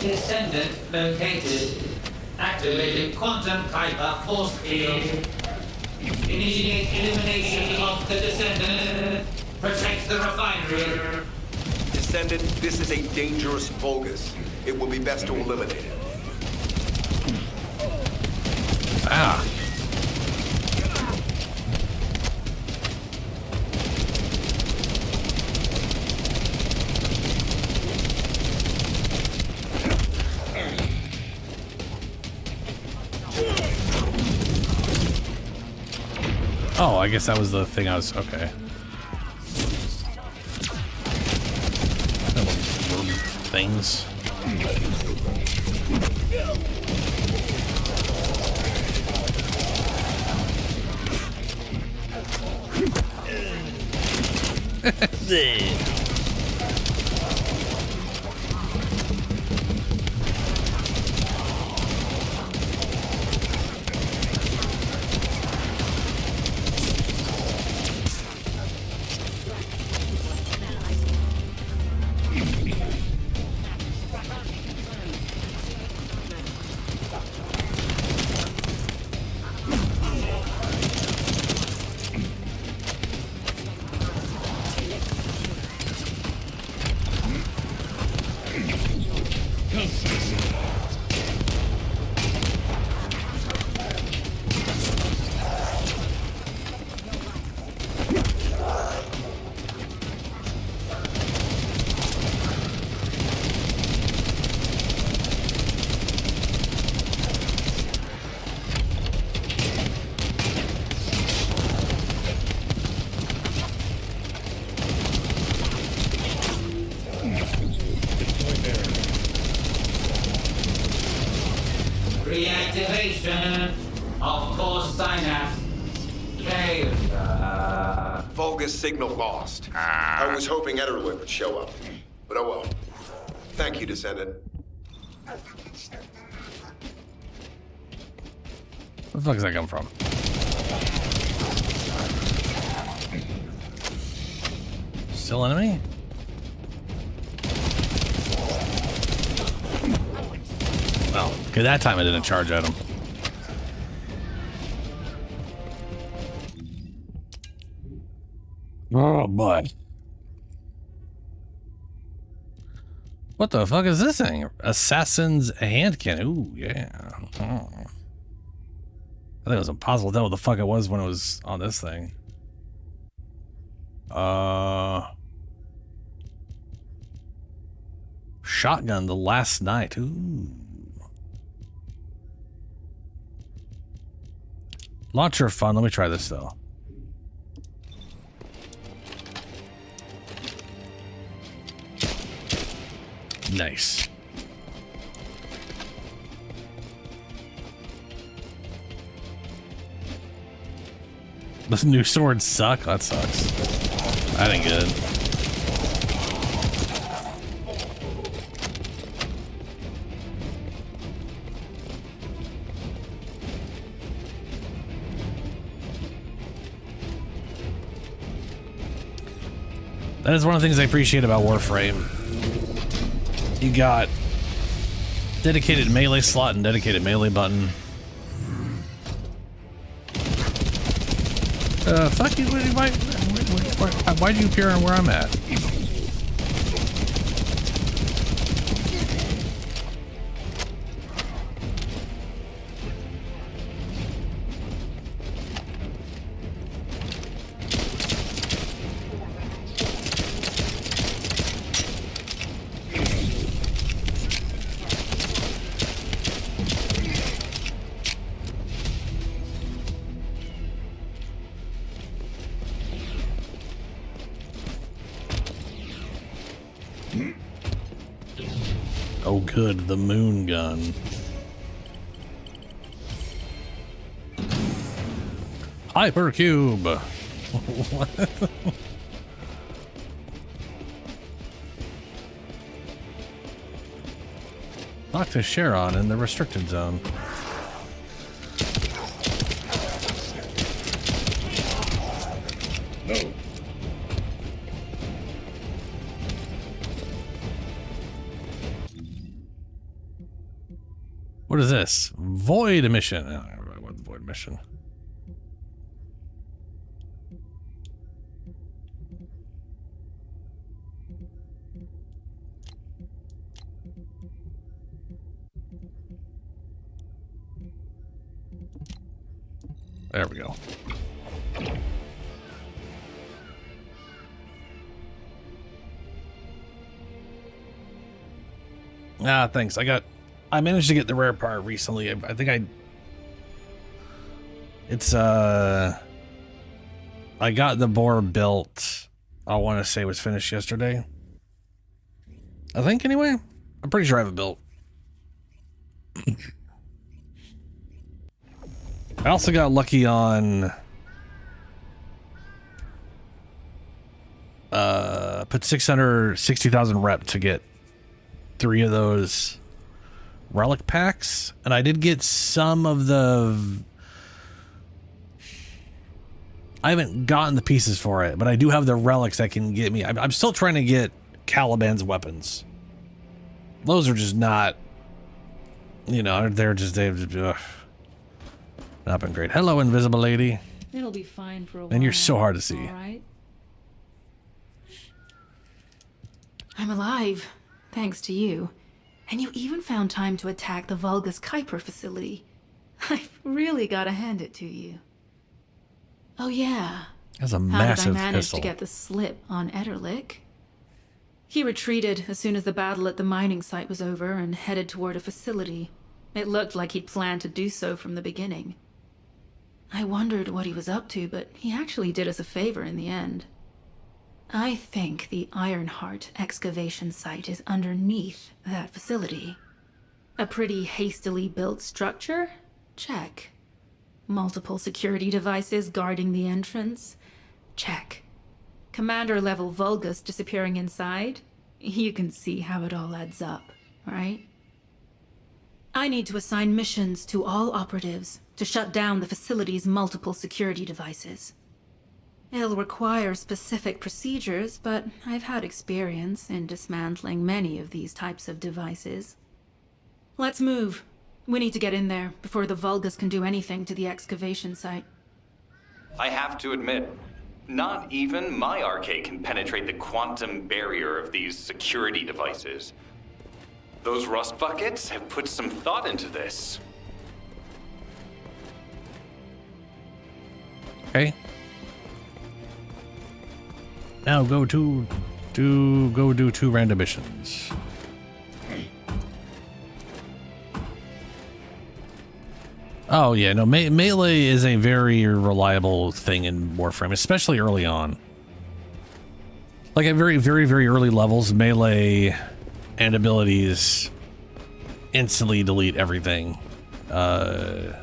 Descendant located. Activating quantum Kuiper force field. Initiate elimination of the Descendant. Protect the refinery. Descendant, this is a dangerous Vulgus. It will be best to eliminate it. Ah. Oh, I guess that was the thing I was... Okay. Things. Reactivation of core synapse. Vulgus signal lost. I was hoping Ederlin would show up. But oh well. Thank you, Descendant. Where the fuck does that come from? Still enemy? Oh, okay, that time I didn't charge at him. Oh boy. What the fuck is this thing? Assassin's hand cannon. Ooh, yeah. Oh. I think it was impossible to tell what the fuck it was when it was on this thing. Shotgun the last night. Ooh. Launcher fun. Let me try this though. Nice. Those new swords suck. That sucks. That ain't good. That is one of the things I appreciate about Warframe. You got dedicated melee slot and dedicated melee button. Fuck you, why'd you appear on where I'm at? Oh good, the moon gun. Hypercube. What? Talk to Sharon in the restricted zone. No. What is this? Void mission. I don't know what the void mission. There we go. Ah, thanks. I managed to get the rare part recently. I think I got the boar built. I want to say it was finished yesterday. I think anyway. I'm pretty sure I have it built. I also got lucky on put 660,000 rep to get 3 of those relic packs, and I did get some of the I haven't gotten the pieces for it, but I do have the relics that can get me. I'm still trying to get Caliban's weapons. Those are just not, you know, they've not been great. Hello, invisible lady. It'll be fine for a while. And you're so hard to see. All right. I'm alive, thanks to you. And you even found time to attack the Vulgus Kuiper facility. I've really got to hand it to you. Oh yeah. That's a How massive did I manage pistol. to get the slip on Ederlich? He retreated as soon as the battle at the mining site was over and headed toward a facility. It looked like he'd planned to do so from the beginning. I wondered what he was up to, but he actually did us a favor in the end. I think the Ironheart excavation site is underneath that facility. A pretty hastily built structure? Check. Multiple security devices guarding the entrance? Check. Commander-level Vulgus disappearing inside? You can see how it all adds up, right? I need to assign missions to all operatives to shut down the facility's multiple security devices. It'll require specific procedures, but I've had experience in dismantling many of these types of devices. Let's move. We need to get in there before the Vulgus can do anything to the excavation site. I have to admit, not even my arcade can penetrate the quantum barrier of these security devices. Those rust buckets have put some thought into this. Okay. Now go do 2 random missions. Oh yeah, no, melee is a very reliable thing in Warframe, especially early on. Like at very, very, very early levels, melee and abilities instantly delete everything. And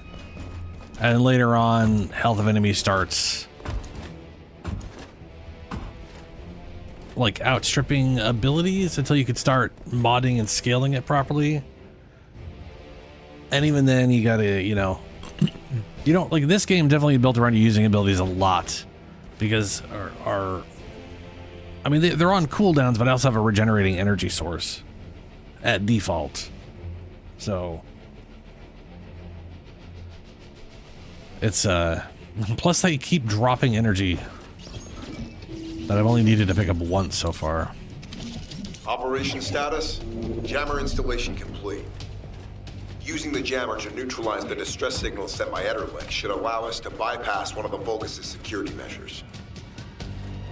later on, health of enemies starts like outstripping abilities until you could start modding and scaling it properly. And even then, you gotta, you know, you don't like this game definitely built around you using abilities a lot because I mean, they're on cooldowns, but I also have a regenerating energy source at default. So it's plus they keep dropping energy that I've only needed to pick up once so far. Operation status, jammer installation complete. Using the jammer to neutralize the distress signal sent by Ederlich should allow us to bypass one of the Vulgus' security measures.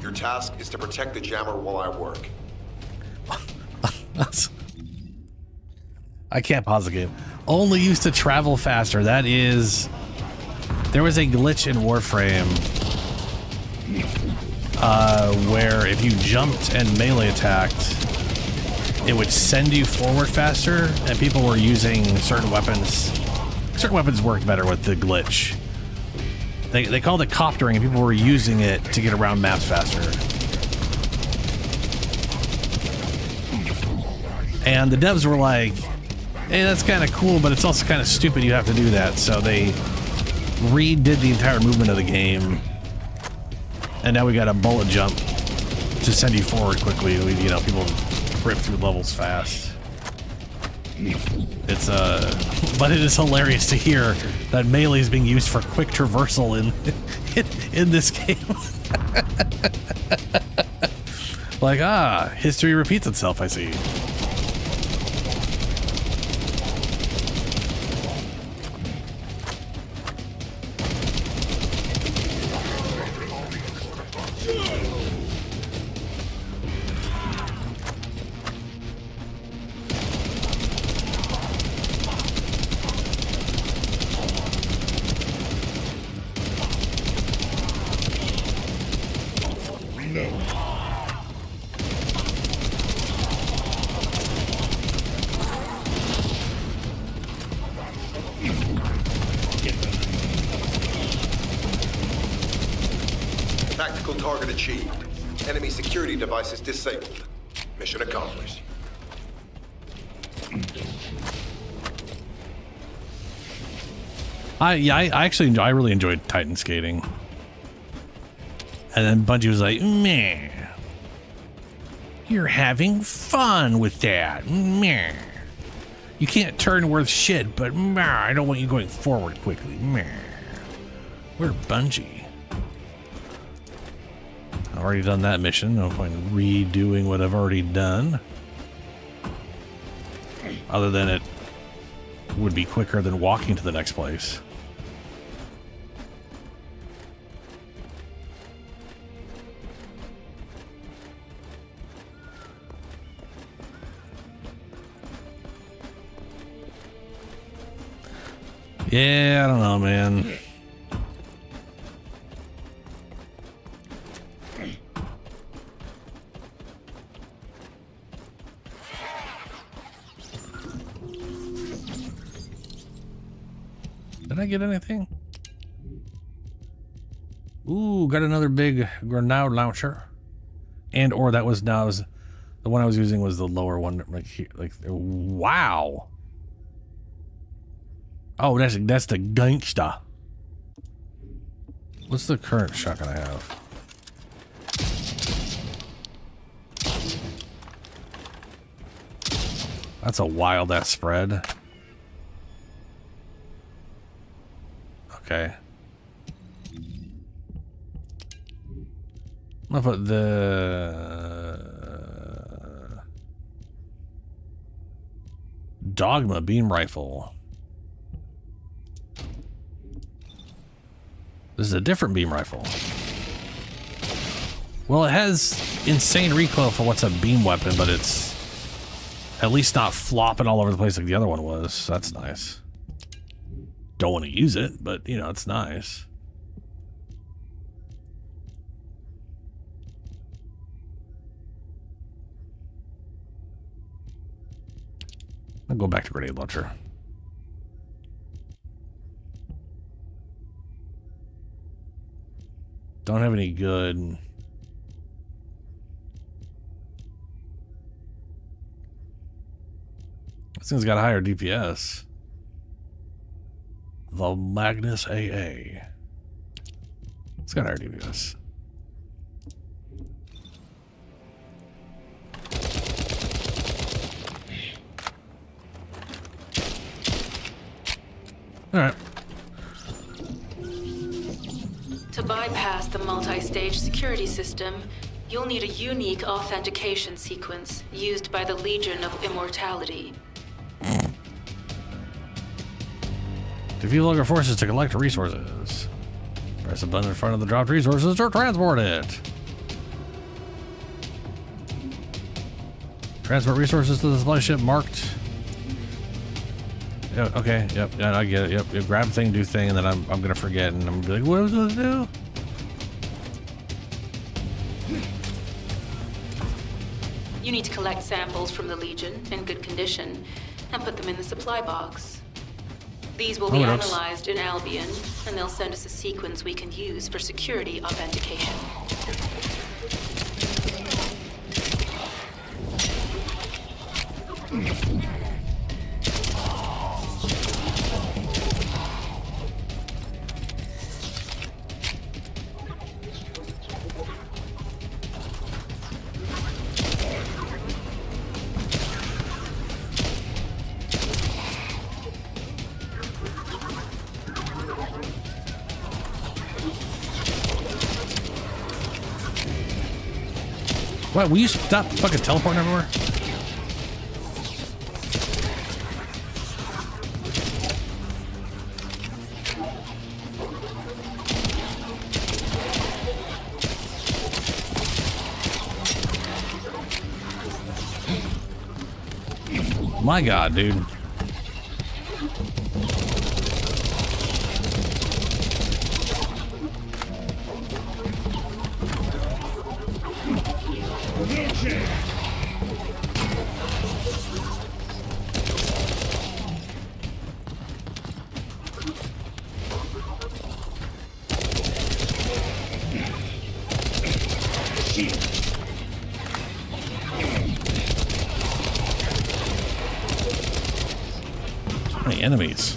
Your task is to protect the jammer while I work. I can't pause the game. Only used to travel faster. That is... There was a glitch in Warframe where if you jumped and melee attacked, it would send you forward faster, and people were using certain weapons. Certain weapons worked better with the glitch. They called it coptering, and people were using it to get around maps faster. And the devs were like, hey, that's kind of cool, but it's also kind of stupid you have to do that. So they redid the entire movement of the game. And now we got a bullet jump to send you forward quickly. You know, people rip through levels fast. It's but it is hilarious to hear that melee is being used for quick traversal in this game. Like, history repeats itself, I see. Tactical target achieved. Enemy security devices disabled. Mission accomplished. I really enjoyed Titan skating. And then Bungie was like, meh. You're having fun with that. Meh. You can't turn worth shit, but meh, I don't want you going forward quickly. Meh. We're Bungie. I've already done that mission. No point in redoing what I've already done. Other than it would be quicker than walking to the next place. Yeah, I don't know, man. Did I get anything? Ooh, got another big grenade launcher. And or that was now the one I was using was the lower one, like here, like wow. Oh, that's the gangsta. What's the current shotgun I have? That's a wild ass spread. Okay. How about the Dogma beam rifle? This is a different beam rifle. Well, it has insane recoil for what's a beam weapon, but it's at least not flopping all over the place like the other one was. So that's nice. Don't want to use it, but you know, it's nice. I'll go back to grenade launcher. Don't have any good. This thing's got a higher DPS. The Magnus AA. It's got higher DPS. All right. To bypass the multi-stage security system, you'll need a unique authentication sequence used by the Legion of Immortality. Defeat longer forces to collect resources. Press a button in front of the dropped resources to transport it. Transport resources to the supply ship marked. Yeah, okay, yep, yeah, I get it. Yep, grab thing, do thing, and then I'm gonna forget, and I'm gonna be like, what was I supposed to do? You need to collect samples from the Legion in good condition and put them in the supply box. These will be analyzed in Albion, and they'll send us a sequence we can use for security authentication. What, will you stop fucking teleporting everywhere? My God, dude. Enemies.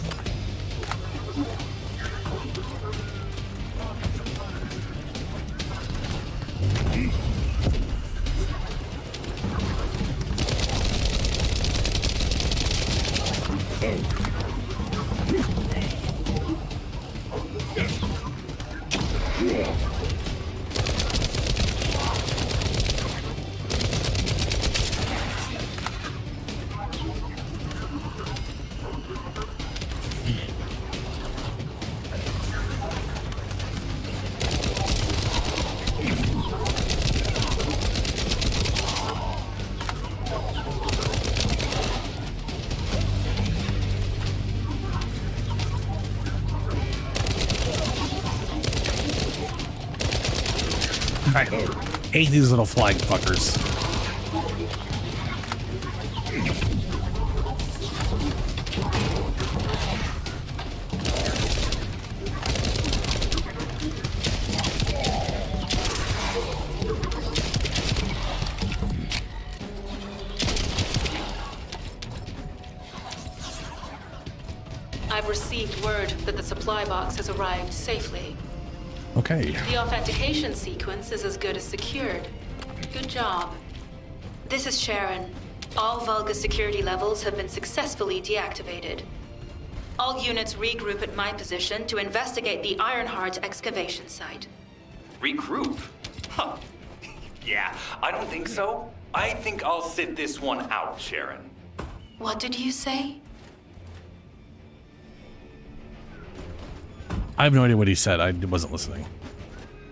I hate these little flying fuckers. I've received word that the supply box has arrived safely. Okay. The authentication sequence is as good as secured. Good job. This is Sharon. All Vulgus security levels have been successfully deactivated. All units regroup at my position to investigate the Ironheart excavation site. Regroup? Huh. Yeah, I don't think so. I think I'll sit this one out, Sharon. What did you say? I have no idea what he said. I wasn't listening.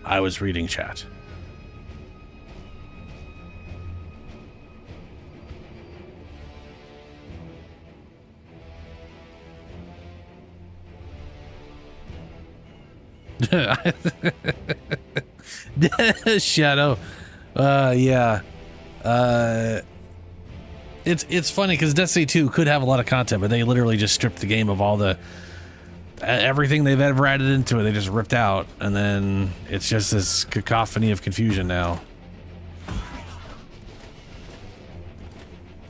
I was reading chat. Shadow. Yeah. It's funny because Destiny 2 could have a lot of content, but they literally just stripped the game of all the everything they've ever added into it. They just ripped out, and then it's just this cacophony of confusion now.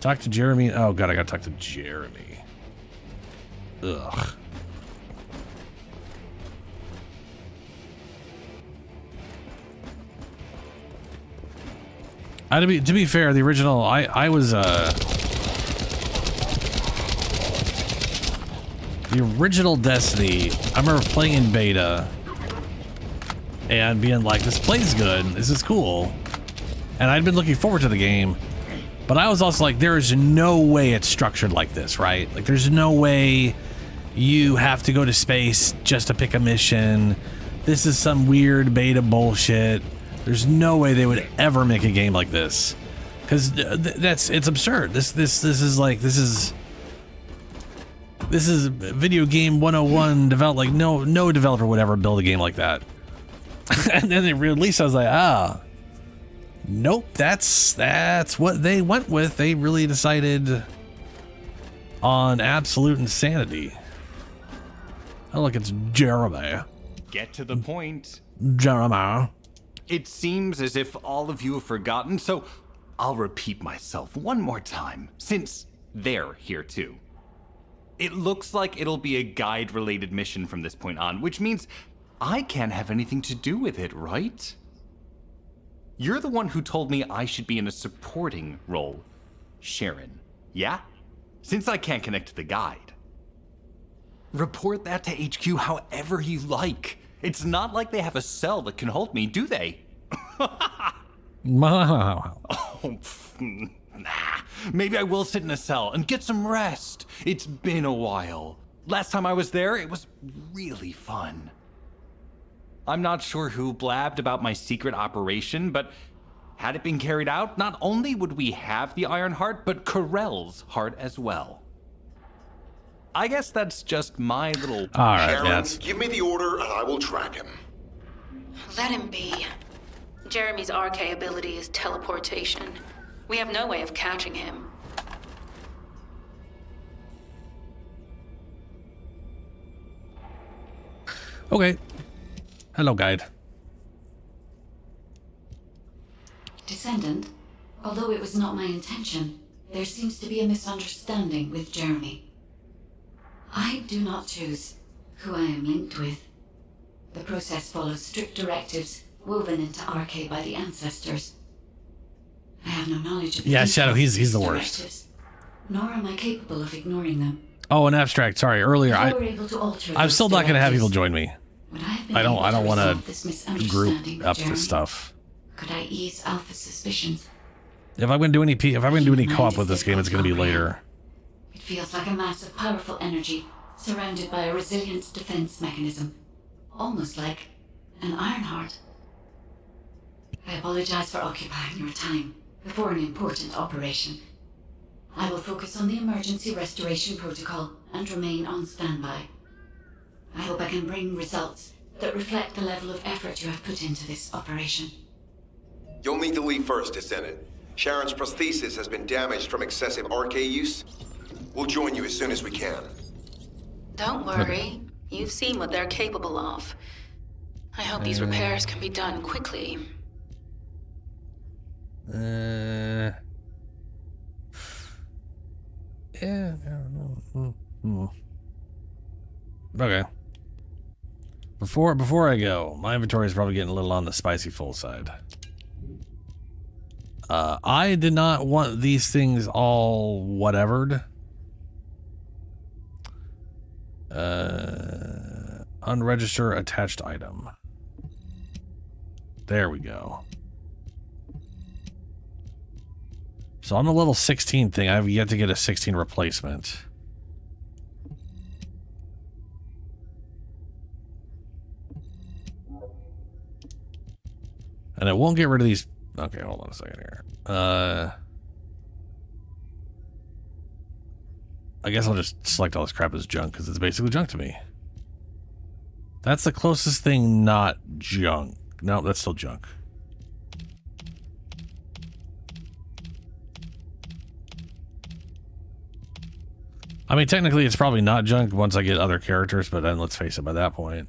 Talk to Jeremy. Oh God, I gotta talk to Jeremy. Ugh. To be fair, the original, I was the original Destiny, I remember playing in beta and being like, this plays good, this is cool. And I'd been looking forward to the game, but I was also like, there is no way it's structured like this, right? Like, there's no way you have to go to space just to pick a mission. This is some weird beta bullshit. There's no way they would ever make a game like this. Because it's absurd. This is video game 101 like no developer would ever build a game like that. And then they released, I was like, Nope, that's what they went with. They really decided on absolute insanity. Oh, look, it's Jeremy. Get to the point. Jeremy. It seems as if all of you have forgotten, so I'll repeat myself one more time, since they're here too. It looks like it'll be a guide-related mission from this point on, which means I can't have anything to do with it, right? You're the one who told me I should be in a supporting role, Sharon, yeah? Since I can't connect to the guide. Report that to HQ however you like. It's not like they have a cell that can hold me, do they? Oh, nah. Maybe I will sit in a cell and get some rest. It's been a while. Last time I was there, it was really fun. I'm not sure who blabbed about my secret operation, but had it been carried out, not only would we have the Iron Heart, but Corell's heart as well. I guess that's just my little... All right, Sharon, yes. give me the order and I will track him. Let him be. Jeremy's RK ability is teleportation. We have no way of catching him. Okay. Hello, guide. Descendant, although it was not my intention, there seems to be a misunderstanding with Jeremy. I do not choose who I am linked with. The process follows strict directives woven into RK by the ancestors. I have no knowledge of the Shadow, details he's the of these worst. directives, nor am I capable of ignoring them. Oh, an abstract. Sorry, earlier If I were able to alter I'm those still not going to have directives, people join me. would I have been I don't able to want resolve this to misunderstanding group with up Jeremy? this stuff. Could I ease Alpha's suspicions? If I'm going to do any co-op with this game, it's going to be later. It feels like a mass of powerful energy surrounded by a resilient defense mechanism, almost like an Iron Heart. I apologize for occupying your time before an important operation. I will focus on the emergency restoration protocol and remain on standby. I hope I can bring results that reflect the level of effort you have put into this operation. You'll need to leave first, Descendant. Sharon's prosthesis has been damaged from excessive RK use. We'll join you as soon as we can. Don't worry. You've seen what they're capable of. I hope these repairs can be done quickly. Yeah. Okay. Before I go, my inventory is probably getting a little on the spicy full side. I did not want these things all whatevered. Unregister attached item. There we go. So on the level 16 thing, I've yet to get a 16 replacement. And it won't get rid of these. Okay, hold on a second here. I guess I'll just select all this crap as junk because it's basically junk to me. That's the closest thing not junk. No, that's still junk. I mean, technically it's probably not junk once I get other characters, but then let's face it, by that point.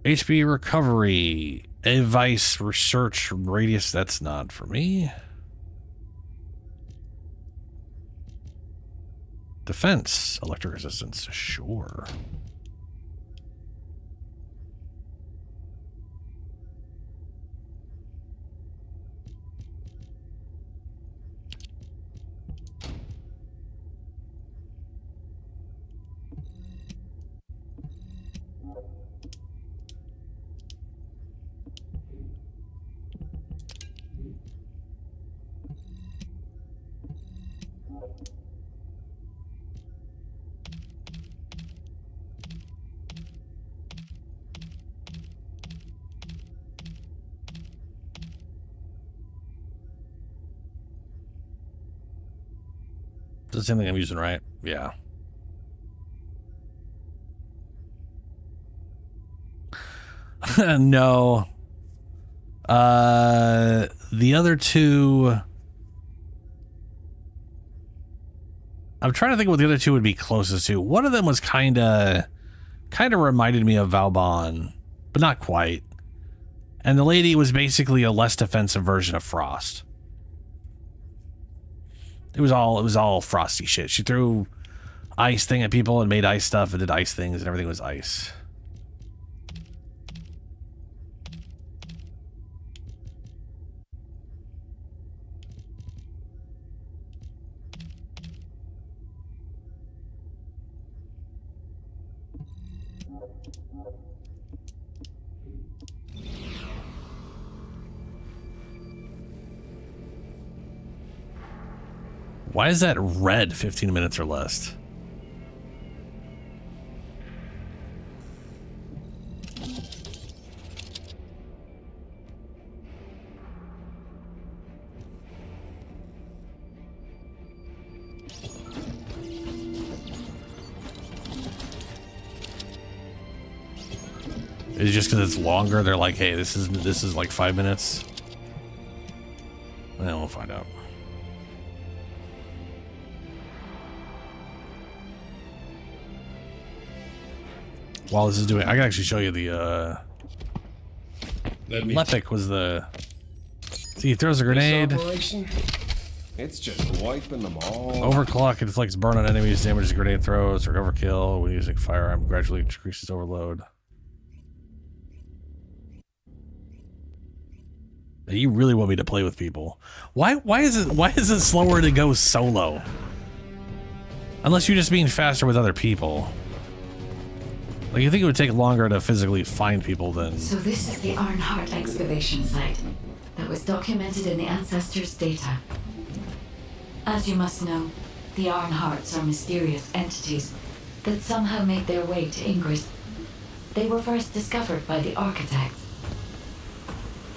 HP recovery, advice, research, radius, that's not for me. Defense, electric resistance, sure. the same thing I'm using, right? Yeah. No. The other two... I'm trying to think what the other two would be closest to. One of them was kind of reminded me of Valbon, but not quite. And the lady was basically a less defensive version of Frost. It was all frosty shit. She threw ice thing at people and made ice stuff and did ice things and everything was ice. Why is that red 15 minutes or less? Is it just because it's longer? They're like, hey, this is like 5 minutes. Well, we'll find out. While this is doing, I can actually show you the Lepic was the. See, he throws a grenade. It's just wiping them all. Overclock inflicts burn on enemies, damages grenade throws, or overkill when using firearm gradually decreases overload. You really want me to play with people? Why is it slower to go solo? Unless you're just being faster with other people. Like, you think it would take longer to physically find people than... So this is the Ironheart excavation site that was documented in the Ancestors' data. As you must know, the Ironhearts are mysterious entities that somehow made their way to Ingress. They were first discovered by the Architects.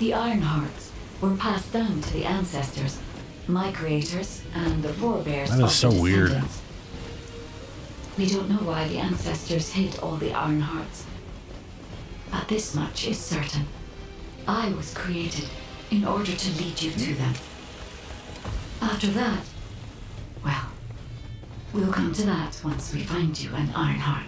The Ironhearts were passed down to the Ancestors, my creators, and the forebears of the That is so weird. Descendants. We don't know why the Ancestors hid all the Ironhearts. But this much is certain. I was created in order to lead you to them. After that, well, we'll come to that once we find you an Ironheart.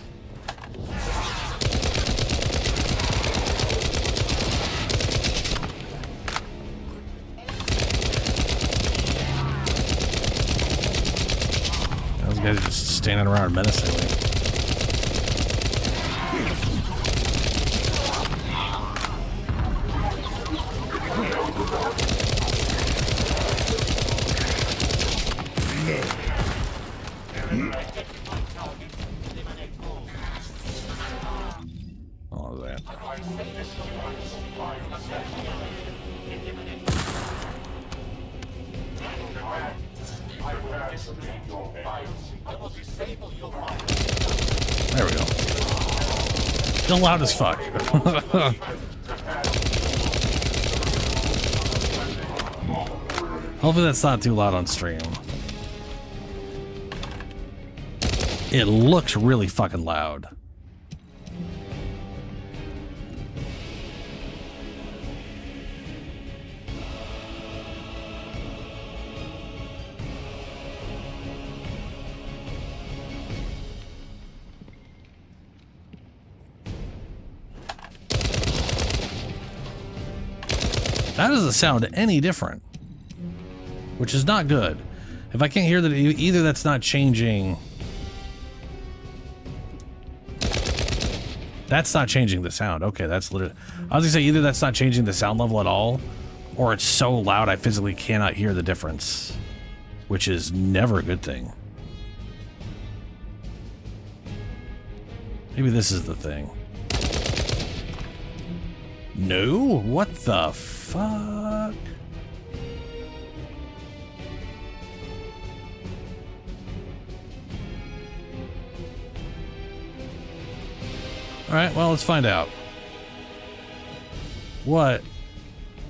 Those guys are just standing around menacingly. All of that. There we go. Still loud as fuck. Hopefully that's not too loud on stream. It looks really fucking loud. That doesn't sound any different, which is not good. If I can't hear that, either that's not changing. That's not changing the sound. Okay, that's literally. I was gonna say either that's not changing the sound level at all, or it's so loud I physically cannot hear the difference, which is never a good thing. Maybe this is the thing. No? What the fuck? Alright, well, let's find out. What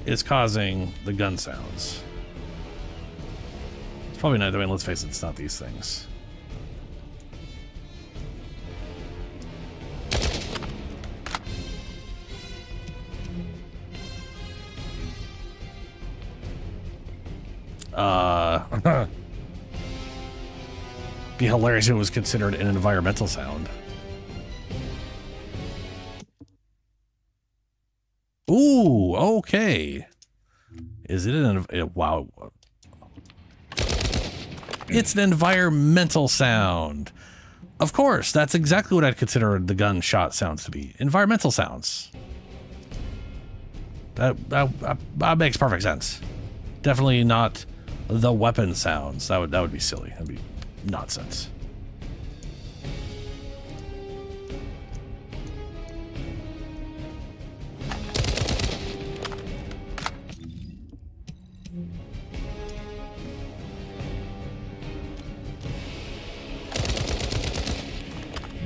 is causing the gun sounds? It's Probably not. I mean, let's face it, it's not these things. Be hilarious if it was considered an environmental sound. Ooh, okay. Is it an... wow. It's an environmental sound. Of course, that's exactly what I'd consider the gunshot sounds to be. Environmental sounds. That makes perfect sense. Definitely not the weapon sounds. That would be silly. That'd be nonsense.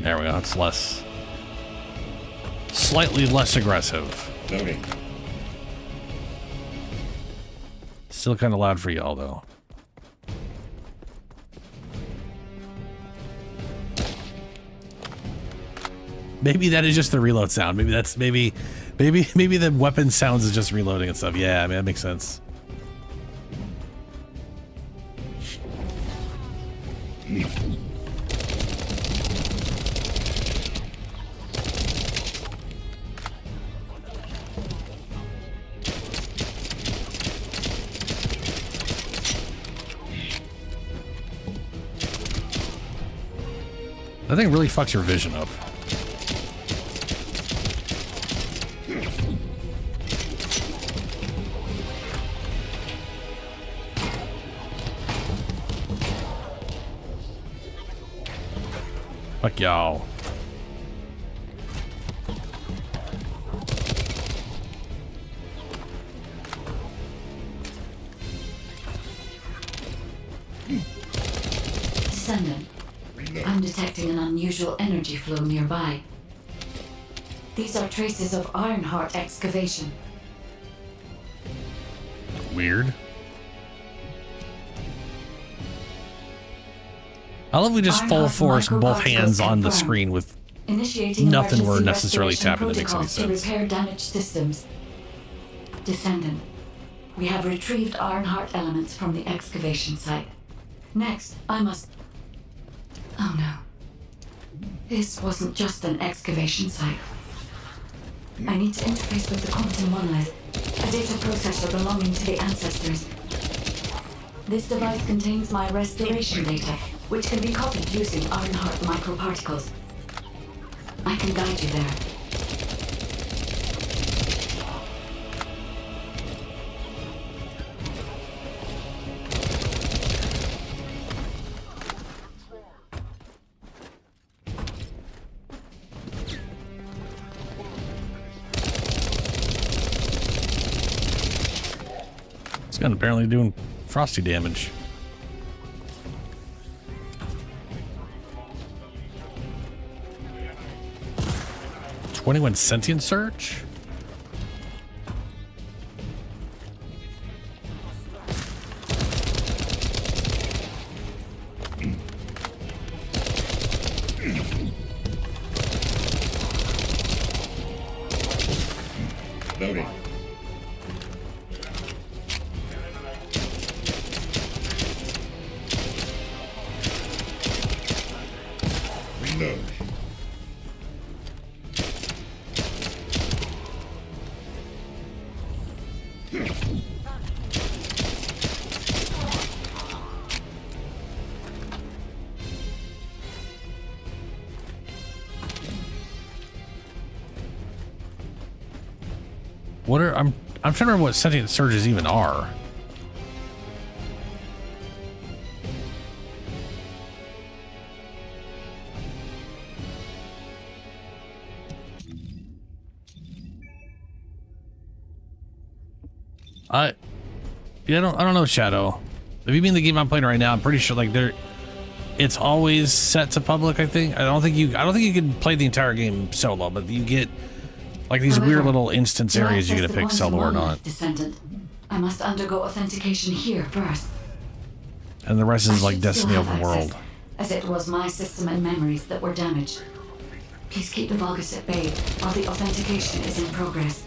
There we go. It's less, slightly less aggressive. Loading. Still kind of loud for y'all, though. Maybe that is just the reload sound. Maybe that's maybe the weapon sounds is just reloading and stuff. Yeah, I mean that makes sense. That thing really fucks your vision up. Fuck y'all. Descendant, I'm detecting an unusual energy flow nearby. These are traces of Ironheart excavation. Weird. I love we just full force both hands on the screen with nothing we're necessarily tapping that makes any sense. To repair damaged systems. Descendant, we have retrieved Ironheart elements from the excavation site. Next, I must... Oh no. This wasn't just an excavation site. I need to interface with the quantum monolith, a data processor belonging to the ancestors. This device contains my restoration data, which can be copied using Ironheart microparticles. I can guide you there. This gun apparently doing frosty damage. "21 sentient search?" Loading. Reload. What are I'm trying to remember what sentient surges even are. I don't know, Shadow. If you mean the game I'm playing right now, I'm pretty sure like it's always set to public, I think. I don't think you can play the entire game solo, but you get like these weird little instance areas you get to pick solo or not. Descendant, I must undergo authentication here first. And the rest is like should Destiny still have open world. access, as it was my system and memories that were damaged. Please keep the Vulgus at bay while the authentication is in progress.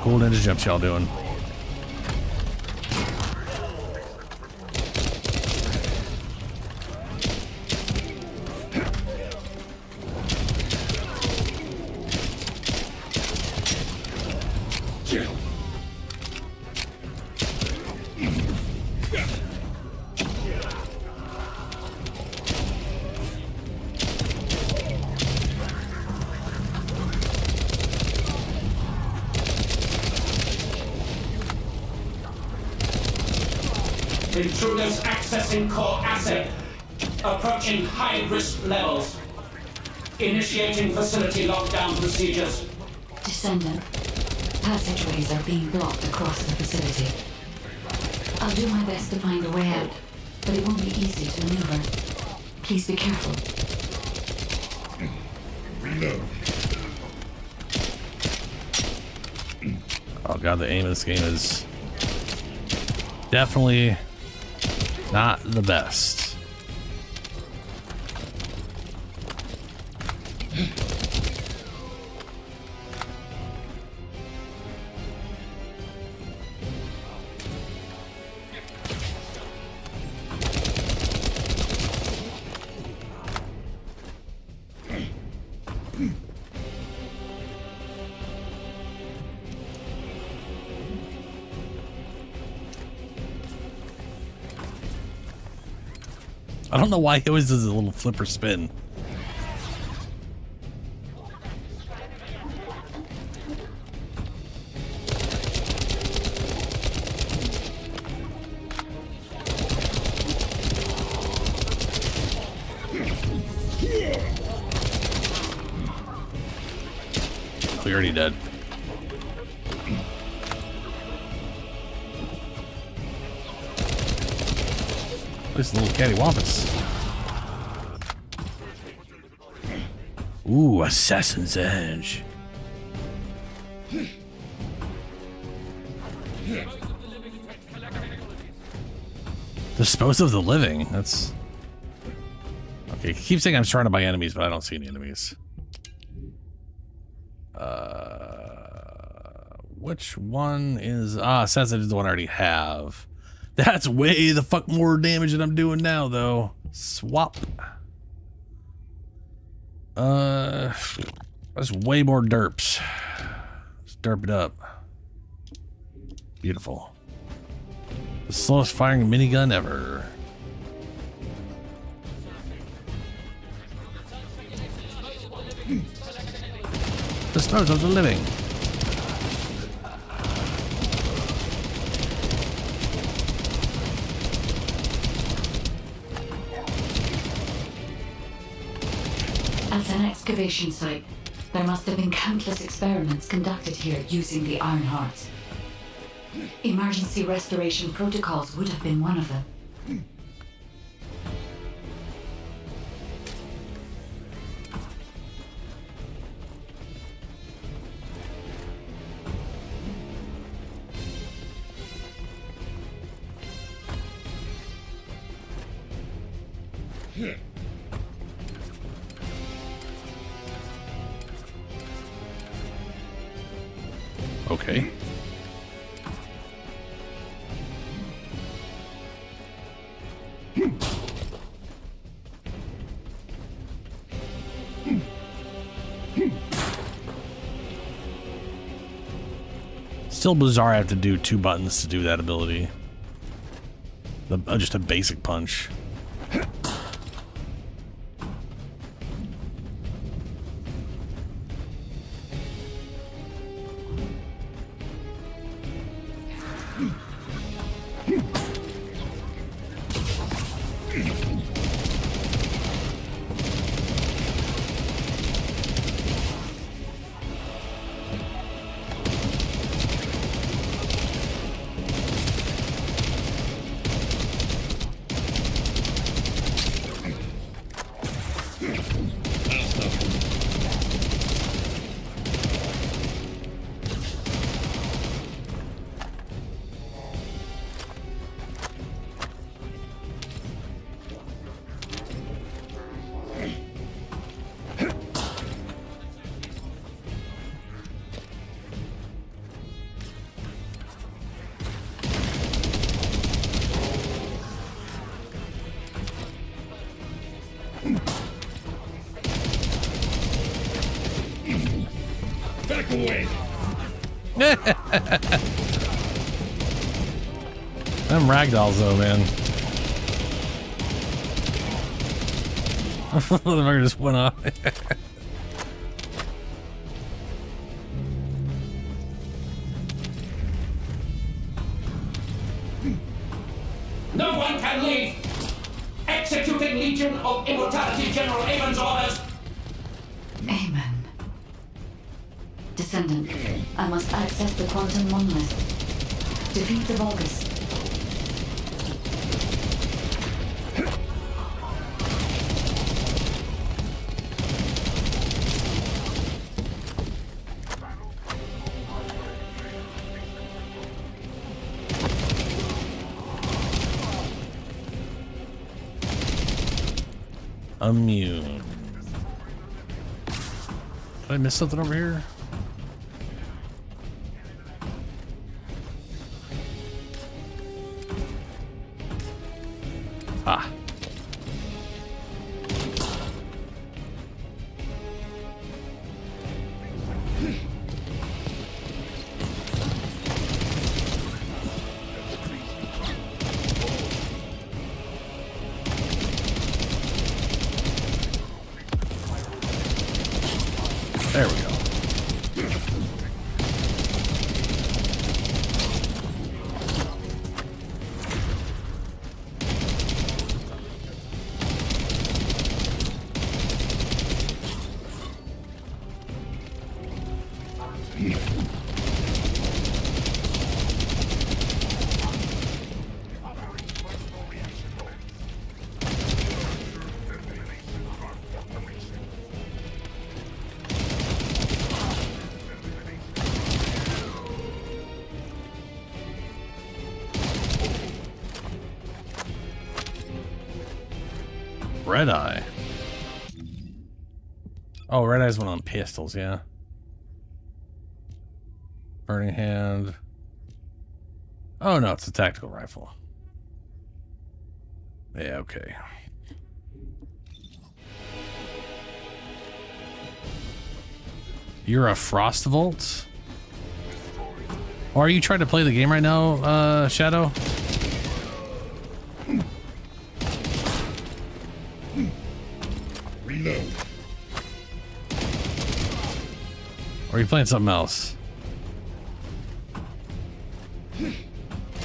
Cool ninja jumps y'all doing. Intruders accessing core asset. Approaching high-risk levels. Initiating facility lockdown procedures. Descendant. Passageways are being blocked across the facility. I'll do my best to find a way out, but it won't be easy to maneuver. Please be careful. Reload. Oh god, the aim of this game is definitely not the best. I don't know why he always does a little flipper spin. Oh, you're already dead. This little cattywampus. Ooh, Assassin's Edge. Dispose of the living. That's okay. Keep saying I'm surrounded by enemies, but I don't see any enemies. Which one is Assassin is the one I already have. That's way the fuck more damage than I'm doing now, though. Swap. That's way more derps. Let's derp it up. Beautiful. The slowest firing minigun ever. Dispose of the living. As an excavation site, there must have been countless experiments conducted here using the Iron Hearts. Emergency restoration protocols would have been one of them. Okay. Still bizarre I have to do 2 buttons to do that ability. Just a basic punch. Back away. Them ragdolls though, man. The motherfucker just went off. No one can leave! Executing Legion of Immortality General Amon's orders! Amen. Descendant, I must access the quantum monolith. Defeat the Vulgus. Immune. Did I miss something over here? Ah. There we go. Red Eye. Oh, Red Eye's one on pistols, yeah. Burning Hand. Oh no, it's a tactical rifle. Yeah, okay. You're a Frostvolt? Or are you trying to play the game right now, Shadow? Reload. Or are you playing something else?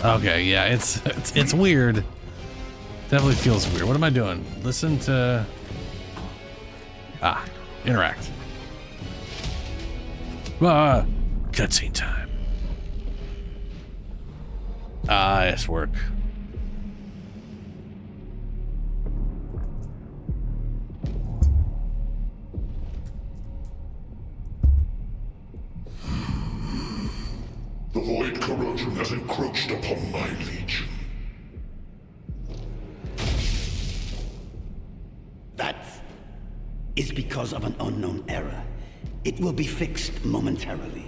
Okay, yeah, it's weird. Definitely feels weird. What am I doing? Listen to... Ah, interact. Cutscene time. Ah, yes, work. The void corrosion has encroached upon my legion. That is because of an unknown error. It will be fixed momentarily.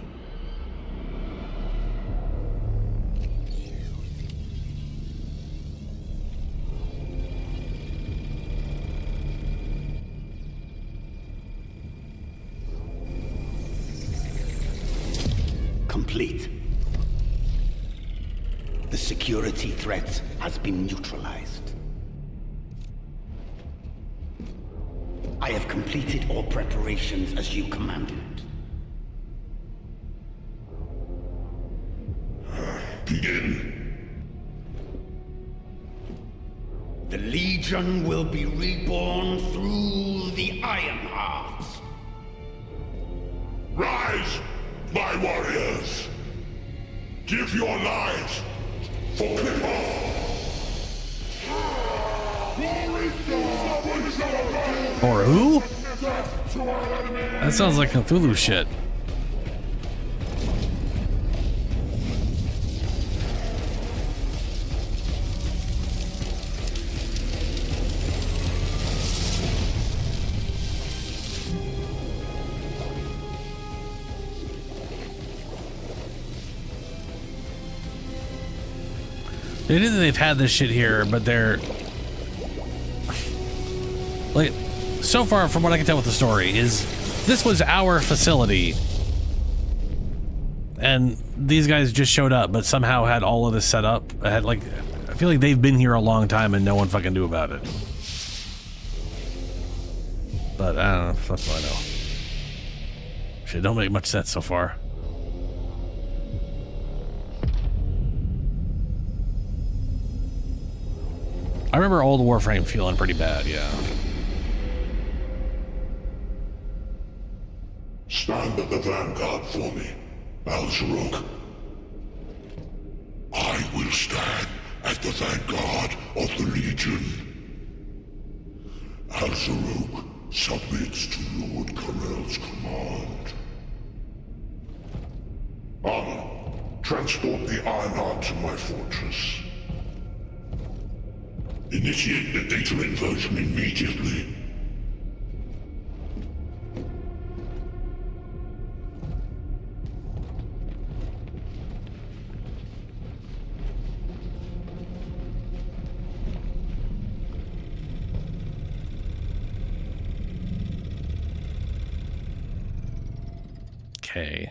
Complete. The security threat has been neutralized. I have completed all preparations as you commanded. Begin. The Legion will be reborn through the Ironheart. Rise, my warriors! Give your lives for Clipper! Or who? That sounds like Cthulhu shit. It is that they've had this shit here, but they're like, so far from what I can tell with the story is this was our facility And these guys just showed up, but somehow had all of this set up. I feel like they've been here a long time and no one fucking knew about it. But I don't know. That's what I know. Shit, don't make much sense so far. I remember old Warframe feeling pretty bad, yeah. Stand at the vanguard for me, Al-Zaruk. I will stand at the vanguard of the Legion. Al-Zaruk submits to Lord Karel's command. Anna, transport the Ironheart to my fortress. Initiate the data inversion immediately. Okay.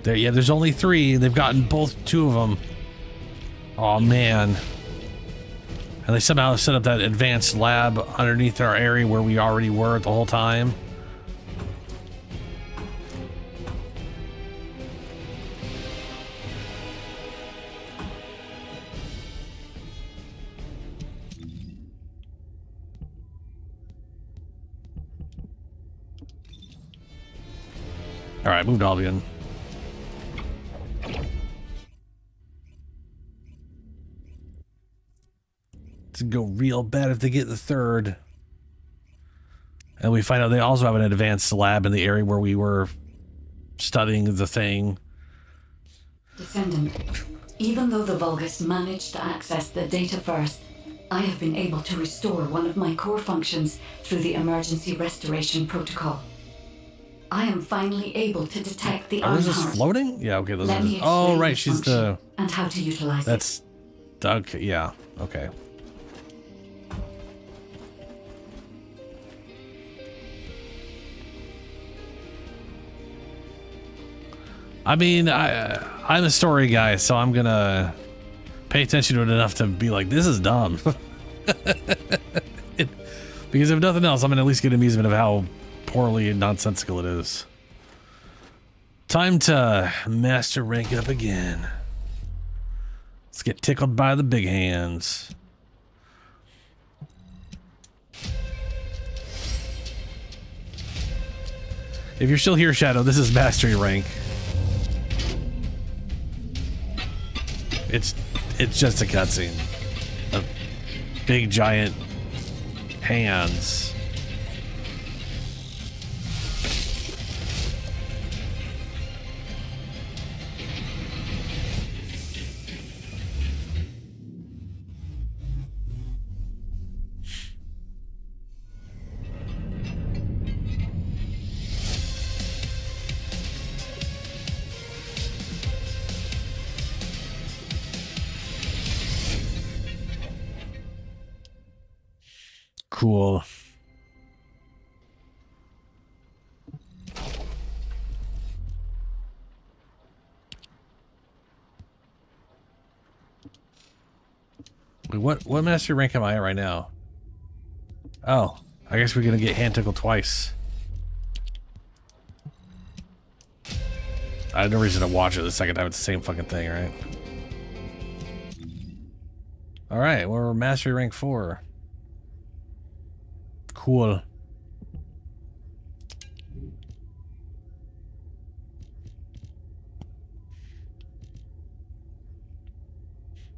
There's only 3. They've gotten two of them. Oh man. And they somehow set up that advanced lab underneath our area where we already were the whole time. All right, moved Albion. To go real bad if they get the 3rd. And we find out they also have an advanced lab in the area where we were studying the thing. Descendant, even though the Vulgus managed to access the data first, I have been able to restore one of my core functions through the emergency restoration protocol. I am finally able to detect the Ironheart. Ironheart. Is this floating? Yeah, okay. Those Let me oh, explain right. this She's function the... and how to utilize That's... it. Okay, yeah. Okay. I mean, I'm a story guy, so I'm gonna pay attention to it enough to be like, this is dumb. Because if nothing else, I'm gonna at least get amusement of how poorly nonsensical it is. Time to master rank up again. Let's get tickled by the big hands. If you're still here, Shadow, this is mastery rank. It's just a cutscene of big giant hands. Cool. Wait, what master rank am I at right now? Oh, I guess we're gonna get hand tickled twice. I had no reason to watch it the second time. It's the same fucking thing, right? All right, we're mastery rank 4. Cool.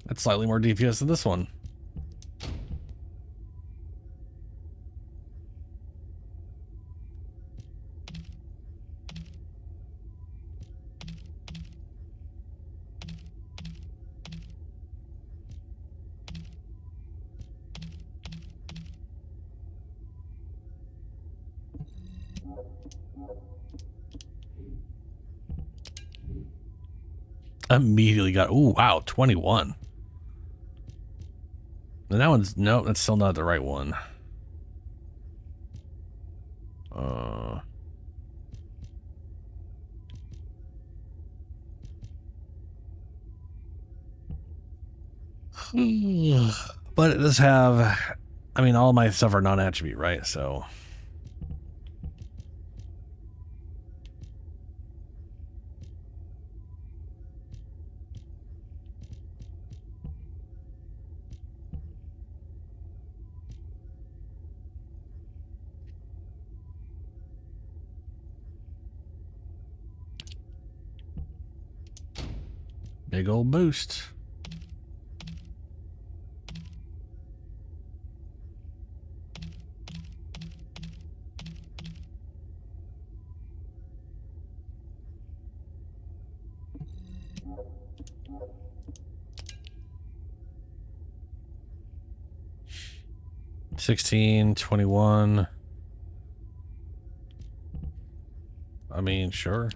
That's slightly more DPS than this one. Immediately got, ooh, wow, 21. And that one's, no, that's still not the right one. But it does have, I mean, all my stuff are non-attribute, right? So. Big old boost. $16.21. I mean, sure.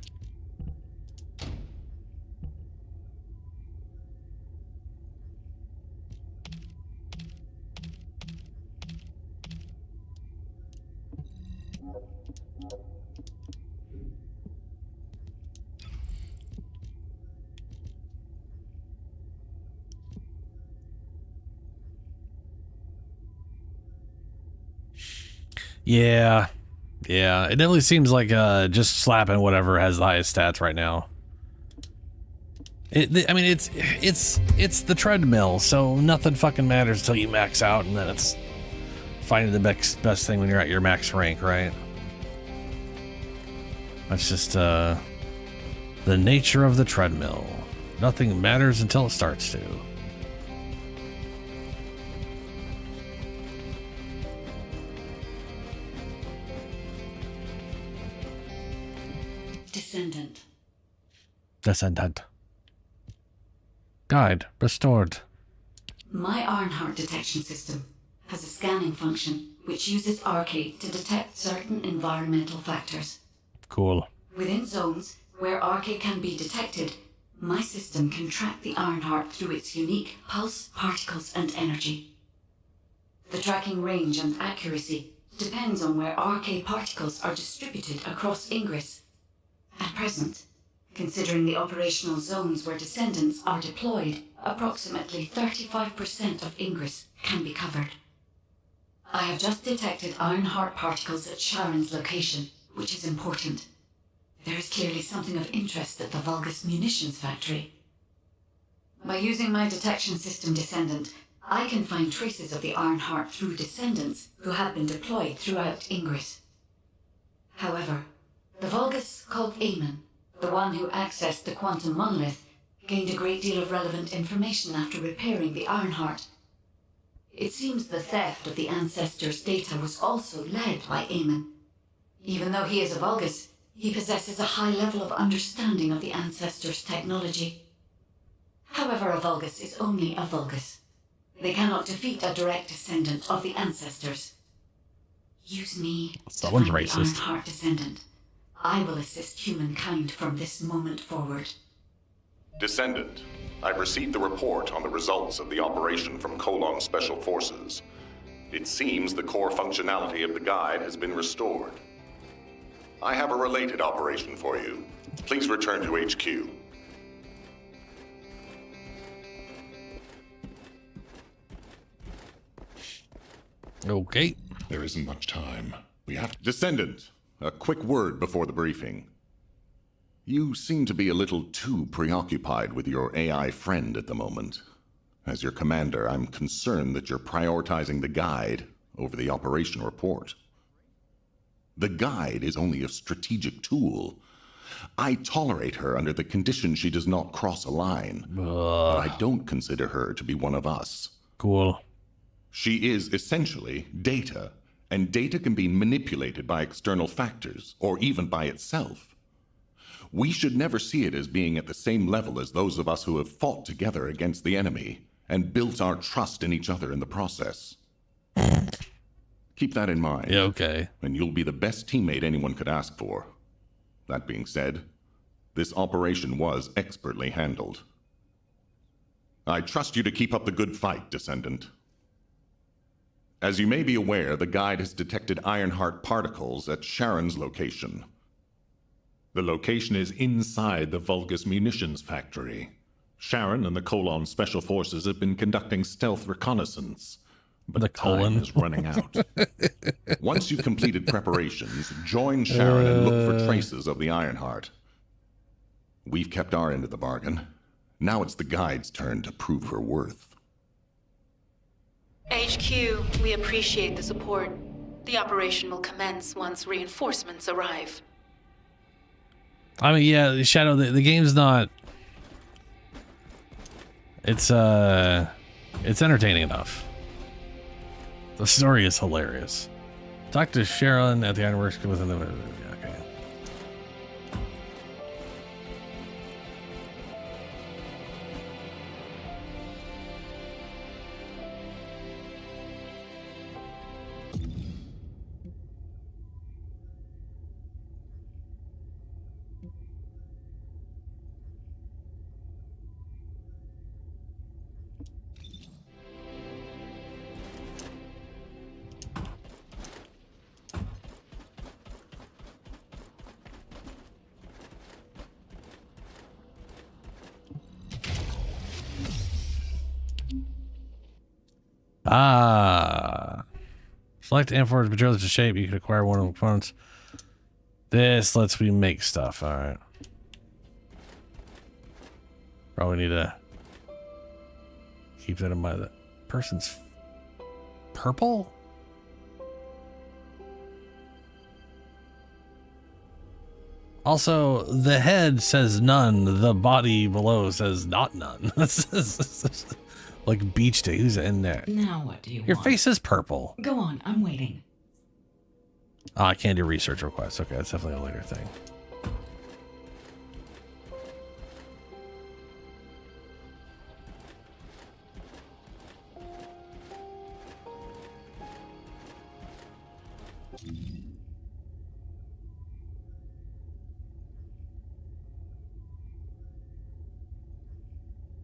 Yeah. Yeah, it definitely seems like just slapping whatever has the highest stats right now. I mean, it's the treadmill, so nothing fucking matters until you max out, and then it's finding the best thing when you're at your max rank, right? That's just the nature of the treadmill. Nothing matters until it starts to. Descendant. Guide restored. My Ironheart detection system has a scanning function which uses Arcade to detect certain environmental factors. Cool. Within zones where Arcade can be detected, my system can track the Ironheart through its unique pulse, particles, and energy. The tracking range and accuracy depends on where Arcade particles are distributed across Ingress. At present, considering the operational zones where Descendants are deployed, approximately 35% of Ingress can be covered. I have just detected Ironheart particles at Sharon's location, which is important. There is clearly something of interest at the Vulgus munitions factory. By using my detection system Descendant, I can find traces of the Ironheart through Descendants who have been deployed throughout Ingress. However, the Vulgus called Amon, the one who accessed the quantum monolith, gained a great deal of relevant information after repairing the Ironheart. It seems the theft of the Ancestors' data was also led by Amon. Even though he is a Vulgus, he possesses a high level of understanding of the Ancestors' technology. However, a Vulgus is only a Vulgus. They cannot defeat a direct descendant of the Ancestors. Use me to find the Ironheart Descendant. I will assist humankind from this moment forward. Descendant, I've received the report on the results of the operation from Colon Special Forces. It seems the core functionality of the guide has been restored. I have a related operation for you. Please return to HQ. Okay. There isn't much time. We have to... Descendant, a quick word before the briefing. You seem to be a little too preoccupied with your AI friend at the moment. As your commander, I'm concerned that you're prioritizing the guide over the operation report. The guide is only a strategic tool. I tolerate her under the condition she does not cross a line. But I don't consider her to be one of us. Cool. She is essentially data, and data can be manipulated by external factors, or even by itself. We should never see it as being at the same level as those of us who have fought together against the enemy, and built our trust in each other in the process. Keep that in mind. Yeah, okay. And you'll be the best teammate anyone could ask for. That being said, this operation was expertly handled. I trust you to keep up the good fight, Descendant. As you may be aware, the guide has detected Ironheart particles at Sharon's location. The location is inside the Vulgus munitions factory. Sharon and the Colon Special Forces have been conducting stealth reconnaissance, but The time colon. is running out. Once you've completed preparations, join Sharon and look for traces of the Ironheart. We've kept our end of the bargain. Now it's the Guide's turn to prove her worth. HQ, we appreciate the support. The operation will commence once reinforcements arrive. I mean, yeah, Shadow, the game's not... It's entertaining enough. The story is hilarious. Talk to Sharon at the Ironworks within the... Okay. Select and forward materials to shape. You can acquire one of the components. This lets me make stuff. All right. Probably need to keep that in mind. That person's purple. Also, the head says none. The body below says not none. Like beach day. Who's in there? Now what do you Your want? face is purple. Go on, I'm waiting. Oh, I can't do research requests. Okay, that's definitely a later thing.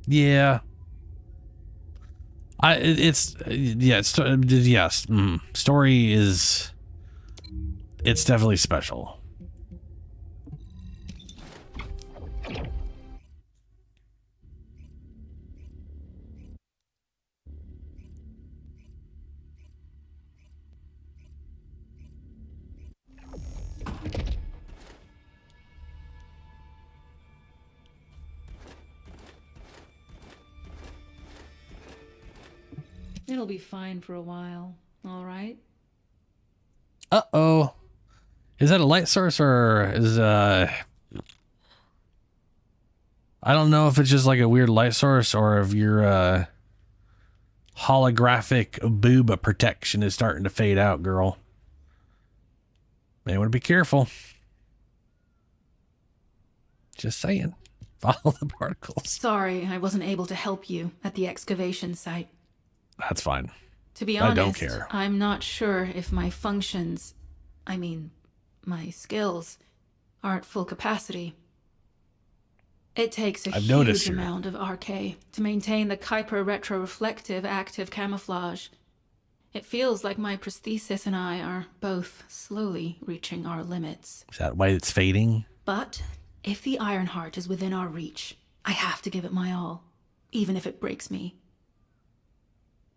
Yeah. Yes. Story is, it's definitely special. It'll be fine for a while, all right? Uh-oh. Is that a light source or is I don't know if it's just like a weird light source or if your holographic boob protection is starting to fade out, girl. May want to be careful. Just saying. Follow the particles. Sorry, I wasn't able to help you at the excavation site. That's fine. To be honest, I don't care. I'm not sure if my functions, I mean, my skills, are at full capacity. It takes a huge amount of RK to maintain the Kuiper retroreflective active camouflage. It feels like my prosthesis and I are both slowly reaching our limits. Is that why it's fading? But if the Ironheart is within our reach, I have to give it my all, even if it breaks me.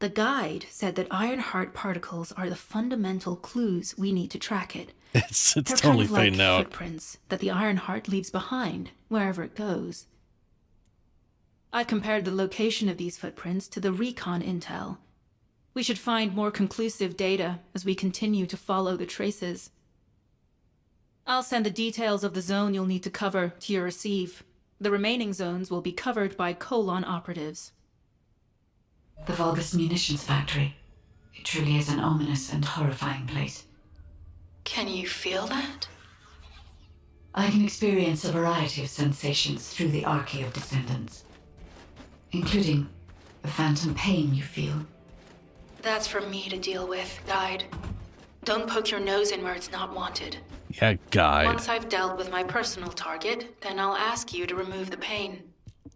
The guide said that Ironheart particles are the fundamental clues we need to track it. It's They're totally kind of like fading out. footprints that the Ironheart leaves behind, wherever it goes. I've compared the location of these footprints to the recon intel. We should find more conclusive data as we continue to follow the traces. I'll send the details of the zone you'll need to cover to your receive. The remaining zones will be covered by Colon operatives. The Vulgus munitions factory. It truly is an ominous and horrifying place. Can you feel that? I can experience a variety of sensations through the Archae of Descendants, including the phantom pain you feel. That's for me to deal with, Guide. Don't poke your nose in where it's not wanted. Yeah, guide. Once I've dealt with my personal target, then I'll ask you to remove the pain.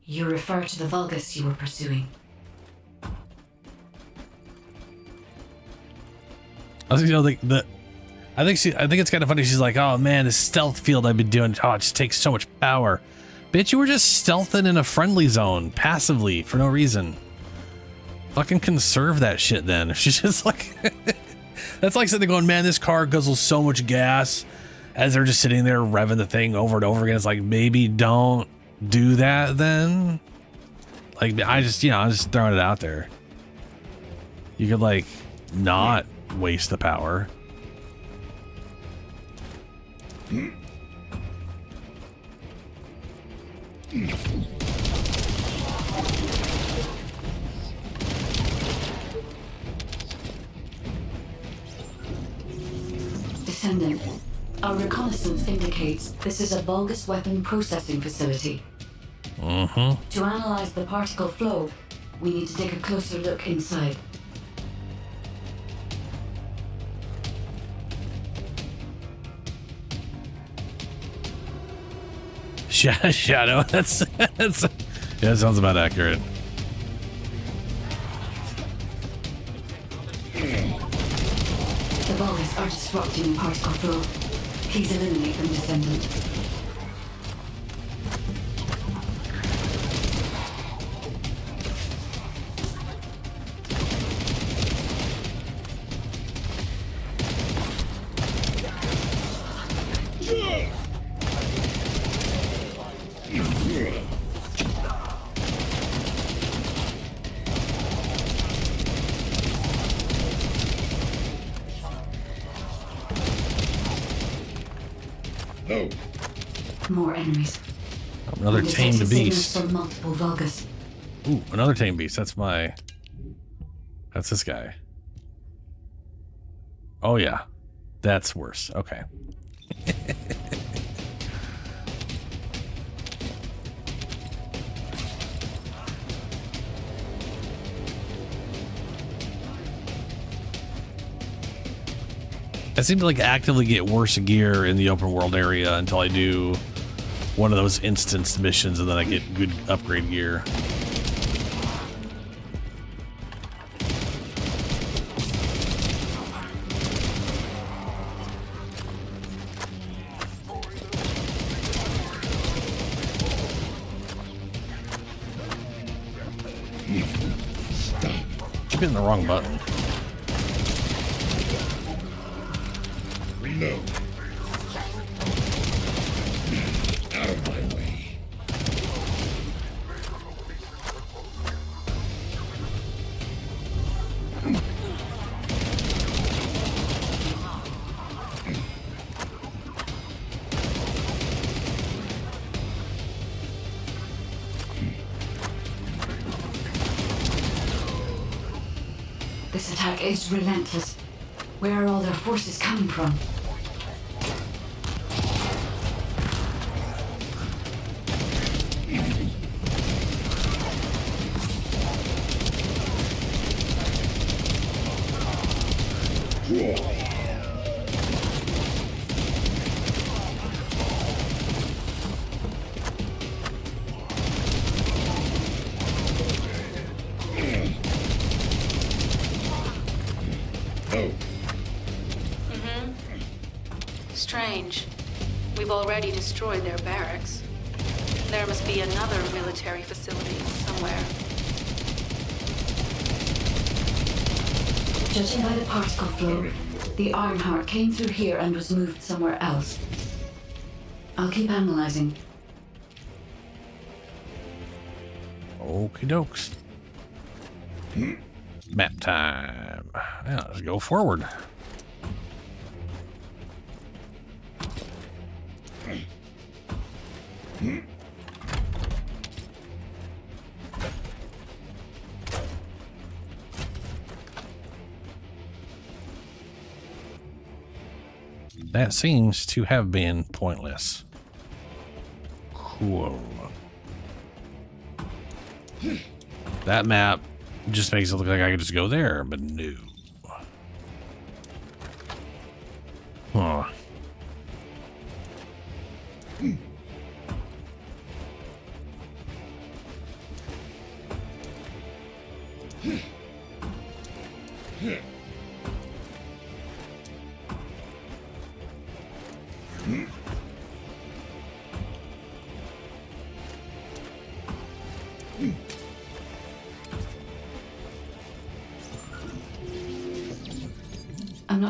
You refer to the Vulgus you were pursuing. I was I think it's kind of funny. She's like, "Oh man, this stealth field I've been doing, oh, it just takes so much power." Bitch, you were just stealthing in a friendly zone, passively, for no reason. Fucking conserve that shit then. If she's just like... That's like sitting there going, man, this car guzzles so much gas, as they're just sitting there revving the thing over and over again. It's like, maybe don't do that then. Like, I'm just throwing it out there. You could, like, not waste the power. Descendant, our reconnaissance indicates this is a Vulgus weapon processing facility. Mm-hmm. To analyze the particle flow, we need to take a closer look inside. Shadow, that's yeah, that sounds about accurate. The Vulgus are disrupting the particle flow. Please eliminate them, Descendant. More enemies. Another tamed beast. From multiple Vulgus. Ooh, another tamed beast. That's this guy. Oh yeah, that's worse. Okay. I seem to like actively get worse gear in the open world area until I do one of those instanced missions, and then I get good upgrade gear. Keep hitting the wrong button. Reload. Out of my way. This attack is relentless. Where are all their forces coming from? Strange. We've already destroyed their barracks. There must be another military facility somewhere. Judging by the particle flow, the Ironheart came through here and was moved somewhere else. I'll keep analyzing. Okie dokes. Map time. Yeah, let's go forward. That seems to have been pointless. Cool. That map just makes it look like I could just go there, but no. Huh.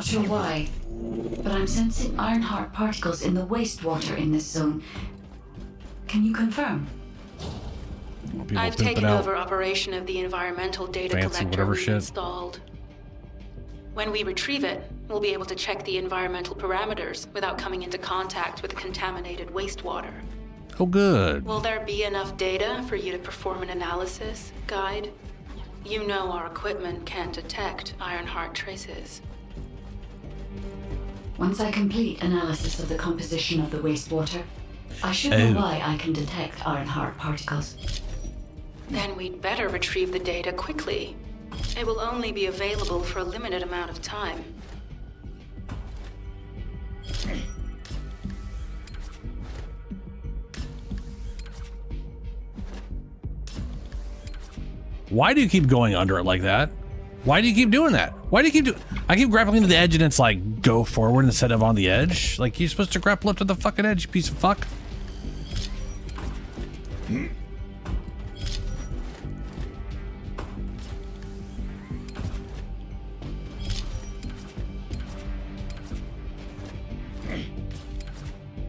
not sure why, but I'm sensing Ironheart particles in the wastewater in this zone. Can you confirm? I've taken over operation of the environmental data collector we installed. When we retrieve it, we'll be able to check the environmental parameters without coming into contact with contaminated wastewater. Oh, good. Will there be enough data for you to perform an analysis, Guide? You know our equipment can detect Ironheart traces. Once I complete analysis of the composition of the wastewater, I should know why I can detect Ironheart particles. Then we'd better retrieve the data quickly. It will only be available for a limited amount of time. Why do you keep going under it like that? Why do you keep doing that? Why do you keep I keep grappling to the edge and it's like go forward instead of on the edge. Like you're supposed to grapple up to the fucking edge, you piece of fuck.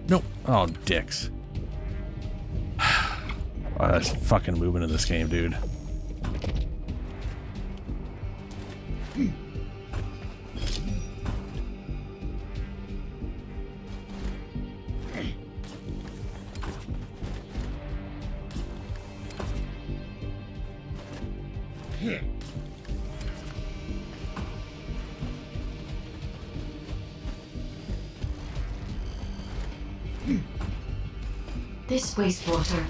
Nope. Oh, dicks. Oh, that's fucking moving in this game, dude. This wastewater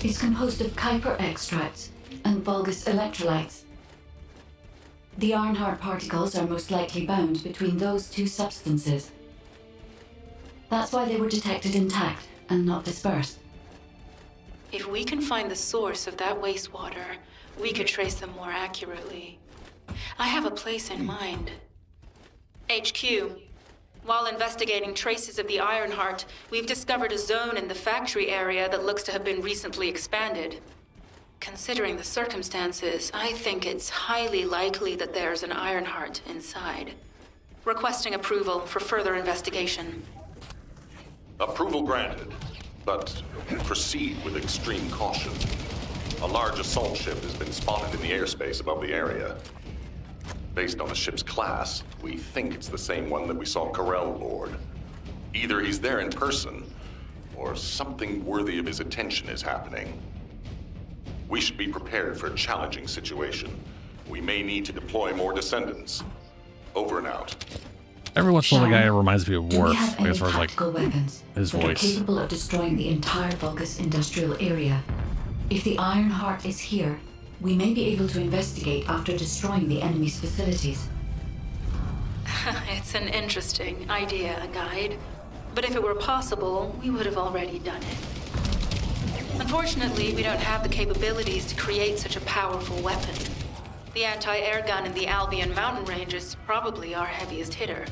is composed of Kuiper extracts and Vulgus electrolytes. The Ironheart particles are most likely bound between those two substances. That's why they were detected intact and not dispersed. If we can find the source of that wastewater, we could trace them more accurately. I have a place in mind. HQ. While investigating traces of the Ironheart, we've discovered a zone in the factory area that looks to have been recently expanded. Considering the circumstances, I think it's highly likely that there's an Ironheart inside. Requesting approval for further investigation. Approval granted, but proceed with extreme caution. A large assault ship has been spotted in the airspace above the area. Based on the ship's class, we think it's the same one that we saw Corell board. Either he's there in person, or something worthy of his attention is happening. We should be prepared for a challenging situation. We may need to deploy more Descendants. Over and out. Every once in a while, the guy reminds me of Do we Worf, have like, any as far as like tactical weapons his that are voice. capable of destroying the entire Vulgus industrial area? If the Ironheart is here, we may be able to investigate after destroying the enemy's facilities. It's an interesting idea, Guide. But if it were possible, we would have already done it. Unfortunately, we don't have the capabilities to create such a powerful weapon. The anti-air gun in the Albion mountain range is probably our heaviest hitter.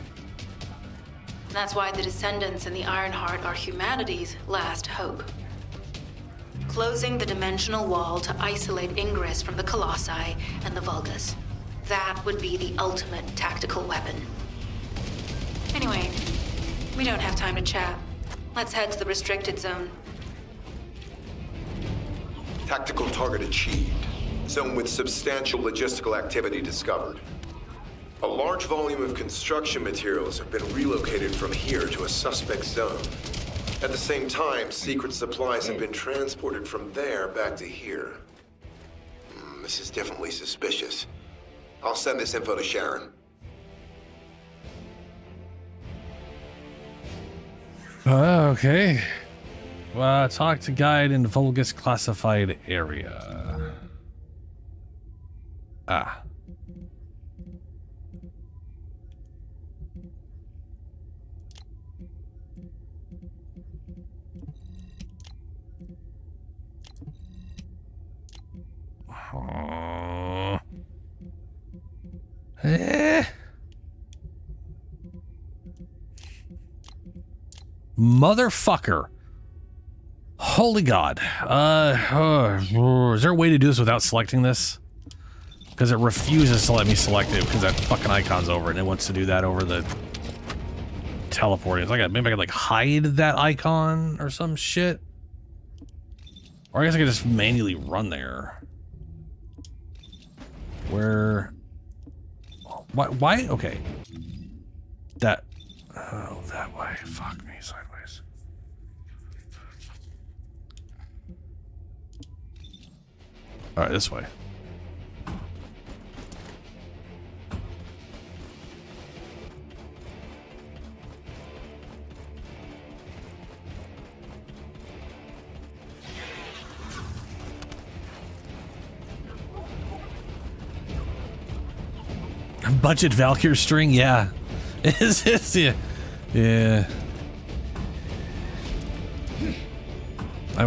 That's why the Descendants and the Ironheart are humanity's last hope. Closing the dimensional wall to isolate Ingress from the Colossi and the Vulgus. That would be the ultimate tactical weapon. Anyway, we don't have time to chat. Let's head to the restricted zone. Tactical target achieved. Zone with substantial logistical activity discovered. A large volume of construction materials have been relocated from here to a suspect zone. At the same time, secret supplies have been transported from there back to here. This is definitely suspicious. I'll send this info to Sharon. Okay. Talk to guide in Vulgus classified area. Ah. Motherfucker. Holy God. Is there a way to do this without selecting this? Because it refuses to let me select it because that fucking icon's over it, and it wants to do that over the teleporting. It's like maybe I could like hide that icon or some shit. Or I guess I could just manually run there. Where? Why? Okay. That. Oh, that way. Fuck me sideways. All right, this way. Budget Valkyr string, yeah. Yeah. Yeah.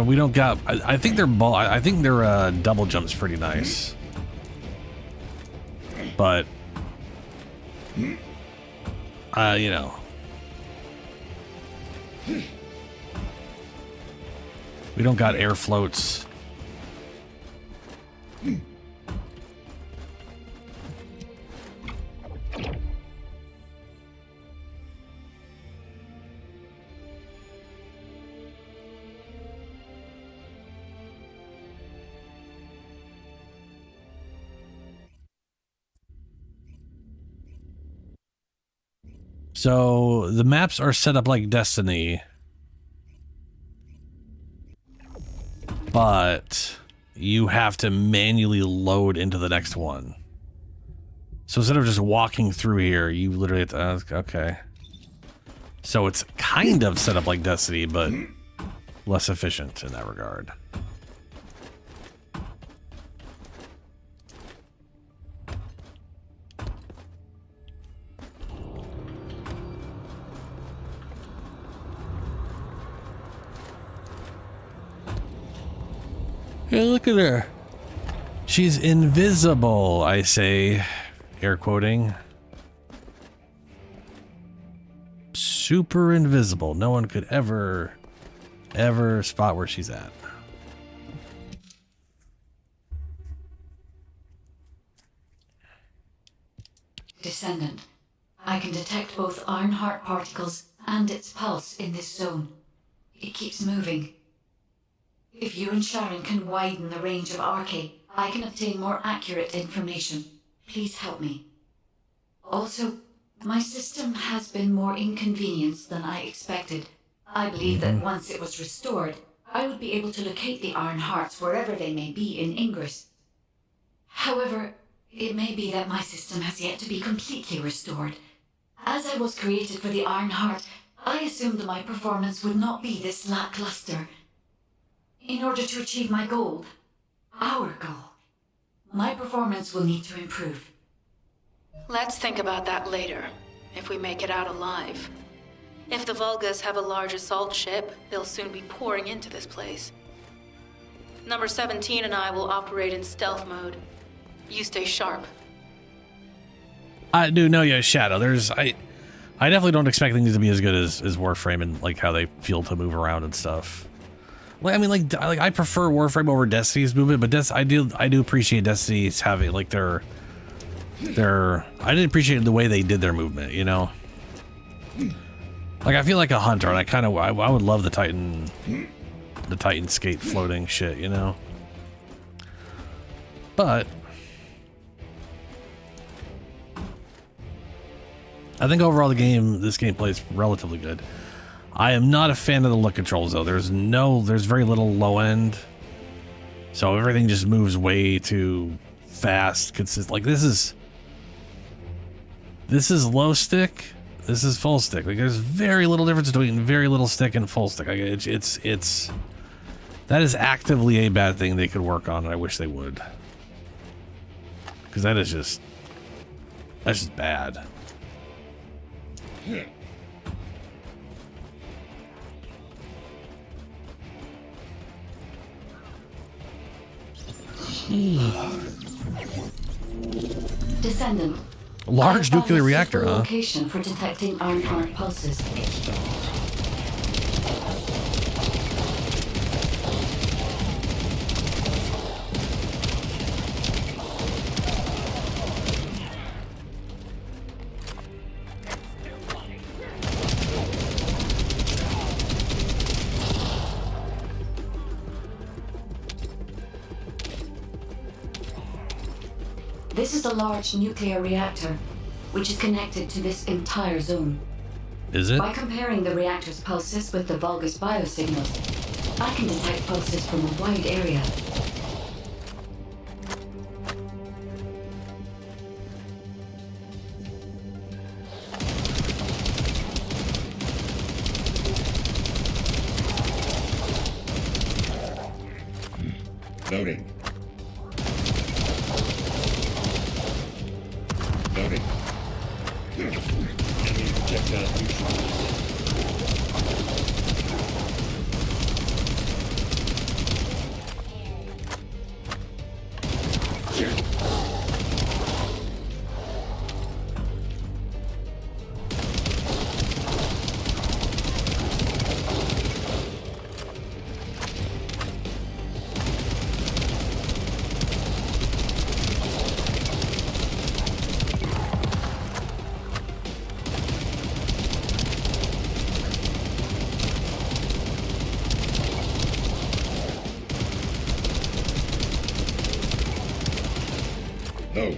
We don't got. I think their ball. I think their double jump's pretty nice, but you know, we don't got air floats. So the maps are set up like Destiny, but you have to manually load into the next one. So instead of just walking through here, you literally have to, okay. So it's kind of set up like Destiny, but less efficient in that regard. Hey, look at her. She's invisible, I say, air quoting. Super invisible. No one could ever spot where she's at. Descendant, I can detect both Ironheart particles and its pulse in this zone. It keeps moving. If you and Sharon can widen the range of Arche, I can obtain more accurate information. Please help me. Also, my system has been more inconvenienced than I expected. I believe that once it was restored, I would be able to locate the Ironhearts wherever they may be in Ingress. However, it may be that my system has yet to be completely restored. As I was created for the Ironheart, I assumed my performance would not be this lackluster. In order to achieve my goal, our goal, my performance will need to improve. Let's think about that later, if we make it out alive. If the Vulgus have a large assault ship, they'll soon be pouring into this place. Number 17 and I will operate in stealth mode. You stay sharp. I do know, yeah, Shadow. I definitely don't expect things to be as good as Warframe and like how they feel to move around and stuff. Like, I mean, like I prefer Warframe over Destiny's movement, but I do appreciate Destiny's having like their I didn't appreciate the way they did their movement, you know. Like I feel like a hunter, and I would love the Titan skate floating shit, you know. But I think overall this game plays relatively good. I am not a fan of the look controls though. There's very little low end. So everything just moves way too fast, consistent. Like this is low stick, this is full stick. Like there's very little difference between very little stick and full stick. Like it's that is actively a bad thing they could work on, and I wish they would. Because that's just bad. Descendant. Large nuclear reactor, huh? Location for detecting Ironheart pulses. This is a large nuclear reactor, which is connected to this entire zone. Is it? By comparing the reactor's pulses with the Vulgus biosignals, I can detect pulses from a wide area. Loading. Loading. Enemy projectile neutralized. Oh.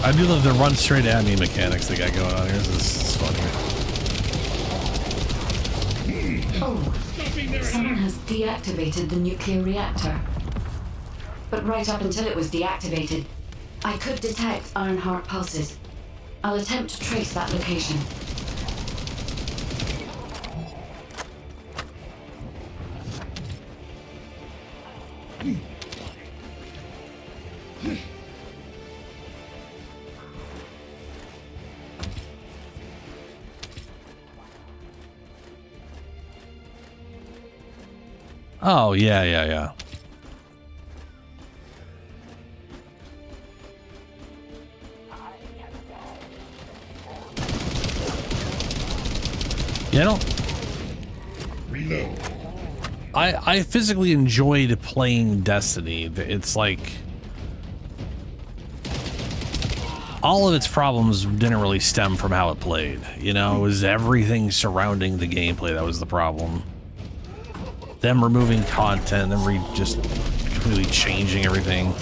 I do love the run straight at me mechanics they got going on here. This is funny. Oh, someone has deactivated the nuclear reactor. But right up until it was deactivated, I could detect Ironheart pulses. I'll attempt to trace that location. Oh, yeah. Yeah, I don't... Reload. I physically enjoyed playing Destiny. It's like... all of its problems didn't really stem from how it played. You know, it was everything surrounding the gameplay that was the problem. Them removing content and just completely changing everything.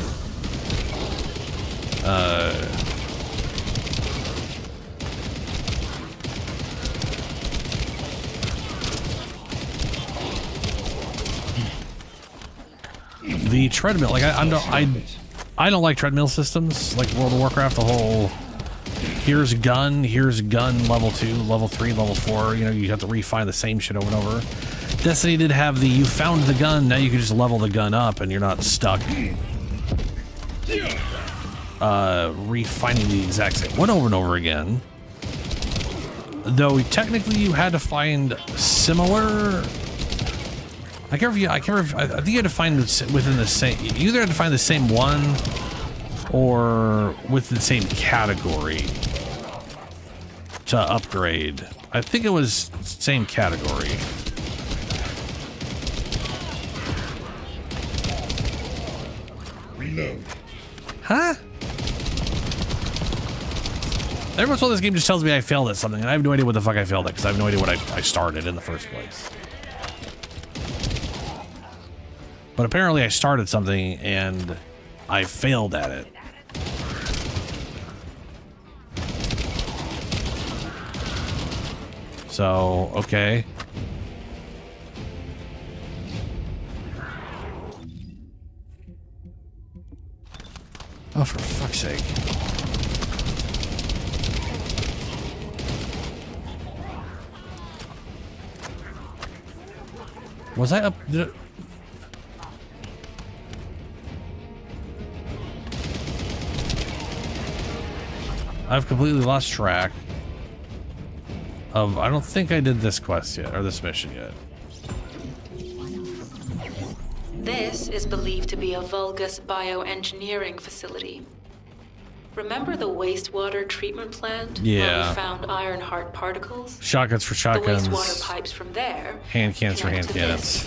The treadmill, like I don't like treadmill systems like World of Warcraft. The whole here's gun, level 2, level 3, level 4. You know, you have to refine the same shit over and over. Destiny did have the you found the gun, now you can just level the gun up and you're not stuck refining the exact same one over and over again. Though technically you had to find similar. I think you had to find within the same. You either had to find the same one or within the same category to upgrade. I think it was same category. Reload. Huh? Every once in a while this game just tells me I failed at something, and I have no idea what the fuck I failed at, because I have no idea what I started in the first place. But apparently I started something, and I failed at it. So, okay. Oh, for fuck's sake. Was I up? I've completely lost track of... I don't think I did this quest yet, or this mission yet. This is believed to be a Vulgus bioengineering facility. Remember the wastewater treatment plant? Yeah. Where we found Ironheart particles? Shotguns for shotguns. The wastewater pipes from there. Hand cannons for hand cannons.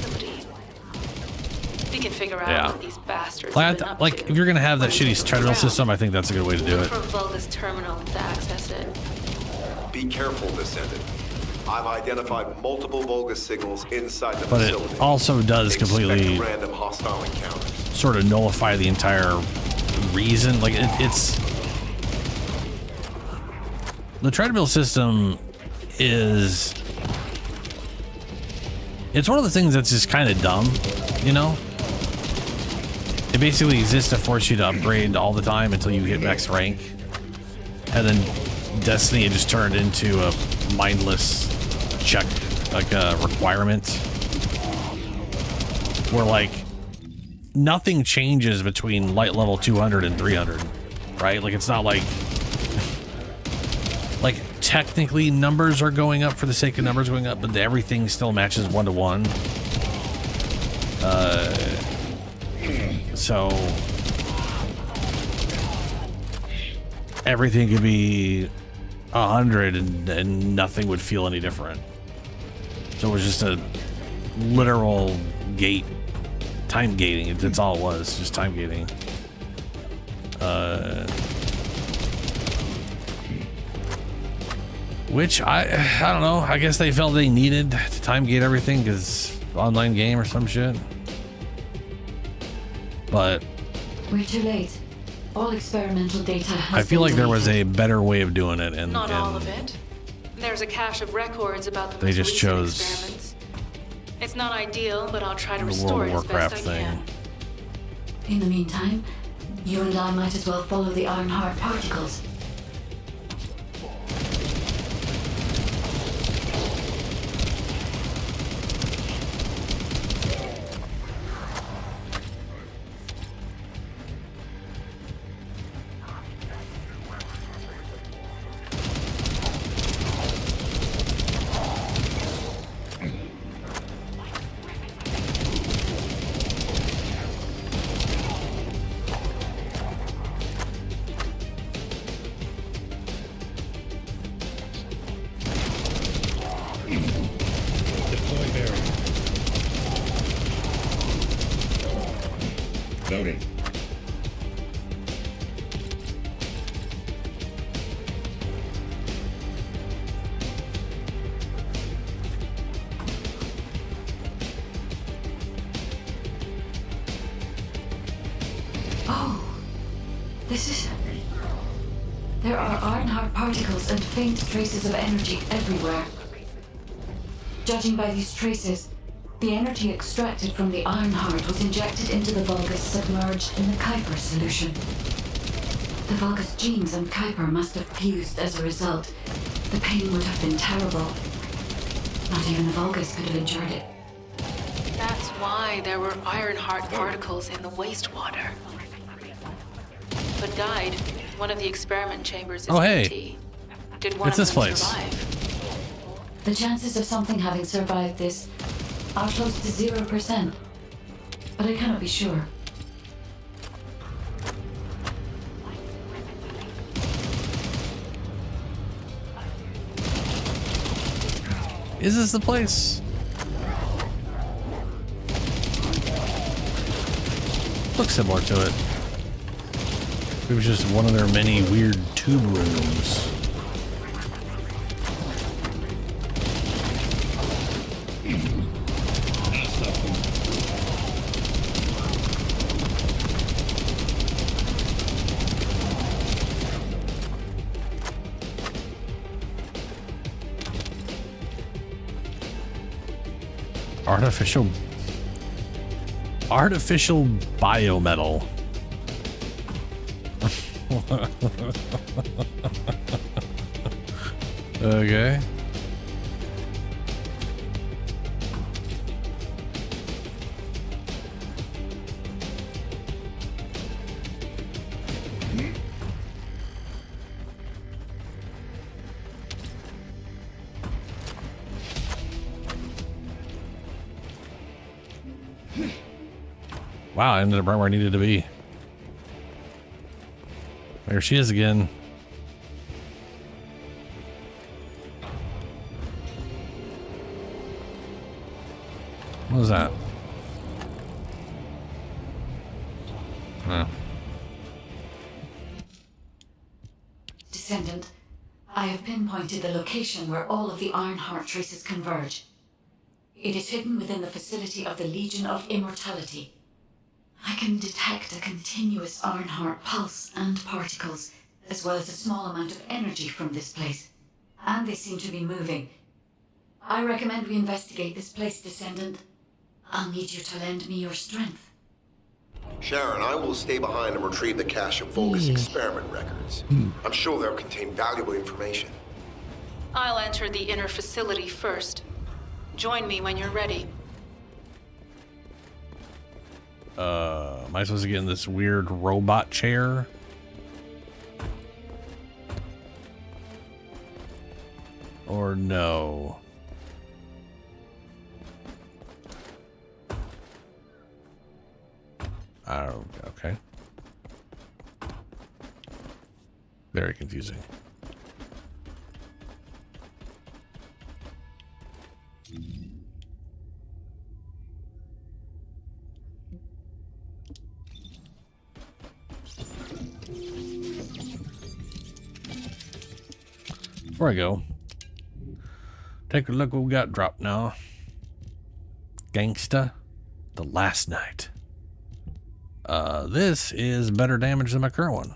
We can figure out what these bastards have been up like to. if you're gonna have that shitty treadmill system, I think that's a good way to do Look it. for a Vulgus terminal to access it. Be careful, Descendant. I've identified multiple Vulgus signals inside the But facility. it also does completely Expect random hostile encounters. sort of nullify the entire reason. Like it's the treadmill system is, it's one of the things that's just kind of dumb, you know? It basically exists to force you to upgrade all the time until you hit max rank. And then Destiny had just turned into a mindless check, like a requirement. Where like nothing changes between light level 200 and 300, right? Like it's not like technically numbers are going up for the sake of numbers going up, but everything still matches 1-to-1. So everything could be 100 and nothing would feel any different. So it was just a literal gate, time gating. That's all it was, just time gating. Which I don't know. I guess they felt they needed to time gate everything because online game or some shit. But We're too late. All experimental data has I feel been like there was deleted. a better way of doing it, and Not all of it. There's a cache of records about the they just recent chose experiments. It's not ideal, but I'll try to the restore World it of as Warcraft best I thing. can. In the meantime, you and I might as well follow the Ironheart particles. Deploy barrier. Loading. Oh, this is... There are Ironheart particles and faint traces of energy everywhere. Judging by these traces, the energy extracted from the Ironheart was injected into the Vulgus submerged in the Kuiper solution. The Vulgus genes and Kuiper must have fused as a result. The pain would have been terrible. Not even the Vulgus could have endured it. That's why there were Ironheart particles in the wastewater. But Guide, one of the experiment chambers is Oh, hey. empty. Did one It's of this them place. survive? The chances of something having survived this are close to 0%. But I cannot be sure. Is this the place? Looks similar to it. It was just one of their many weird tube rooms. Artificial biometal. Okay. Wow, I ended up right where I needed to be. There she is again. What was that? Oh. Descendant, I have pinpointed the location where all of the Ironheart traces converge. It is hidden within the facility of the Legion of Immortality. I can detect a continuous Ironheart pulse and particles, as well as a small amount of energy from this place. And they seem to be moving. I recommend we investigate this place, Descendant. I'll need you to lend me your strength. Sharon, I will stay behind and retrieve the cache of Vulgus experiment records. I'm sure they'll contain valuable information. I'll enter the inner facility first. Join me when you're ready. Am I supposed to get in this weird robot chair? Or no? Oh, okay. Very confusing. Before I go, take a look what we got dropped now. Gangsta, the last night. This is better damage than my current one.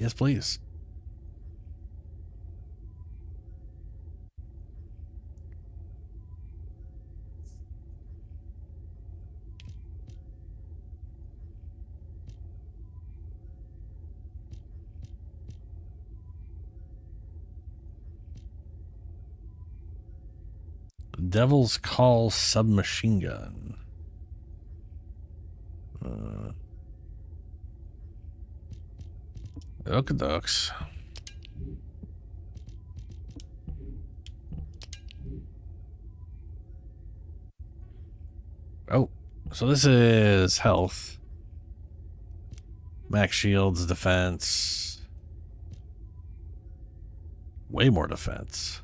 Yes, please. Devil's Call submachine gun. Okey-dokes. Oh, so this is health. Max shields, defense. Way more defense.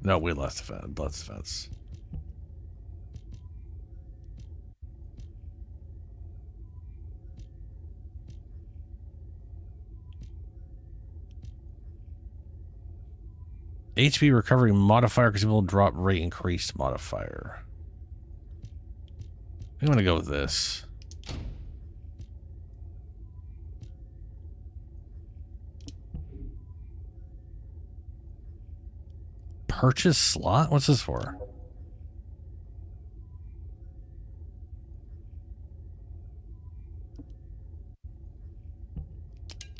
No, way less defense. Less defense. HP recovery modifier, consumable drop rate increased modifier. I'm gonna go with this. Purchase slot? What's this for?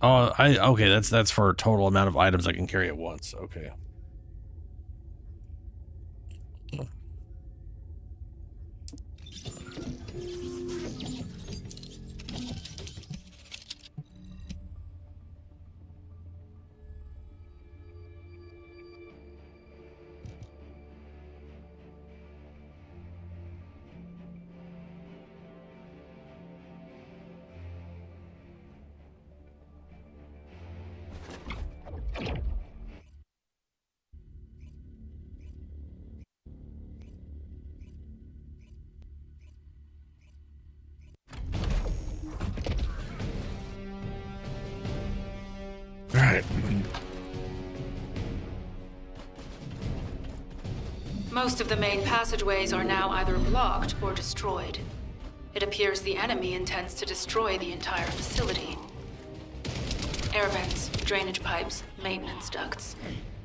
Oh, okay, that's for a total amount of items I can carry at once. Okay. Alright. Most of the main passageways are now either blocked or destroyed. It appears the enemy intends to destroy the entire facility. Air vents, drainage pipes, maintenance ducts.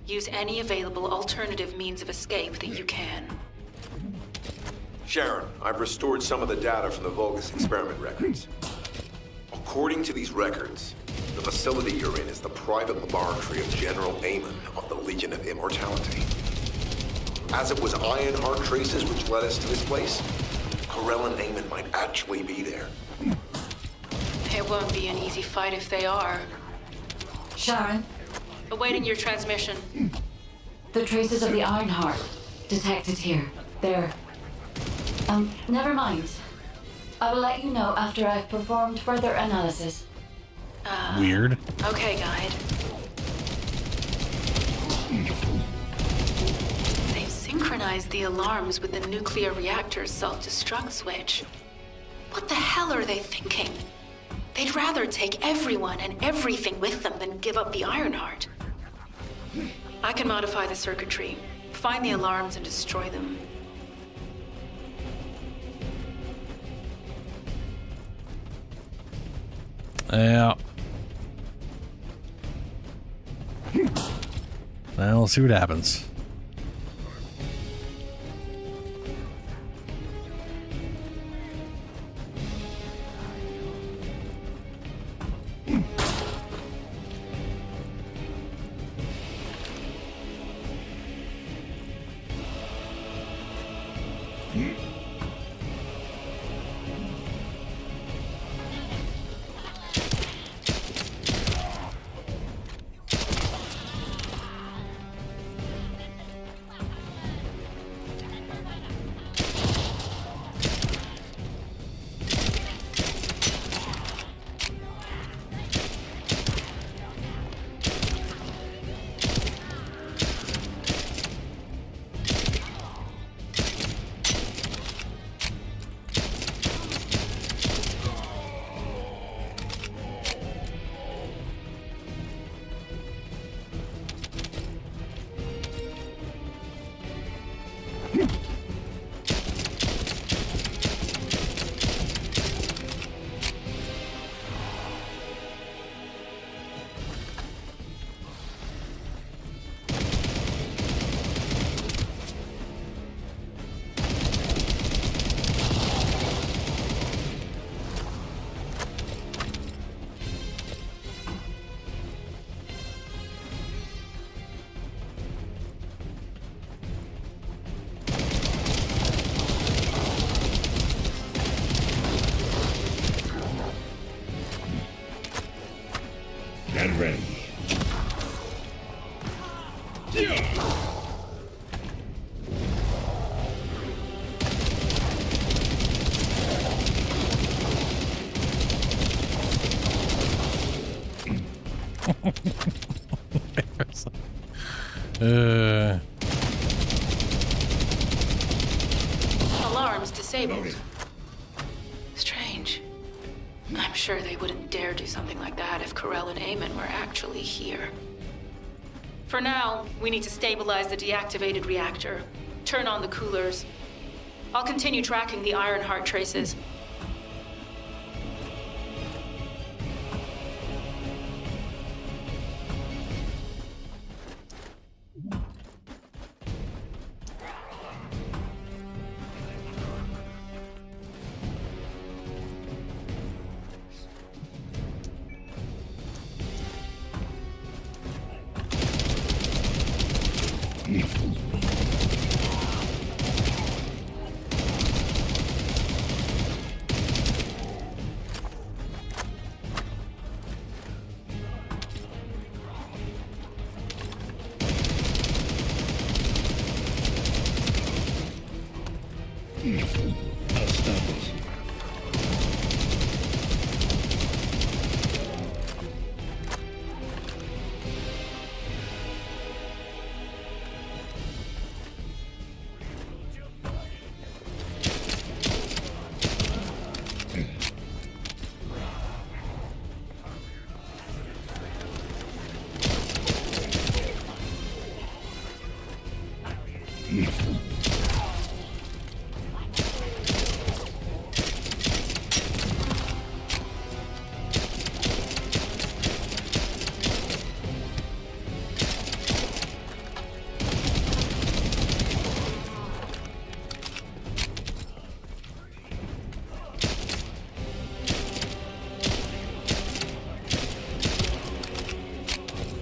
Use any available alternative means of escape that you can. Sharon, I've restored some of the data from the Vulgus experiment records. According to these records, the facility you're in is the private laboratory of General Amon of the Legion of Immortality. As it was Ironheart traces which led us to this place, Corell and Amon might actually be there. It won't be an easy fight if they are. Sharon? Awaiting your transmission. The traces of the Ironheart detected here. They're... never mind. I will let you know after I've performed further analysis. Weird. Okay, Guide. They've synchronized the alarms with the nuclear reactor's self-destruct switch. What the hell are they thinking? They'd rather take everyone and everything with them than give up the Ironheart. I can modify the circuitry, find the alarms, and destroy them. Yeah. Well, we'll see what happens. Get ready. Alarms disabled. Strange. I'm sure they wouldn't dare do something like that if Corell and Eamon were actually here. For now, we need to stabilize the deactivated reactor, turn on the coolers. I'll continue tracking the Ironheart traces. I'll stop it.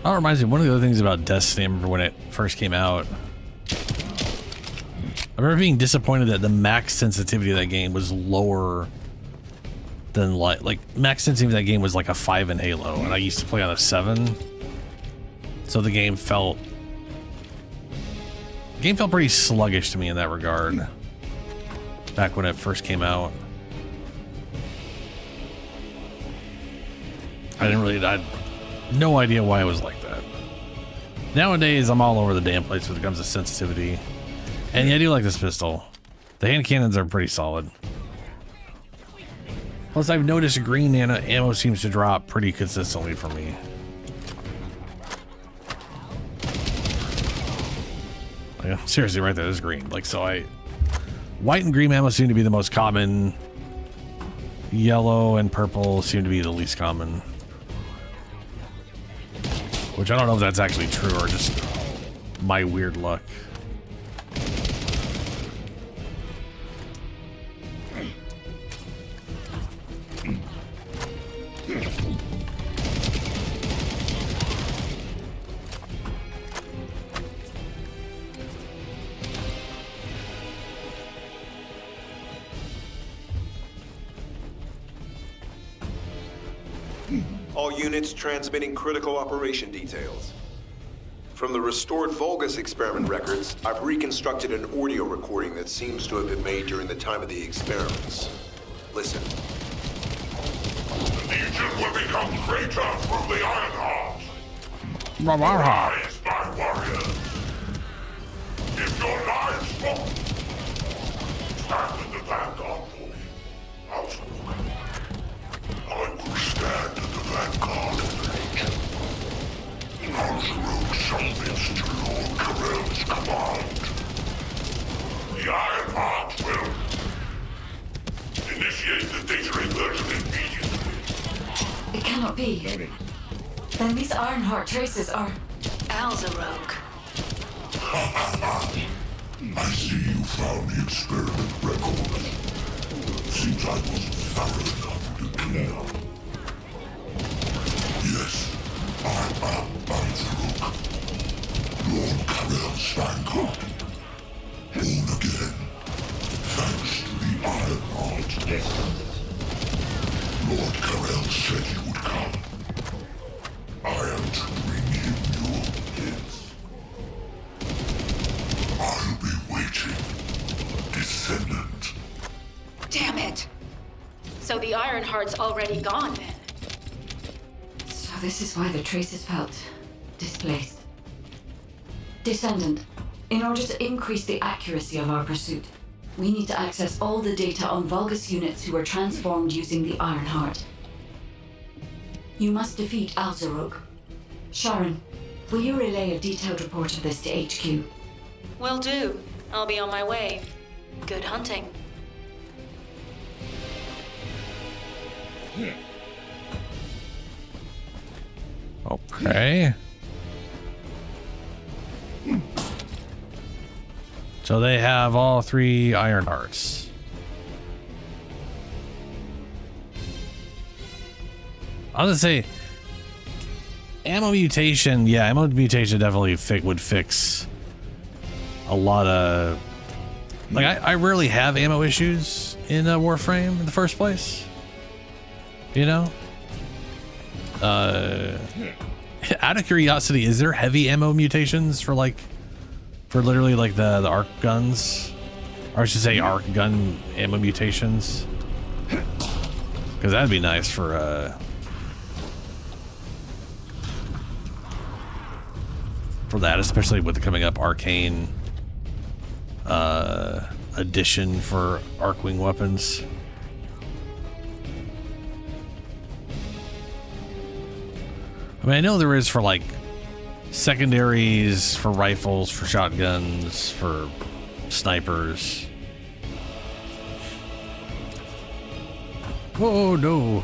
That reminds me of one of the other things about Destiny. I remember when it first came out. I remember being disappointed that the max sensitivity of that game was lower than like max sensitivity of that game was like a 5 in Halo, and I used to play on a 7. So the game felt pretty sluggish to me in that regard back when it first came out. I had no idea why it was like that. Nowadays, I'm all over the damn place when it comes to sensitivity. And yeah, I do like this pistol. The hand cannons are pretty solid. Plus, I've noticed green ammo seems to drop pretty consistently for me. Like, seriously, right there, this is green. Like, so white and green ammo seem to be the most common. Yellow and purple seem to be the least common. Which I don't know if that's actually true or just my weird luck. All units transmitting critical operation details. From the restored Vulgus experiment records, I've reconstructed an audio recording that seems to have been made during the time of the experiments. Listen. The Legion will become greater through the Ironheart. Rise, my warrior. If your lives fall, stand in the vanguard for me. I will stand in the vanguard. Alzarok submits to Lord Karel's command. The Ironheart will initiate the data inversion immediately. It cannot be. Then these Ironheart traces are Alzarok. I see you found the experiment record. Seems I wasn't thorough enough to clean up. Yes, I am Alzarok, Lord Karel's vanguard. Born again, thanks to the Ironheart. Lord Karel said you would come. I am to bring him your gifts. I'll be waiting, Descendant. Damn it! So the Ironheart's already gone then? So this is why the traces felt displaced. Descendant, in order to increase the accuracy of our pursuit, we need to access all the data on Vulgus units who were transformed using the Ironheart. You must defeat Alzarok. Sharon, will you relay a detailed report of this to HQ? Will do. I'll be on my way. Good hunting. Okay. So they have all 3 Ironhearts. I was gonna say, ammo mutation. Yeah, ammo mutation definitely would fix a lot of. Like, I rarely have ammo issues in Warframe in the first place. You know. Out of curiosity, is there heavy ammo mutations for literally like the arc guns, or I should say arc gun ammo mutations? Because that'd be nice for that, especially with the coming up arcane edition for Arcwing weapons. I mean, I know there is for like secondaries, for rifles, for shotguns, for snipers. Oh no.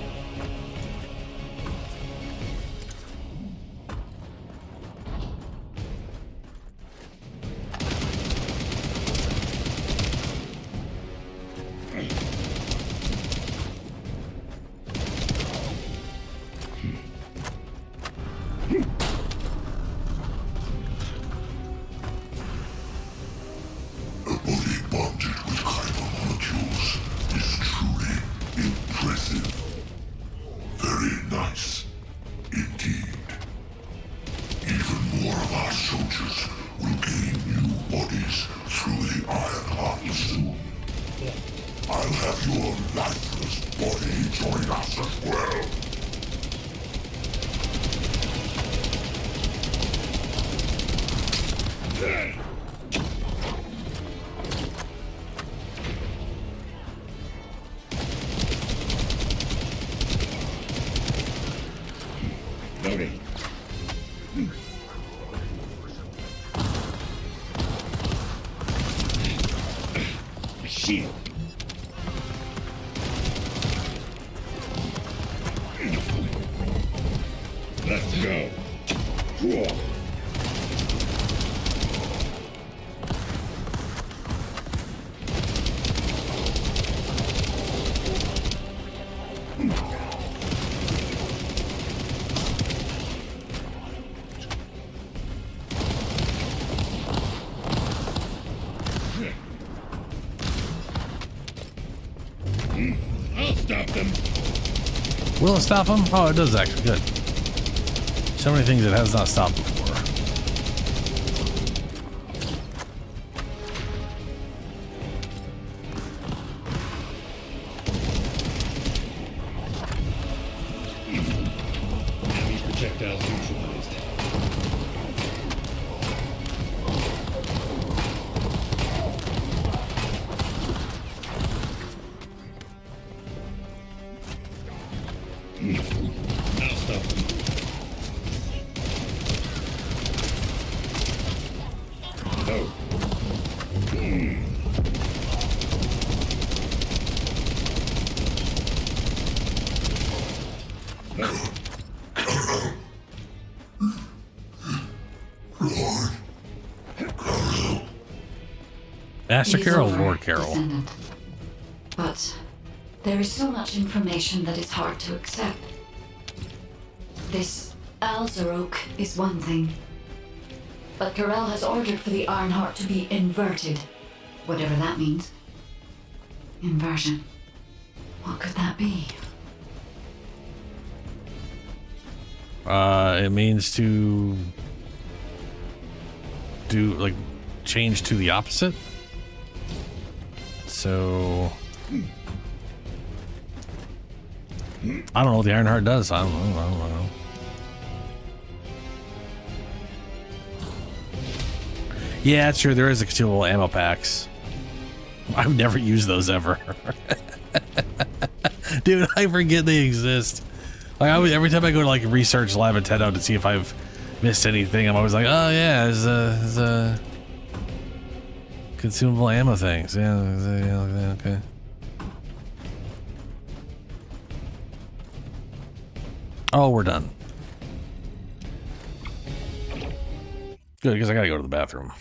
Let's go. Whoa. I'll stop them. Will it stop them? Oh, it does actually. Good. So many things it has not stopped before. Enemy's projectiles neutralized. I'll stop them. Oh. Master It is Carol, over, Lord Carol. Descendant. But there is so much information that is hard to accept. This Alzarok is one thing. But Carell has ordered for the Ironheart to be inverted. Whatever that means. Inversion. What could that be? It means to do, like, change to the opposite. So I don't know what the Ironheart does. I don't know. Yeah, it's true. There is a consumable ammo packs. I've never used those ever. Dude, I forget they exist. Like every time I go to like research Lab Nintendo to see if I've missed anything, I'm always like, oh yeah, there's a consumable ammo things. Yeah, okay. Oh, we're done. Good, because I gotta go to the bathroom.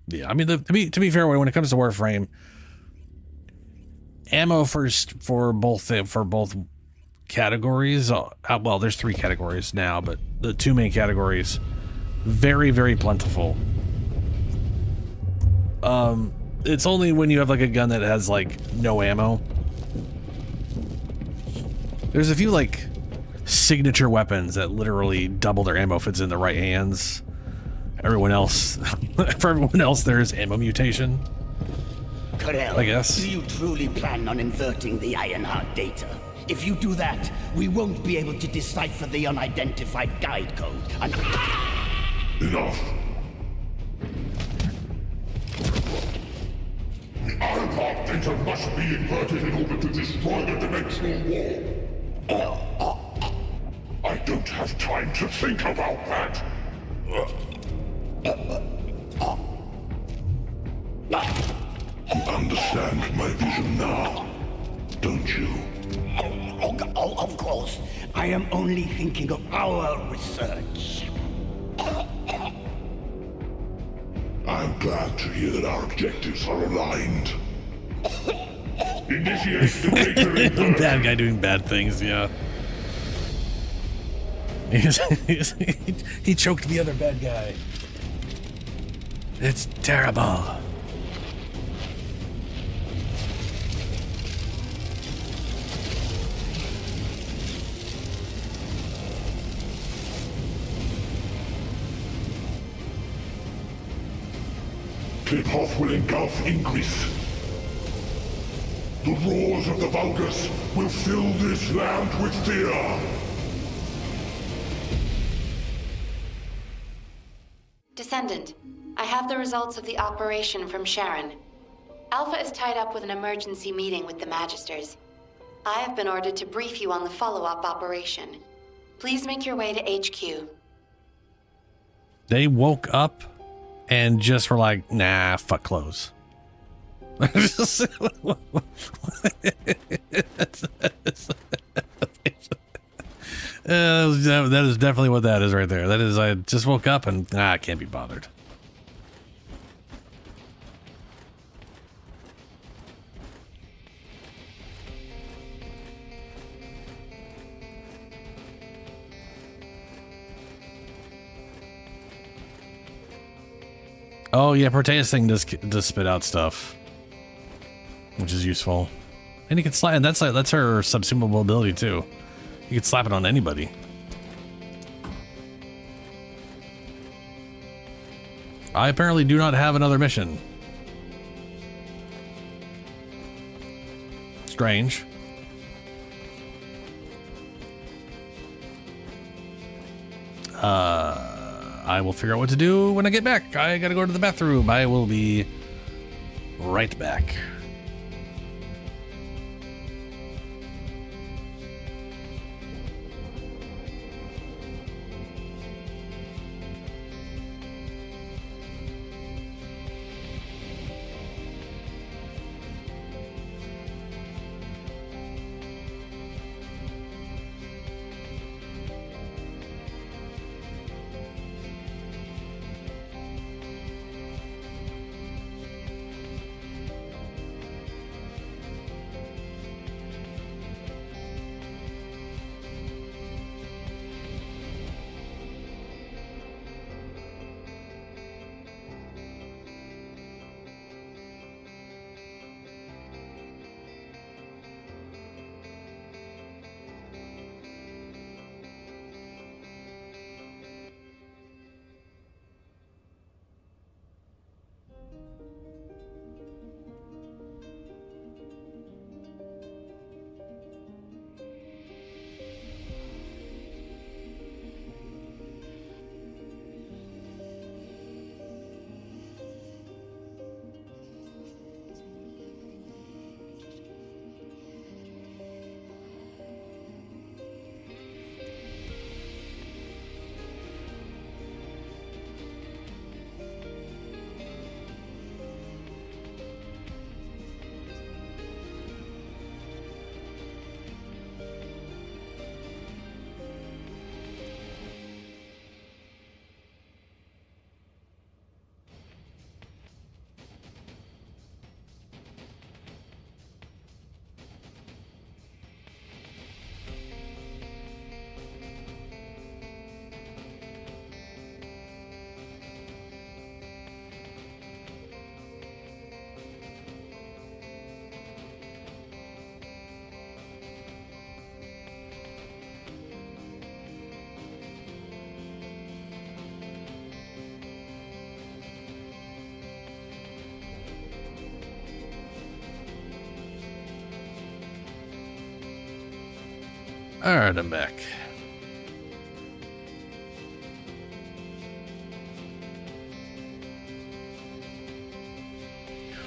Yeah, I mean, to be fair, when it comes to Warframe, ammo first for both categories. Well, there's 3 categories now, but the 2 main categories, very, very plentiful. It's only when you have like a gun that has like no ammo. There's a few like signature weapons that literally double their ammo if it's in the right hands. Everyone else, for everyone else, there's ammo mutation. Carell, I guess. do you truly plan on inverting the Ironheart data? If you do that, we won't be able to decipher the unidentified guide code. And Enough. The Ironheart data must be inverted in order to destroy the dimensional wall. I don't have time to think about that. You understand my vision now, don't you? Oh, of course. I am only thinking of our research. I'm glad to hear that our objectives are aligned. Initiate the data inversion. Bad guy doing bad things, yeah. He choked the other bad guy. It's terrible. Clip-off will engulf Ingris. The roars of the Vulgus will fill this land with fear. Descendant, I have the results of the operation from Sharon. Alpha is tied up with an emergency meeting with the Magisters. I have been ordered to brief you on the follow-up operation. Please make your way to HQ. They woke up? and just were like, nah, fuck clothes. That is definitely what that is right there. That is, I just woke up and I can't be bothered. Oh yeah, Proteus thing does spit out stuff, which is useful, and you can slap. And that's her subsumable ability too. You can slap it on anybody. I apparently do not have another mission. Strange. I will figure out what to do when I get back. I gotta go to the bathroom. I will be right back. All right, I'm back.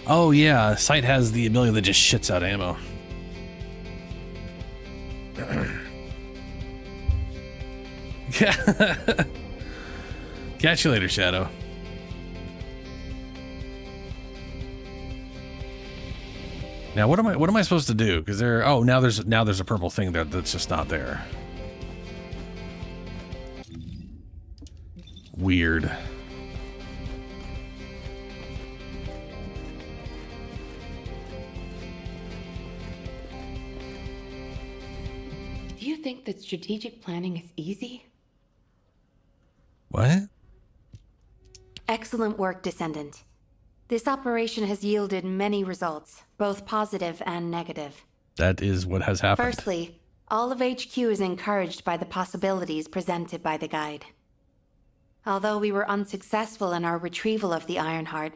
Oh yeah, Sight has the ability that just shits out ammo. Yeah. Catch you later, Shadow. Now what am I supposed to do? Because now there's a purple thing there that's just not there. Weird. Do you think that strategic planning is easy? What? Excellent work, Descendant. This operation has yielded many results, both positive and negative. That is what has happened. Firstly, all of HQ is encouraged by the possibilities presented by the guide. Although we were unsuccessful in our retrieval of the Ironheart,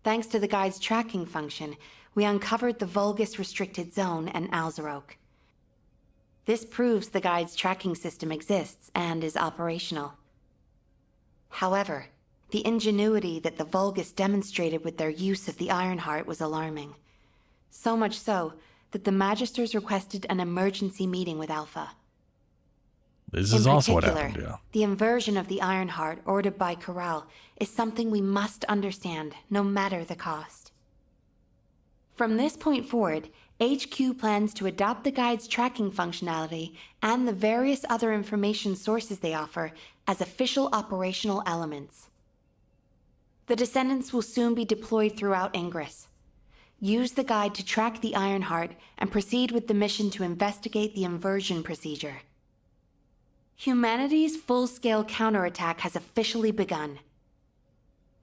thanks to the guide's tracking function, we uncovered the Vulgus restricted zone and Alzarok. This proves the guide's tracking system exists and is operational. However, the ingenuity that the Vulgus demonstrated with their use of the Ironheart was alarming. So much so that the Magisters requested an emergency meeting with Alpha. This is also what happened, particular, yeah. the inversion of the Ironheart ordered by Corral is something we must understand, no matter the cost. From this point forward, HQ plans to adopt the Guide's tracking functionality and the various other information sources they offer as official operational elements. The Descendants will soon be deployed throughout Ingress. Use the Guide to track the Ironheart and proceed with the mission to investigate the inversion procedure. Humanity's full-scale counterattack has officially begun.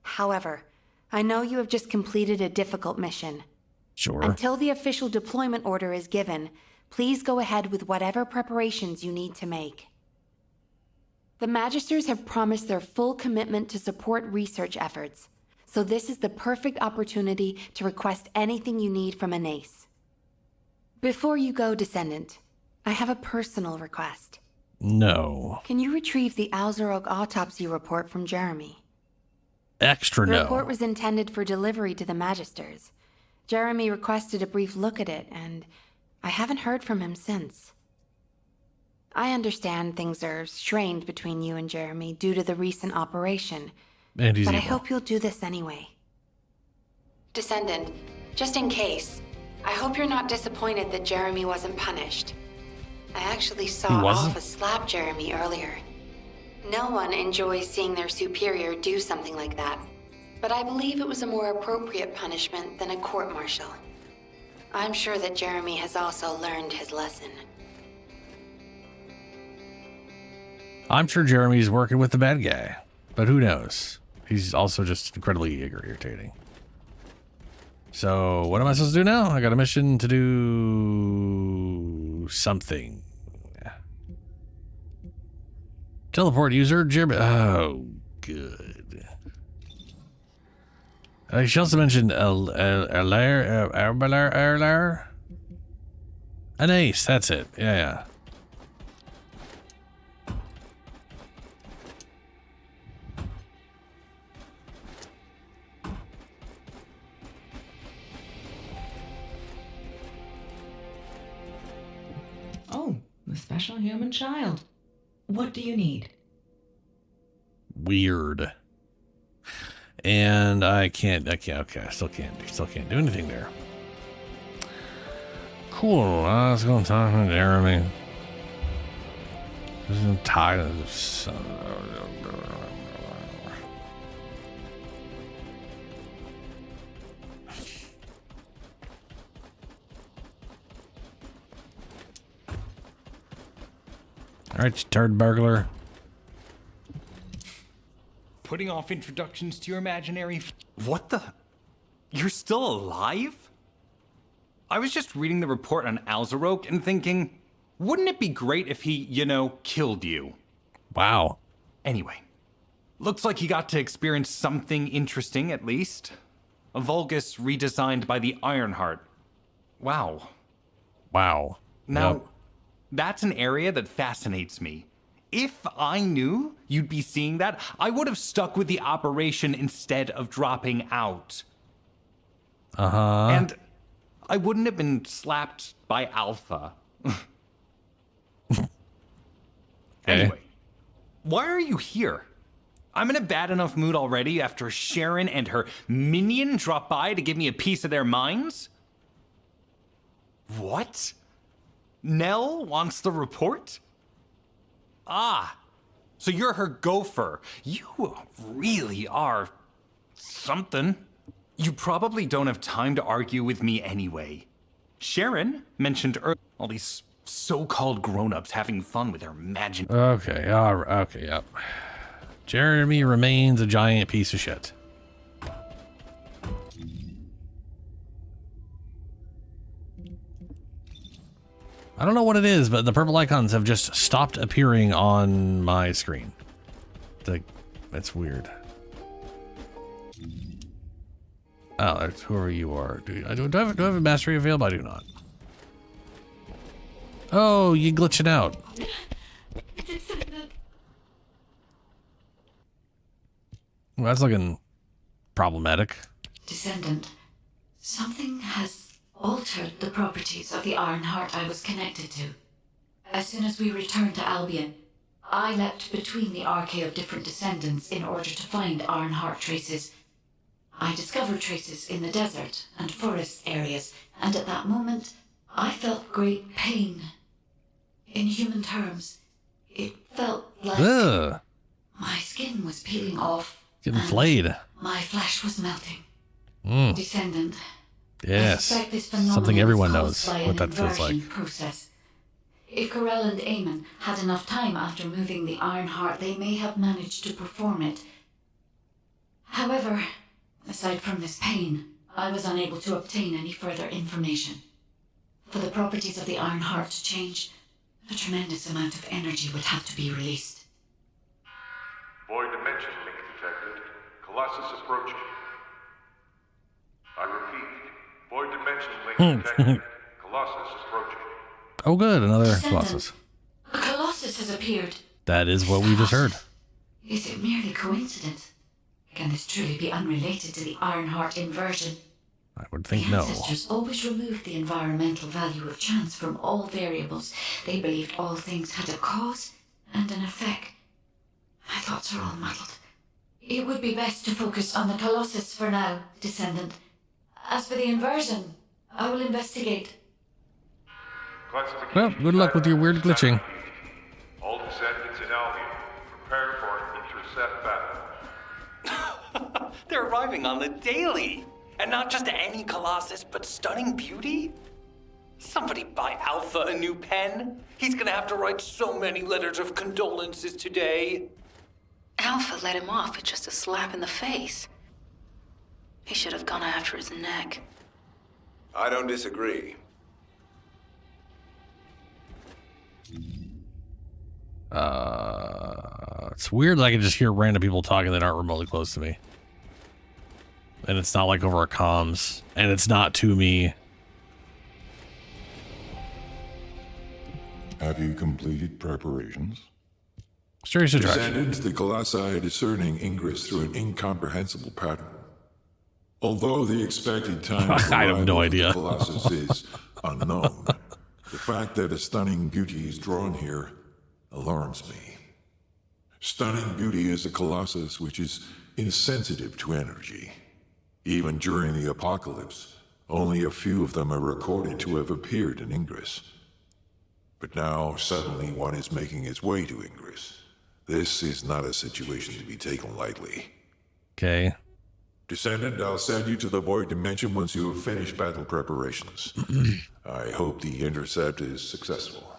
However, I know you have just completed a difficult mission. Sure. Until the official deployment order is given, please go ahead with whatever preparations you need to make. The Magisters have promised their full commitment to support research efforts, so this is the perfect opportunity to request anything you need from an ace. Before you go, Descendant, I have a personal request. No. Can you retrieve the Alzarok autopsy report from Jeremy? Extra The no. report was intended for delivery to the Magisters. Jeremy requested a brief look at it, and I haven't heard from him since. I understand things are strained between you and Jeremy due to the recent operation, And he's but I evil. hope you'll do this anyway. Descendant, just in case, I hope you're not disappointed that Jeremy wasn't punished. I actually saw He wasn't? Alpha slap Jeremy earlier. No one enjoys seeing their superior do something like that, but I believe it was a more appropriate punishment than a court-martial. I'm sure that Jeremy has also learned his lesson. I'm sure Jeremy's working with the bad guy, but who knows? He's also just incredibly irritating. So, what am I supposed to do now? I got a mission to do something. Teleport user, Jeremy. Oh, good. She also mentioned an ace. That's it. Yeah. Oh, the special human child. What do you need? Weird. And I can't. Okay, I still can't do anything there. Cool. Let's go and talk to Jeremy. I'm tired of this. All right, you turd burglar. Putting off introductions to your imaginary... What the... You're still alive? I was just reading the report on Alzarok and thinking, wouldn't it be great if he, killed you? Wow. Anyway, looks like he got to experience something interesting at least. A Vulgus redesigned by the Ironheart. Wow. Wow. Now, Yep. That's an area that fascinates me. If I knew you'd be seeing that, I would have stuck with the operation instead of dropping out. Uh-huh. And I wouldn't have been slapped by Alpha. Anyway, why are you here? I'm in a bad enough mood already after Sharon and her minion drop by to give me a piece of their minds? What? Nell wants the report? Ah, so you're her gopher. You really are something. You probably don't have time to argue with me anyway. Sharon mentioned earlier all these so-called grown-ups having fun with their magic. Okay, yep. Jeremy remains a giant piece of shit. I don't know what it is, but the purple icons have just stopped appearing on my screen. That's weird. Oh, that's whoever you are. Do I have a mastery available? I do not. Oh, you glitching out. Well, that's looking problematic. Descendant, something has altered the properties of the Ironheart I was connected to. As soon as we return to Albion, I leapt between the arcade of different descendants in order to find Ironheart traces. I discovered traces in the desert and forest areas, and at that moment, I felt great pain. In human terms, it felt like Ugh. my skin was peeling off. Getting and flayed. My flesh was melting. Mm. Descendant. Yes. I suspect this phenomenon Something everyone is knows caused by what an that feels like. inversion process. If Corell and Eamon had enough time after moving the Ironheart, they may have managed to perform it. However, aside from this pain, I was unable to obtain any further information. For the properties of the Ironheart to change, a tremendous amount of energy would have to be released. Void dimension link detected. Colossus approaching. I repeat, void dimension link detected. Colossus approaching. Oh, good. Another Descendant. Colossus. A Colossus has appeared. That is what we just heard. Is it merely coincidence? Can this truly be unrelated to the Ironheart inversion? I would think The no. ancestors always removed the environmental value of chance from all variables. They believed all things had a cause and an effect. My thoughts are all muddled. It would be best to focus on the Colossus for now, Descendant. As for the inversion, I will investigate. Well, good luck with your weird glitching. All descendants in Albion, prepare for an intercept battle. They're arriving on the daily. And not just any Colossus, but stunning beauty? Somebody buy Alpha a new pen. He's gonna have to write so many letters of condolences today. Alpha let him off with just a slap in the face. He should have gone after his neck. I don't disagree. It's weird that I can just hear random people talking that aren't remotely close to me. And it's not like over our comms. And it's not to me. Have you completed preparations? Serious attraction. Descendants, the Colossi are discerning Ingress through an incomprehensible pattern. Although the expected time of I have no arrival of idea. the Colossus is unknown, the fact that a stunning beauty is drawn here alarms me. Stunning beauty is a Colossus which is insensitive to energy. Even during the apocalypse, only a few of them are recorded to have appeared in Ingress. But now, suddenly, one is making its way to Ingress. This is not a situation to be taken lightly. Okay. Descendant, I'll send you to the Void Dimension once you have finished battle preparations. I hope the intercept is successful.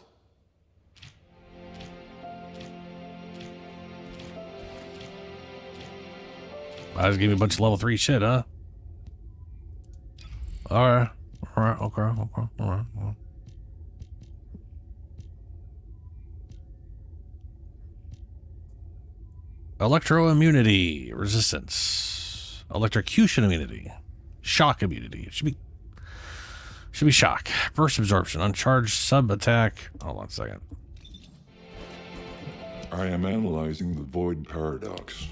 I just gave me a bunch of level 3 shit, huh? Alright. Alright, okay, alright. Electroimmunity, resistance, electrocution immunity, shock immunity. It should be shock. Burst absorption, uncharged sub attack. Hold on a second. I am analyzing the void paradox.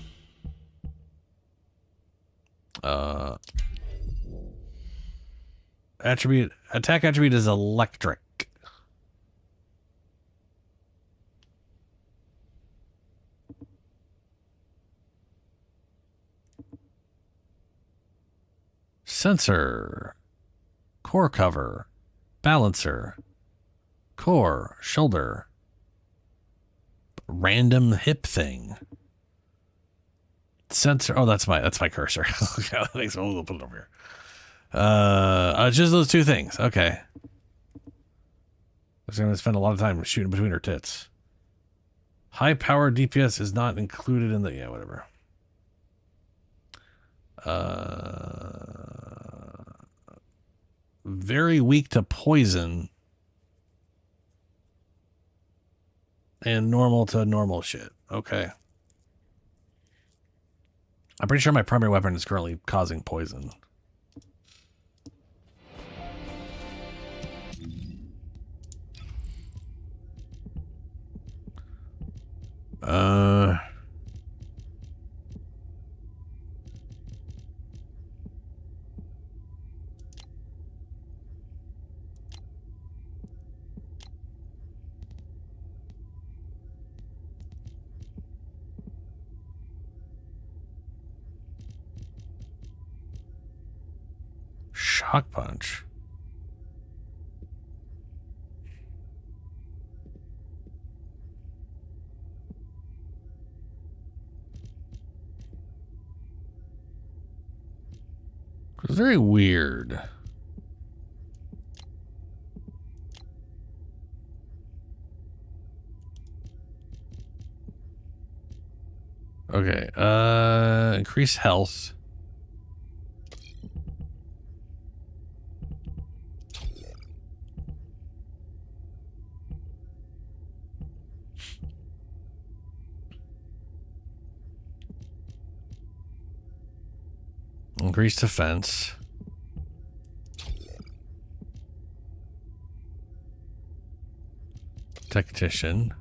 Attack attribute is electric. Sensor, core cover, balancer, core, shoulder, random hip thing. Sensor. Oh, that's my cursor. Okay, thanks. We'll put it over here. Just those two things. Okay. I was going to spend a lot of time shooting between her tits. High power DPS is not included in the whatever. Very weak to poison. And normal to normal shit. Okay. I'm pretty sure my primary weapon is currently causing poison. Shock punch. It's very weird. Okay, increase health. Increase defense. Tactician.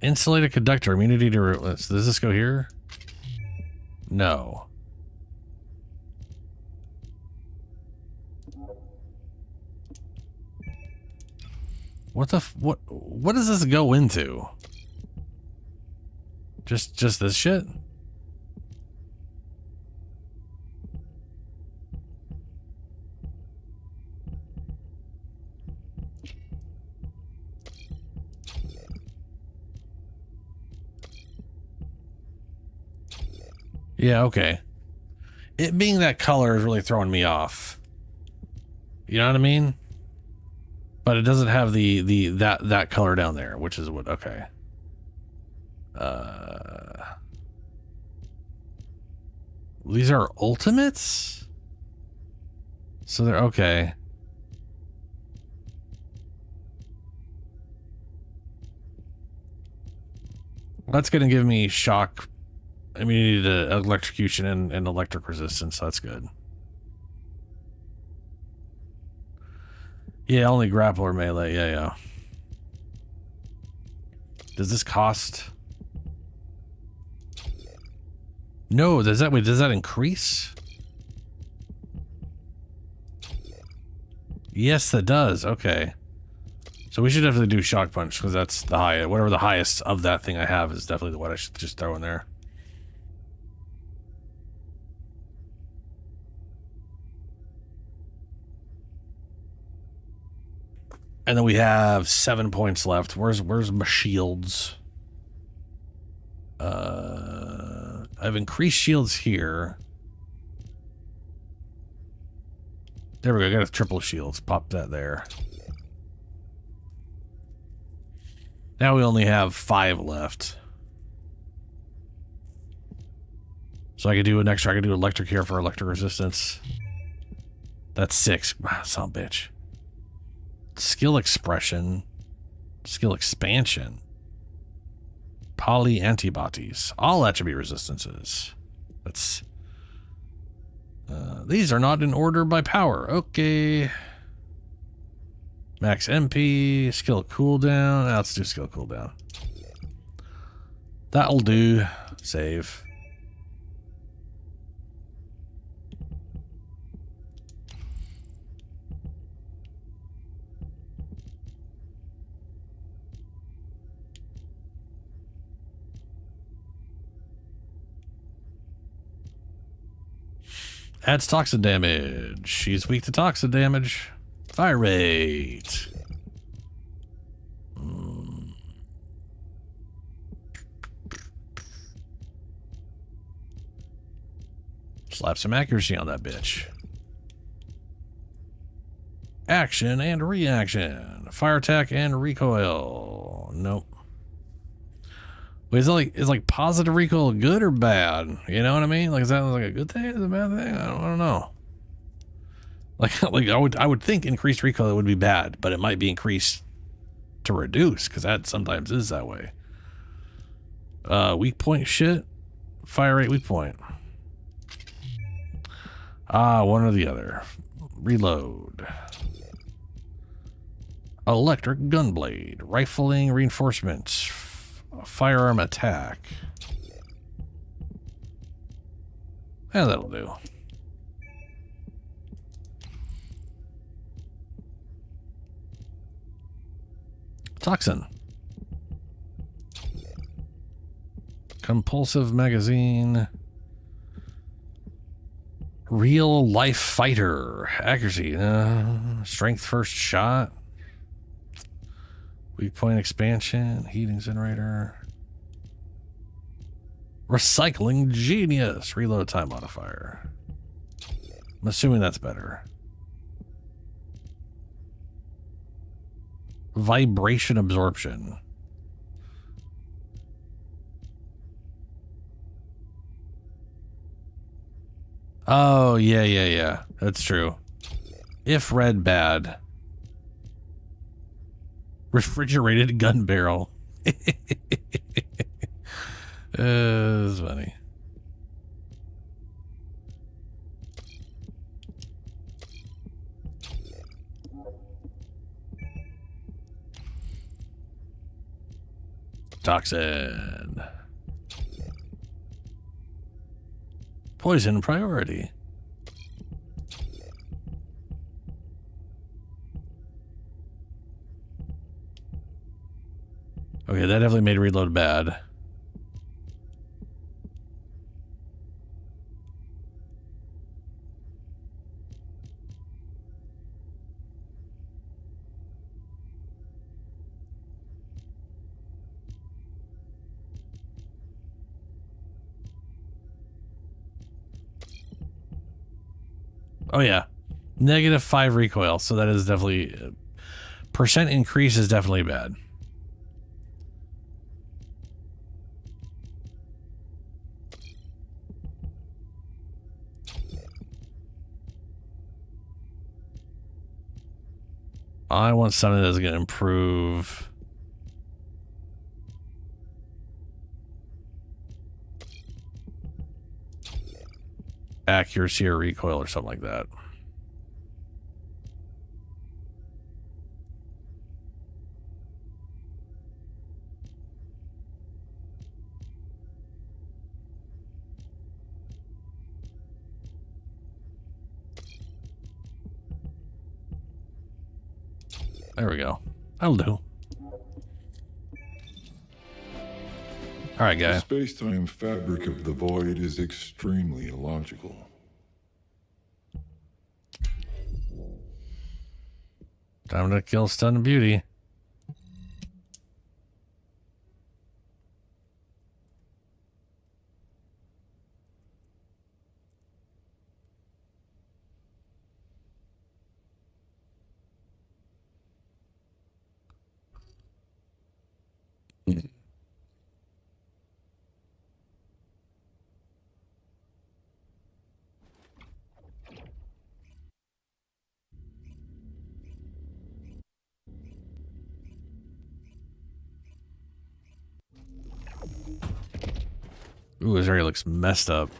Insulated conductor, immunity to rootless. Does this go here? No. What the what does this go into? Just this shit? Yeah, okay. It being that color is really throwing me off. You know what I mean? But it doesn't have that color down there, which is what, okay. These are ultimates? So they're okay. That's gonna give me shock immunity to electrocution and electric resistance. That's good. Yeah, only grappler melee. Yeah. Does this cost? No, does that increase? Yes, that does. Okay. So we should definitely do shock punch because that's the highest. Whatever the highest of that thing I have is definitely what I should just throw in there. And then we have 7 points left. Where's my shields? I've increased shields here. There we go. I got a triple shields. Pop that there. Now we only have 5 left. So I could do an extra. I could do electric here for electric resistance. That's 6. Wow, son of a bitch. Skill expression. Skill expansion. Poly antibodies. All attribute resistances. That's. These are not in order by power. Okay. Max MP. Skill cooldown. Let's do skill cooldown. That'll do. Save. Adds toxin damage. She's weak to toxin damage. Fire rate. Slap some accuracy on that bitch. Action and reaction. Fire attack and recoil. Nope. Wait, is like positive recoil good or bad? You know what I mean? Like, is that like a good thing? Is it a bad thing? I don't know. Like I would think increased recoil would be bad, but it might be increased to reduce because that sometimes is that way. Weak point shit. Fire rate weak point. One or the other. Reload. Electric gunblade. Rifling reinforcements. Firearm attack. Yeah, that'll do. Toxin. Compulsive magazine. Real life fighter. Accuracy. Strength first shot. Weak point expansion. Heating generator. Recycling genius. Reload time modifier. I'm assuming that's better. Vibration absorption. Oh, yeah. That's true. If red, bad. Refrigerated gun barrel. That's funny. Toxin. Poison priority. Okay, that definitely made reload bad. Oh yeah, -5 recoil. So that is definitely percent increase is definitely bad. I want something that's going to improve accuracy or recoil or something like that. There we go. That'll do. All right, guy. The space-time fabric of the void is extremely illogical. Time to kill Stun Beauty. Ooh, his area looks messed up.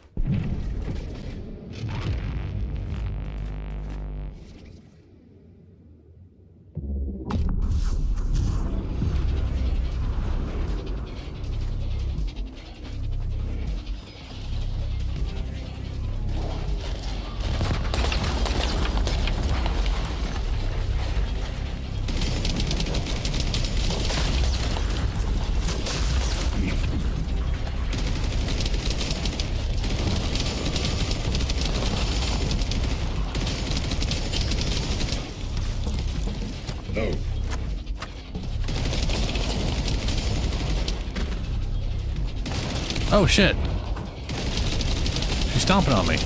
Oh shit. She's stomping on me.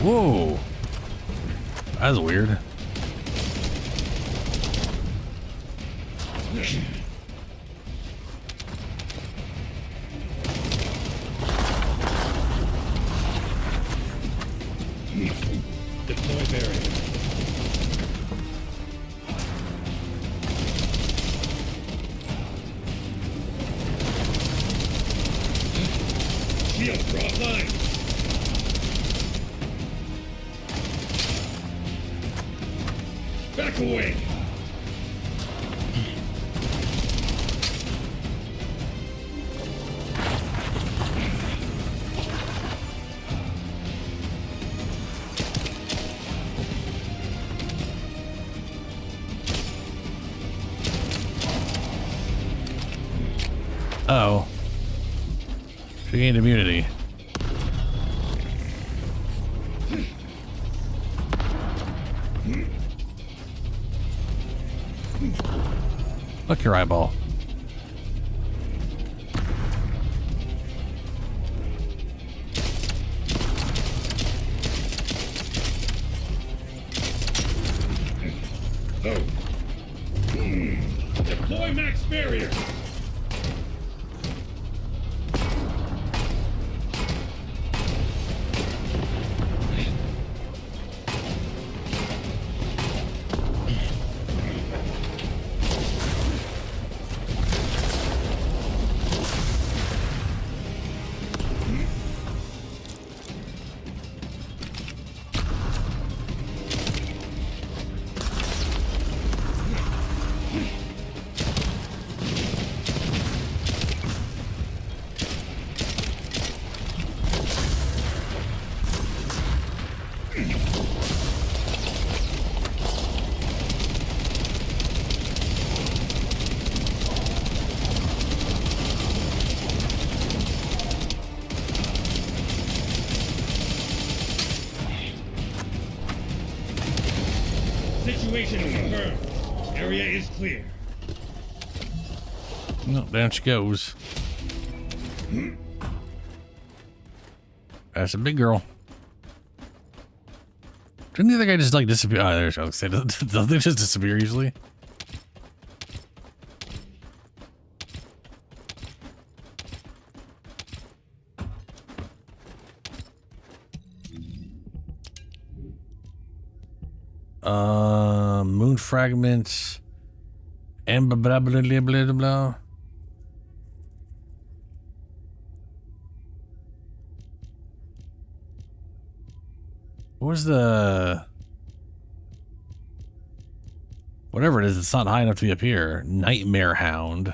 Whoa. That's weird. Deploy barrier. Shield offline. Back away! Oh. She gained immunity. Look, your eyeball. Oh. Deploy max barrier! Situation confirmed. Area is clear. No, down she goes. That's a big girl. Didn't the other guy just like disappear? Oh, there's I was gonna say, don't they just disappear usually? Moon fragments and blah blah blah blah blah blah. What was the whatever it is? It's not high enough to be up here. Nightmare Hound,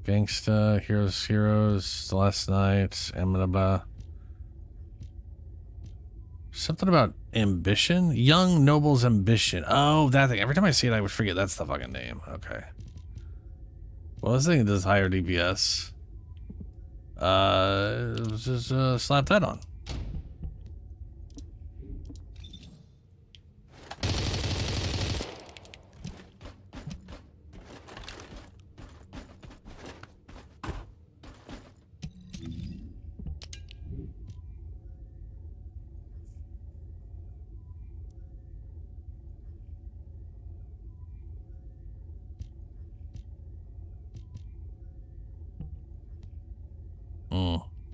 Gangsta, Heroes, Last Night, and blah blah. Something about ambition? Young Noble's Ambition. Oh, that thing. Every time I see it, I would forget that's the fucking name. Okay. Well, this thing does higher DPS. Let's just slap that on.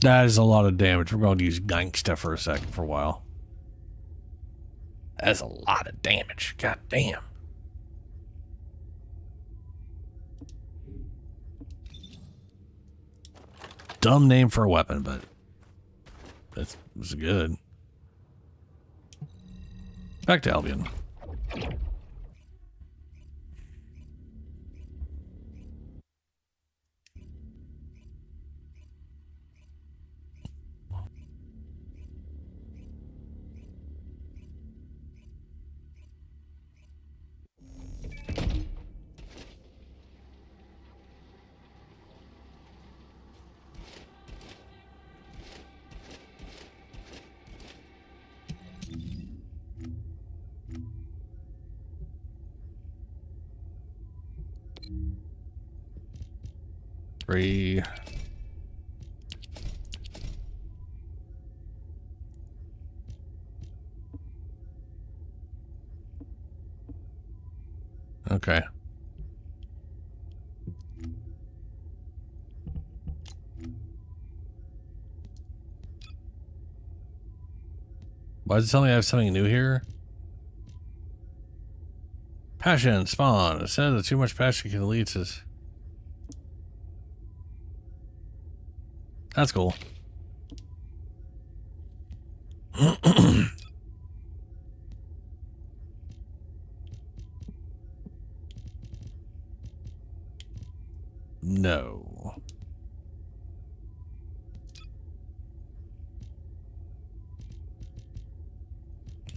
That is a lot of damage. We're going to use Gangsta for a second for a while. That's a lot of damage. God damn. Dumb name for a weapon, but that's good. Back to Albion. Three. Okay. Why does it tell me I have something new here? Passion, spawn. It says that too much passion can lead to... That's cool.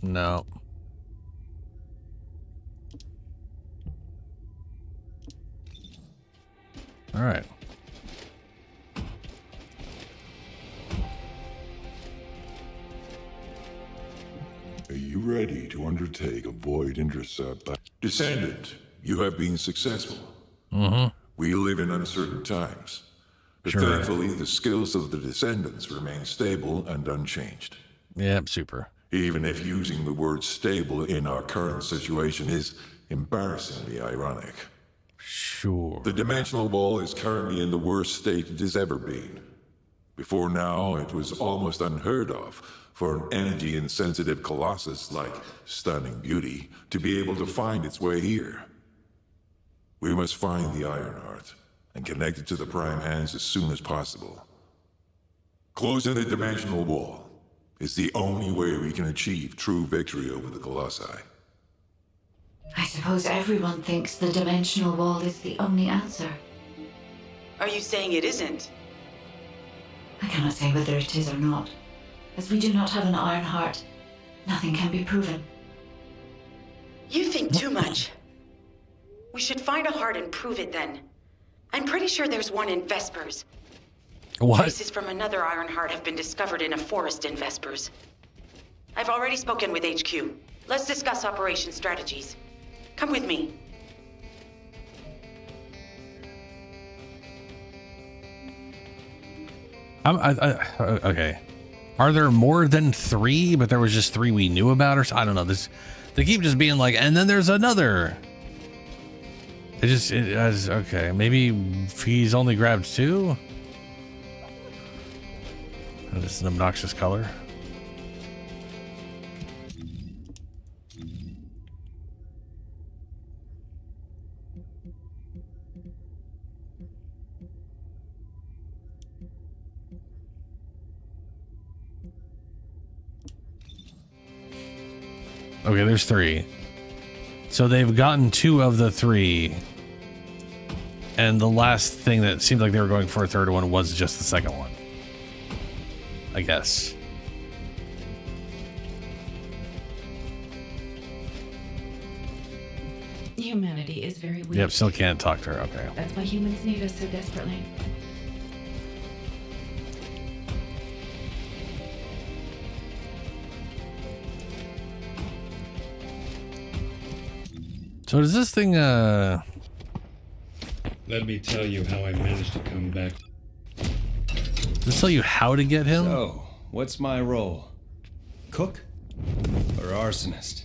No. All right. Are you ready to undertake a void intercept? Descendant, you have been successful. Mm-hmm. We live in uncertain times. But Sure. thankfully, the skills of the Descendants remain stable and unchanged. Yep, super. Even if using the word stable in our current situation is embarrassingly ironic. Sure. The dimensional wall is currently in the worst state it has ever been. Before now, it was almost unheard of for an energy-insensitive colossus like Stunning Beauty to be able to find its way here. We must find the Ironheart and connect it to the Prime Hands as soon as possible. Closing the dimensional wall is the only way we can achieve true victory over the Colossi. I suppose everyone thinks the dimensional wall is the only answer. Are you saying it isn't? I cannot say whether it is or not. As we do not have an Ironheart, nothing can be proven. You think too much. We should find a heart and prove it then. I'm pretty sure there's one in Vespers. What? Traces from another Ironheart have been discovered in a forest in Vespers. I've already spoken with HQ. Let's discuss operation strategies. Come with me. Okay. Are there more than 3? But there was just 3 we knew about, or I don't know. They keep just being like, and then there's another. Okay. Maybe he's only grabbed 2. Oh, this is an obnoxious color. Okay, there's 3. So they've gotten 2 of the 3. And the last thing that seemed like they were going for a third one was just the second one. I guess. Humanity is very weak. Yep, still can't talk to her. Okay. That's why humans need us so desperately. So does this thing, Let me tell you how I managed to come back. Does this tell you how to get him? So, what's my role? Cook? Or arsonist?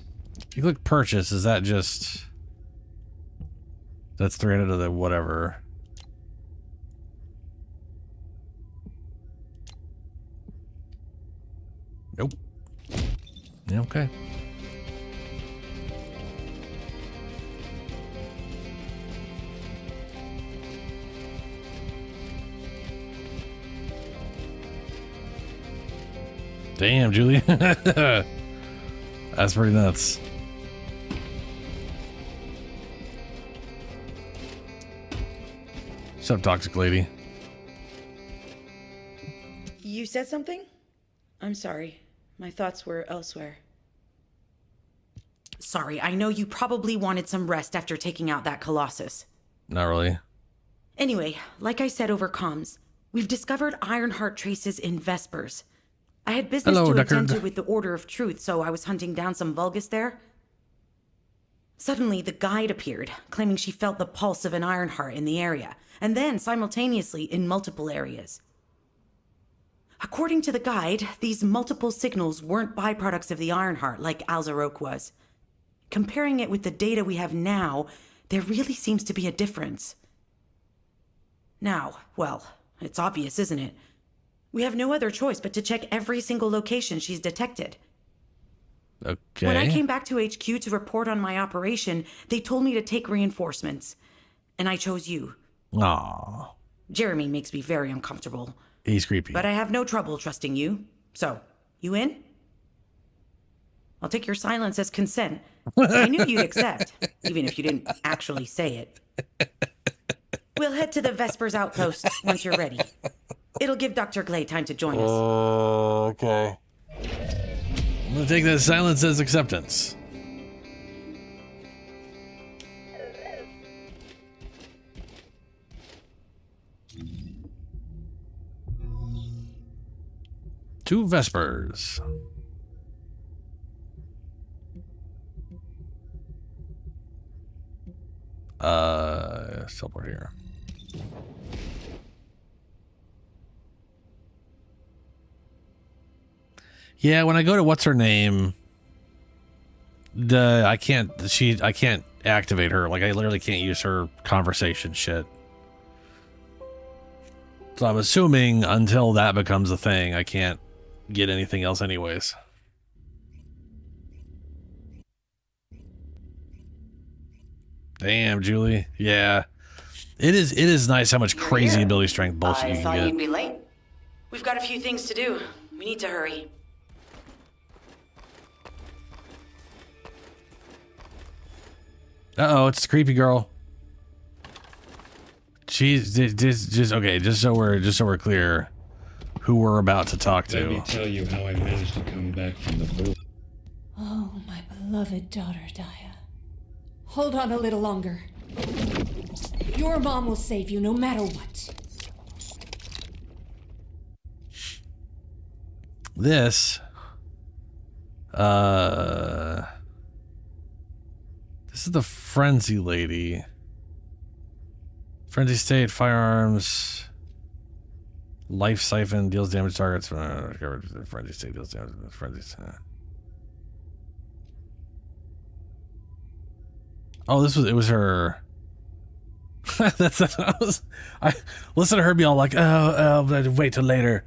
You click purchase, is that just... That's 300 of the whatever. Nope. Yeah, okay. Damn, Julie. That's pretty nuts. What's up, toxic lady? You said something? I'm sorry. My thoughts were elsewhere. Sorry, I know you probably wanted some rest after taking out that Colossus. Not really. Anyway, like I said over comms, we've discovered Ironheart traces in Vespers. I had business Hello, to attend Deckard. to with the Order of Truth, so I was hunting down some Vulgus there. Suddenly, the guide appeared, claiming she felt the pulse of an Ironheart in the area, and then simultaneously in multiple areas. According to the guide, these multiple signals weren't byproducts of the Ironheart like Alzarok was. Comparing it with the data we have now, there really seems to be a difference. Now, well, it's obvious, isn't it? We have no other choice but to check every single location she's detected. Okay. When I came back to HQ to report on my operation, they told me to take reinforcements. And I chose you. Aww. Jeremy makes me very uncomfortable. He's creepy. But I have no trouble trusting you. So, you in? I'll take your silence as consent. I knew you'd accept, even if you didn't actually say it. We'll head to the Vespers outpost once you're ready. It'll give Dr. Glay time to join us. Okay. I'm gonna take that silence as acceptance. Two Vespers. Teleport here. Yeah, when I go to what's her name, I can't activate her. Like I literally can't use her conversation shit. So I'm assuming until that becomes a thing, I can't get anything else anyways. Damn, Julie. Yeah. It is nice how much crazy ability strength bullshit you can get. I thought you'd be late. We've got a few things to do. We need to hurry. Uh-oh, it's the creepy girl. She's just okay, just so we're clear who we're about to talk to. Let me tell you how I managed to come back from the void. Oh, my beloved daughter, Daya. Hold on a little longer. Your mom will save you no matter what. This is the frenzy lady. Frenzy state, firearms, life siphon, deals damage to targets. Frenzy state deals damage. Frenzy. Oh, it was her. I listen to her be all like, oh, wait till later.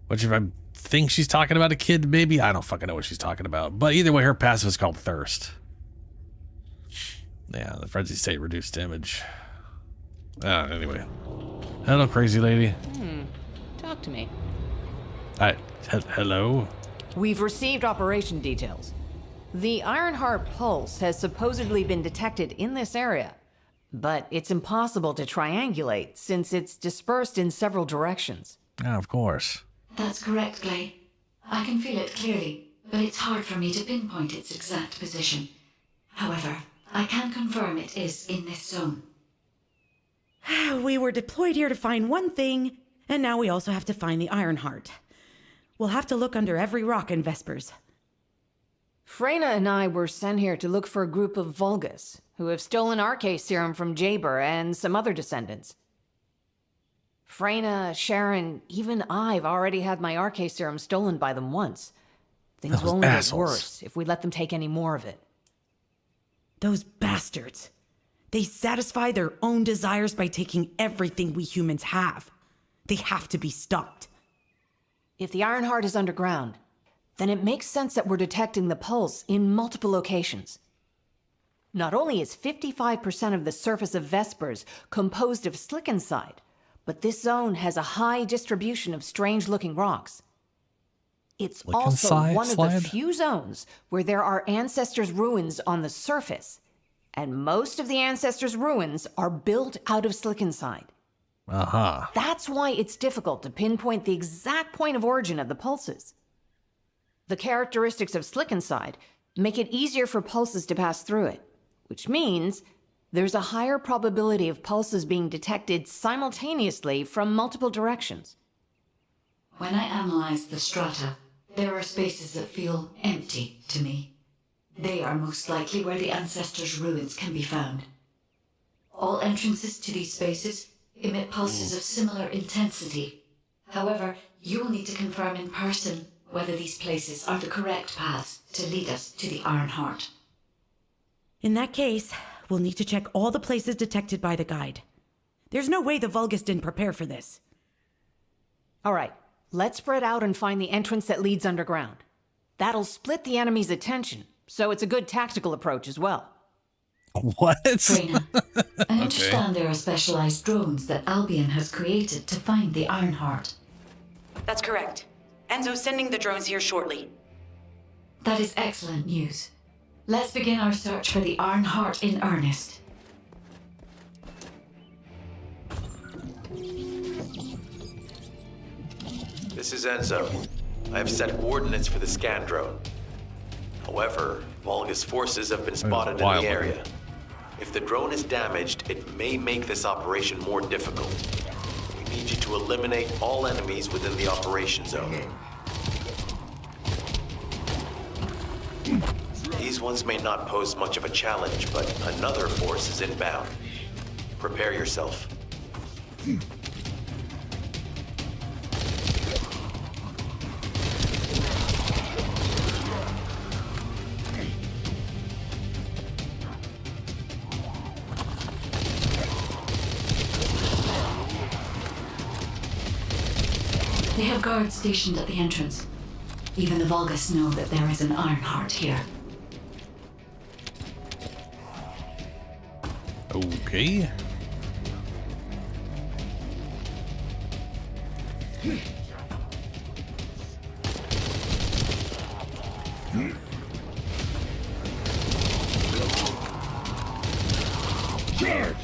Which if I think she's talking about a kid, maybe I don't fucking know what she's talking about. But either way, her passive is called Thirst. Yeah, the frenzy state reduced damage. Anyway. Hello, crazy lady. Talk to me. Hello? We've received operation details. The Ironheart pulse has supposedly been detected in this area, but it's impossible to triangulate since it's dispersed in several directions. Yeah, of course. That's correct, Glay. I can feel it clearly, but it's hard for me to pinpoint its exact position. However, I can confirm it is in this zone. We were deployed here to find one thing, and now we also have to find the Ironheart. We'll have to look under every rock in Vespers. Freyna and I were sent here to look for a group of Vulgus, who have stolen RK serum from Jaber and some other descendants. Freyna, Sharon, even I've already had my RK serum stolen by them once. Things will only get worse if we let them take any more of it. Those bastards. They satisfy their own desires by taking everything we humans have. They have to be stopped. If the Ironheart is underground, then it makes sense that we're detecting the pulse in multiple locations. Not only is 55% of the surface of Vespers composed of slickenslide, but this zone has a high distribution of strange-looking rocks. It's also one of the few zones where there are Ancestors' ruins on the surface, and most of the Ancestors' ruins are built out of slickenslide. That's why it's difficult to pinpoint the exact point of origin of the pulses. The characteristics of slickenslide make it easier for pulses to pass through it, which means there's a higher probability of pulses being detected simultaneously from multiple directions. When I analyze the strata, there are spaces that feel empty to me. They are most likely where the Ancestors' ruins can be found. All entrances to these spaces emit pulses of similar intensity. However, you will need to confirm in person whether these places are the correct paths to lead us to the Ironheart. In that case, we'll need to check all the places detected by the guide. There's no way the Vulgus didn't prepare for this. All right, let's spread out and find the entrance that leads underground. That'll split the enemy's attention, so it's a good tactical approach as well. What? Freyna, I understand there are specialized drones that Albion has created to find the Ironheart. That's correct. Enzo's sending the drones here shortly. That is excellent news. Let's begin our search for the Ironheart in earnest. This is Enzo. I have set coordinates for the scan drone. However, Vulgus forces have been spotted in the area. If the drone is damaged, it may make this operation more difficult. We need you to eliminate all enemies within the operation zone. These ones may not pose much of a challenge, but another force is inbound. Prepare yourself. They have guards stationed at the entrance. Even the Vulgus know that there is an Ironheart here. Okay. Charge!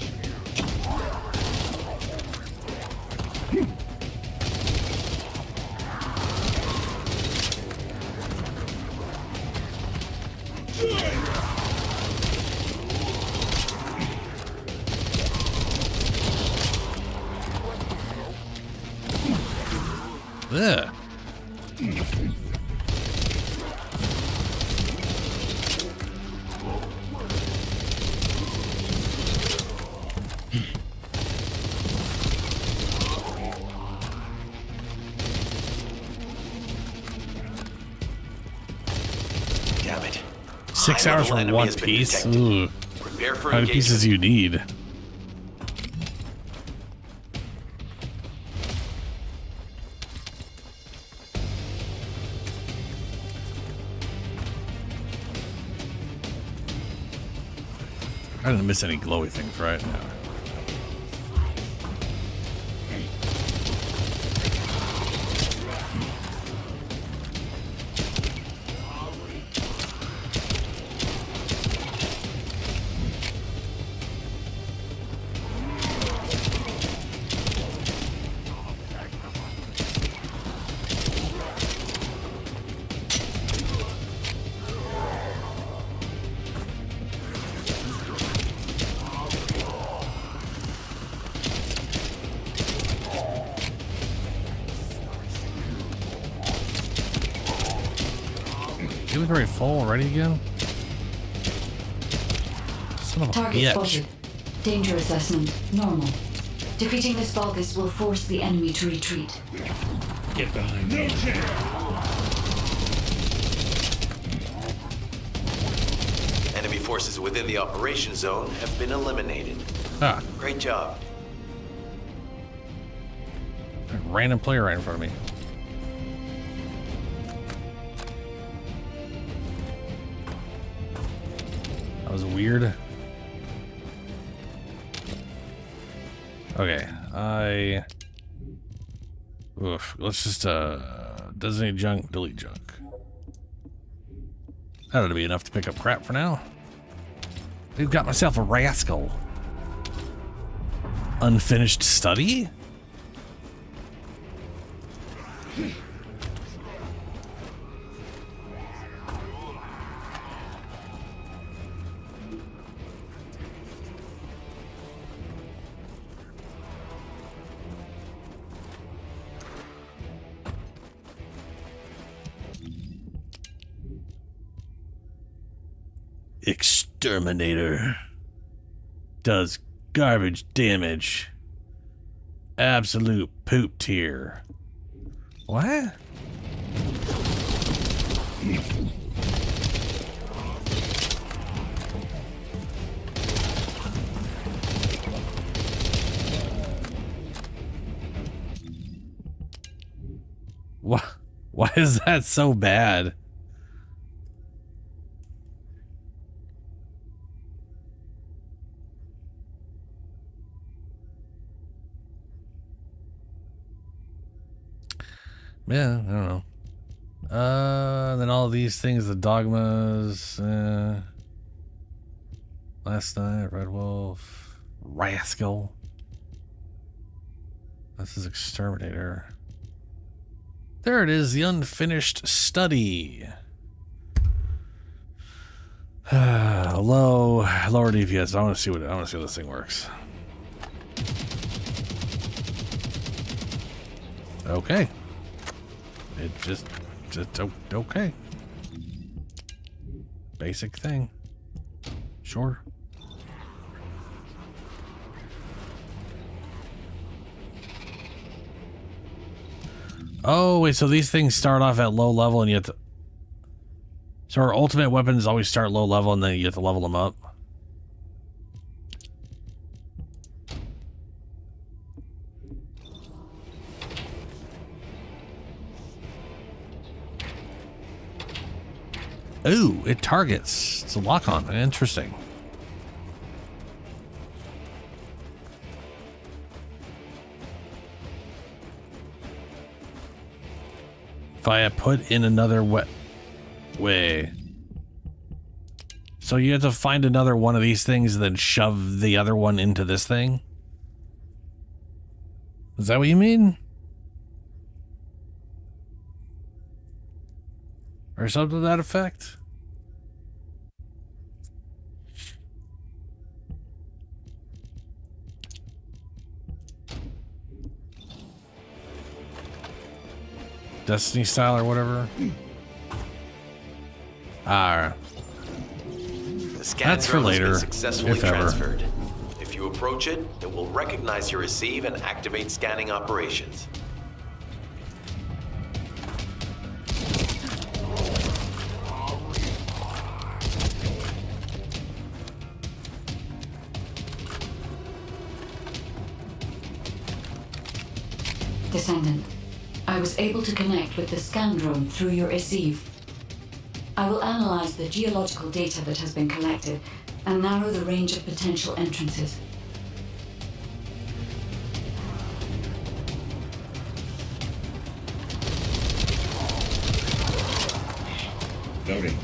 Ugh. Damn it. 6 hours for one piece? Ooh. Prepare for How many pieces do you need? I didn't miss any glowy things, right? No. Inventory full already again? Son of a Target bitch. spotted. Danger assessment normal. Defeating this Vulgus will force the enemy to retreat. Get behind me. Enemy forces within the operation zone have been eliminated. Ah. Great job. A random player right in front of me. That was weird. Okay, oof, let's just, designate junk, delete junk. That ought to be enough to pick up crap for now. I've got myself a rascal. Unfinished study? Exterminator. Does garbage damage. Absolute poop tier. What? Why is that so bad? Yeah, I don't know. Then all these things, the dogmas, last night, Red Wolf, Rascal. This is Exterminator. There it is, the unfinished study. Lower DPS. I want to see how this thing works. Okay. It just okay. Basic thing. Sure. Oh, wait, so these things start off at low level and you have to... So our ultimate weapons always start low level and then you have to level them up? Ooh, it targets. It's a lock-on. Interesting. If I put in another way. So you have to find another one of these things and then shove the other one into this thing? Is that what you mean? Or something to that effect? Destiny style or whatever? Ah. That's for later, has been successfully if ever. transferred. If you approach it, it will recognize your receive and activate scanning operations. Descendant, I was able to connect with the scan drone through your receive. I will analyze the geological data that has been collected and narrow the range of potential entrances. Loading.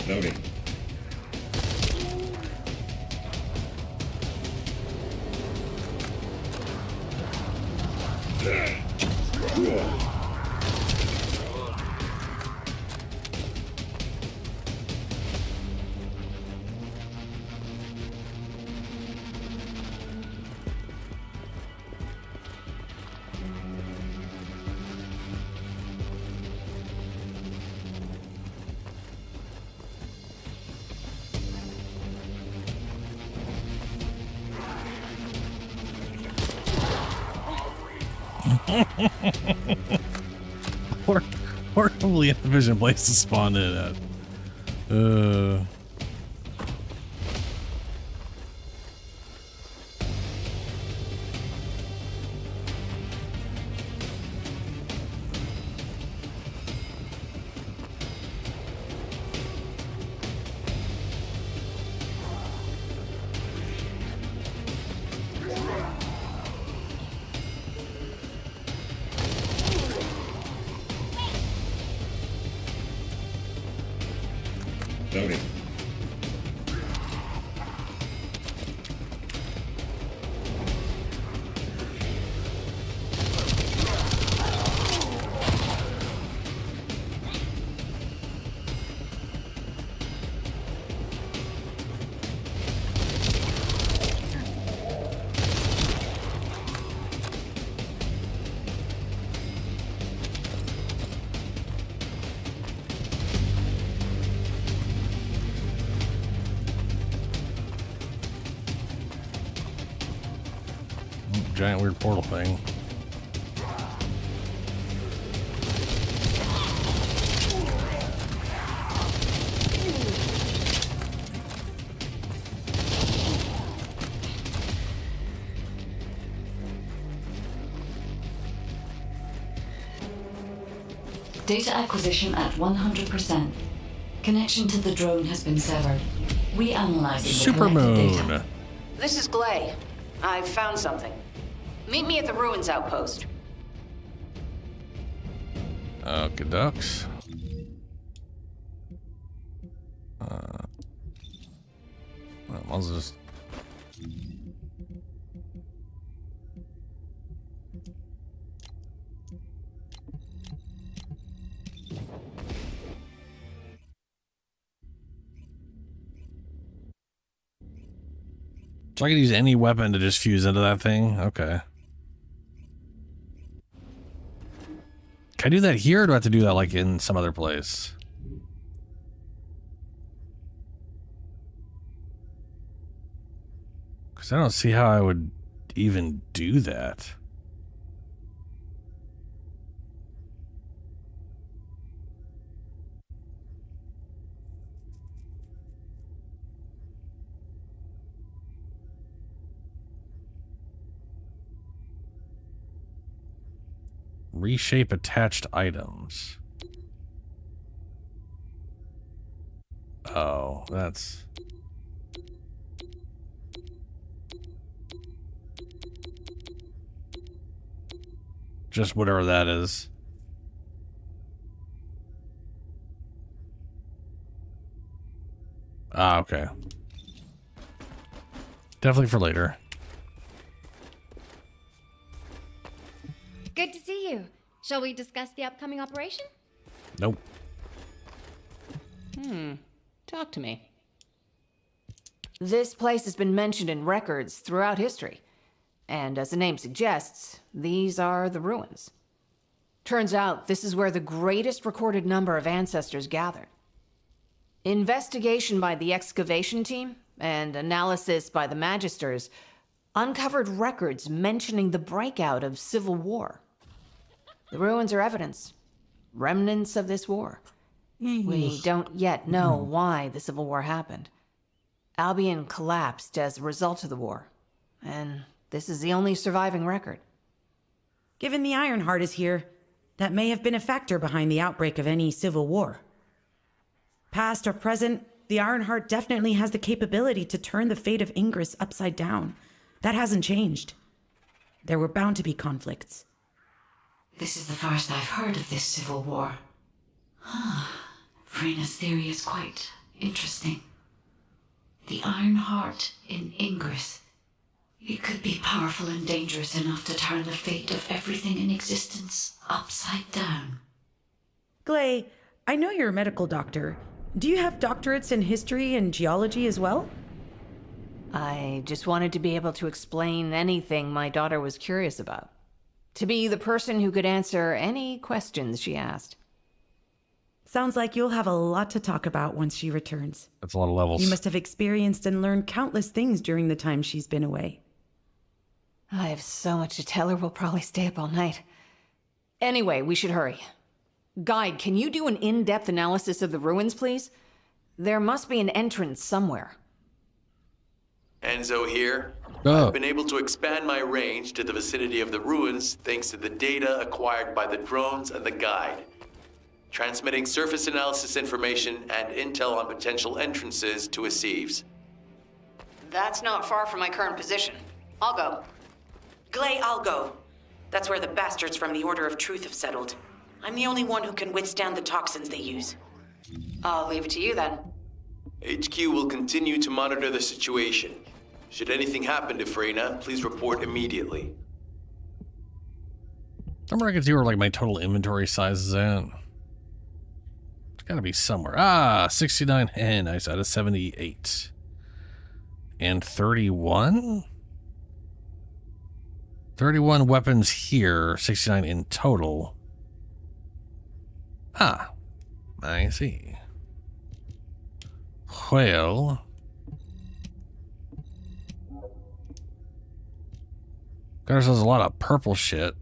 Loading. Horribly inefficient place to spawn in at. Loading. Giant weird portal thing. Data acquisition at 100%. Connection to the drone has been severed. We analyzing the collected data. This is Glay. I've found something. Meet me at the Ruins Outpost. Okay, ducks. I'll just. So I could use any weapon to just fuse into that thing? Okay. Can I do that here, or do I have to do that like in some other place? Because I don't see how I would even do that. Reshape attached items. Oh, that's... just whatever that is. Ah, okay. Definitely for later. Good to see you. Shall we discuss the upcoming operation? Nope. Talk to me. This place has been mentioned in records throughout history. And as the name suggests, these are the ruins. Turns out this is where the greatest recorded number of ancestors gathered. Investigation by the excavation team and analysis by the Magisters uncovered records mentioning the breakout of civil war. The ruins are evidence, remnants of this war. We don't yet know why the civil war happened. Albion collapsed as a result of the war, and this is the only surviving record. Given the Ironheart is here, that may have been a factor behind the outbreak of any civil war. Past or present, the Ironheart definitely has the capability to turn the fate of Ingress upside down. That hasn't changed. There were bound to be conflicts. This is the first I've heard of this civil war. Frena's theory is quite interesting. The Ironheart in Ingress. It could be powerful and dangerous enough to turn the fate of everything in existence upside down. Glay, I know you're a medical doctor. Do you have doctorates in history and geology as well? I just wanted to be able to explain anything my daughter was curious about. To be the person who could answer any questions she asked. Sounds like you'll have a lot to talk about once she returns. That's a lot of levels. You must have experienced and learned countless things during the time she's been away. I have so much to tell her, we'll probably stay up all night. Anyway, we should hurry. Guide, can you do an in-depth analysis of the ruins, please? There must be an entrance somewhere. Enzo here. Oh. I've been able to expand my range to the vicinity of the ruins thanks to the data acquired by the drones and the guide. Transmitting surface analysis information and intel on potential entrances to Aceives. That's not far from my current position. I'll go. Glay, I'll go. That's where the bastards from the Order of Truth have settled. I'm the only one who can withstand the toxins they use. I'll leave it to you then. HQ will continue to monitor the situation. Should anything happen to Freyna, please report immediately. Somewhere I can see where like my total inventory size is at. It's gotta be somewhere. Ah, 69 and nice out of 78. And 31? 31 weapons here, 69 in total. Ah, I see. Well, got ourselves a lot of purple shit.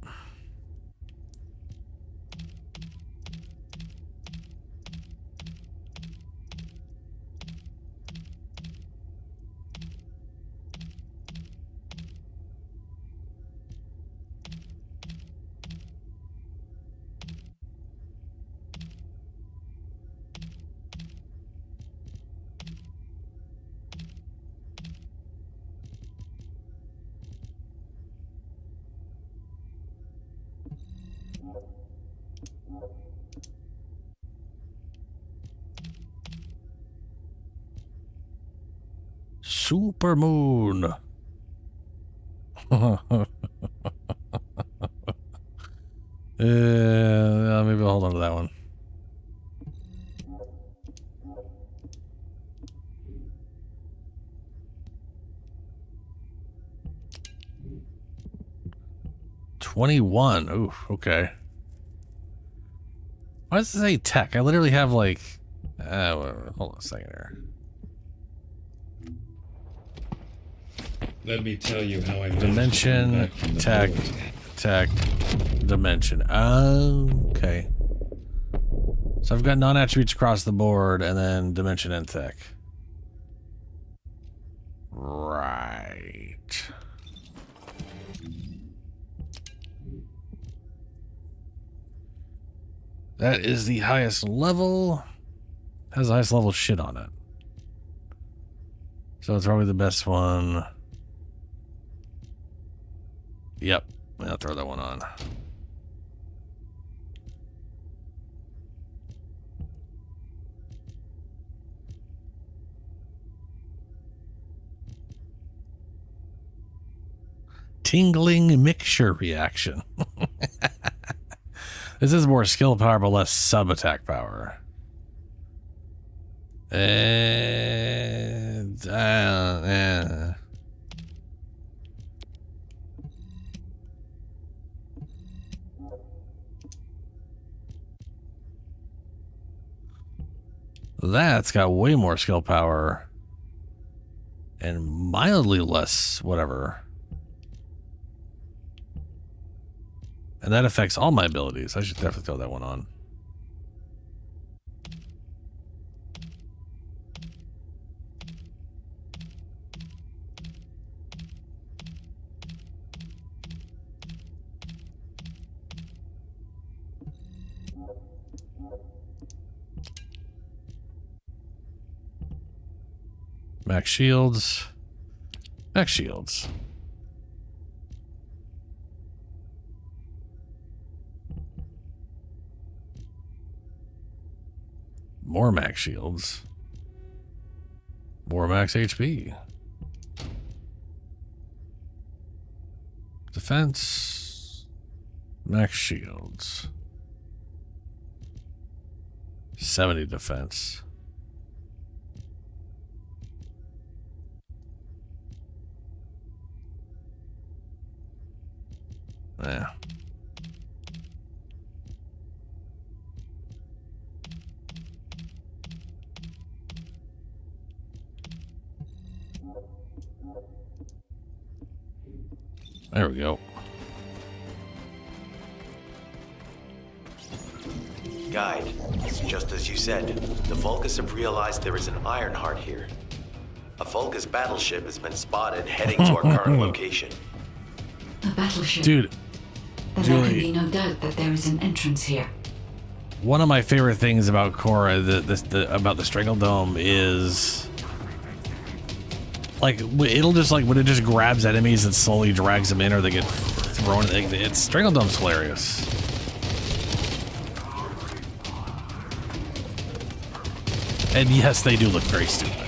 Supermoon. Maybe I'll hold on to that one. $21. Ooh, okay. Why does it say tech? I literally have like hold on a second here. Let me tell you how I Dimension, tech, dimension. Okay. So I've got non-attributes across the board, and then dimension and tech. Right. That is the highest level. Has the highest level shit on it. So it's probably the best one. Yep. I'll throw that one on. Tingling mixture reaction. This is more skill power, but less sub-attack power. And... That's got way more skill power. And mildly less whatever. And that affects all my abilities. I should definitely throw that one on. Max shields. Max shields. More max shields. More max HP. Defense. Max shields. 70 defense. Yeah. There we go. Guide, it's just as you said. The Vulgus have realized there is an Ironheart here. A Vulgus battleship has been spotted heading to our current location. A battleship. Dude. Then there can be no doubt that there is an entrance here. One of my favorite things about Korra, about the Strangle Dome is... like, it'll just, like, when it just grabs enemies and slowly drags them in or they get thrown, it's Strangle Dome's hilarious. And yes, they do look very stupid.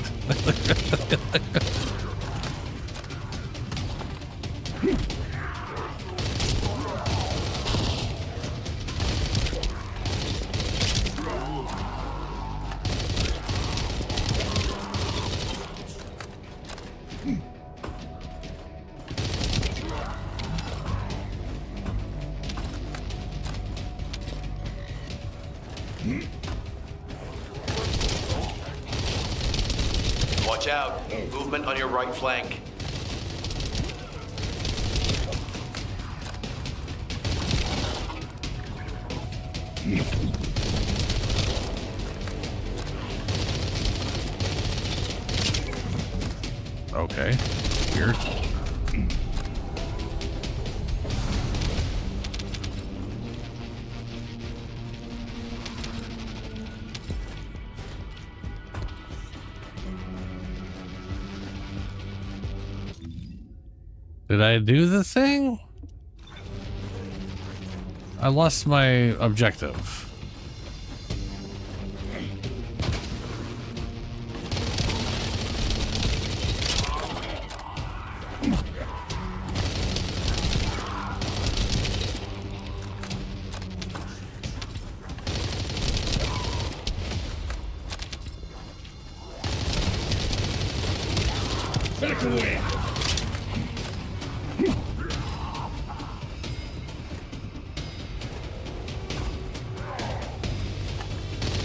Watch out. Movement on your right flank. Okay. Weird. Did I do the thing? I lost my objective. Back away.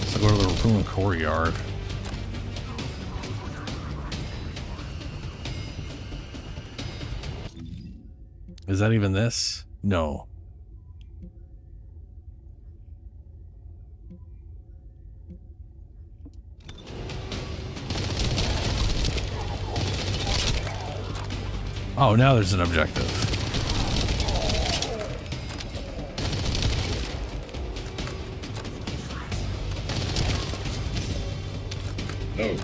So go to the ruined courtyard. Is that even this? No. Oh, now there's an objective. No.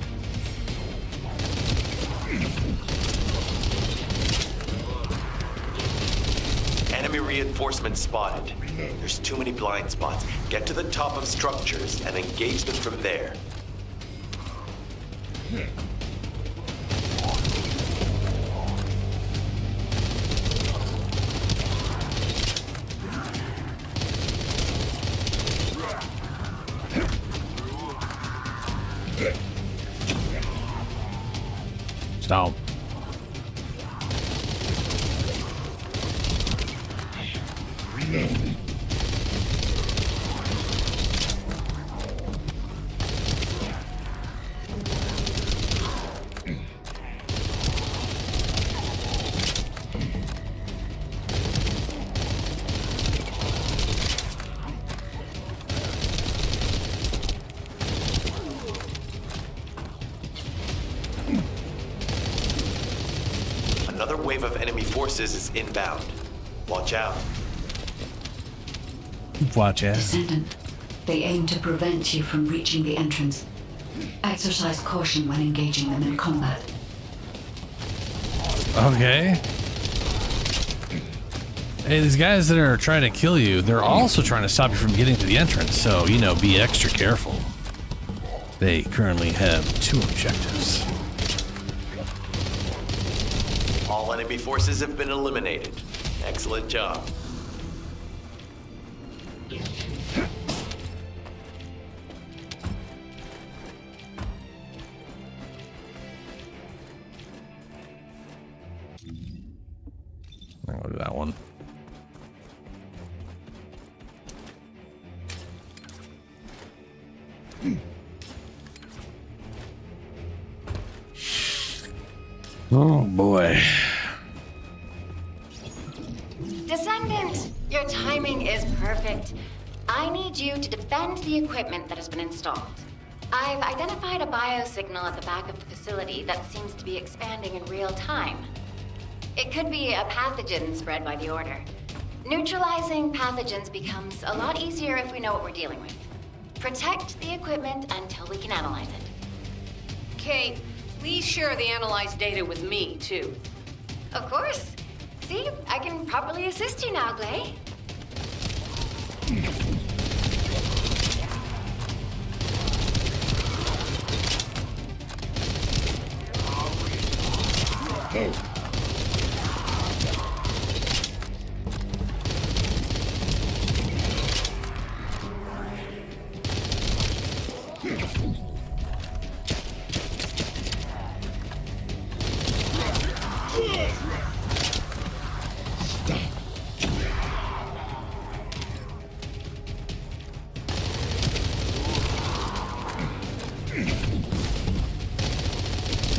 Enemy reinforcements spotted. There's too many blind spots. Get to the top of structures and engage them from there. Stop. Another wave of enemy forces is inbound. Watch out. Watch out. Descendant, they aim to prevent you from reaching the entrance. Exercise caution when engaging them in combat. Okay. Hey, these guys that are trying to kill you, they're also trying to stop you from getting to the entrance, so, you know, be extra careful. They currently have 2 objectives. All enemy forces have been eliminated. Excellent job. I'll do that one. Oh boy. Descendant, your timing is perfect. I need you to defend the equipment that has been installed. I've identified a biosignal at the back of the facility that seems to be expanding in real time. It could be a pathogen spread by the Order. Neutralizing pathogens becomes a lot easier if we know what we're dealing with. Protect the equipment until we can analyze it. Kate, please share the analyzed data with me, too. Of course. See, I can properly assist you now, Glay. Oh.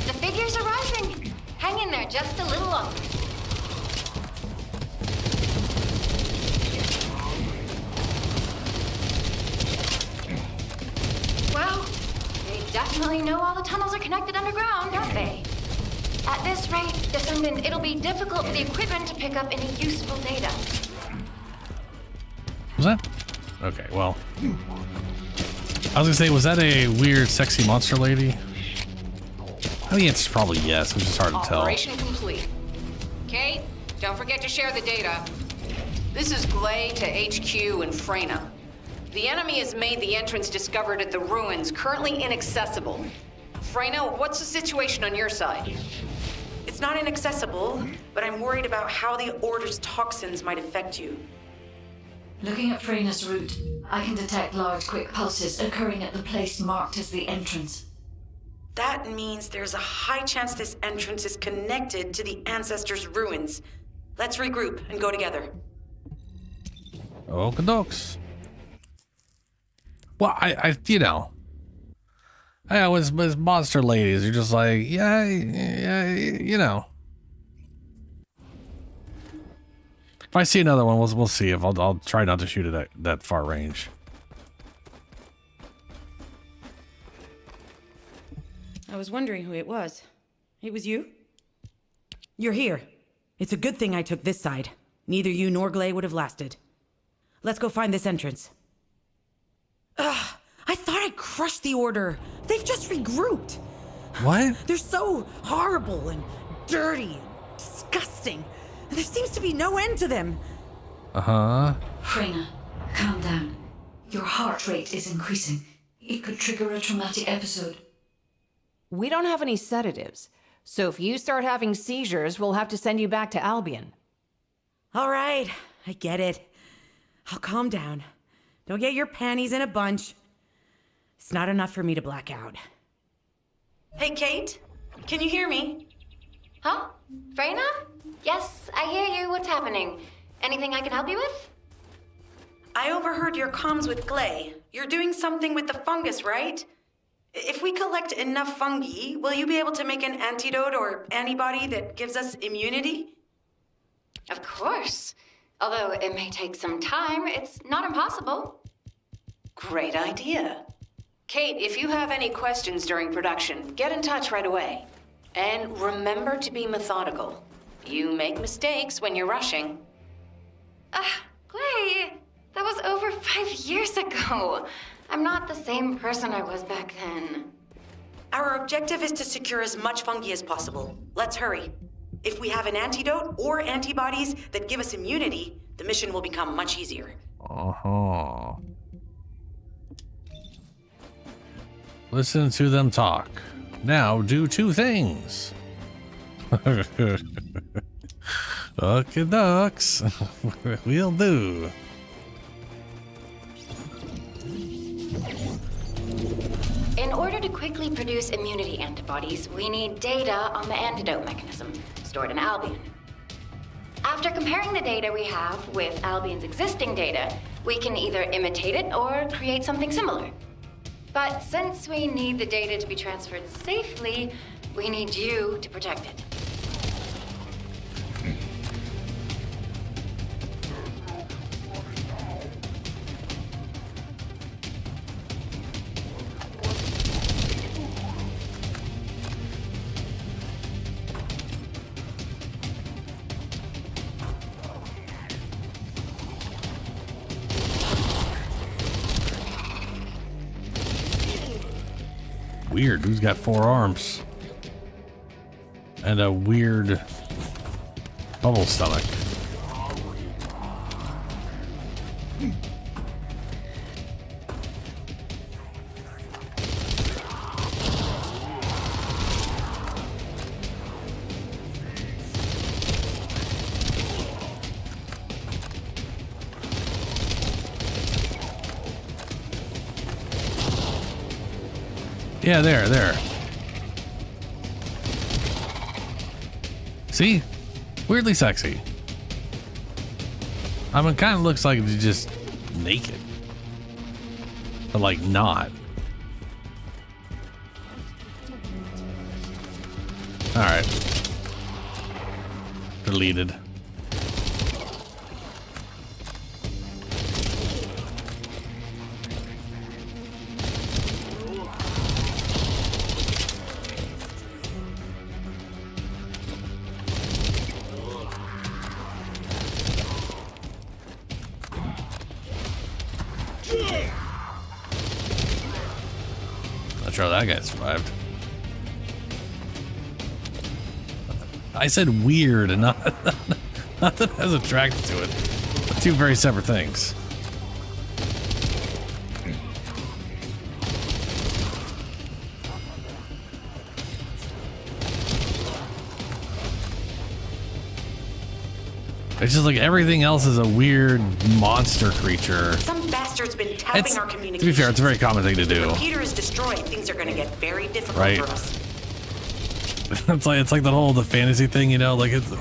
The figures are rising. Hang in there just a little longer. Well, they definitely know all the tunnels are connected underground, don't they? At this rate, Descendant, it'll be difficult for the equipment to pick up any useful data. Was that? Okay, well. I was gonna say, was that a weird, sexy monster lady? I think it's probably yes, which is hard to tell. Operation complete. Kate, don't forget to share the data. This is Glay to HQ in Freyna. The enemy has made the entrance discovered at the ruins currently inaccessible. Freyna, what's the situation on your side? It's not inaccessible, but I'm worried about how the Order's toxins might affect you. Looking at Freyna's route, I can detect large quick pulses occurring at the place marked as the entrance. That means there's a high chance this entrance is connected to the Ancestors' ruins. Let's regroup and go together. Okie dokes. Well, I was monster ladies. You're just like, yeah, you know. If I see another one, we'll see. If I'll try not to shoot it at that far range. I was wondering who it was. It was you? You're here. It's a good thing I took this side. Neither you nor Glay would have lasted. Let's go find this entrance. Ugh, I thought I crushed the Order. They've just regrouped. What? They're so horrible and dirty and disgusting. There seems to be no end to them. Uh-huh. Freyna, calm down. Your heart rate is increasing. It could trigger a traumatic episode. We don't have any sedatives, so if you start having seizures, we'll have to send you back to Albion. All right, I get it. I'll calm down. Don't get your panties in a bunch. It's not enough for me to black out. Hey, Kate, can you hear me? Huh? Freyna? Yes, I hear you. What's happening? Anything I can help you with? I overheard your comms with Glay. You're doing something with the fungus, right? If we collect enough fungi, will you be able to make an antidote or antibody that gives us immunity? Of course. Although it may take some time, it's not impossible. Great idea. Kate, if you have any questions during production, get in touch right away. And remember to be methodical. You make mistakes when you're rushing. Glay, that was over 5 years ago. I'm not the same person I was back then. Our objective is to secure as much fungi as possible. Let's hurry. If we have an antidote or antibodies that give us immunity, the mission will become much easier. Uh-huh. Listen to them talk. Now do two things. Okay, ducks. We'll do. In order to quickly produce immunity antibodies, we need data on the antidote mechanism, stored in Albion. After comparing the data we have with Albion's existing data, we can either imitate it or create something similar. But since we need the data to be transferred safely, we need you to protect it. Weird. Who's got 4 arms? And a weird bubble stomach. Yeah, there. See? Weirdly sexy. I mean, it kind of looks like it's just naked. But, like, not. Alright. Deleted. Not sure how that guy survived. I said weird and not that I was attracted to it. Two very separate things. It's just like everything else is a weird monster creature. Some bastard's been tapping our communication. To be fair, it's a very common thing to do. When Peter is destroyed, things are gonna get very difficult Right. for us. it's like the fantasy thing, you know, like it's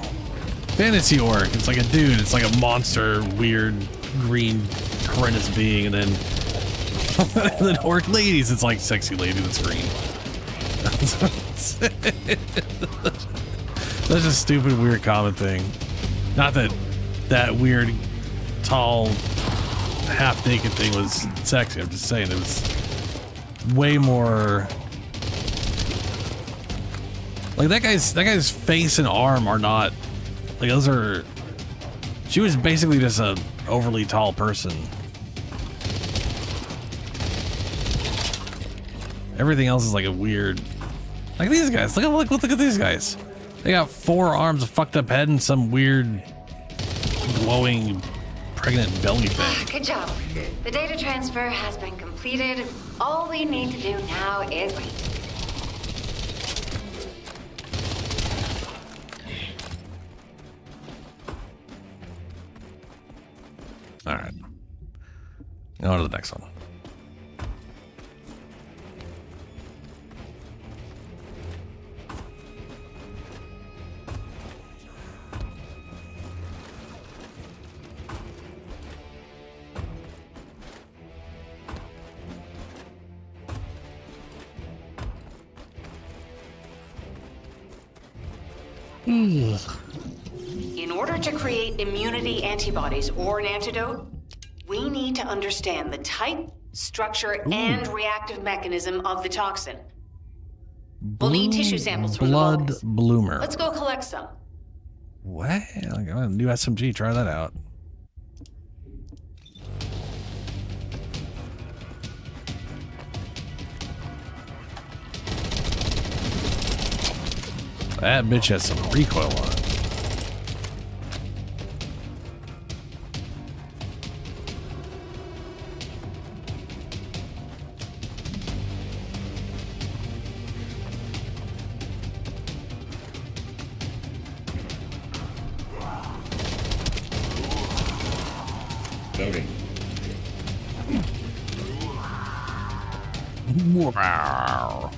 fantasy orc. It's like a dude. It's like a monster, weird green horrendous being, and then then orc ladies. It's like sexy lady that's green. That's a stupid, weird common thing. Not that that weird, tall, half-naked thing was sexy. I'm just saying it was way more. Like that guy's face and arm are not like those are. She was basically just a overly tall person. Everything else is like a weird. Like these guys. Look at these guys. They got 4 arms, a fucked up head, and some weird glowing pregnant belly thing. Good job. The data transfer has been completed. All we need to do now is wait. All right. On to the next one. In order to create immunity antibodies or an antidote, we need to understand the type, structure, and reactive mechanism of the toxin. We'll need tissue samples from the Blood vulgus. bloomer. Let's go collect some. What? I got a new SMG. Try that out. That bitch has some recoil on it. Loading. Wow.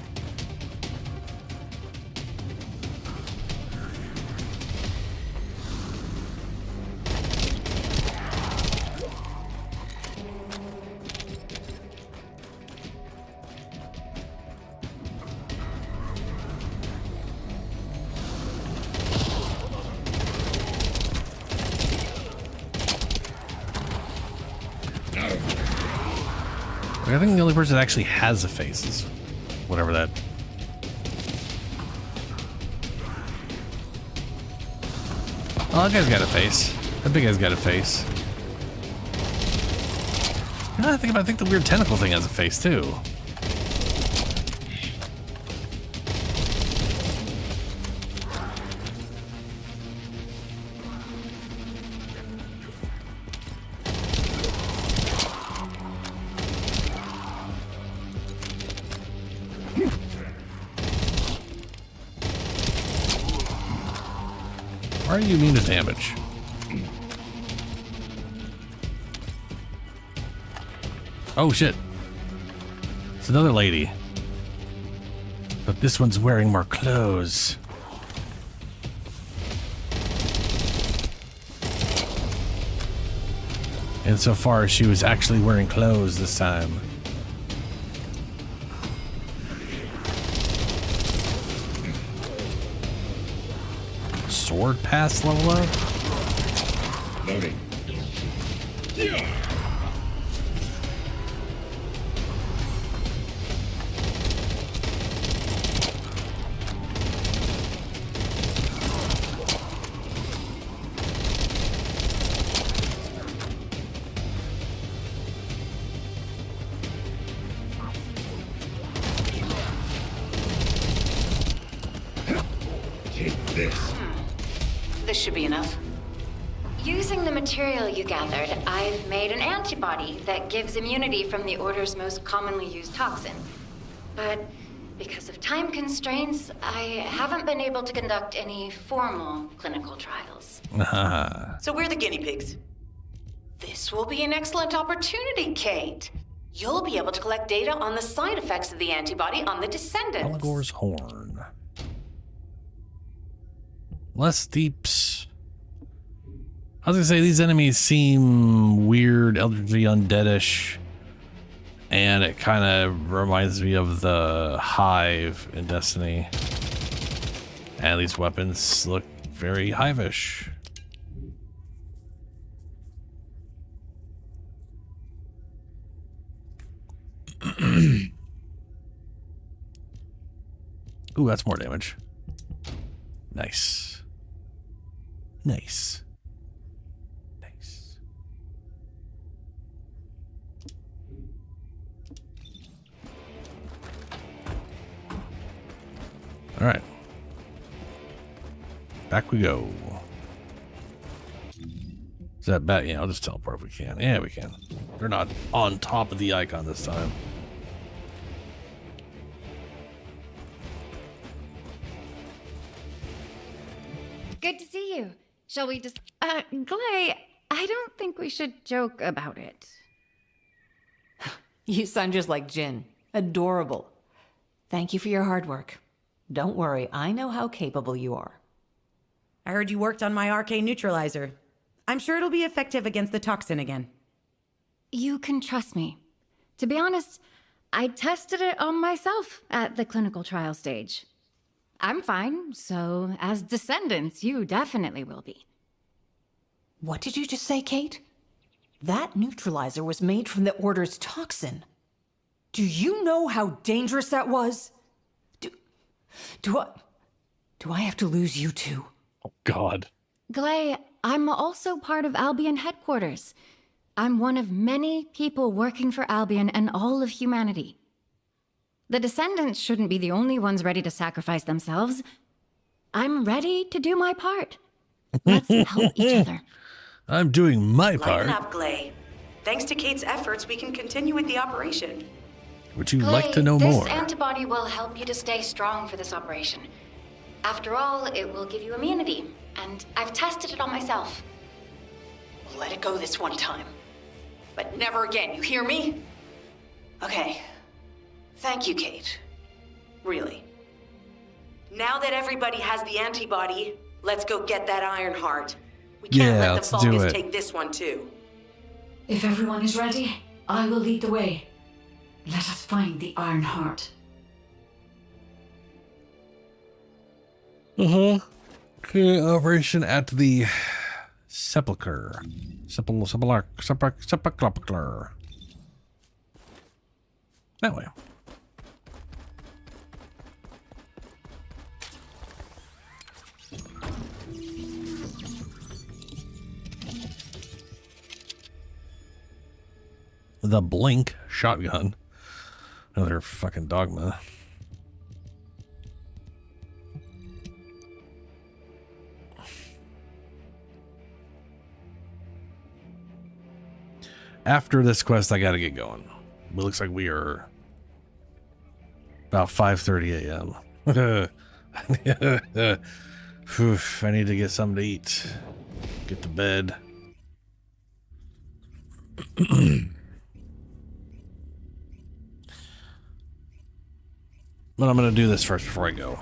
I think the only person that actually has a face is whatever that. Oh, that guy's got a face. That big guy's got a face. You know, I think the weird tentacle thing has a face too. Why are you immune to damage? Oh shit. It's another lady. But this one's wearing more clothes. And so far, she was actually wearing clothes this time. Sword pass level up? Loading. Yeah. This should be enough. Using the material you gathered, I've made an antibody that gives immunity from the Order's most commonly used toxin. But because of time constraints, I haven't been able to conduct any formal clinical trials. So we're the guinea pigs. This will be an excellent opportunity, Kate. You'll be able to collect data on the side effects of the antibody on the Descendants. Allegor's horn. Less deeps. I was gonna say these enemies seem weird, elderly, undeadish, and it kind of reminds me of the Hive in Destiny. And these weapons look very Hive-ish. Ooh, that's more damage. Nice. Nice. Nice. All right. Back we go. Is that bad? Yeah, I'll just teleport if we can. Yeah, we can. They're not on top of the icon this time. Good to see you. Shall we just... Glay, I don't think we should joke about it. You sound just like Jin. Adorable. Thank you for your hard work. Don't worry, I know how capable you are. I heard you worked on my arcane neutralizer. I'm sure it'll be effective against the toxin again. You can trust me. To be honest, I tested it on myself at the clinical trial stage. I'm fine, so as Descendants, you definitely will be. What did you just say, Kate? That neutralizer was made from the Order's toxin. Do you know how dangerous that was? Do I have to lose you too? Oh, God. Glay, I'm also part of Albion headquarters. I'm one of many people working for Albion and all of humanity. The Descendants shouldn't be the only ones ready to sacrifice themselves. I'm ready to do my part. Let's help each other. I'm doing my part. Lighten up, Glay. Thanks to Kate's efforts, we can continue with the operation. Would you Glay, like to know this more? antibody will help you to stay strong for this operation. After all, it will give you immunity, and I've tested it on myself. Let it go this one time. But never again, you hear me? Okay. Thank you, Kate. Really. Now that everybody has the antibody, let's go get that Iron Heart. We can't let the let's do Vulgus it. take this one too. If everyone is ready, I will lead the way. Let us find the Iron Heart. Okay, operation at the Sepulchre. Sepulchre. That way. The Blink shotgun. Another fucking dogma. After this quest, I gotta get going. It looks like we are about 5:30 a.m. Oof, I need to get something to eat. Get to bed. But I'm gonna do this first before I go.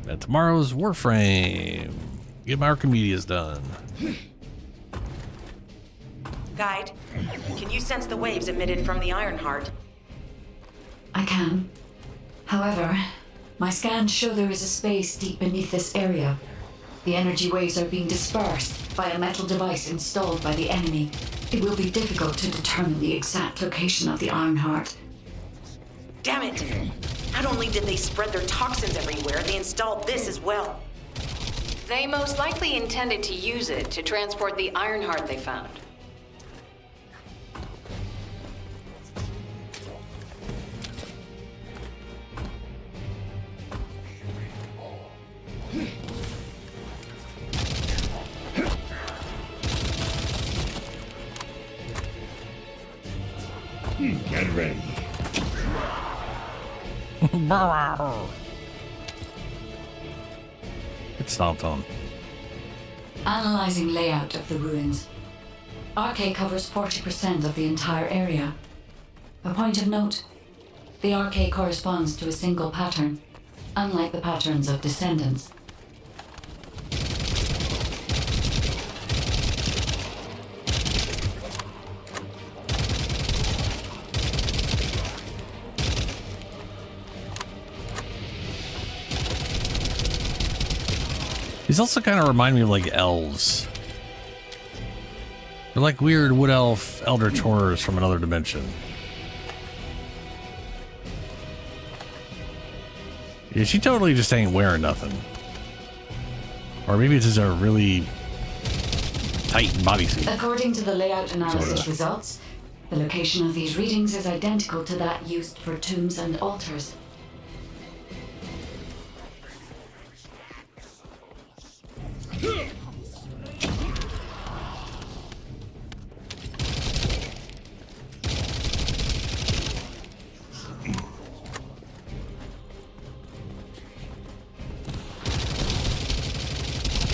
And tomorrow's Warframe. Get my Archimedes done. Guide, can you sense the waves emitted from the Iron Heart? I can. However, my scans show there is a space deep beneath this area. The energy waves are being dispersed by a metal device installed by the enemy. It will be difficult to determine the exact location of the Iron Heart. Damn it! Not only did they spread their toxins everywhere, they installed this as well. They most likely intended to use it to transport the Iron Heart they found. Get ready. It's stomped on. Analyzing layout of the ruins. RK covers 40% of the entire area. A point of note, the RK corresponds to a single pattern, unlike the patterns of Descendants. These also kind of remind me of like elves. They're like weird wood elf eldritch horrors from another dimension. Yeah, she totally just ain't wearing nothing. Or maybe it's just a really tight bodysuit. According to the layout analysis Sorta. results, the location of these readings is identical to that used for tombs and altars.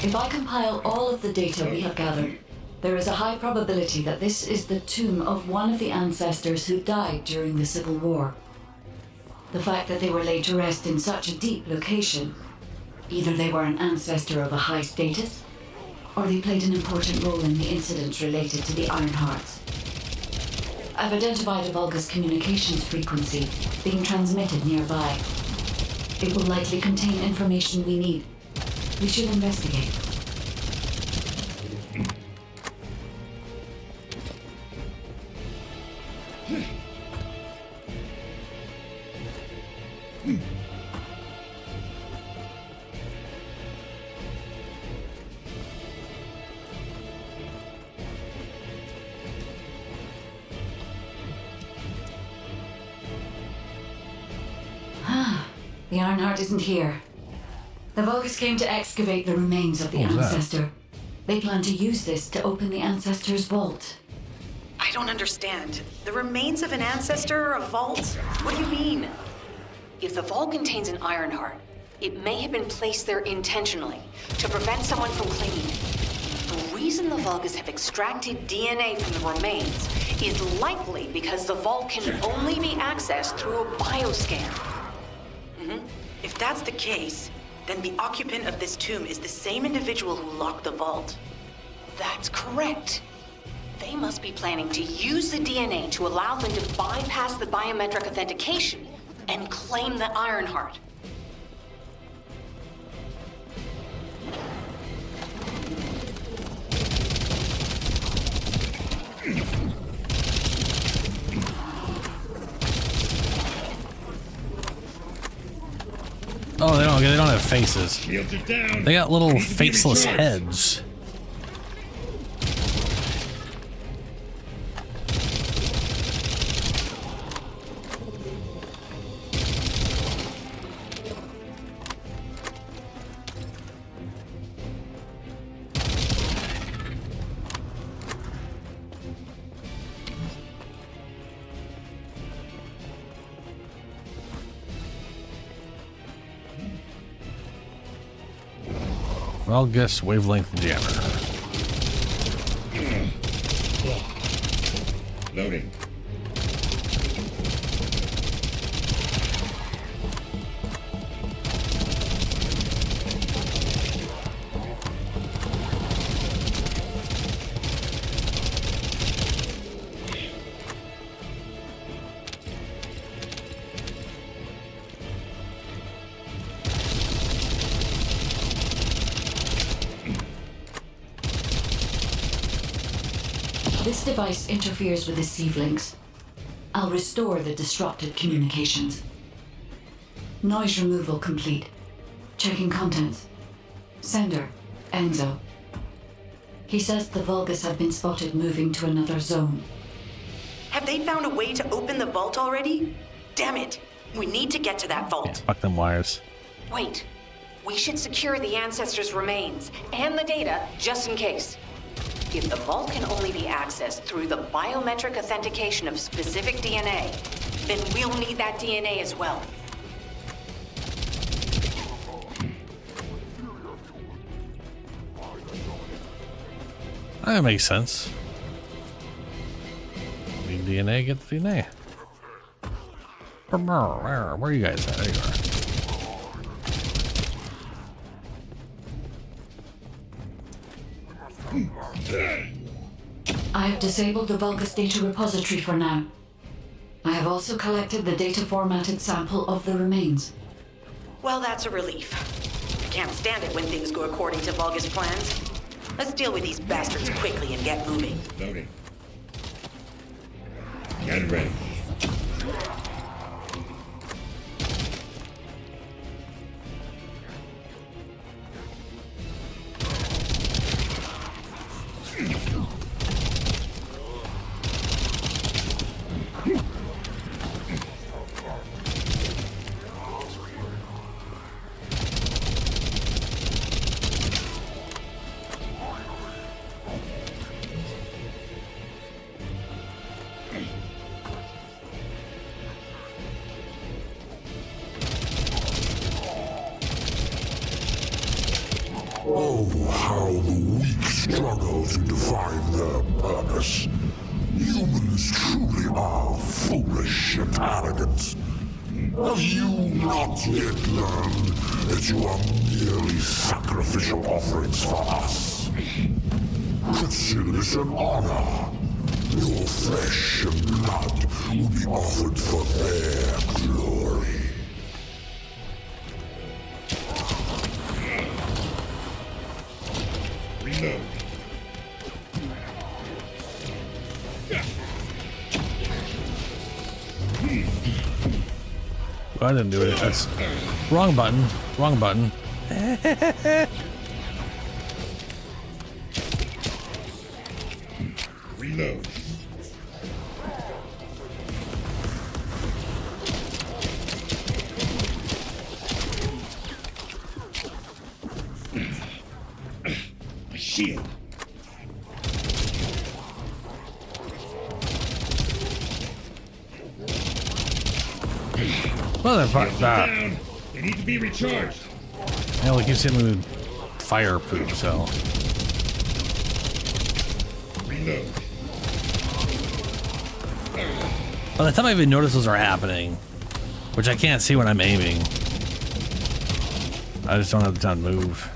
If I compile all of the data we have gathered, there is a high probability that this is the tomb of one of the ancestors who died during the Civil War. The fact that they were laid to rest in such a deep location, either they were an ancestor of a high status, or they played an important role in the incidents related to the Iron Hearts. I've identified a Vulgus communications frequency being transmitted nearby. It will likely contain information we need. We should investigate. The Ironheart isn't here. The Vulgus came to excavate the remains of the ancestor. They plan to use this to open the ancestor's vault. I don't understand. The remains of an ancestor, a vault? What do you mean? If the vault contains an Ironheart, it may have been placed there intentionally to prevent someone from claiming it. The reason the Vulgus have extracted DNA from the remains is likely because the vault can only be accessed through a bioscan. If that's the case, then the occupant of this tomb is the same individual who locked the vault. That's correct. They must be planning to use the DNA to allow them to bypass the biometric authentication and claim the Ironheart. Oh, they don't have faces. They got little faceless heads. Vulgus wavelength jammer. Loading. This device interferes with the sieve links. I'll restore the disrupted communications. Noise removal complete. Checking contents. Sender, Enzo. He says the Vulgus have been spotted moving to another zone. Have they found a way to open the vault already? Damn it! We need to get to that vault. Fuck them wires. Wait. We should secure the ancestors' remains and the data just in case. If the vault can only be accessed through the biometric authentication of specific DNA, then we'll need that DNA as well. That makes sense. Need DNA, get the DNA. Where are you guys at? There you are. I have disabled the Vulgus data repository for now. I have also collected the data formatted sample of the remains. Well, that's a relief. I can't stand it when things go according to Vulgus plans. Let's deal with these bastards quickly and get moving. Loading. Get ready. Oh, how the weak struggle to define their purpose. Humans truly are foolish and arrogant. Have you not yet learned that you are merely sacrificial offerings for us? Consider this an honor. Your flesh and blood will be offered for their glory. Reload. I didn't do it. That's wrong button. Wrong button. Reload. My shield. Motherfucker. Down. They need to be recharged. Hell, he keeps hitting me with fire poop, so. Reload. By the time I even notice those are happening, which I can't see when I'm aiming, I just don't have the time to move.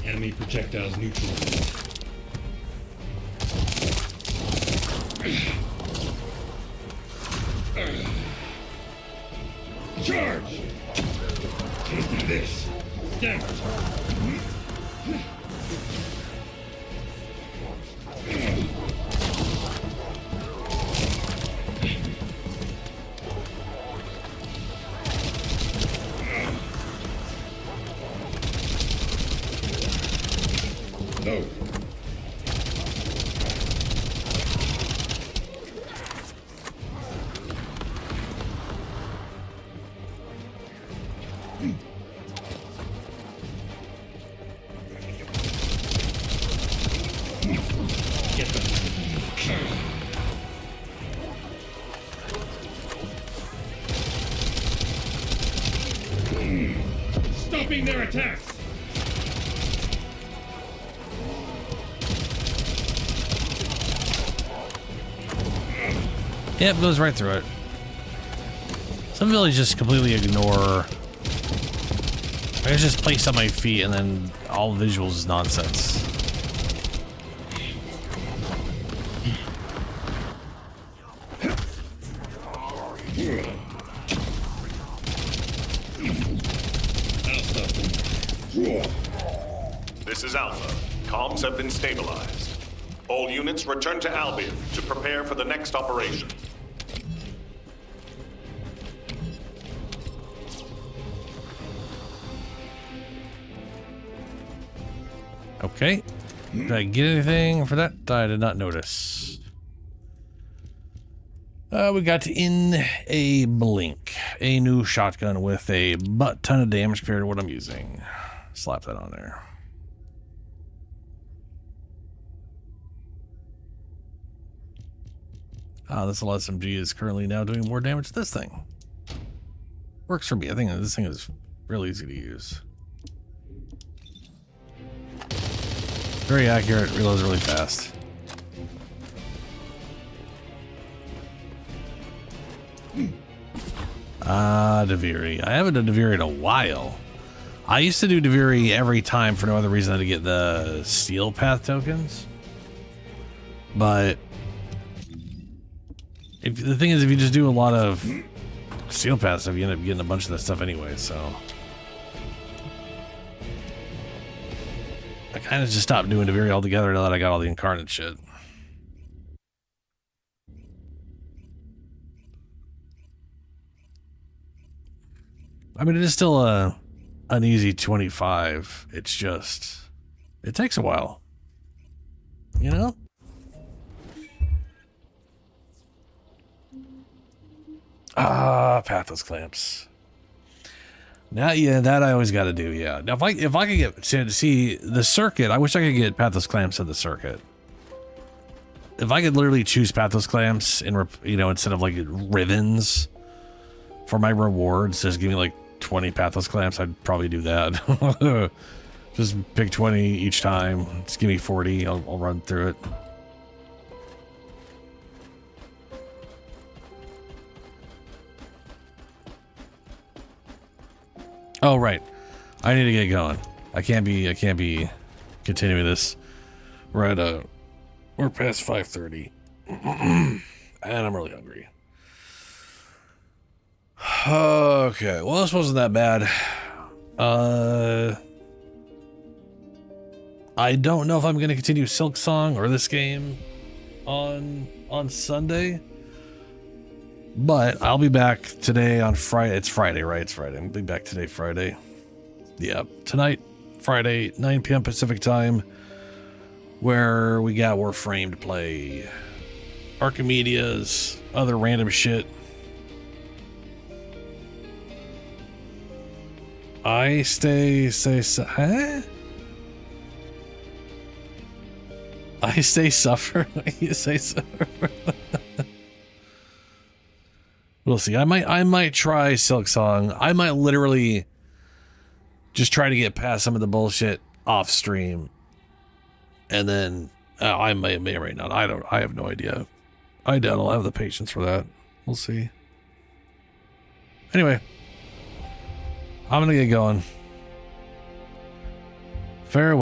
Enemy projectiles neutral. Charge! Can't do this. Damn it. No. Get them. Stopping their attacks. Yep, goes right through it. Some villages just completely ignore. I guess just place on my feet and then all visuals is nonsense. This is Alpha. Comms have been stabilized. All units return to Albion to prepare for the next operation. Okay. Did I get anything for that? I did not notice. We got in a blink, a new shotgun with a butt ton of damage compared to what I'm using. Slap that on there. This LSMG is currently now doing more damage to this thing. Works for me. I think this thing is real easy to use. Very accurate, reloads really fast. Deviri. I haven't done Deviri in a while. I used to do Deviri every time for no other reason than to get the Steel Path tokens. But the thing is, if you just do a lot of Steel Path stuff, you end up getting a bunch of that stuff anyway, so. I kind of just stopped doing Deviri altogether now that I got all the Incarnate shit. I mean, it is still an easy 25. It's just, it takes a while, you know? Pathos clamps. Now, yeah, that I always got to do. Yeah. Now, if I could get to see the circuit, I wish I could get Pathos clamps at the circuit. If I could literally choose Pathos clamps and instead of like Rivens for my rewards, just give me like 20 Pathos clamps, I'd probably do that. Just pick 20 each time. Just give me 40. I'll run through it. Oh, right. I need to get going. I can't be continuing this. We're past 5:30. And I'm really hungry. Okay, well, this wasn't that bad. I don't know if I'm going to continue Silk Song or this game on Sunday, but I'll be back today on Friday. It's Friday, right? It's Friday. I'll be back today, Friday. Yeah, tonight, Friday, 9 p.m. Pacific time, where we got Warframe to play, Archimedias, other random shit. I huh? I say suffer. You say suffer. We'll see. I might try Silk Song. I might literally just try to get past some of the bullshit off stream, and then I may or may not. I have no idea. I doubt I'll have the patience for that. We'll see. Anyway, I'm gonna get going. Farewell.